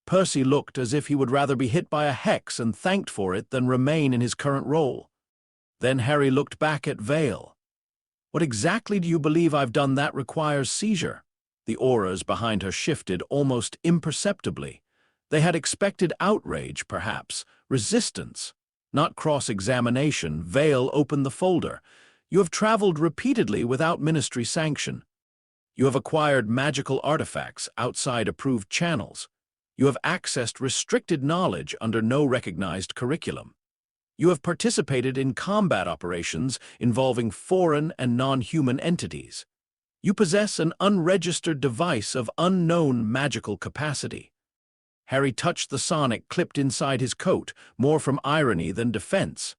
Percy looked as if he would rather be hit by a hex and thanked for it than remain in his current role. Then Harry looked back at Vale. "What exactly do you believe I've done that requires seizure?" The auras behind her shifted almost imperceptibly. They had expected outrage, perhaps, resistance. Not cross-examination. Vale opened the folder. "You have traveled repeatedly without ministry sanction. You have acquired magical artifacts outside approved channels. You have accessed restricted knowledge under no recognized curriculum. You have participated in combat operations involving foreign and non-human entities. You possess an unregistered device of unknown magical capacity." Harry touched the sonic clipped inside his coat, more from irony than defense.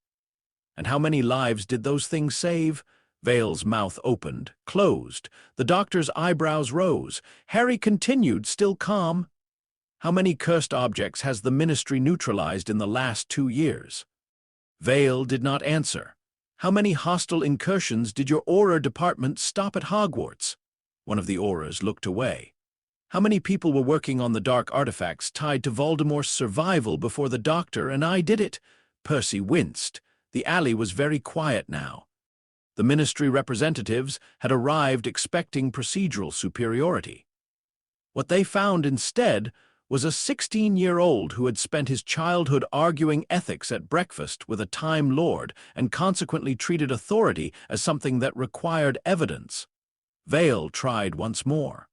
"And how many lives did those things save?" Vale's mouth opened, closed. The doctor's eyebrows rose. Harry continued, still calm. How many cursed objects has the Ministry neutralized in the last 2 years? Vale did not answer. How many hostile incursions did your Aura department stop at Hogwarts? One of the Auras looked away. How many people were working on the dark artifacts tied to Voldemort's survival before the Doctor and I did it? Percy winced. The alley was very quiet now. The Ministry representatives had arrived expecting procedural superiority. What they found instead was a 16-year-old who had spent his childhood arguing ethics at breakfast with a Time Lord and consequently treated authority as something that required evidence. Vale tried once more.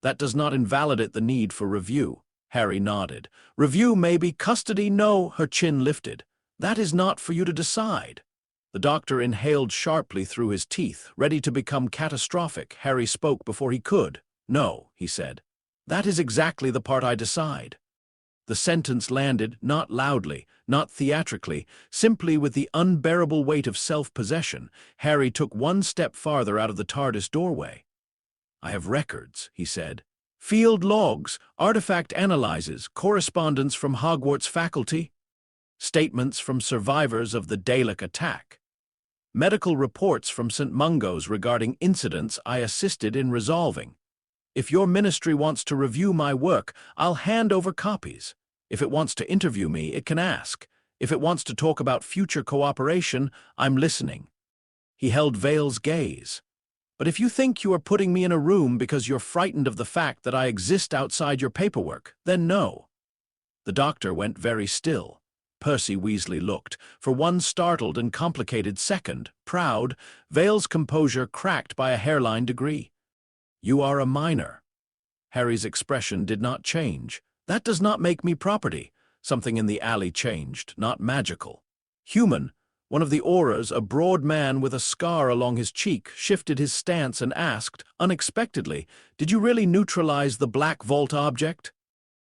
That does not invalidate the need for review. Harry nodded. Review may be custody, no, her chin lifted. That is not for you to decide. The Doctor inhaled sharply through his teeth, ready to become catastrophic. Harry spoke before he could. No, he said. That is exactly the part I decide. The sentence landed not loudly, not theatrically, simply with the unbearable weight of self-possession. Harry took one step farther out of the TARDIS doorway. I have records, he said. Field logs, artifact analyses, correspondence from Hogwarts faculty, statements from survivors of the Dalek attack, medical reports from St. Mungo's regarding incidents I assisted in resolving. If your ministry wants to review my work, I'll hand over copies. If it wants to interview me, it can ask. If it wants to talk about future cooperation, I'm listening. He held Vale's gaze. But if you think you are putting me in a room because you're frightened of the fact that I exist outside your paperwork, then no. The Doctor went very still. Percy Weasley looked, for one startled and complicated second, proud, Vale's composure cracked by a hairline degree. You are a minor. Harry's expression did not change. That does not make me property. Something in the alley changed, not magical. Human, one of the Auras, a broad man with a scar along his cheek, shifted his stance and asked, unexpectedly, did you really neutralize the Black Vault object?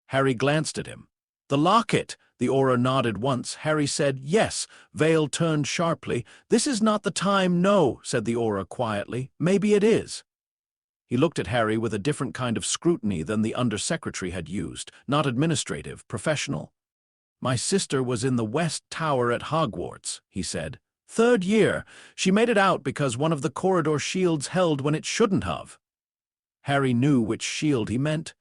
Harry glanced at him. The locket! The Aura nodded once. Harry said, yes. Vale turned sharply. This is not the time, no, said the Aura quietly. Maybe it is. He looked at Harry with a different kind of scrutiny than the Undersecretary had used, not administrative, professional. My sister was in the West Tower at Hogwarts, he said. 3rd year. She made it out because one of the corridor shields held when it shouldn't have. Harry knew which shield he meant.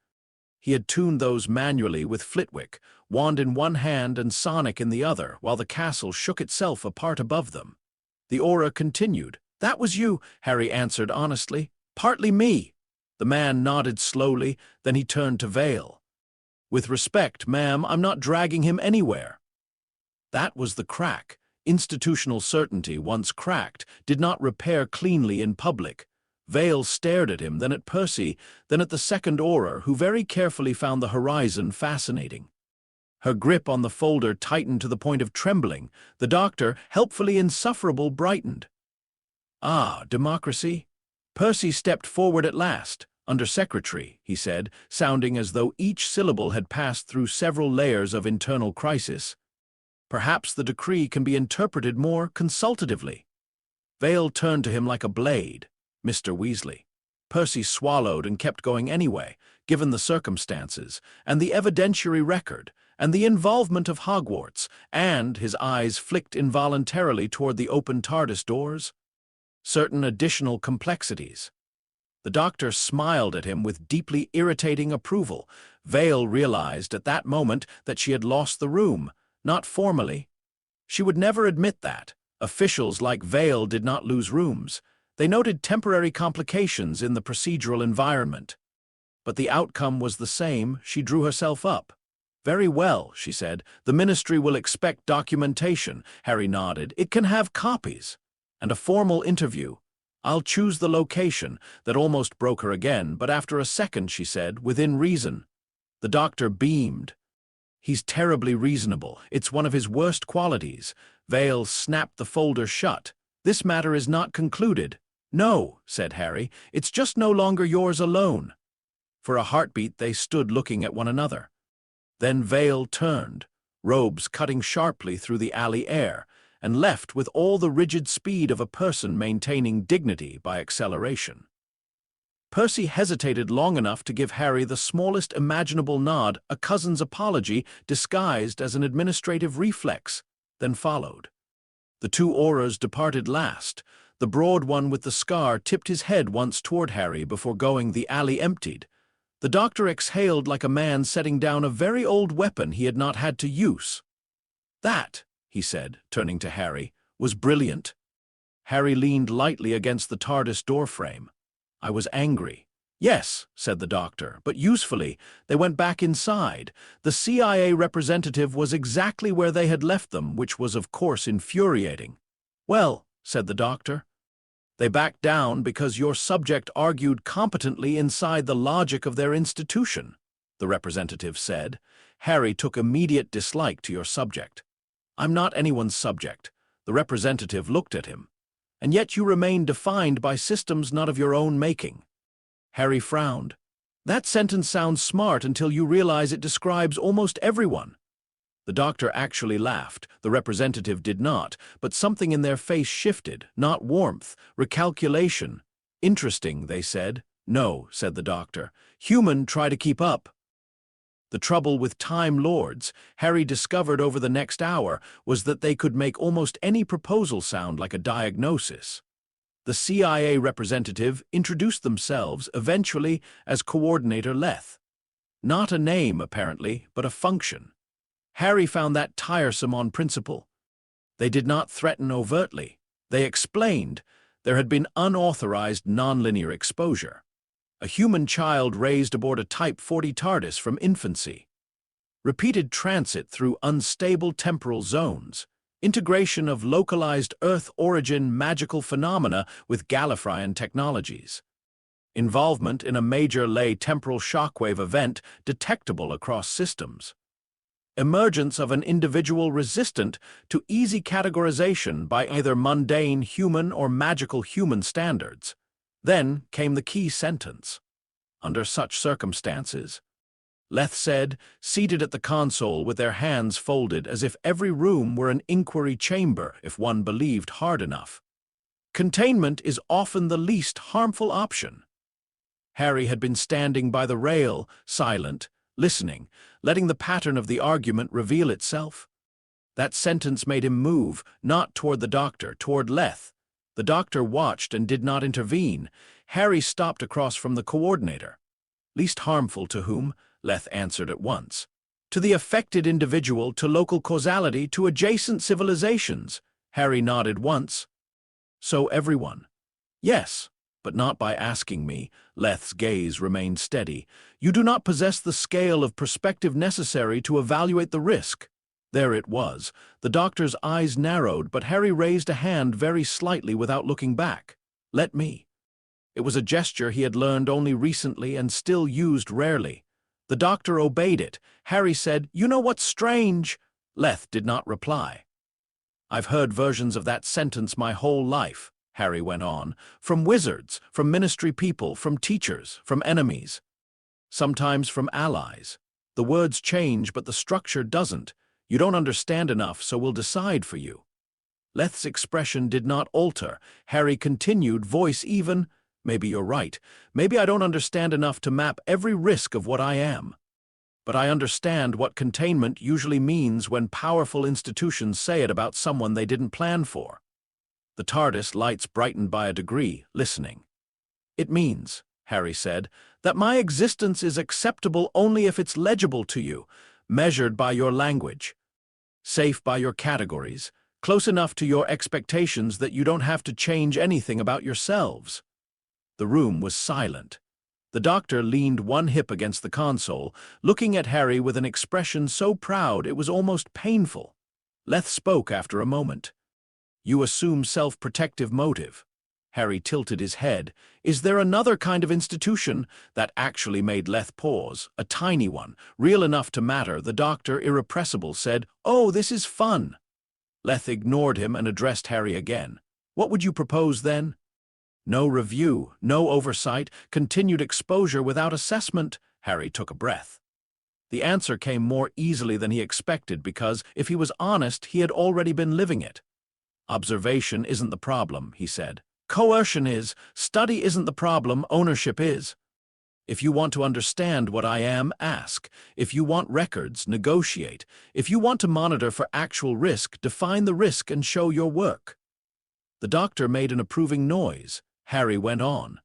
He had tuned those manually with Flitwick, wand in one hand and sonic in the other, while the castle shook itself apart above them. The Aura continued. That was you, Harry answered honestly. Partly me. The man nodded slowly, then he turned to Vale. With respect, ma'am, I'm not dragging him anywhere. That was the crack. Institutional certainty, once cracked, did not repair cleanly in public. Vale stared at him, then at Percy, then at the second Aura, who very carefully found the horizon fascinating. Her grip on the folder tightened to the point of trembling. The Doctor, helpfully insufferable, brightened. Ah, democracy? Percy stepped forward at last. Undersecretary, he said, sounding as though each syllable had passed through several layers of internal crisis. Perhaps the decree can be interpreted more consultatively. Vale turned to him like a blade. Mr. Weasley. Percy swallowed and kept going anyway, given the circumstances, and the evidentiary record, and the involvement of Hogwarts, and his eyes flicked involuntarily toward the open TARDIS doors. Certain additional complexities. The Doctor smiled at him with deeply irritating approval. Vale realized at that moment that she had lost the room, not formally. She would never admit that. Officials like Vale did not lose rooms. They noted temporary complications in the procedural environment. But the outcome was the same. She drew herself up. Very well, she said. The Ministry will expect documentation. Harry nodded. It can have copies. And a formal interview. I'll choose the location. That almost broke her again, but after a second, she said, within reason. The Doctor beamed. He's terribly reasonable. It's one of his worst qualities. Vale snapped the folder shut. This matter is not concluded. No, said Harry. It's just no longer yours alone. For a heartbeat, they stood looking at one another. Then Vale turned, robes cutting sharply through the alley air, and left with all the rigid speed of a person maintaining dignity by acceleration. Percy hesitated long enough to give Harry the smallest imaginable nod, a cousin's apology disguised as an administrative reflex, then followed. The two auras departed last. The broad one with the scar tipped his head once toward Harry before going. The alley emptied. The doctor exhaled like a man setting down a very old weapon he had not had to use. "That," he said, turning to Harry, "was brilliant." Harry leaned lightly against the TARDIS doorframe. "I was angry." "Yes," said the doctor, "but usefully. They went back inside. The CIA representative was exactly where they had left them, which was of course infuriating." "Well," said the doctor, "they backed down because your subject argued competently inside the logic of their institution," the representative said. "Harry took immediate dislike to your subject." "I'm not anyone's subject." The representative looked at him. "And yet you remain defined by systems not of your own making." Harry frowned. "That sentence sounds smart until you realize it describes almost everyone." The doctor actually laughed. The representative did not, but something in their face shifted, not warmth, recalculation. "Interesting," they said. "No," said the doctor. "Human try to keep up." The trouble with Time Lords, Harry discovered over the next hour, was that they could make almost any proposal sound like a diagnosis. The CIA representative introduced themselves, eventually, as Coordinator Leth. Not a name, apparently, but a function. Harry found that tiresome on principle. They did not threaten overtly. They explained there had been unauthorized nonlinear exposure. A human child raised aboard a Type 40 TARDIS from infancy. Repeated transit through unstable temporal zones. Integration of localized Earth-origin magical phenomena with Gallifreyan technologies. Involvement in a major ley temporal shockwave event detectable across systems. Emergence of an individual resistant to easy categorization by either mundane human or magical human standards. Then came the key sentence. "Under such circumstances," Leth said, seated at the console with their hands folded as if every room were an inquiry chamber if one believed hard enough. "Containment is often the least harmful option." Harry had been standing by the rail, silent, listening, letting the pattern of the argument reveal itself. That sentence made him move, not toward the doctor, toward Leth. The doctor watched and did not intervene. Harry stopped across from the coordinator. "Least harmful to whom?" Leth answered at once. "To the affected individual, to local causality, to adjacent civilizations." Harry nodded once. "So everyone?" "Yes, but not by asking me." Leth's gaze remained steady. "You do not possess the scale of perspective necessary to evaluate the risk." There it was. The doctor's eyes narrowed, but Harry raised a hand very slightly without looking back. "Let me." It was a gesture he had learned only recently and still used rarely. The doctor obeyed it. Harry said, "You know what's strange?" Leth did not reply. "I've heard versions of that sentence my whole life," Harry went on, "from wizards, from ministry people, from teachers, from enemies. Sometimes from allies. The words change, but the structure doesn't. You don't understand enough, so we'll decide for you." Leth's expression did not alter. Harry continued, voice even, "Maybe you're right. Maybe I don't understand enough to map every risk of what I am. But I understand what containment usually means when powerful institutions say it about someone they didn't plan for." The TARDIS lights brightened by a degree, listening. "It means," Harry said, "that my existence is acceptable only if it's legible to you, measured by your language, safe by your categories, close enough to your expectations that you don't have to change anything about yourselves." The room was silent. The doctor leaned one hip against the console, looking at Harry with an expression so proud it was almost painful. Leth spoke after a moment. "You assume self-protective motive." Harry tilted his head. "Is there another kind of institution?" That actually made Leth pause, a tiny one, real enough to matter. The doctor, irrepressible, said, "Oh, this is fun." Leth ignored him and addressed Harry again. "What would you propose then?" "No review, no oversight, continued exposure without assessment." Harry took a breath. The answer came more easily than he expected because, if he was honest, he had already been living it. "Observation isn't the problem," he said. Coercion is. Study isn't the problem, ownership is. If you want to understand what I am, ask. If you want records, negotiate. If you want to monitor for actual risk, define the risk and show your work. The doctor made an approving noise. Harry went on.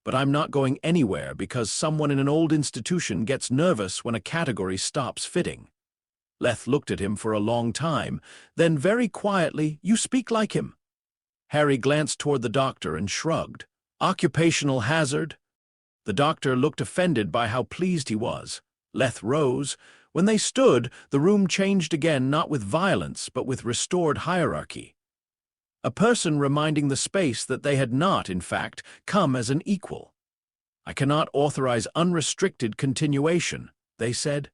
But I'm not going anywhere because someone in an old institution gets nervous when a category stops fitting. Leth looked at him for a long time, then very quietly, "You speak like him." Harry glanced toward the doctor and shrugged. "Occupational hazard?" The doctor looked offended by how pleased he was. Leth rose. When they stood, the room changed again, not with violence, but with restored hierarchy. A person reminding the space that they had not, in fact, come as an equal. "I cannot authorize unrestricted continuation," they said.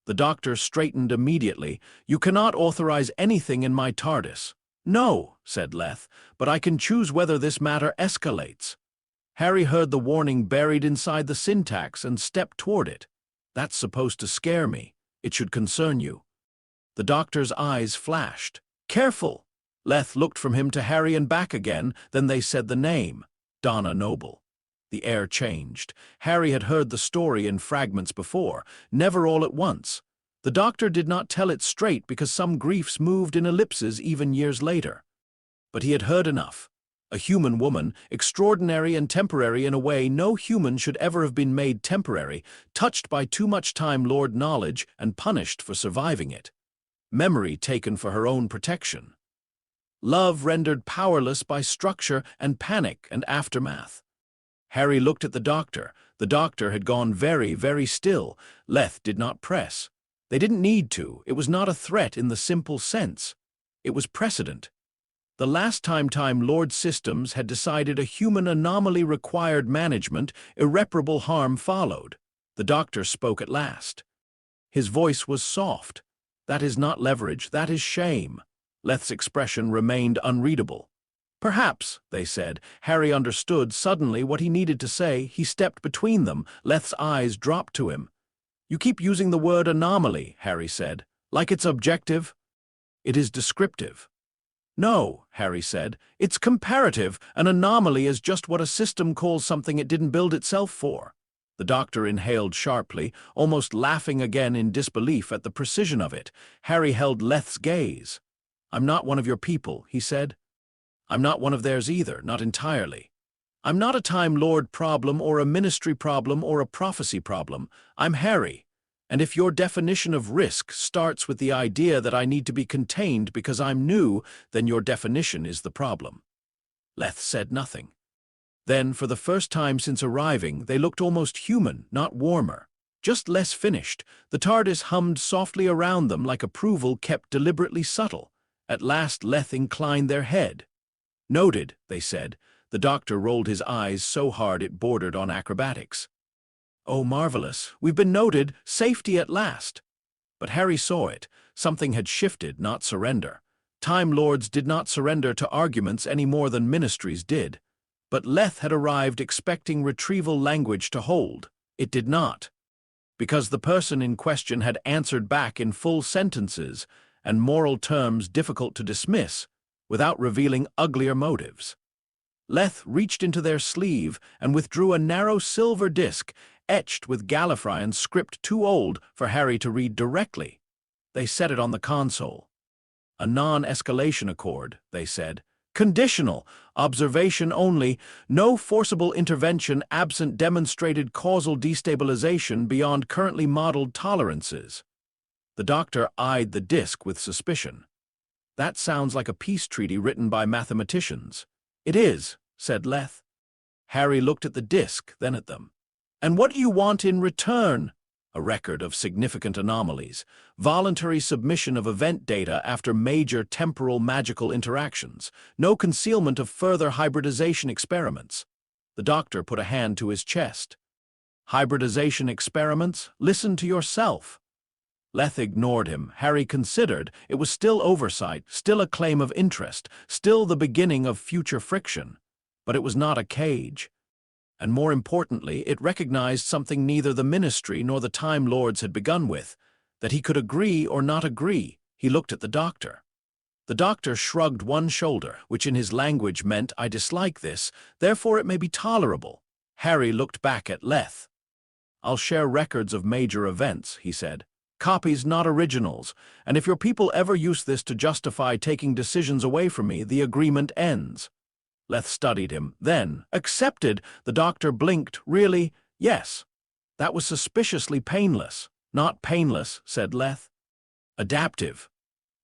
The doctor straightened immediately. "You cannot authorize anything in my TARDIS." "No," said Leth, "but I can choose whether this matter escalates." Harry heard the warning buried inside the syntax and stepped toward it. "That's supposed to scare me. It should concern you." The doctor's eyes flashed. "Careful!" Leth looked from him to Harry and back again, then they said the name, Donna Noble. The air changed. Harry had heard the story in fragments before, never all at once. The doctor did not tell it straight because some griefs moved in ellipses even years later. But he had heard enough. A human woman, extraordinary and temporary in a way no human should ever have been made temporary, touched by too much Time Lord knowledge and punished for surviving it. Memory taken for her own protection. Love rendered powerless by structure and panic and aftermath. Harry looked at the doctor. The doctor had gone very, very still. Leth did not press. They didn't need to. It was not a threat in the simple sense. It was precedent. The last time Time Lord systems had decided a human anomaly required management, irreparable harm followed. The doctor spoke at last. His voice was soft. "That is not leverage, that is shame." Leth's expression remained unreadable. "Perhaps," they said. Harry understood suddenly what he needed to say. He stepped between them. Leth's eyes dropped to him. "You keep using the word anomaly," Harry said. "Like it's objective?" "It is descriptive." "No," Harry said. "It's comparative. An anomaly is just what a system calls something it didn't build itself for." The doctor inhaled sharply, almost laughing again in disbelief at the precision of it. Harry held Leth's gaze. "I'm not one of your people," he said. "I'm not one of theirs either, not entirely. I'm not a Time Lord problem or a ministry problem or a prophecy problem. I'm Harry. And if your definition of risk starts with the idea that I need to be contained because I'm new, then your definition is the problem." Leth said nothing. Then, for the first time since arriving, they looked almost human, not warmer. Just less finished. The TARDIS hummed softly around them like approval kept deliberately subtle. At last Leth inclined their head. "Noted," they said. The doctor rolled his eyes so hard it bordered on acrobatics. "Oh, marvelous. We've been noted. Safety at last." But Harry saw it. Something had shifted, not surrender. Time Lords did not surrender to arguments any more than ministries did. But Leth had arrived expecting retrieval language to hold. It did not. Because the person in question had answered back in full sentences and moral terms difficult to dismiss, without revealing uglier motives. Leth reached into their sleeve and withdrew a narrow silver disc, etched with Gallifreyan script too old for Harry to read directly. They set it on the console. "A non-escalation accord," they said. "Conditional, observation only, no forcible intervention absent demonstrated causal destabilization beyond currently modeled tolerances." The doctor eyed the disc with suspicion. "That sounds like a peace treaty written by mathematicians." "It is," said Leth. Harry looked at the disc, then at them. "And what do you want in return?" "A record of significant anomalies, voluntary submission of event data after major temporal magical interactions, no concealment of further hybridization experiments." The doctor put a hand to his chest. "Hybridization experiments? Listen to yourself." Leth ignored him. Harry considered it was still oversight, still a claim of interest, still the beginning of future friction. But it was not a cage. And more importantly, it recognized something neither the Ministry nor the Time Lords had begun with, that he could agree or not agree. He looked at the doctor. The doctor shrugged one shoulder, which in his language meant, I dislike this, therefore it may be tolerable. Harry looked back at Leth. I'll share records of major events, he said. Copies, not originals, and if your people ever use this to justify taking decisions away from me, the agreement ends. Leth studied him, then accepted. The doctor blinked. Really? Yes. That was suspiciously painless. Not painless, said Leth. Adaptive.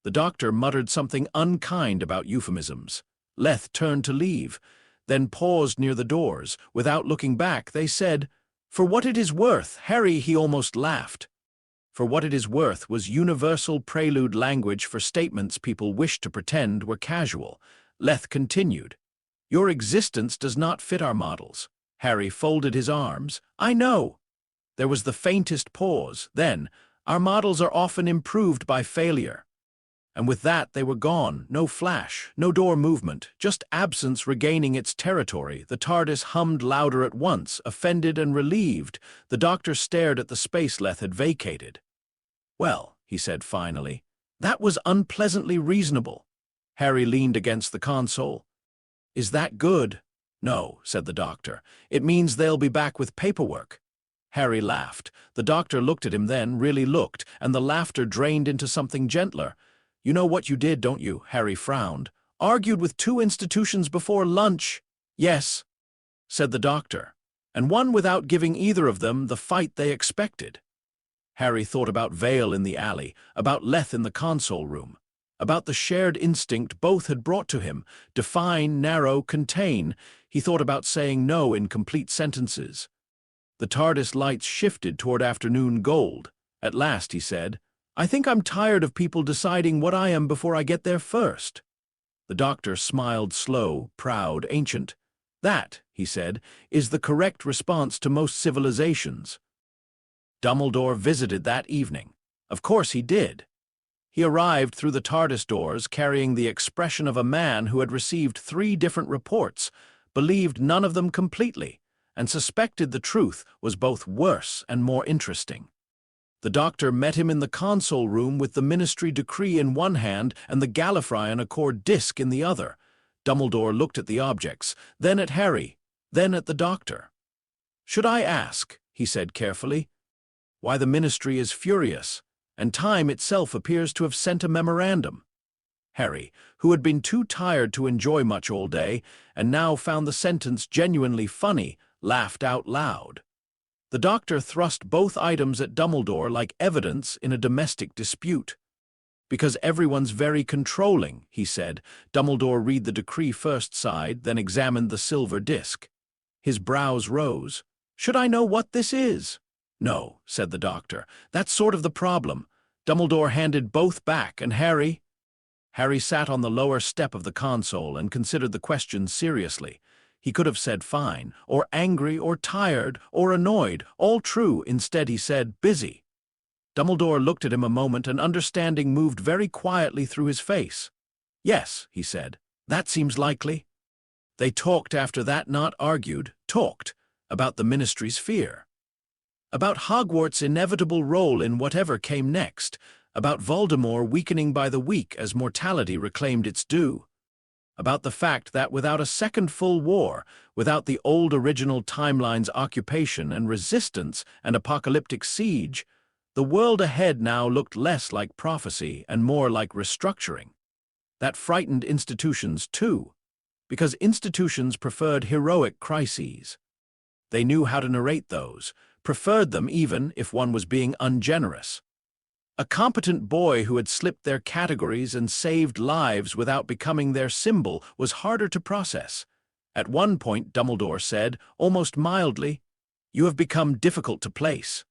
The doctor muttered something unkind about euphemisms. Leth turned to leave, then paused near the doors. Without looking back, they said, For what it is worth, Harry, he almost laughed. For what it is worth was universal prelude language for statements people wished to pretend were casual. Leth continued, Your existence does not fit our models. Harry folded his arms. I know. There was the faintest pause. Then, our models are often improved by failure. And with that they were gone. No flash, no door movement, just absence regaining its territory. The TARDIS hummed louder at once, offended and relieved. The doctor stared at the space Leth had vacated. Well, he said finally, that was unpleasantly reasonable. Harry leaned against the console. Is that good? No, said the doctor. It means they'll be back with paperwork. Harry laughed. The doctor looked at him then, really looked, and the laughter drained into something gentler. You know what you did, don't you? Harry frowned. Argued with 2 institutions before lunch. Yes, said the doctor, and won without giving either of them the fight they expected. Harry thought about Vale in the alley, about Leth in the console room, about the shared instinct both had brought to him, define, narrow, contain. He thought about saying no in complete sentences. The TARDIS lights shifted toward afternoon gold. At last he said, I think I'm tired of people deciding what I am before I get there first. The doctor smiled slow, proud, ancient. That, he said, is the correct response to most civilizations. Dumbledore visited that evening. Of course he did. He arrived through the TARDIS doors carrying the expression of a man who had received 3 different reports, believed none of them completely, and suspected the truth was both worse and more interesting. The doctor met him in the console room with the Ministry decree in one hand and the Gallifreyan Accord disc in the other. Dumbledore looked at the objects, then at Harry, then at the doctor. Should I ask, he said carefully, why the Ministry is furious, and time itself appears to have sent a memorandum? Harry, who had been too tired to enjoy much all day, and now found the sentence genuinely funny, laughed out loud. The doctor thrust both items at Dumbledore like evidence in a domestic dispute. Because everyone's very controlling, he said. Dumbledore read the decree first side, then examined the silver disc. His brows rose. Should I know what this is? No, said the doctor. That's sort of the problem. Dumbledore handed both back, and Harry sat on the lower step of the console and considered the question seriously. He could have said fine, or angry, or tired, or annoyed, all true. Instead he said, busy. Dumbledore looked at him a moment, and understanding moved very quietly through his face. Yes, he said, that seems likely. They talked after that, not argued, talked, about the Ministry's fear. About Hogwarts' inevitable role in whatever came next, about Voldemort weakening by the week as mortality reclaimed its due. About the fact that without a second full war, without the old original timeline's occupation and resistance and apocalyptic siege, the world ahead now looked less like prophecy and more like restructuring. That frightened institutions too, because institutions preferred heroic crises. They knew how to narrate those, preferred them even if one was being ungenerous. A competent boy who had slipped their categories and saved lives without becoming their symbol was harder to process. At one point, Dumbledore said, almost mildly, "You have become difficult to place."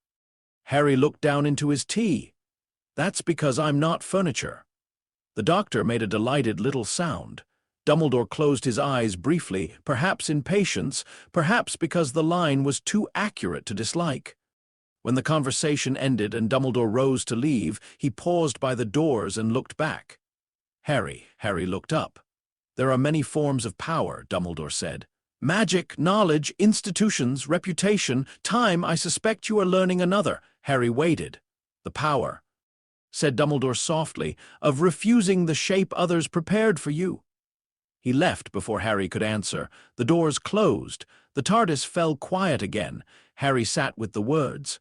Harry looked down into his tea. "That's because I'm not furniture." The doctor made a delighted little sound. Dumbledore closed his eyes briefly, perhaps in patience, perhaps because the line was too accurate to dislike. When the conversation ended and Dumbledore rose to leave, he paused by the doors and looked back. Harry looked up. "There are many forms of power," Dumbledore said. "Magic, knowledge, institutions, reputation, time. I suspect you are learning another." Harry waited. "The power." said Dumbledore softly, "of refusing the shape others prepared for you." He left before Harry could answer. The doors closed. The TARDIS fell quiet again. Harry sat with the words.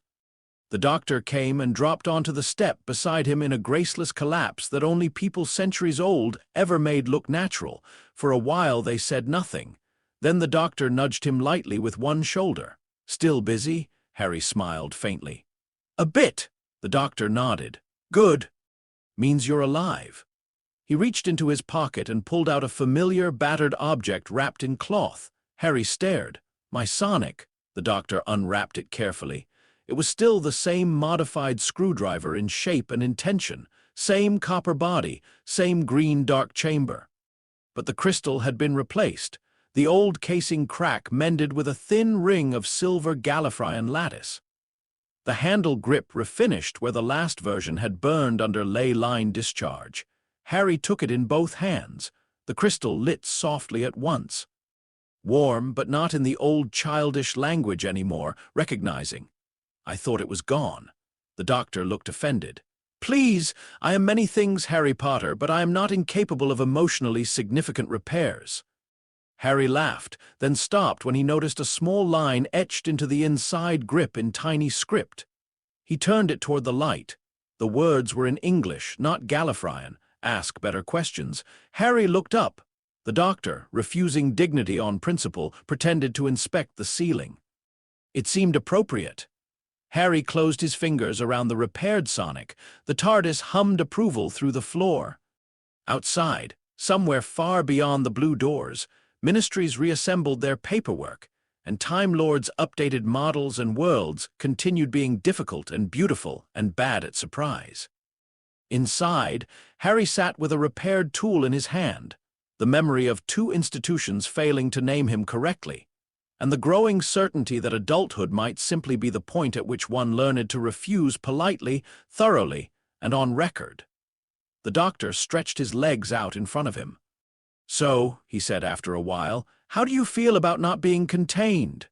The Doctor came and dropped onto the step beside him in a graceless collapse that only people centuries old ever made look natural. For a while they said nothing. Then the Doctor nudged him lightly with one shoulder. "Still busy?" Harry smiled faintly. "A bit." The Doctor nodded. "Good. Means you're alive." He reached into his pocket and pulled out a familiar, battered object wrapped in cloth. Harry stared. "My Sonic." The Doctor unwrapped it carefully. It was still the same modified screwdriver in shape and intention, same copper body, same green dark chamber. But the crystal had been replaced, the old casing crack mended with a thin ring of silver Gallifreyan lattice. The handle grip refinished where the last version had burned under ley line discharge. Harry took it in both hands. The crystal lit softly at once. Warm, but not in the old childish language anymore, recognizing. "I thought it was gone." The Doctor looked offended. "Please, I am many things, Harry Potter, but I am not incapable of emotionally significant repairs." Harry laughed, then stopped when he noticed a small line etched into the inside grip in tiny script. He turned it toward the light. The words were in English, not Gallifreyan. "Ask better questions." Harry looked up. The Doctor, refusing dignity on principle, pretended to inspect the ceiling. It seemed appropriate. Harry closed his fingers around the repaired Sonic. The TARDIS hummed approval through the floor. Outside, somewhere far beyond the blue doors, ministries reassembled their paperwork, and Time Lords' updated models and worlds continued being difficult and beautiful and bad at surprise. Inside, Harry sat with a repaired tool in his hand, the memory of 2 institutions failing to name him correctly, and the growing certainty that adulthood might simply be the point at which one learned to refuse politely, thoroughly, and on record. The Doctor stretched his legs out in front of him. "So," he said after a while, "how do you feel about not being contained?"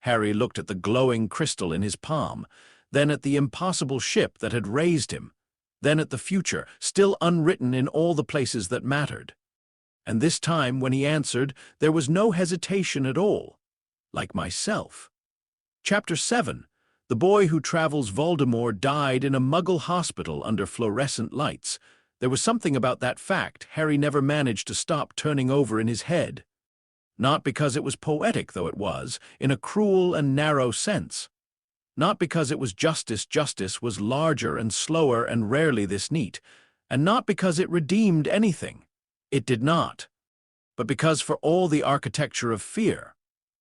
Harry looked at the glowing crystal in his palm, then at the impossible ship that had raised him, then at the future, still unwritten in all the places that mattered. And this time, when he answered, there was no hesitation at all. "Like myself." Chapter 7. The boy who travels Voldemort died in a Muggle hospital under fluorescent lights. There was something about that fact Harry never managed to stop turning over in his head. Not because it was poetic, though it was, in a cruel and narrow sense. Not because it was justice. Justice was larger and slower and rarely this neat. And not because it redeemed anything. It did not. But because for all the architecture of fear,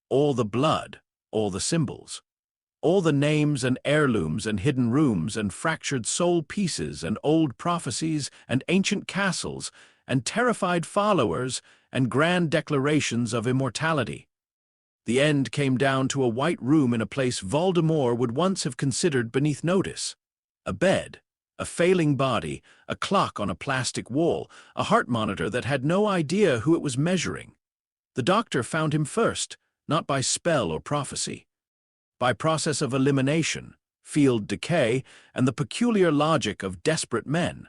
all the blood, all the symbols, all the names and heirlooms and hidden rooms and fractured soul pieces and old prophecies and ancient castles and terrified followers and grand declarations of immortality. The end came down to a white room in a place Voldemort would once have considered beneath notice. A bed, a failing body, a clock on a plastic wall, a heart monitor that had no idea who it was measuring. The Doctor found him first, not by spell or prophecy. By process of elimination, field decay, and the peculiar logic of desperate men.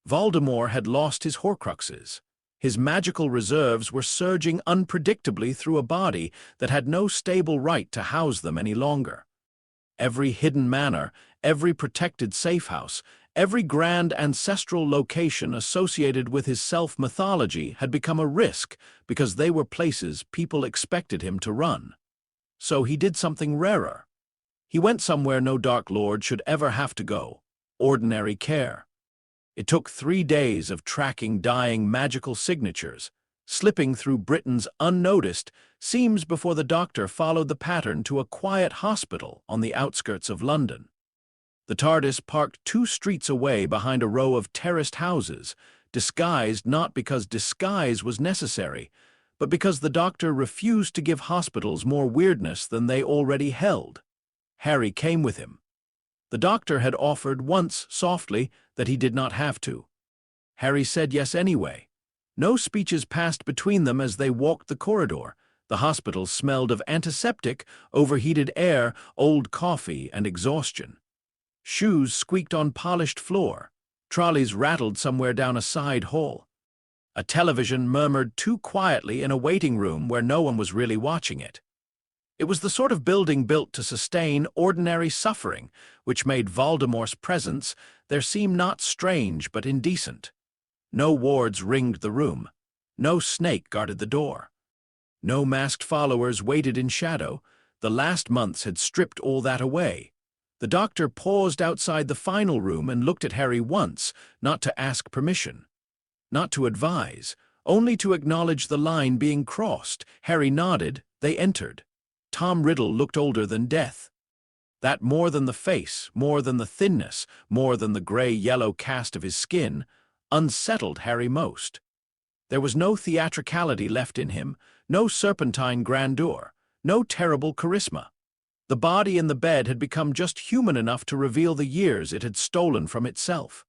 Voldemort had lost his Horcruxes. His magical reserves were surging unpredictably through a body that had no stable right to house them any longer. Every hidden manor, every protected safe house, every grand ancestral location associated with his self-mythology had become a risk because they were places people expected him to run. So he did something rarer. He went somewhere no Dark Lord should ever have to go. Ordinary care. It took 3 days of tracking dying magical signatures, slipping through Britain's unnoticed seams before the Doctor followed the pattern to a quiet hospital on the outskirts of London. The TARDIS parked 2 streets away behind a row of terraced houses, disguised not because disguise was necessary, but because the Doctor refused to give hospitals more weirdness than they already held. Harry came with him. The Doctor had offered once, softly, that he did not have to. Harry said yes anyway. No speeches passed between them as they walked the corridor. The hospital smelled of antiseptic, overheated air, old coffee, and exhaustion. Shoes squeaked on polished floor. Trolleys rattled somewhere down a side hall. A television murmured too quietly in a waiting room where no one was really watching it. It was the sort of building built to sustain ordinary suffering, which made Voldemort's presence there seem not strange but indecent. No wards ringed the room. No snake guarded the door. No masked followers waited in shadow. The last months had stripped all that away. The doctor paused outside the final room and looked at Harry once, not to ask permission, not to advise, only to acknowledge the line being crossed. Harry nodded. They entered. Tom Riddle looked older than death. That more than the face, more than the thinness, more than the gray-yellow cast of his skin, unsettled Harry most. There was no theatricality left in him, no serpentine grandeur, no terrible charisma. The body in the bed had become just human enough to reveal the years it had stolen from itself.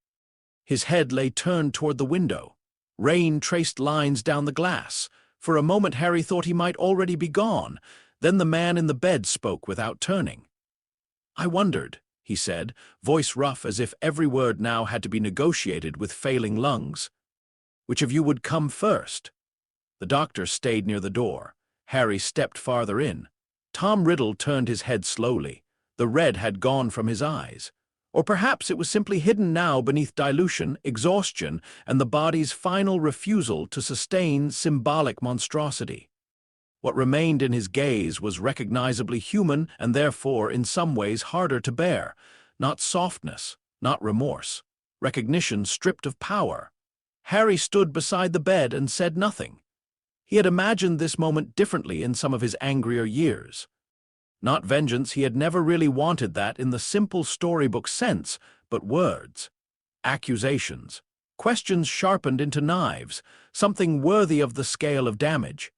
His head lay turned toward the window. Rain traced lines down the glass. For a moment Harry thought he might already be gone. Then the man in the bed spoke without turning. "I wondered," he said, voice rough as if every word now had to be negotiated with failing lungs, "which of you would come first?" The doctor stayed near the door. Harry stepped farther in. Tom Riddle turned his head slowly. The red had gone from his eyes. Or perhaps it was simply hidden now beneath dilution, exhaustion, and the body's final refusal to sustain symbolic monstrosity. What remained in his gaze was recognizably human and therefore in some ways harder to bear. Not softness, not remorse. Recognition stripped of power. Harry stood beside the bed and said nothing. He had imagined this moment differently in some of his angrier years. Not vengeance, he had never really wanted that in the simple storybook sense, but words. Accusations. Questions sharpened into knives, something worthy of the scale of damage.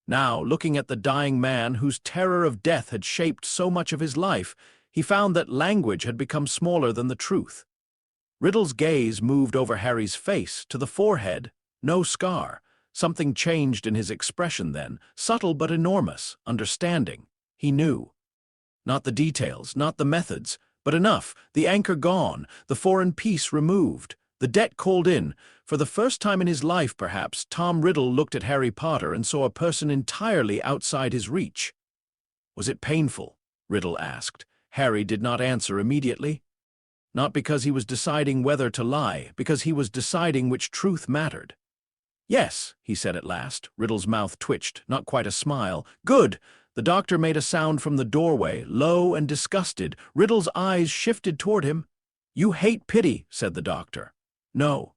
Now, looking at the dying man whose terror of death had shaped so much of his life, he found that language had become smaller than the truth. Riddle's gaze moved over Harry's face, to the forehead, no scar. Something changed in his expression then, subtle but enormous, understanding. He knew. Not the details, not the methods, but enough, the anchor gone, the foreign piece removed, the debt called in. For the first time in his life, perhaps, Tom Riddle looked at Harry Potter and saw a person entirely outside his reach. "Was it painful?" Riddle asked. Harry did not answer immediately. Not because he was deciding whether to lie, because he was deciding which truth mattered. "Yes," he said at last. Riddle's mouth twitched, not quite a smile. "Good." The doctor made a sound from the doorway, low and disgusted. Riddle's eyes shifted toward him. "You hate pity," said the doctor. "No,"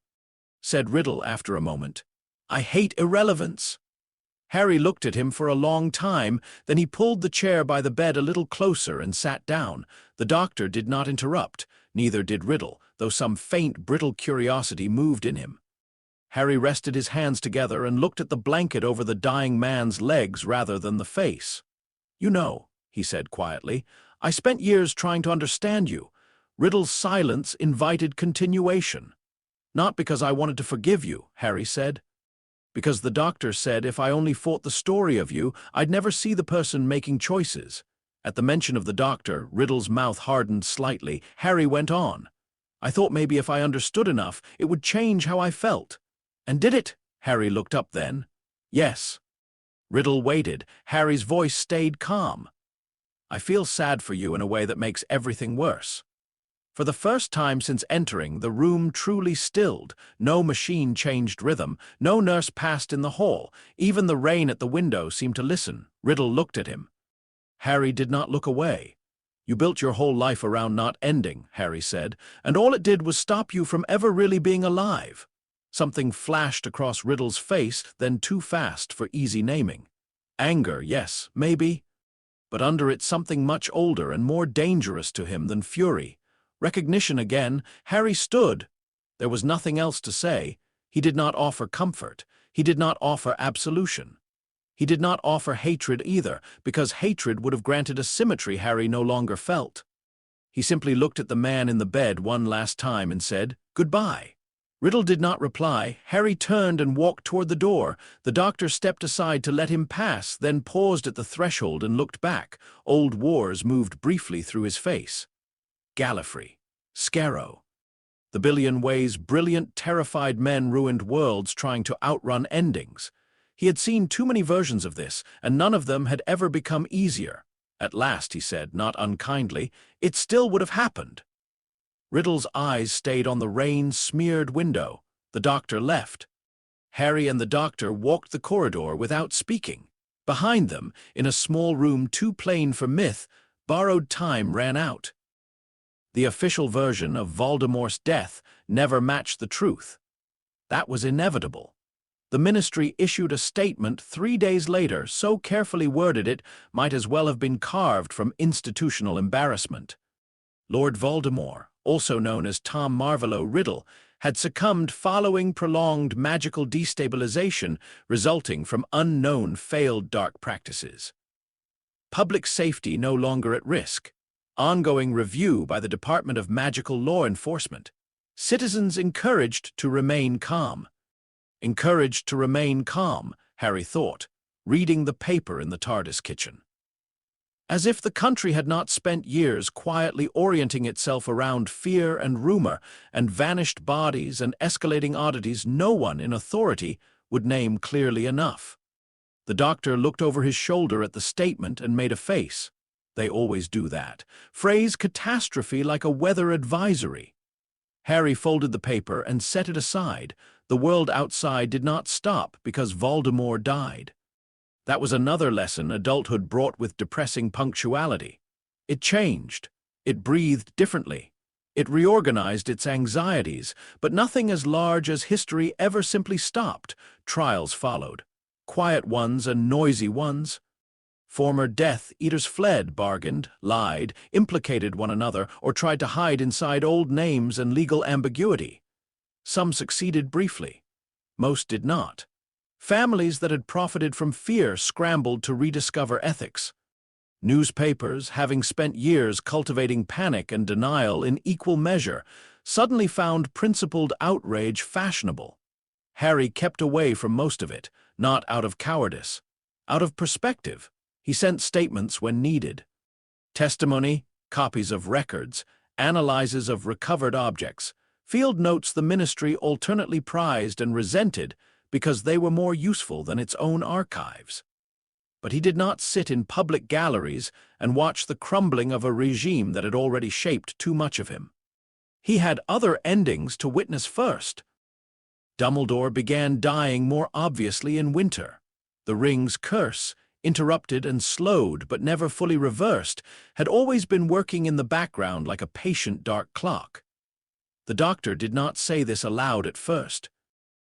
said Riddle after a moment. "I hate irrelevance." Harry looked at him for a long time, then he pulled the chair by the bed a little closer and sat down. The doctor did not interrupt, neither did Riddle, though some faint, brittle curiosity moved in him. Harry rested his hands together and looked at the blanket over the dying man's legs rather than the face. "You know," he said quietly, "I spent years trying to understand you." Riddle's silence invited continuation. "Not because I wanted to forgive you," Harry said. "Because the doctor said if I only fought the story of you, I'd never see the person making choices." At the mention of the doctor, Riddle's mouth hardened slightly. Harry went on. "I thought maybe if I understood enough, it would change how I felt." "And did it?" Harry looked up then. "Yes." Riddle waited. Harry's voice stayed calm. "I feel sad for you in a way that makes everything worse." For the first time since entering, the room truly stilled. No machine changed rhythm. No nurse passed in the hall. Even the rain at the window seemed to listen. Riddle looked at him. Harry did not look away. "You built your whole life around not ending," Harry said, "and all it did was stop you from ever really being alive." Something flashed across Riddle's face, then too fast for easy naming. Anger, yes, maybe. But under it something much older and more dangerous to him than fury. Recognition again. Harry stood. There was nothing else to say. He did not offer comfort. He did not offer absolution. He did not offer hatred either, because hatred would have granted a symmetry Harry no longer felt. He simply looked at the man in the bed one last time and said, "Goodbye." Riddle did not reply. Harry turned and walked toward the door. The doctor stepped aside to let him pass, then paused at the threshold and looked back. Old wars moved briefly through his face. Gallifrey, Scarrow. The Billion Ways' brilliant, terrified men ruined worlds trying to outrun endings. He had seen too many versions of this, and none of them had ever become easier. At last, he said, not unkindly, it still would have happened. Riddle's eyes stayed on the rain-smeared window. The doctor left. Harry and the doctor walked the corridor without speaking. Behind them, in a small room too plain for myth, borrowed time ran out. The official version of Voldemort's death never matched the truth. That was inevitable. The Ministry issued a statement 3 days later, so carefully worded it might as well have been carved from institutional embarrassment. Lord Voldemort, also known as Tom Marvolo Riddle, had succumbed following prolonged magical destabilization resulting from unknown failed dark practices. Public safety no longer at risk. Ongoing review by the Department of Magical Law Enforcement. Citizens encouraged to remain calm. Encouraged to remain calm, Harry thought, reading the paper in the TARDIS kitchen. As if the country had not spent years quietly orienting itself around fear and rumor and vanished bodies and escalating oddities no one in authority would name clearly enough. The doctor looked over his shoulder at the statement and made a face. They always do that. Phrase catastrophe like a weather advisory. Harry folded the paper and set it aside. The world outside did not stop because Voldemort died. That was another lesson adulthood brought with depressing punctuality. It changed. It breathed differently. It reorganized its anxieties, but nothing as large as history ever simply stopped. Trials followed. Quiet ones and noisy ones. Former Death Eaters fled, bargained, lied, implicated one another, or tried to hide inside old names and legal ambiguity. Some succeeded briefly. Most did not. Families that had profited from fear scrambled to rediscover ethics. Newspapers, having spent years cultivating panic and denial in equal measure, suddenly found principled outrage fashionable. Harry kept away from most of it, not out of cowardice. Out of perspective, he sent statements when needed. Testimony, copies of records, analyses of recovered objects, field notes the Ministry alternately prized and resented because they were more useful than its own archives. But he did not sit in public galleries and watch the crumbling of a regime that had already shaped too much of him. He had other endings to witness first. Dumbledore began dying more obviously in winter. The ring's curse, interrupted and slowed but never fully reversed, had always been working in the background like a patient dark clock. The doctor did not say this aloud at first.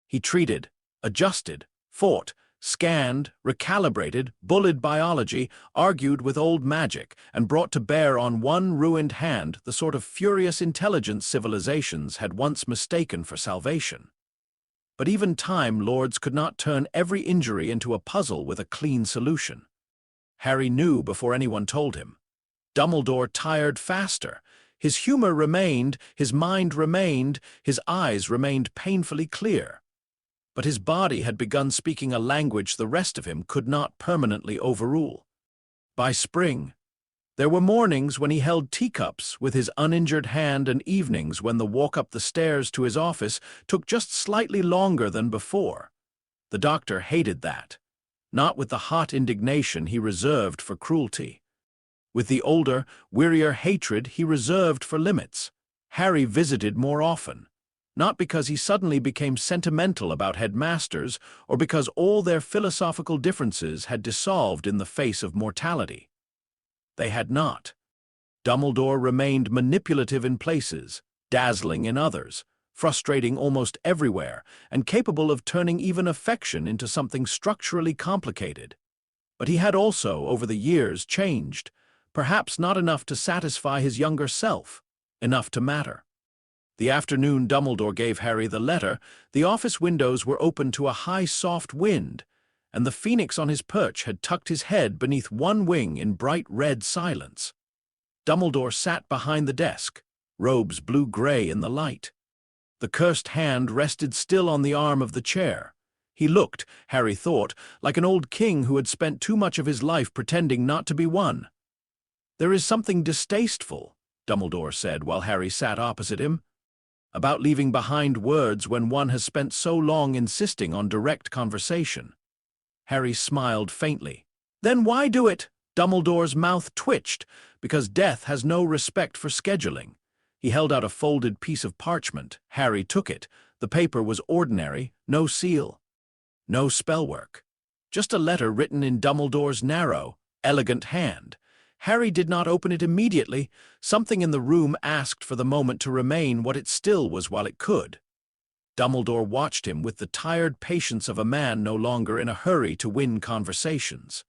He treated, adjusted, fought, scanned, recalibrated, bullied biology, argued with old magic, and brought to bear on one ruined hand the sort of furious intelligence civilizations had once mistaken for salvation. But even Time Lords could not turn every injury into a puzzle with a clean solution. Harry knew before anyone told him. Dumbledore tired faster. His humor remained, his mind remained, his eyes remained painfully clear. But his body had begun speaking a language the rest of him could not permanently overrule. By spring, there were mornings when he held teacups with his uninjured hand and evenings when the walk up the stairs to his office took just slightly longer than before. The doctor hated that, not with the hot indignation he reserved for cruelty. With the older, wearier hatred he reserved for limits. Harry visited more often, not because he suddenly became sentimental about headmasters or because all their philosophical differences had dissolved in the face of mortality. They had not. Dumbledore remained manipulative in places, dazzling in others, frustrating almost everywhere, and capable of turning even affection into something structurally complicated. But he had also, over the years, changed, perhaps not enough to satisfy his younger self, enough to matter. The afternoon Dumbledore gave Harry the letter, the office windows were open to a high soft wind, and the phoenix on his perch had tucked his head beneath one wing in bright red silence. Dumbledore sat behind the desk, robes blue-gray in the light. The cursed hand rested still on the arm of the chair. He looked, Harry thought, like an old king who had spent too much of his life pretending not to be one. There is something distasteful, Dumbledore said while Harry sat opposite him. About leaving behind words when one has spent so long insisting on direct conversation. Harry smiled faintly. Then why do it? Dumbledore's mouth twitched, because death has no respect for scheduling. He held out a folded piece of parchment. Harry took it. The paper was ordinary, no seal, no spellwork. Just a letter written in Dumbledore's narrow, elegant hand. Harry did not open it immediately. Something in the room asked for the moment to remain what it still was while it could. Dumbledore watched him with the tired patience of a man no longer in a hurry to win conversations.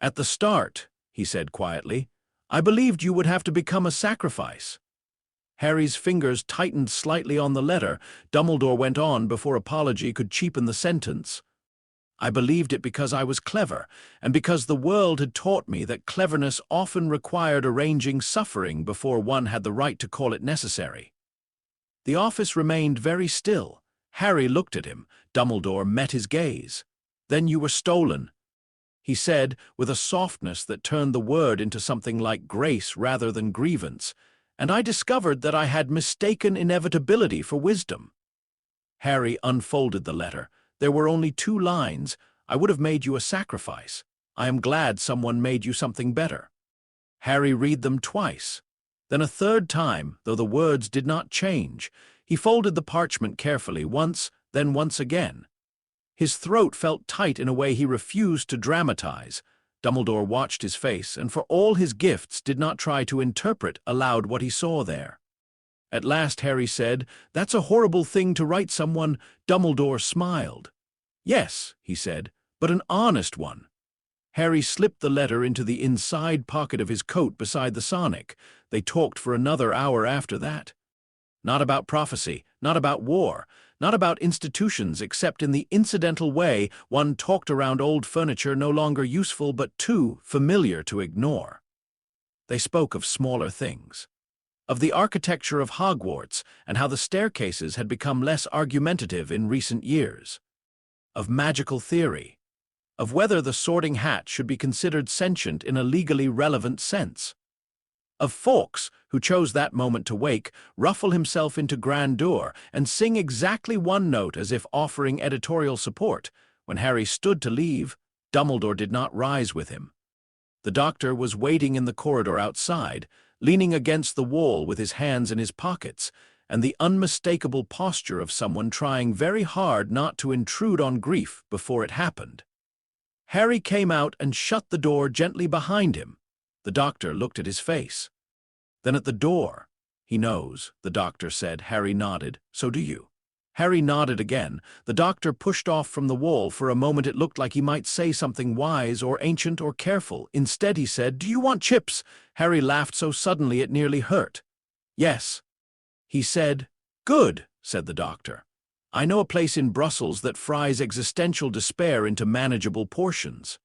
"At the start," he said quietly, "I believed you would have to become a sacrifice." Harry's fingers tightened slightly on the letter. Dumbledore went on before apology could cheapen the sentence. "I believed it because I was clever, and because the world had taught me that cleverness often required arranging suffering before one had the right to call it necessary." The office remained very still. Harry looked at him. Dumbledore met his gaze. "Then you were stolen," he said, with a softness that turned the word into something like grace rather than grievance, "and I discovered that I had mistaken inevitability for wisdom." Harry unfolded the letter. There were only 2 lines. "I would have made you a sacrifice. I am glad someone made you something better." Harry read them twice. Then a third time, though the words did not change. He folded the parchment carefully, once, then once again. His throat felt tight in a way he refused to dramatize. Dumbledore watched his face, and for all his gifts did not try to interpret aloud what he saw there. At last Harry said, "That's a horrible thing to write someone." Dumbledore smiled. "Yes," he said, "but an honest one." Harry slipped the letter into the inside pocket of his coat beside the Sonic. They talked for another hour after that. Not about prophecy, not about war, not about institutions except in the incidental way one talked around old furniture no longer useful but too familiar to ignore. They spoke of smaller things. Of the architecture of Hogwarts and how the staircases had become less argumentative in recent years. Of magical theory. Of whether the Sorting Hat should be considered sentient in a legally relevant sense. Of Fawkes, who chose that moment to wake, ruffle himself into grandeur, and sing exactly one note as if offering editorial support. When Harry stood to leave, Dumbledore did not rise with him. The Doctor was waiting in the corridor outside, leaning against the wall with his hands in his pockets, and the unmistakable posture of someone trying very hard not to intrude on grief before it happened. Harry came out and shut the door gently behind him. The Doctor looked at his face. Then at the door. "He knows," the Doctor said. Harry nodded. "So do you." Harry nodded again. The Doctor pushed off from the wall. For a moment it looked like he might say something wise or ancient or careful. Instead he said, "Do you want chips?" Harry laughed so suddenly it nearly hurt. "Yes." He said. "Good," said the Doctor. "I know a place in Brussels that fries existential despair into manageable portions."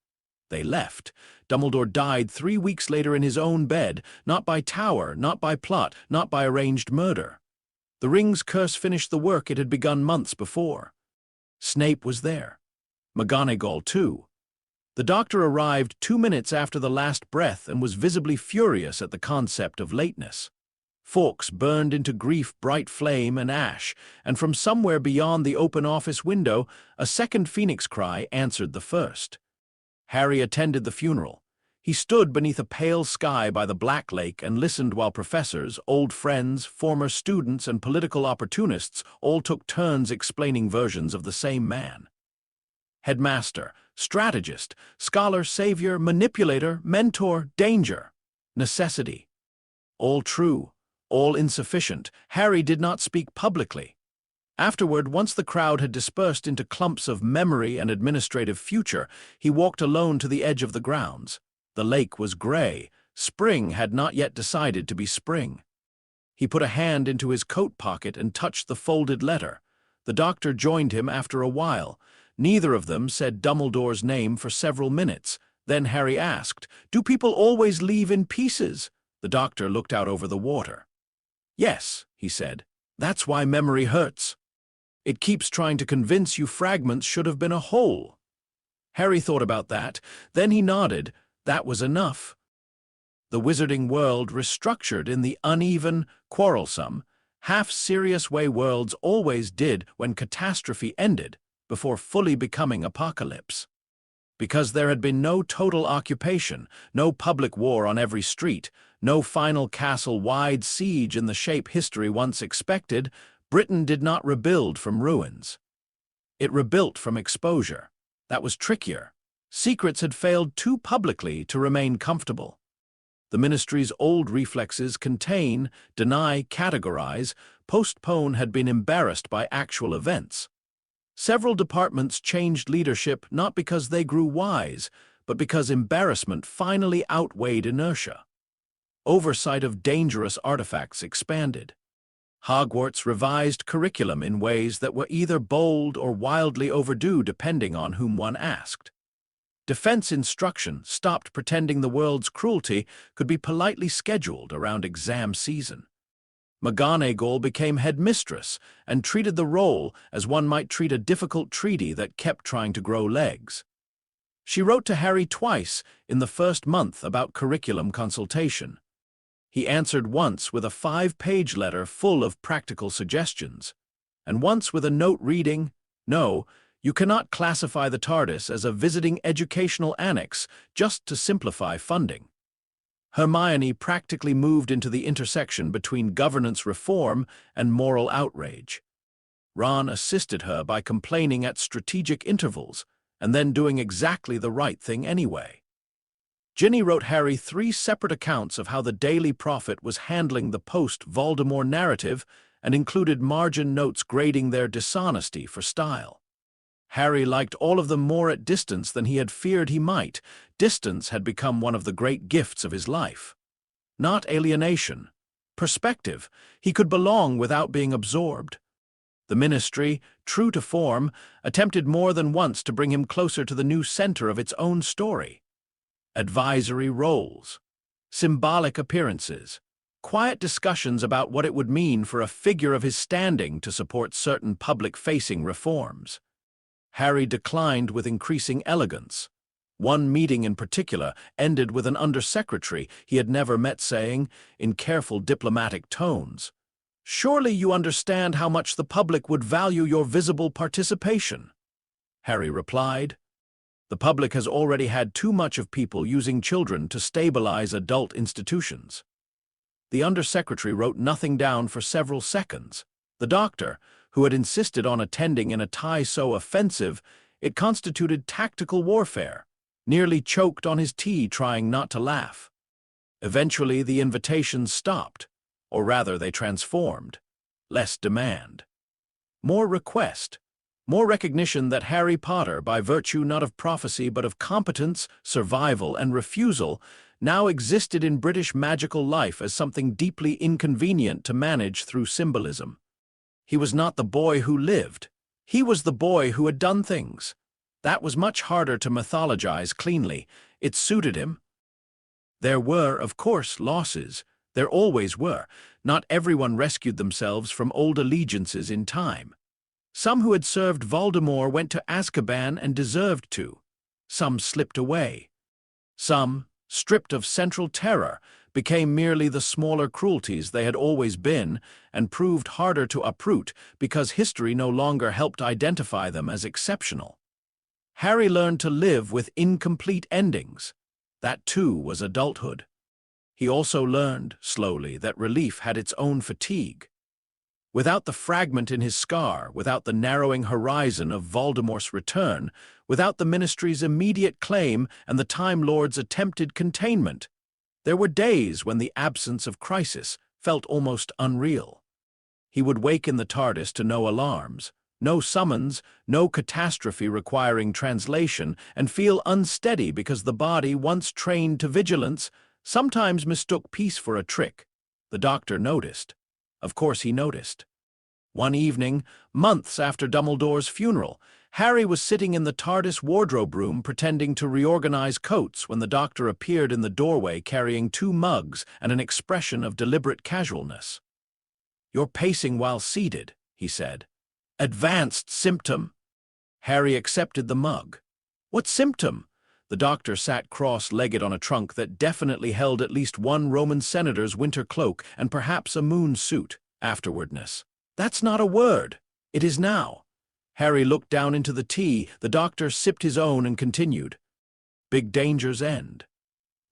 They left. Dumbledore died 3 weeks later in his own bed, not by tower, not by plot, not by arranged murder. The ring's curse finished the work it had begun months before. Snape was there. McGonagall, too. The Doctor arrived 2 minutes after the last breath and was visibly furious at the concept of lateness. Fawkes burned into grief bright flame and ash, and from somewhere beyond the open office window, a second phoenix cry answered the first. Harry attended the funeral. He stood beneath a pale sky by the Black Lake and listened while professors, old friends, former students, and political opportunists all took turns explaining versions of the same man. Headmaster, strategist, scholar, savior, manipulator, mentor, danger, necessity. All true, all insufficient. Harry did not speak publicly. Afterward, once the crowd had dispersed into clumps of memory and administrative future, he walked alone to the edge of the grounds. The lake was gray. Spring had not yet decided to be spring. He put a hand into his coat pocket and touched the folded letter. The Doctor joined him after a while. Neither of them said Dumbledore's name for several minutes. Then Harry asked, "Do people always leave in pieces?" The Doctor looked out over the water. "Yes," he said. "That's why memory hurts. It keeps trying to convince you fragments should have been a whole." Harry thought about that. Then he nodded. That was enough. The wizarding world restructured in the uneven, quarrelsome, half-serious way worlds always did when catastrophe ended, before fully becoming apocalypse. Because there had been no total occupation, no public war on every street, no final castle-wide siege in the shape history once expected, Britain did not rebuild from ruins. It rebuilt from exposure. That was trickier. Secrets had failed too publicly to remain comfortable. The ministry's old reflexes contain, deny, categorize, postpone had been embarrassed by actual events. Several departments changed leadership not because they grew wise, but because embarrassment finally outweighed inertia. Oversight of dangerous artifacts expanded. Hogwarts revised curriculum in ways that were either bold or wildly overdue depending on whom one asked. Defense instruction stopped pretending the world's cruelty could be politely scheduled around exam season. McGonagall became headmistress and treated the role as one might treat a difficult treaty that kept trying to grow legs. She wrote to Harry twice in the first month about curriculum consultation. He answered once with a 5-page letter full of practical suggestions, and once with a note reading, "No, you cannot classify the TARDIS as a visiting educational annex just to simplify funding." Hermione practically moved into the intersection between governance reform and moral outrage. Ron assisted her by complaining at strategic intervals and then doing exactly the right thing anyway. Ginny wrote Harry 3 separate accounts of how the Daily Prophet was handling the post-Voldemort narrative and included margin notes grading their dishonesty for style. Harry liked all of them more at distance than he had feared he might. Distance had become one of the great gifts of his life. Not alienation. Perspective. He could belong without being absorbed. The ministry, true to form, attempted more than once to bring him closer to the new center of its own story. Advisory roles. Symbolic appearances. Quiet discussions about what it would mean for a figure of his standing to support certain public-facing reforms. Harry declined with increasing elegance. One meeting in particular ended with an undersecretary he had never met saying, in careful diplomatic tones, "Surely you understand how much the public would value your visible participation." Harry replied, "The public has already had too much of people using children to stabilize adult institutions." The undersecretary wrote nothing down for several seconds. The doctor, who had insisted on attending in a tie so offensive it constituted tactical warfare, nearly choked on his tea trying not to laugh. Eventually the invitations stopped, or rather they transformed. Less demand. More request. More recognition that Harry Potter, by virtue not of prophecy but of competence, survival, and refusal, now existed in British magical life as something deeply inconvenient to manage through symbolism. He was not the boy who lived. He was the boy who had done things. That was much harder to mythologize cleanly. It suited him. There were, of course, losses. There always were. Not everyone rescued themselves from old allegiances in time. Some who had served Voldemort went to Azkaban and deserved to. Some slipped away. Some, stripped of central terror, became merely the smaller cruelties they had always been and proved harder to uproot because history no longer helped identify them as exceptional. Harry learned to live with incomplete endings. That too was adulthood. He also learned, slowly, that relief had its own fatigue. Without the fragment in his scar, without the narrowing horizon of Voldemort's return, without the Ministry's immediate claim and the Time Lord's attempted containment, there were days when the absence of crisis felt almost unreal. He would wake in the TARDIS to no alarms, no summons, no catastrophe requiring translation, and feel unsteady because the body, once trained to vigilance, sometimes mistook peace for a trick. The doctor noticed. Of course he noticed. One evening, months after Dumbledore's funeral, Harry was sitting in the TARDIS wardrobe room pretending to reorganize coats when the doctor appeared in the doorway carrying 2 mugs and an expression of deliberate casualness. "You're pacing while seated," he said. "Advanced symptom." Harry accepted the mug. "What symptom?" The doctor sat cross-legged on a trunk that definitely held at least one Roman senator's winter cloak and perhaps a moon suit. Afterwardness. That's not a word. It is now. Harry looked down into the tea. The doctor sipped his own and continued. Big dangers end.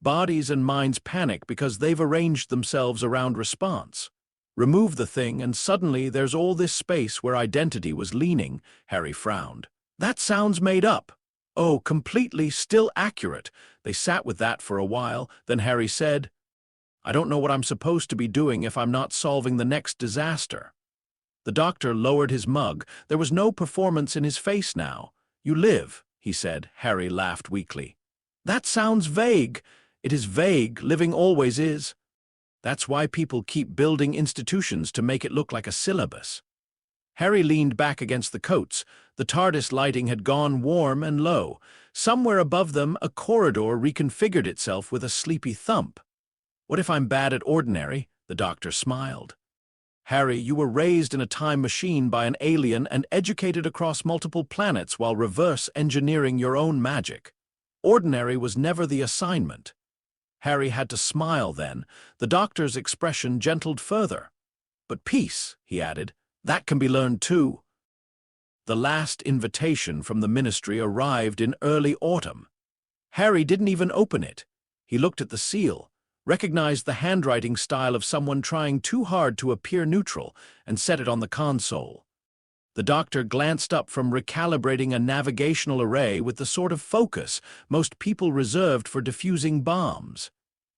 Bodies and minds panic because they've arranged themselves around response. Remove the thing and suddenly there's all this space where identity was leaning. Harry frowned. That sounds made up. Oh, completely still accurate. They sat with that for a while. Then Harry said, I don't know what I'm supposed to be doing if I'm not solving the next disaster. The doctor lowered his mug. There was no performance in his face now. You live, he said. Harry laughed weakly. That sounds vague. It is vague. Living always is. That's why people keep building institutions to make it look like a syllabus. Harry leaned back against the coats. The TARDIS lighting had gone warm and low. Somewhere above them, a corridor reconfigured itself with a sleepy thump. What if I'm bad at ordinary? The doctor smiled. Harry, you were raised in a time machine by an alien and educated across multiple planets while reverse engineering your own magic. Ordinary was never the assignment. Harry had to smile then. The doctor's expression gentled further. But peace, he added, that can be learned too. The last invitation from the ministry arrived in early autumn. Harry didn't even open it. He looked at the seal, recognized the handwriting style of someone trying too hard to appear neutral, and set it on the console. The doctor glanced up from recalibrating a navigational array with the sort of focus most people reserved for defusing bombs.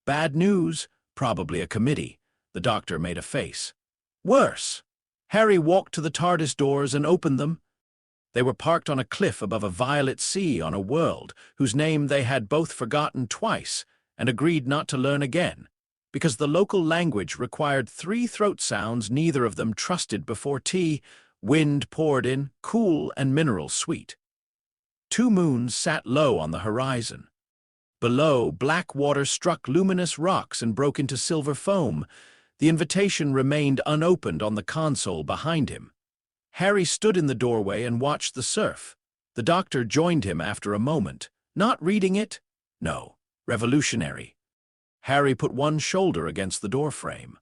Bad news, probably a committee. The doctor made a face. Worse. Harry walked to the TARDIS doors and opened them. They were parked on a cliff above a violet sea on a world whose name they had both forgotten twice and agreed not to learn again, because the local language required 3 throat sounds neither of them trusted before tea. Wind poured in, cool and mineral sweet. 2 moons sat low on the horizon. Below, black water struck luminous rocks and broke into silver foam. The invitation remained unopened on the console behind him. Harry stood in the doorway and watched the surf. The doctor joined him after a moment. Not reading it? No. Revolutionary. Harry put one shoulder against the doorframe.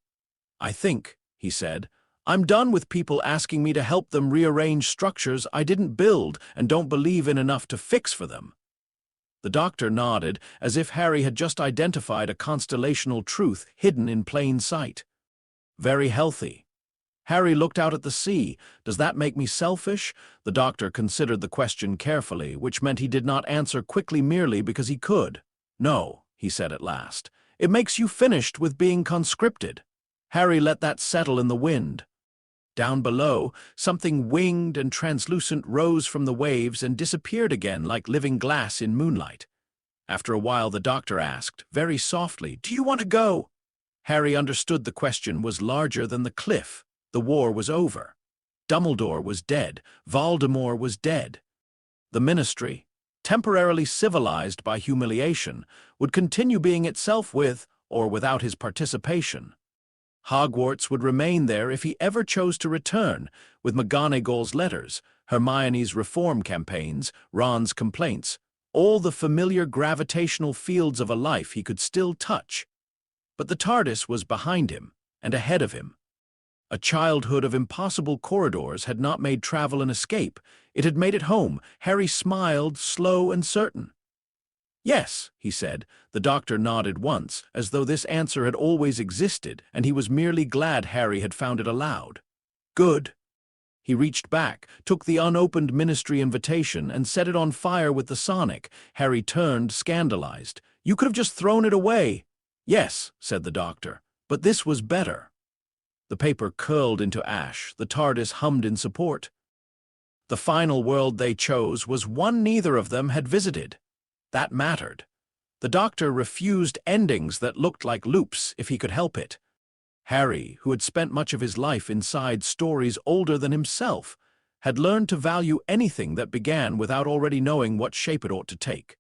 I think, he said, I'm done with people asking me to help them rearrange structures I didn't build and don't believe in enough to fix for them. The doctor nodded, as if Harry had just identified a constellational truth hidden in plain sight. Very healthy. Harry looked out at the sea. Does that make me selfish? The doctor considered the question carefully, which meant he did not answer quickly merely because he could. No, he said at last. It makes you finished with being conscripted. Harry let that settle in the wind. Down below, something winged and translucent rose from the waves and disappeared again like living glass in moonlight. After a while the doctor asked, very softly, Do you want to go? Harry understood the question was larger than the cliff. The war was over. Dumbledore was dead. Voldemort was dead. The ministry, temporarily civilized by humiliation, would continue being itself with or without his participation. Hogwarts would remain there if he ever chose to return, with McGonagall's letters, Hermione's reform campaigns, Ron's complaints, all the familiar gravitational fields of a life he could still touch. But the TARDIS was behind him and ahead of him. A childhood of impossible corridors had not made travel an escape. It had made it home. Harry smiled, slow and certain. Yes, he said. The doctor nodded once, as though this answer had always existed, and he was merely glad Harry had found it aloud. Good. He reached back, took the unopened ministry invitation, and set it on fire with the sonic. Harry turned, scandalized. You could have just thrown it away. Yes, said the doctor, but this was better. The paper curled into ash. The TARDIS hummed in support. The final world they chose was one neither of them had visited. That mattered. The doctor refused endings that looked like loops if he could help it. Harry, who had spent much of his life inside stories older than himself, had learned to value anything that began without already knowing what shape it ought to take.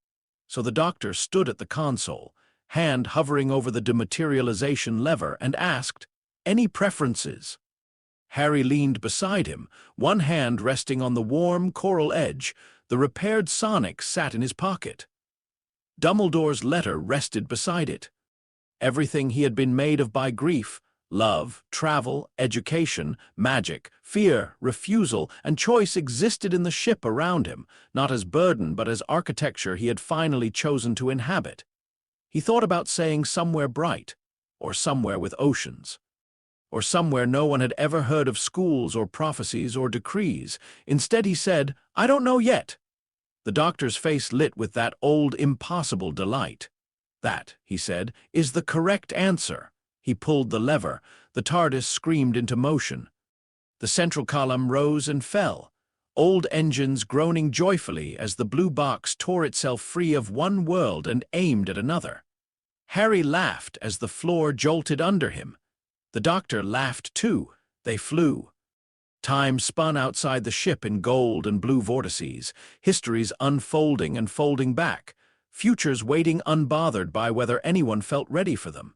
So the doctor stood at the console, hand hovering over the dematerialization lever, and asked, Any preferences? Harry leaned beside him, one hand resting on the warm coral edge. The repaired sonic sat in his pocket. Dumbledore's letter rested beside it. Everything he had been made of by grief, love, travel, education, magic, fear, refusal, and choice existed in the ship around him, not as burden but as architecture he had finally chosen to inhabit. He thought about saying somewhere bright, or somewhere with oceans, or somewhere no one had ever heard of schools or prophecies or decrees. Instead he said, "I don't know yet." The doctor's face lit with that old impossible delight. "That," he said, "is the correct answer." He pulled the lever. The TARDIS screamed into motion. The central column rose and fell, old engines groaning joyfully as the blue box tore itself free of one world and aimed at another. Harry laughed as the floor jolted under him. The doctor laughed too. They flew. Time spun outside the ship in gold and blue vortices, histories unfolding and folding back, futures waiting unbothered by whether anyone felt ready for them.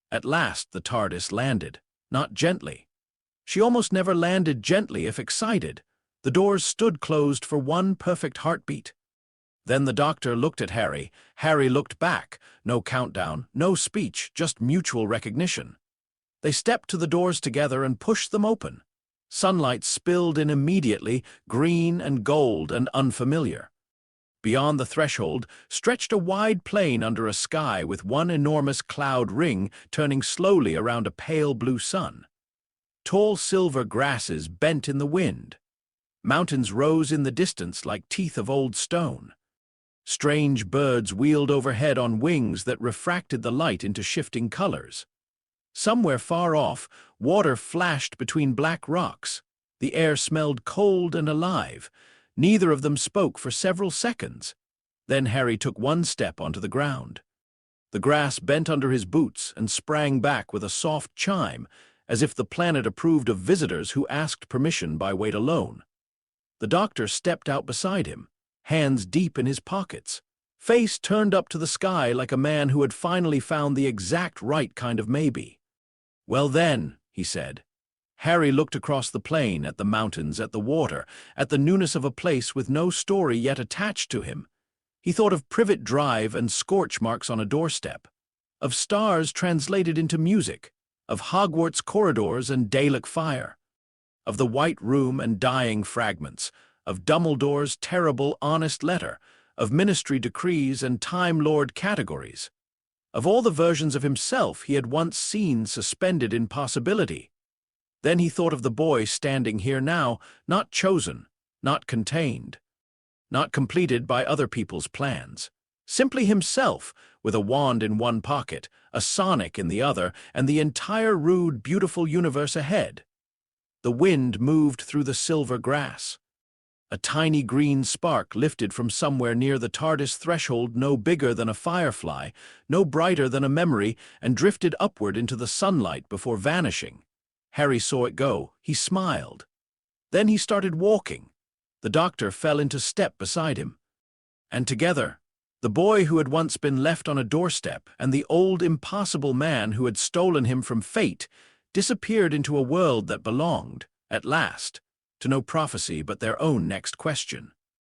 At last the TARDIS landed, not gently. She almost never landed gently if excited. The doors stood closed for one perfect heartbeat. Then the doctor looked at Harry. Harry looked back. No countdown, no speech, just mutual recognition. They stepped to the doors together and pushed them open. Sunlight spilled in immediately, green and gold and unfamiliar. Beyond the threshold stretched a wide plain under a sky with one enormous cloud ring turning slowly around a pale blue sun. Tall silver grasses bent in the wind. Mountains rose in the distance like teeth of old stone. Strange birds wheeled overhead on wings that refracted the light into shifting colors. Somewhere far off, water flashed between black rocks. The air smelled cold and alive. Neither of them spoke for several seconds. Then Harry took one step onto the ground. The grass bent under his boots and sprang back with a soft chime, as if the planet approved of visitors who asked permission by weight alone. The doctor stepped out beside him, hands deep in his pockets, face turned up to the sky like a man who had finally found the exact right kind of maybe. "Well then," he said. Harry looked across the plain, at the mountains, at the water, at the newness of a place with no story yet attached to him. He thought of privet drive and scorch marks on a doorstep, of stars translated into music, of Hogwarts corridors and Dalek fire, of the White Room and dying fragments, of Dumbledore's terrible honest letter, of ministry decrees and Time Lord categories, of all the versions of himself he had once seen suspended in possibility. Then he thought of the boy standing here now, not chosen, not contained, not completed by other people's plans. Simply himself, with a wand in one pocket, a sonic in the other, and the entire rude, beautiful universe ahead. The wind moved through the silver grass. A tiny green spark lifted from somewhere near the TARDIS threshold, no bigger than a firefly, no brighter than a memory, and drifted upward into the sunlight before vanishing. Harry saw it go. He smiled. Then he started walking. The doctor fell into step beside him. And together, the boy who had once been left on a doorstep and the old impossible man who had stolen him from fate disappeared into a world that belonged, at last, to no prophecy but their own next question.